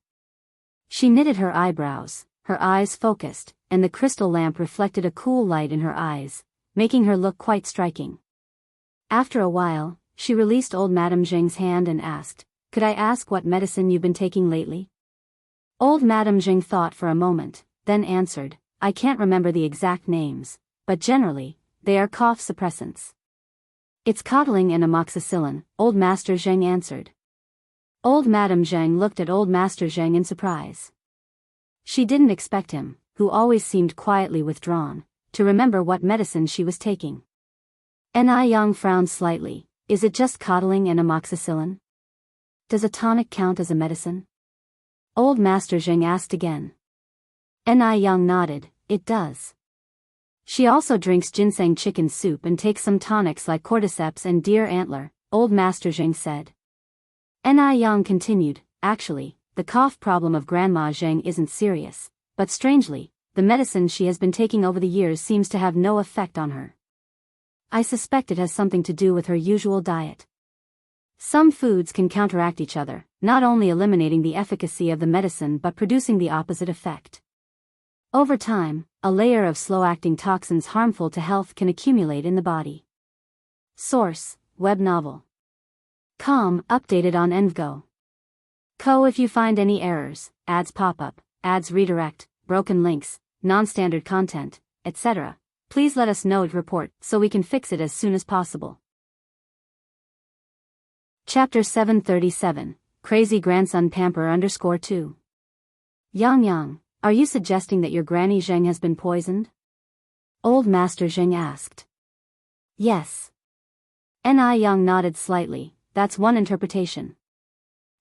She knitted her eyebrows, her eyes focused, and the crystal lamp reflected a cool light in her eyes, making her look quite striking. After a while, she released Old Madame Zheng's hand and asked, could I ask what medicine you've been taking lately? Old Madame Zheng thought for a moment, then answered, I can't remember the exact names, but generally, they are cough suppressants. It's coddling and amoxicillin, Old Master Zheng answered. Old Madame Zheng looked at Old Master Zheng in surprise. She didn't expect him, who always seemed quietly withdrawn, to remember what medicine she was taking. Ni Yang frowned slightly, is it just coddling and amoxicillin? Does a tonic count as a medicine? Old Master Zheng asked again. Ni Yang nodded, it does. She also drinks ginseng chicken soup and takes some tonics like cordyceps and deer antler, Old Master Zheng said. Ni Yang continued, actually, the cough problem of Grandma Zheng isn't serious, but strangely, the medicine she has been taking over the years seems to have no effect on her. I suspect it has something to do with her usual diet. Some foods can counteract each other, not only eliminating the efficacy of the medicine but producing the opposite effect. Over time, a layer of slow-acting toxins harmful to health can accumulate in the body. Source, web novel. Com, updated on Envgo. Co. If you find any errors, ads pop up, ads redirect, broken links, non-standard content, etc., please let us know and report so we can fix it as soon as possible. Chapter 737, Crazy Grandson Pamper _2. Yang, are you suggesting that your Granny Zheng has been poisoned? Old Master Zheng asked. Yes. Ni Yang nodded slightly, that's one interpretation.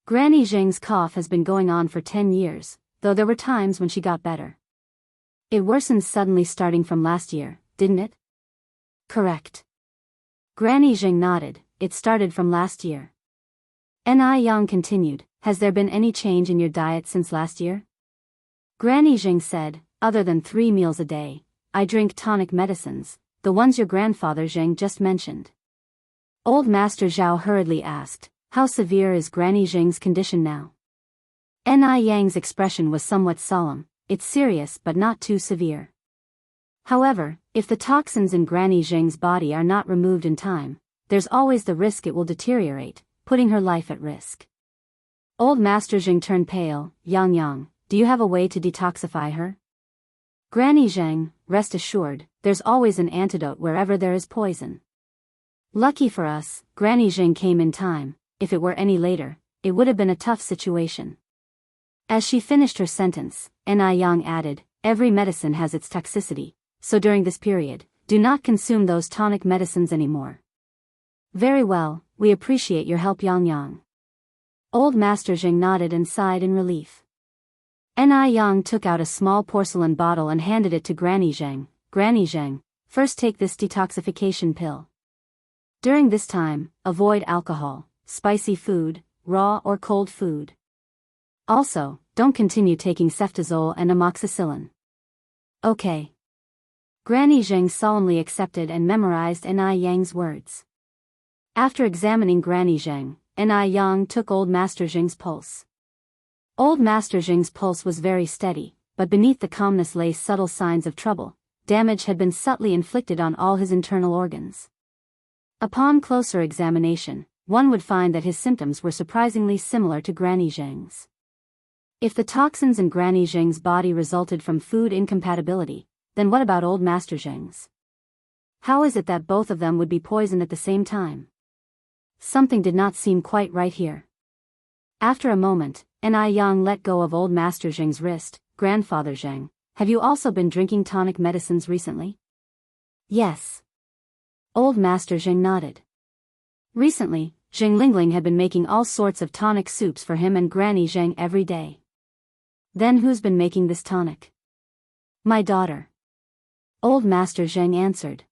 Granny Zheng's cough has been going on for 10 years, though there were times when she got better. It worsened suddenly starting from last year, didn't it? Correct. Granny Zheng nodded, it started from last year. Ni Yang continued, has there been any change in your diet since last year? Granny Zheng said, other than 3 meals a day, I drink tonic medicines, the ones your grandfather Zheng just mentioned. Old Master Zhao hurriedly asked, how severe is Granny Zheng's condition now? Ni Yang's expression was somewhat solemn, it's serious but not too severe. However, if the toxins in Granny Zheng's body are not removed in time, there's always the risk it will deteriorate, putting her life at risk. Old Master Zheng turned pale. Yang, do you have a way to detoxify her? Granny Zheng, rest assured, there's always an antidote wherever there is poison. Lucky for us, Granny Zheng came in time. If it were any later, it would have been a tough situation. As she finished her sentence, Yang added, every medicine has its toxicity, so during this period, do not consume those tonic medicines anymore. Very well, we appreciate your help, Yang. Old Master Zheng nodded and sighed in relief. Yang took out a small porcelain bottle and handed it to Granny Zheng. Granny Zheng, first take this detoxification pill. During this time, avoid alcohol, spicy food, raw or cold food. Also, don't continue taking ceftazole and amoxicillin. Okay. Granny Zheng solemnly accepted and memorized Yang's words. After examining Granny Zheng, Yang took Old Master Zheng's pulse. Old Master Zheng's pulse was very steady, but beneath the calmness lay subtle signs of trouble. Damage had been subtly inflicted on all his internal organs. Upon closer examination, one would find that his symptoms were surprisingly similar to Granny Zheng's. If the toxins in Granny Zheng's body resulted from food incompatibility, then what about Old Master Zheng's? How is it that both of them would be poisoned at the same time? Something did not seem quite right here. After a moment, Yang let go of Old Master Zheng's wrist. Grandfather Zheng, have you also been drinking tonic medicines recently? Yes. Old Master Zheng nodded. Recently, Zheng Lingling had been making all sorts of tonic soups for him and Granny Zheng every day. Then who's been making this tonic? My daughter. Old Master Zheng answered.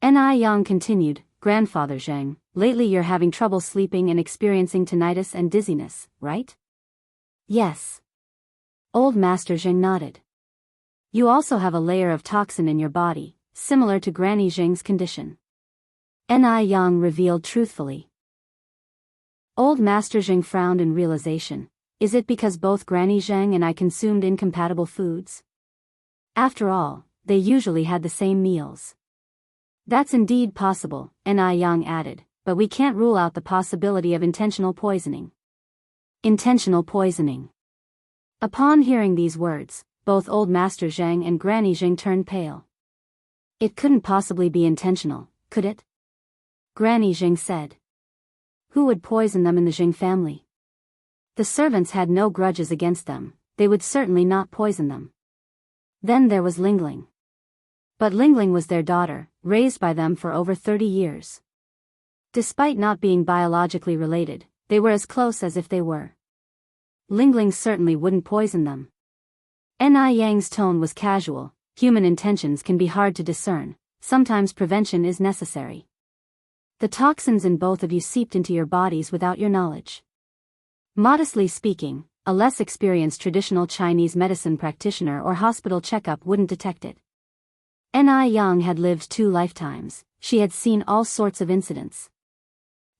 Yang continued, Grandfather Zheng, lately you're having trouble sleeping and experiencing tinnitus and dizziness, right? Yes. Old Master Zheng nodded. You also have a layer of toxin in your body, similar to Granny Zheng's condition. Yang revealed truthfully. Old Master Zheng frowned in realization. Is it because both Granny Zheng and I consumed incompatible foods? After all, they usually had the same meals. That's indeed possible, Yang added, but we can't rule out the possibility of intentional poisoning. Intentional poisoning. Upon hearing these words, both Old Master Zheng and Granny Zheng turned pale. It couldn't possibly be intentional, could it? Granny Zheng said. Who would poison them in the Zheng family? The servants had no grudges against them, they would certainly not poison them. Then there was Lingling. But Lingling was their daughter, raised by them for over 30 years. Despite not being biologically related, they were as close as if they were. Lingling certainly wouldn't poison them. Yang's tone was casual. Human intentions can be hard to discern, sometimes prevention is necessary. The toxins in both of you seeped into your bodies without your knowledge. Modestly speaking, a less experienced traditional Chinese medicine practitioner or hospital checkup wouldn't detect it. Yang had lived 2 lifetimes, she had seen all sorts of incidents.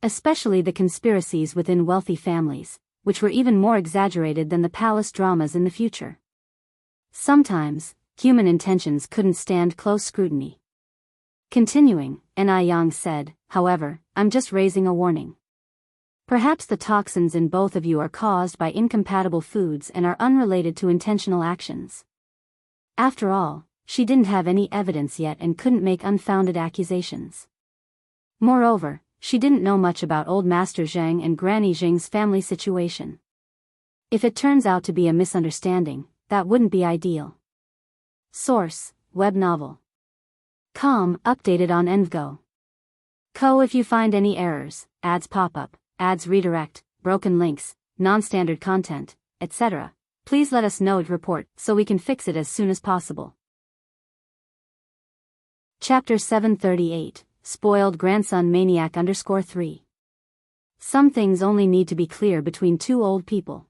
Especially the conspiracies within wealthy families, which were even more exaggerated than the palace dramas in the future. Sometimes, human intentions couldn't stand close scrutiny. Continuing, Yang said, however, I'm just raising a warning. Perhaps the toxins in both of you are caused by incompatible foods and are unrelated to intentional actions. After all, she didn't have any evidence yet and couldn't make unfounded accusations. Moreover, she didn't know much about Old Master Zheng and Granny Zheng's family situation. If it turns out to be a misunderstanding, that wouldn't be ideal. Source, web novel. Com, updated on Envgo. If you find any errors, ads pop up, ads redirect, broken links, non-standard content, etc., please let us know and report so we can fix it as soon as possible. Chapter 738, Spoiled Grandson Maniac _3. Some things only need to be clear between 2 old people.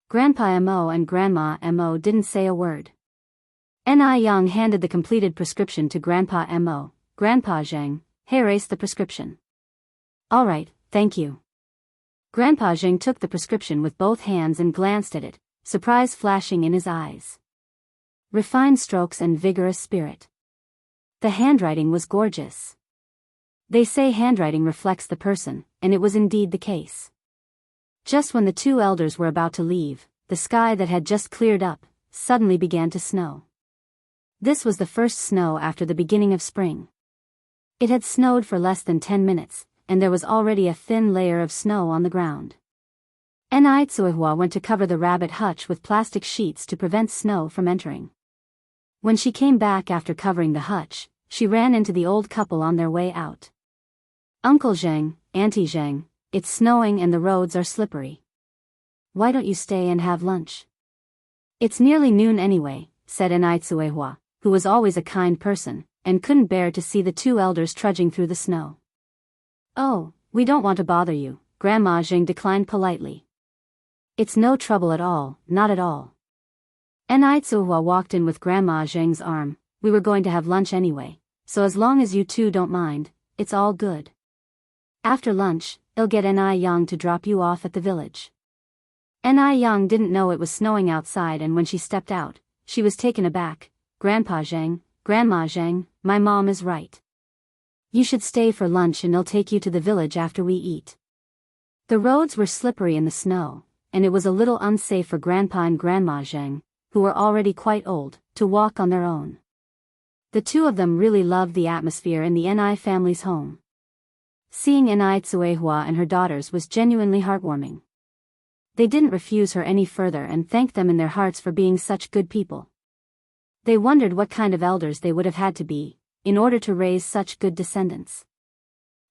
Grandpa Mo and Grandma Mo didn't say a word. Yang handed the completed prescription to Grandpa Mo. Grandpa Zheng, erase the prescription. All right, thank you. Grandpa Zheng took the prescription with both hands and glanced at it, surprise flashing in his eyes. Refined strokes and vigorous spirit. The handwriting was gorgeous. They say handwriting reflects the person, and it was indeed the case. Just when the two elders were about to leave, the sky that had just cleared up suddenly began to snow. This was the first snow after the beginning of spring. It had snowed for less than 10 minutes, and there was already a thin layer of snow on the ground. Tsuehua went to cover the rabbit hutch with plastic sheets to prevent snow from entering. When she came back after covering the hutch, she ran into the old couple on their way out. "Uncle Zheng, Auntie Zheng, it's snowing and the roads are slippery. Why don't you stay and have lunch?" "It's nearly noon anyway," said Tsuehua, who was always a kind person, and couldn't bear to see the two elders trudging through the snow. "Oh, we don't want to bother you," Grandma Zheng declined politely. "It's no trouble at all, not at all." Tsuehua walked in with Grandma Zheng's arm. "We were going to have lunch anyway, so as long as you two don't mind, it's all good. After lunch, I'll get Yang to drop you off at the village." Yang didn't know it was snowing outside, and when she stepped out, she was taken aback. "Grandpa Zheng, Grandma Zheng, my mom is right. You should stay for lunch and I'll take you to the village after we eat." The roads were slippery in the snow, and it was a little unsafe for Grandpa and Grandma Zheng, who were already quite old, to walk on their own. The two of them really loved the atmosphere in the Ni family's home. Seeing Tsuehua and her daughters was genuinely heartwarming. They didn't refuse her any further and thanked them in their hearts for being such good people. They wondered what kind of elders they would have had to be, in order to raise such good descendants.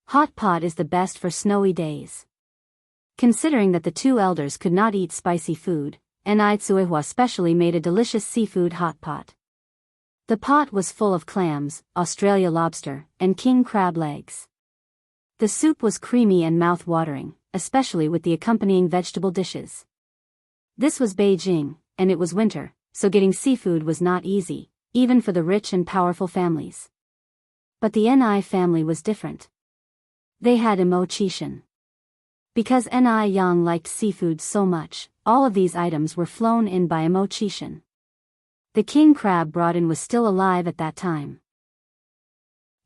Hot pot is the best for snowy days. Considering that the two elders could not eat spicy food, Tsuehua specially made a delicious seafood hot pot. The pot was full of clams, Australia lobster, and king crab legs. The soup was creamy and mouth-watering, especially with the accompanying vegetable dishes. This was Beijing, and it was winter, so getting seafood was not easy, even for the rich and powerful families. But the Ni family was different. They had Qishan. Because Yang liked seafood so much, all of these items were flown in by Qishan. The king crab brought in was still alive at that time.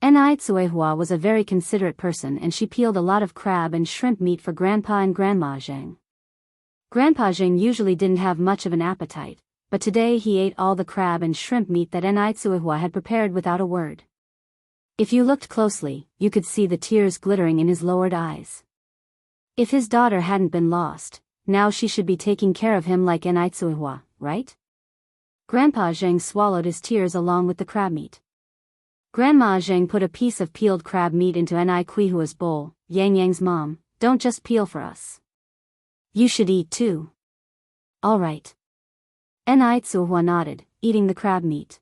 Tsuehua was a very considerate person, and she peeled a lot of crab and shrimp meat for Grandpa and Grandma Zheng. Grandpa Zheng usually didn't have much of an appetite, but today he ate all the crab and shrimp meat that Tsuehua had prepared without a word. If you looked closely, you could see the tears glittering in his lowered eyes. If his daughter hadn't been lost, now she should be taking care of him like Tsuehua, right? Grandpa Zheng swallowed his tears along with the crab meat. Grandma Zheng put a piece of peeled crab meat into Quihua's bowl. "Yang's mom, don't just peel for us. You should eat too." "All right." Tsuehua nodded, eating the crab meat.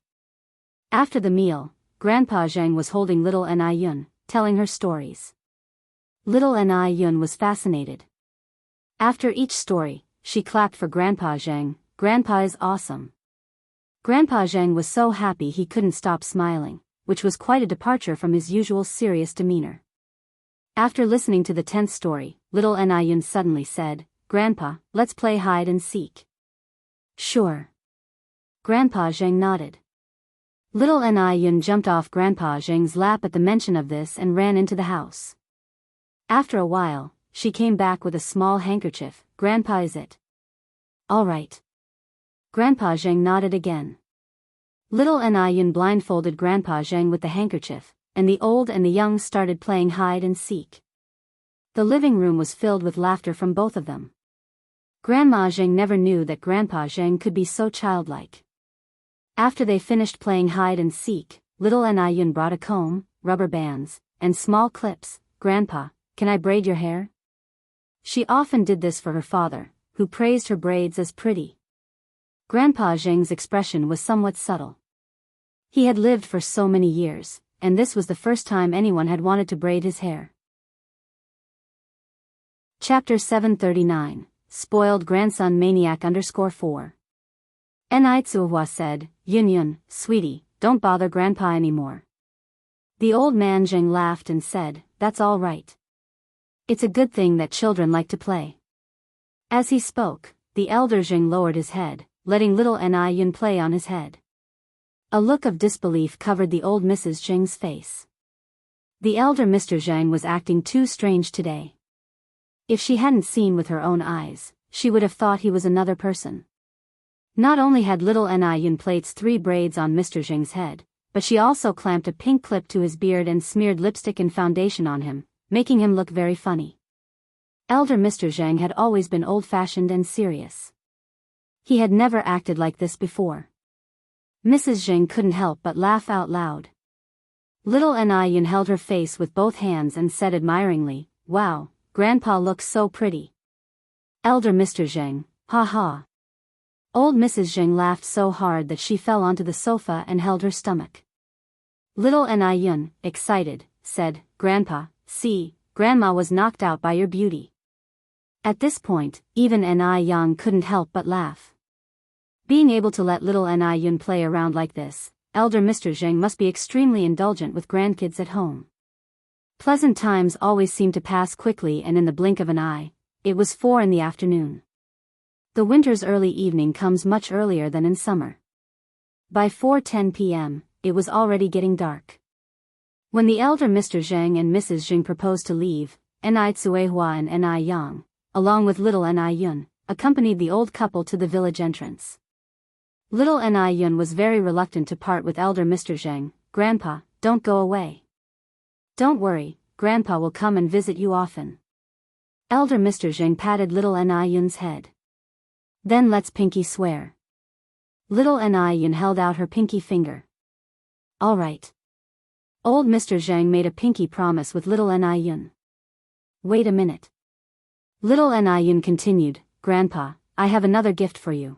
After the meal, Grandpa Zheng was holding little Yun, telling her stories. Little Yun was fascinated. After each story, she clapped for Grandpa Zheng. "Grandpa is awesome." Grandpa Zheng was so happy he couldn't stop smiling, which was quite a departure from his usual serious demeanor. After listening to the 10th story, little Yun suddenly said, "Grandpa, let's play hide and seek." "Sure." Grandpa Zheng nodded. Little Yun jumped off Grandpa Zheng's lap at the mention of this and ran into the house. After a while, she came back with a small handkerchief. "Grandpa, is it?" "All right." Grandpa Zheng nodded again. Little Yun blindfolded Grandpa Zheng with the handkerchief, and the old and the young started playing hide and seek. The living room was filled with laughter from both of them. Grandma Zheng never knew that Grandpa Zheng could be so childlike. After they finished playing hide and seek, little Yun brought a comb, rubber bands, and small clips. "Grandpa, can I braid your hair?" She often did this for her father, who praised her braids as pretty. Grandpa Zheng's expression was somewhat subtle. He had lived for so many years, and this was the first time anyone had wanted to braid his hair. Chapter 739, Spoiled Grandson Maniac _4. Tsuehua said, Yun, sweetie, don't bother Grandpa anymore." The old man Zheng laughed and said, "That's all right. It's a good thing that children like to play." As he spoke, the elder Zheng lowered his head, letting little Yun play on his head. A look of disbelief covered the old Mrs. Zheng's face. The elder Mr. Zhang was acting too strange today. If she hadn't seen with her own eyes, she would have thought he was another person. Not only had little Ni plates 3 braids on Mr. Zhang's head, but she also clamped a pink clip to his beard and smeared lipstick and foundation on him, making him look very funny. Elder Mr. Zhang had always been old-fashioned and serious. He had never acted like this before. Mrs. Zhang couldn't help but laugh out loud. Little Ni held her face with both hands and said admiringly, "Wow, Grandpa looks so pretty." Elder Mr. Zhang, ha ha. Old Mrs. Zhang laughed so hard that she fell onto the sofa and held her stomach. Little Ni, excited, said, "Grandpa, see, Grandma was knocked out by your beauty." At this point, even Ni couldn't help but laugh. Being able to let little Ni play around like this, Elder Mr. Zhang must be extremely indulgent with grandkids at home. Pleasant times always seemed to pass quickly, and in the blink of an eye, it was 4 in the afternoon. The winter's early evening comes much earlier than in summer. By 4:10 p.m., it was already getting dark. When the elder Mr. Zhang and Mrs. Zhang proposed to leave, Ni Tsuehua and Ni Yang, along with little Ni, accompanied the old couple to the village entrance. Little Ni was very reluctant to part with elder Mr. Zhang. "Grandpa, don't go away. Don't worry, Grandpa will come and visit you often." Elder Mr. Zhang patted little Ni head. "Then let's pinky swear." Little Ni held out her pinky finger. "All right." Old Mr. Zhang made a pinky promise with little Ni. "Wait a minute." Little Ni continued, "Grandpa, I have another gift for you."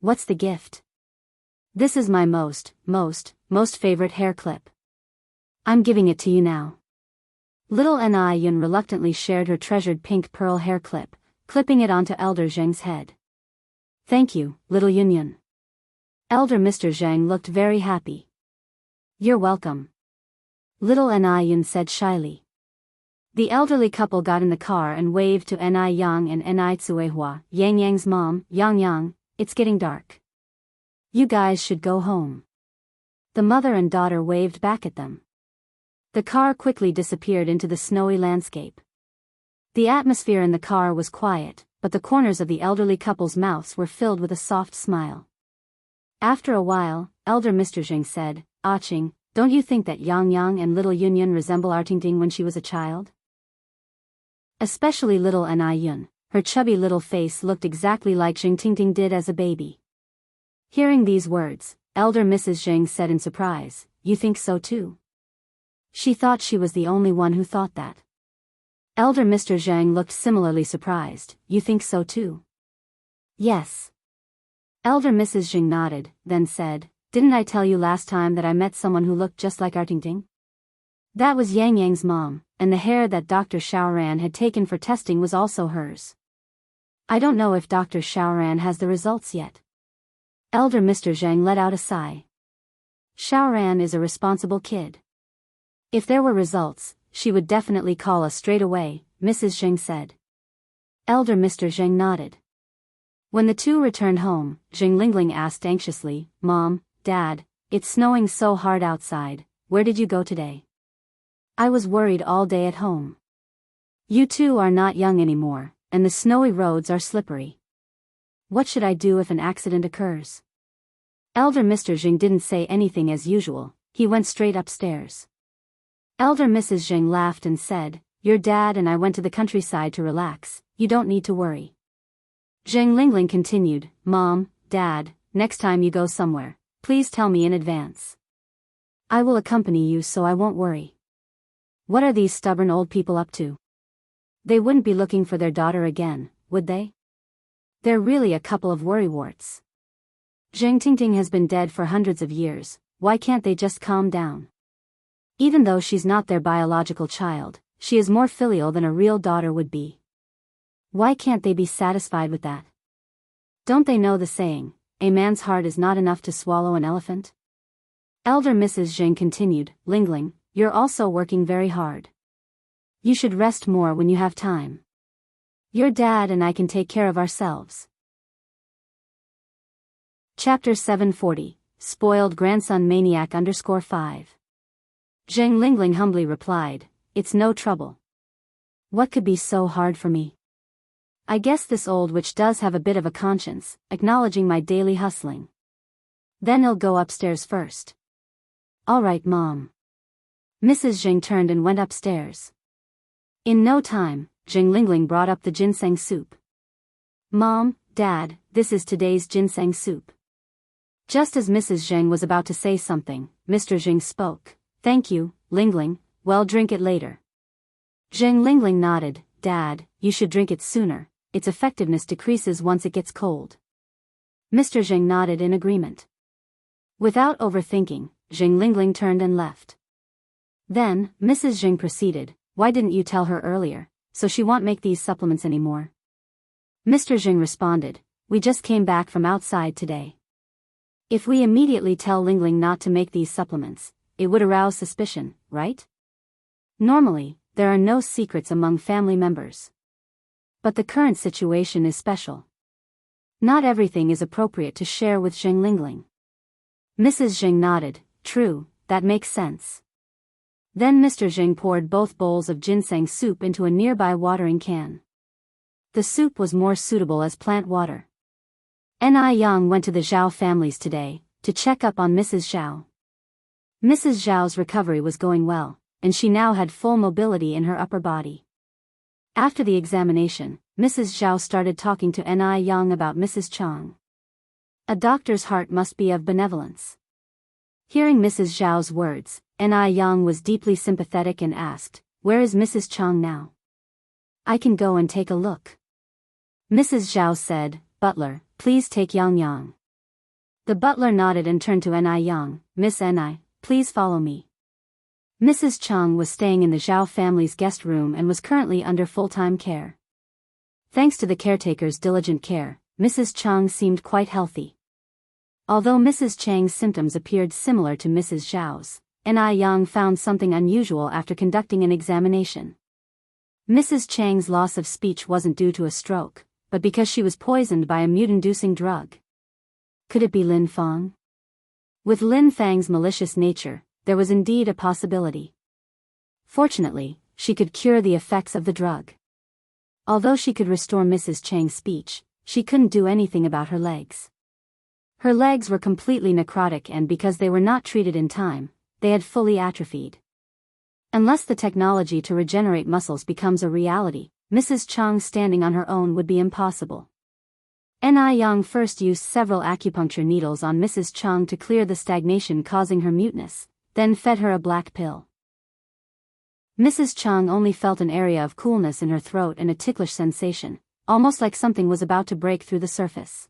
"What's the gift?" "This is my most favorite hair clip. I'm giving it to you now." Little Ni reluctantly shared her treasured pink pearl hair clip, clipping it onto Elder Zhang's head. "Thank you, little Yun." Elder Mr. Zhang looked very happy. "You're welcome," little Ni said shyly. The elderly couple got in the car and waved to Ni Yang and Ni Tsuehua, Yang Yang's mom. "Yang, it's getting dark. You guys should go home." The mother and daughter waved back at them. The car quickly disappeared into the snowy landscape. The atmosphere in the car was quiet, but the corners of the elderly couple's mouths were filled with a soft smile. After a while, Elder Mr. Zhang said, "Ching, don't you think that Yang and little Yun resemble Artingting when she was a child? Especially little Ni. Her chubby little face looked exactly like Tingting did as a baby." Hearing these words, Elder Mrs. Zhang said in surprise, "You think so too?" She thought she was the only one who thought that. Elder Mr. Zhang looked similarly surprised. "You think so too?" "Yes." Elder Mrs. Zhang nodded, then said, "Didn't I tell you last time that I met someone who looked just like Artingting? That was Yang Yang's mom, and the hair that Dr. Xiaoran had taken for testing was also hers. I don't know if Dr. Xiaoran has the results yet." Elder Mr. Zhang let out a sigh. Xiaoran is a responsible kid. If there were results, she would definitely call us straight away, Mrs. Zhang said. Elder Mr. Zhang nodded. When the two returned home, Zhang Lingling asked anxiously, "Mom, Dad, it's snowing so hard outside, where did you go today? I was worried all day at home. You two are not young anymore, and the snowy roads are slippery. What should I do if an accident occurs?" Elder Mr. Zhang didn't say anything as usual, he went straight upstairs. Elder Mrs. Zhang laughed and said, "Your dad and I went to the countryside to relax, you don't need to worry." Zhang Lingling continued, "Mom, Dad, next time you go somewhere, please tell me in advance. I will accompany you so I won't worry. What are these stubborn old people up to? They wouldn't be looking for their daughter again, would they? They're really a couple of worrywarts. Zhang Tingting has been dead for hundreds of years, why can't they just calm down? Even though she's not their biological child, she is more filial than a real daughter would be. Why can't they be satisfied with that? Don't they know the saying, a man's heart is not enough to swallow an elephant?" Elder Mrs. Zhang continued, "Lingling, you're also working very hard. You should rest more when you have time. Your dad and I can take care of ourselves." Chapter 740, Spoiled Grandson Maniac _5. Zheng Lingling humbly replied, "It's no trouble. What could be so hard for me? I guess this old witch does have a bit of a conscience, acknowledging my daily hustling. Then I'll go upstairs first." "All right, Mom." Mrs. Zheng turned and went upstairs. In no time, Zheng Lingling brought up the ginseng soup. "Mom, Dad, this is today's ginseng soup." Just as Mrs. Zheng was about to say something, Mr. Zheng spoke. "Thank you, Lingling, well, drink it later." Zheng Lingling nodded. "Dad, you should drink it sooner, its effectiveness decreases once it gets cold." Mr. Zheng nodded in agreement. Without overthinking, Zheng Lingling turned and left. Then, Mrs. Zheng proceeded, "Why didn't you tell her earlier, so she won't make these supplements anymore?" Mr. Zheng responded, "We just came back from outside today. If we immediately tell Lingling not to make these supplements, it would arouse suspicion, right? Normally, there are no secrets among family members. But the current situation is special. Not everything is appropriate to share with Zheng Lingling." Mrs. Zheng nodded. "True, that makes sense." Then Mr. Zheng poured both bowls of ginseng soup into a nearby watering can. The soup was more suitable as plant water. Ni Yang went to the Zhao families today, to check up on Mrs. Zhao. Mrs. Zhao's recovery was going well, and she now had full mobility in her upper body. After the examination, Mrs. Zhao started talking to Ni Yang about Mrs. Chang. A doctor's heart must be of benevolence. Hearing Mrs. Zhao's words, Ni Yang was deeply sympathetic and asked, "Where is Mrs. Chang now? I can go and take a look." Mrs. Zhao said, "Butler, please take Yang Yang." The butler nodded and turned to Ni Yang. "Miss Ni, please follow me." Mrs. Chang was staying in the Zhao family's guest room and was currently under full-time care. Thanks to the caretaker's diligent care, Mrs. Chang seemed quite healthy. Although Mrs. Chang's symptoms appeared similar to Mrs. Zhao's, Ni Yang found something unusual after conducting an examination. Mrs. Chang's loss of speech wasn't due to a stroke, but because she was poisoned by a mood-inducing drug. Could it be Lin Fang? With Lin Fang's malicious nature, there was indeed a possibility. Fortunately, she could cure the effects of the drug. Although she could restore Mrs. Chang's speech, she couldn't do anything about her legs. Her legs were completely necrotic, and because they were not treated in time, they had fully atrophied. Unless the technology to regenerate muscles becomes a reality, Mrs. Chang standing on her own would be impossible. Ni Yang first used several acupuncture needles on Mrs. Chang to clear the stagnation causing her muteness, then fed her a black pill. Mrs. Chang only felt an area of coolness in her throat and a ticklish sensation, almost like something was about to break through the surface.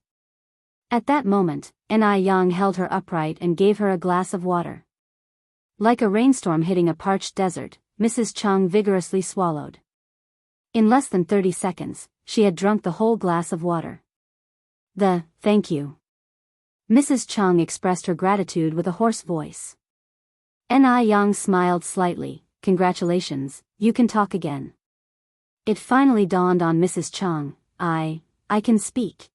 At that moment, Ni Yang held her upright and gave her a glass of water. Like a rainstorm hitting a parched desert, Mrs. Chang vigorously swallowed. In less than 30 seconds, she had drunk the whole glass of water. Thank you." Mrs. Chang expressed her gratitude with a hoarse voice. Ni Yang smiled slightly. "Congratulations, you can talk again." It finally dawned on Mrs. Chang. I can speak."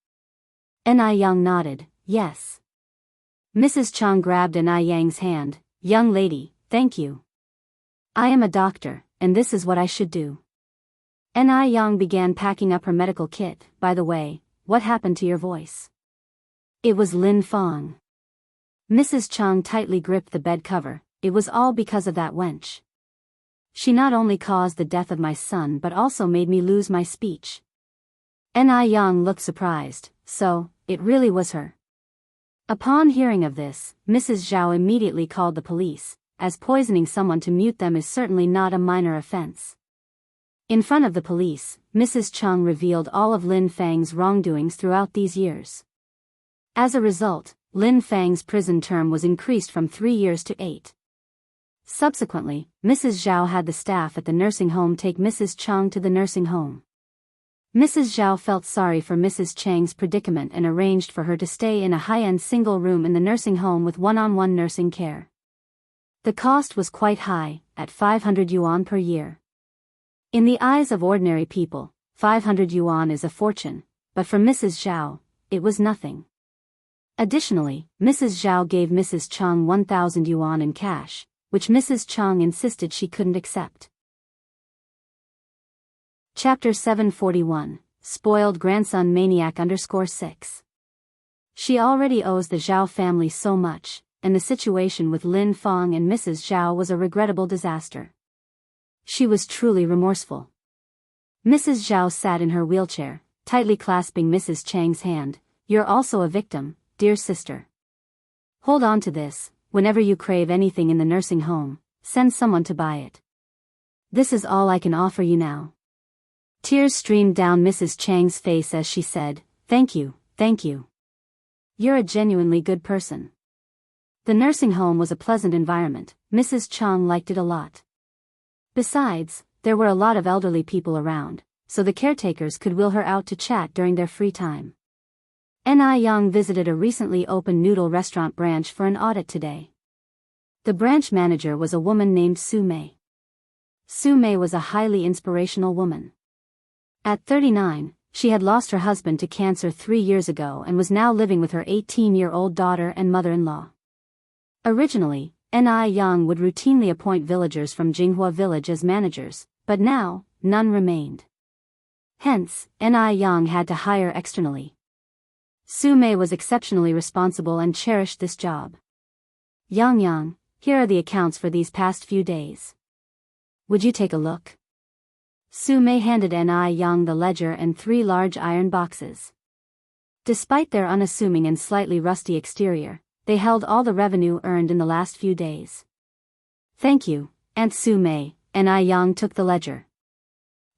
Ni Yang nodded, "Yes." Mrs. Chang grabbed Ni Yang's hand. "Young lady, thank you. I am a doctor, and this is what I should do." Ni Yang began packing up her medical kit. "By the way, what happened to your voice?" "It was Lin Fang." Mrs. Chang tightly gripped the bed cover. "It was all because of that wench. She not only caused the death of my son but also made me lose my speech." Ni Yang looked surprised. "So, it really was her?" Upon hearing of this, Mrs. Zhao immediately called the police, as poisoning someone to mute them is certainly not a minor offense. In front of the police, Mrs. Chang revealed all of Lin Fang's wrongdoings throughout these years. As a result, Lin Fang's prison term was increased from 3 years to 8. Subsequently, Mrs. Zhao had the staff at the nursing home take Mrs. Chang to the nursing home. Mrs. Zhao felt sorry for Mrs. Chang's predicament and arranged for her to stay in a high-end single room in the nursing home with one-on-one nursing care. The cost was quite high, at 500 yuan per year. In the eyes of ordinary people, 500 yuan is a fortune, but for Mrs. Zhao, it was nothing. Additionally, Mrs. Zhao gave Mrs. Chang 1,000 yuan in cash, which Mrs. Chang insisted she couldn't accept. Chapter 741, Spoiled Grandson Maniac _6. She already owes the Zhao family so much, and the situation with Lin Fong and Mrs. Zhao was a regrettable disaster. She was truly remorseful. Mrs. Zhao sat in her wheelchair, tightly clasping Mrs. Chang's hand. You're also a victim, dear sister. Hold on to this. Whenever you crave anything in the nursing home, send someone to buy it. This is all I can offer you now. Tears streamed down Mrs. Chang's face as she said, Thank you, thank you. You're a genuinely good person. The nursing home was a pleasant environment. Mrs. Chang liked it a lot. Besides, there were a lot of elderly people around, so the caretakers could wheel her out to chat during their free time. Ni Yang visited a recently opened noodle restaurant branch for an audit today. The branch manager was a woman named Su Mei. Su Mei was a highly inspirational woman. At 39, she had lost her husband to cancer 3 years ago and was now living with her 18-year-old daughter and mother-in-law. Originally, Ni Yang would routinely appoint villagers from Jinghua village as managers, but now, none remained. Hence, Ni Yang had to hire externally. Su Mei was exceptionally responsible and cherished this job. Yang, here are the accounts for these past few days. Would you take a look? Su Mei handed Ni Yang the ledger and 3 large iron boxes. Despite their unassuming and slightly rusty exterior, they held all the revenue earned in the last few days. Thank you, Aunt Su Mei. Ni Yang took the ledger.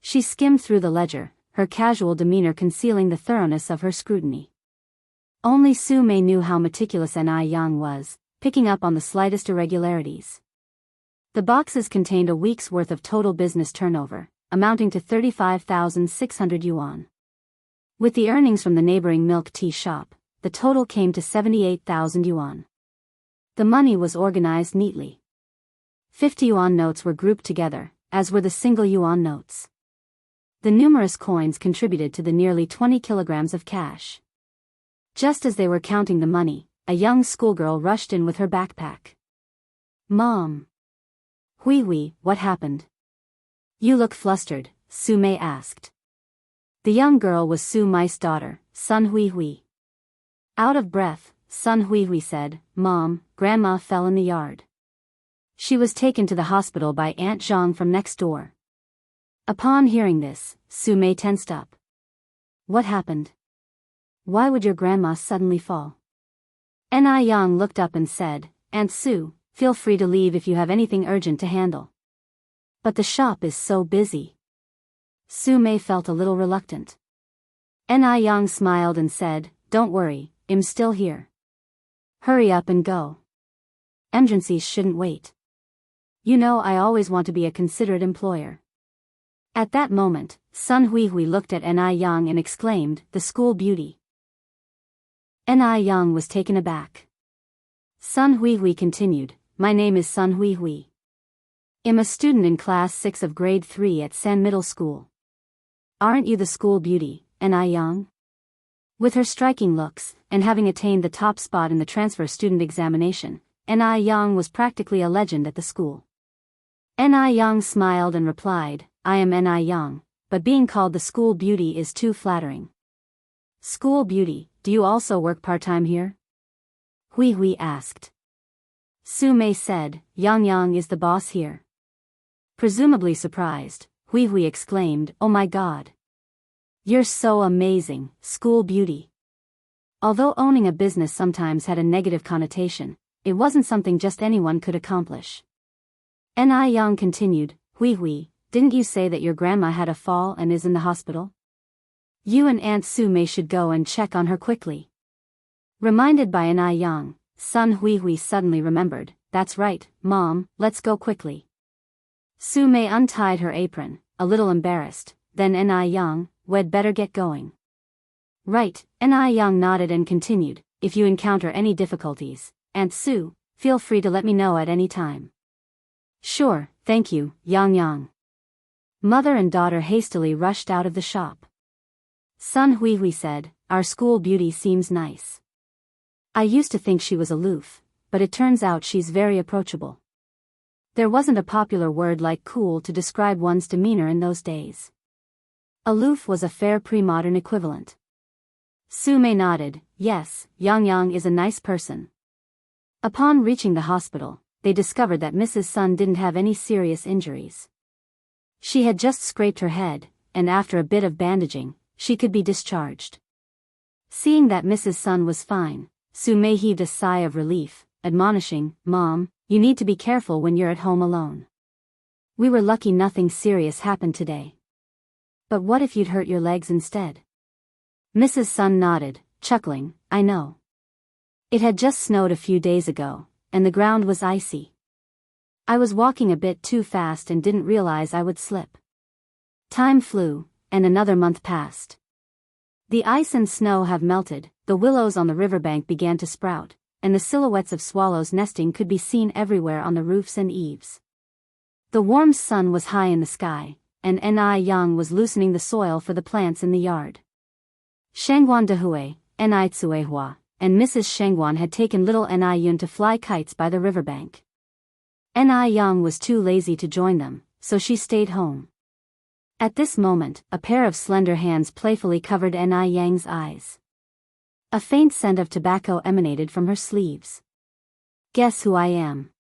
She skimmed through the ledger, her casual demeanor concealing the thoroughness of her scrutiny. Only Su Mei knew how meticulous Ni Yang was, picking up on the slightest irregularities. The boxes contained a week's worth of total business turnover, amounting to 35,600 yuan. With the earnings from the neighboring milk tea shop, the total came to 78,000 yuan. The money was organized neatly. 50 yuan notes were grouped together, as were the single yuan notes. The numerous coins contributed to the nearly 20 kilograms of cash. Just as they were counting the money, a young schoolgirl rushed in with her backpack. Mom. Hui, what happened? You look flustered, Su Mei asked. The young girl was Su Mei's daughter, Sun Hui. Out of breath, Sun Hui said, Mom, Grandma fell in the yard. She was taken to the hospital by Aunt Zhang from next door. Upon hearing this, Su Mei tensed up. What happened? Why would your grandma suddenly fall? Ni Yang looked up and said, Aunt Su, feel free to leave if you have anything urgent to handle. But the shop is so busy. Su Mei felt a little reluctant. Ni Yang smiled and said, Don't worry, I'm still here. Hurry up and go. Emergencies shouldn't wait. You know I always want to be a considerate employer. At that moment, Sun Hui looked at Ni Yang and exclaimed, The school beauty. Ni Yang was taken aback. Sun Hui continued, My name is Sun Hui. I'm a student in class 6 of grade 3 at San Middle School. Aren't you the school beauty, Ni Yang? With her striking looks, and having attained the top spot in the transfer student examination, Ni Yang was practically a legend at the school. Ni Yang smiled and replied, I am Ni Yang, but being called the school beauty is too flattering. School beauty, do you also work part-time here? Hui asked. Su Mei said, Yang is the boss here. Presumably surprised, Hui exclaimed, Oh my god. You're so amazing, school beauty. Although owning a business sometimes had a negative connotation, it wasn't something just anyone could accomplish. Ni Yang continued, Hui, didn't you say that your grandma had a fall and is in the hospital? You and Aunt Su Mei should go and check on her quickly. Reminded by Ni Yang, Sun Hui suddenly remembered, That's right, Mom, let's go quickly. Su Mei untied her apron, a little embarrassed, then Ni Yang, we'd better get going. Right, Ni Yang nodded and continued, If you encounter any difficulties, Aunt Su, feel free to let me know at any time. Sure, thank you, Yang. Mother and daughter hastily rushed out of the shop. Sun Hui said, Our school beauty seems nice. I used to think she was aloof, but it turns out she's very approachable. There wasn't a popular word like cool to describe one's demeanor in those days. Aloof was a fair pre-modern equivalent. Sume nodded. Yes, Yang is a nice person. Upon reaching the hospital, they discovered that Mrs. Sun didn't have any serious injuries. She had just scraped her head, and after a bit of bandaging, she could be discharged. Seeing that Mrs. Sun was fine, Sume heaved a sigh of relief, admonishing, "Mom, you need to be careful when you're at home alone. We were lucky nothing serious happened today. But what if you'd hurt your legs instead?" Mrs. Sun nodded, chuckling, "I know. It had just snowed a few days ago, and the ground was icy. I was walking a bit too fast and didn't realize I would slip." Time flew, and another month passed. The ice and snow have melted, the willows on the riverbank began to sprout, and the silhouettes of swallows nesting could be seen everywhere on the roofs and eaves. The warm sun was high in the sky, and Yang was loosening the soil for the plants in the yard. Shangguan Dehui, Tsuehua, and Mrs. Shangguan had taken little Yun to fly kites by the riverbank. Yang was too lazy to join them, so she stayed home. At this moment, a pair of slender hands playfully covered Yang's eyes. A faint scent of tobacco emanated from her sleeves. "Guess who I am?"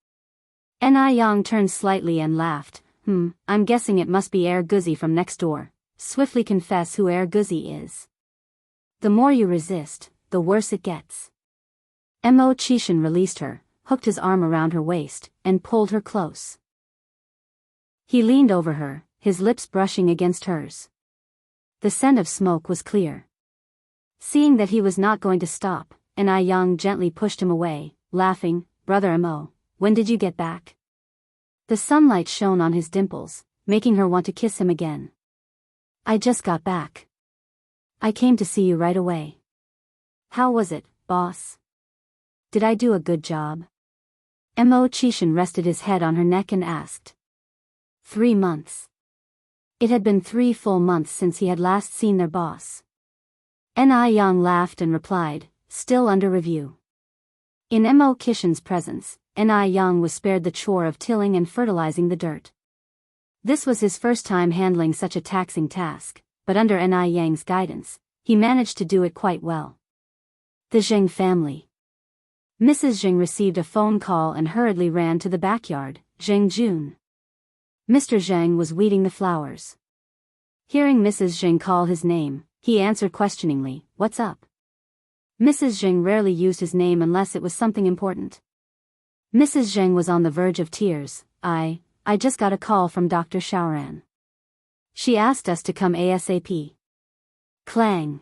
Yang turned slightly and laughed. I'm guessing it must be Guzzi from next door. Swiftly confess who Guzzi is. The more you resist, the worse it gets." Mo Chishan released her, hooked his arm around her waist, and pulled her close. He leaned over her, his lips brushing against hers. The scent of smoke was clear. Seeing that he was not going to stop, Yang gently pushed him away, laughing, "Brother Mo, when did you get back?" The sunlight shone on his dimples, making her want to kiss him again. "I just got back. I came to see you right away. How was it, boss? Did I do a good job?" Mo Chishan rested his head on her neck and asked. 3 months. It had been 3 full months since he had last seen their boss. Yang laughed and replied, "Still under review." In Mo Chishan's presence, Yang was spared the chore of tilling and fertilizing the dirt. This was his first time handling such a taxing task, but under Yang's guidance, he managed to do it quite well. The Zheng family. Mrs. Zheng received a phone call and hurriedly ran to the backyard. "Zheng Jun." Mr. Zheng was weeding the flowers. Hearing Mrs. Zheng call his name, he answered questioningly, "What's up?" Mrs. Zheng rarely used his name unless it was something important. Mrs. Zheng was on the verge of tears. I just got a call from Dr. Xiaoran. She asked us to come ASAP. Clang.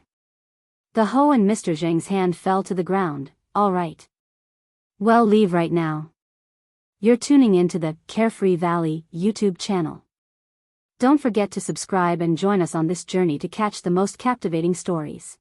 The hoe in Mr. Zheng's hand fell to the ground. "All right. Well, leave right now. You're tuning into the Carefree Valley YouTube channel. Don't forget to subscribe and join us on this journey to catch the most captivating stories.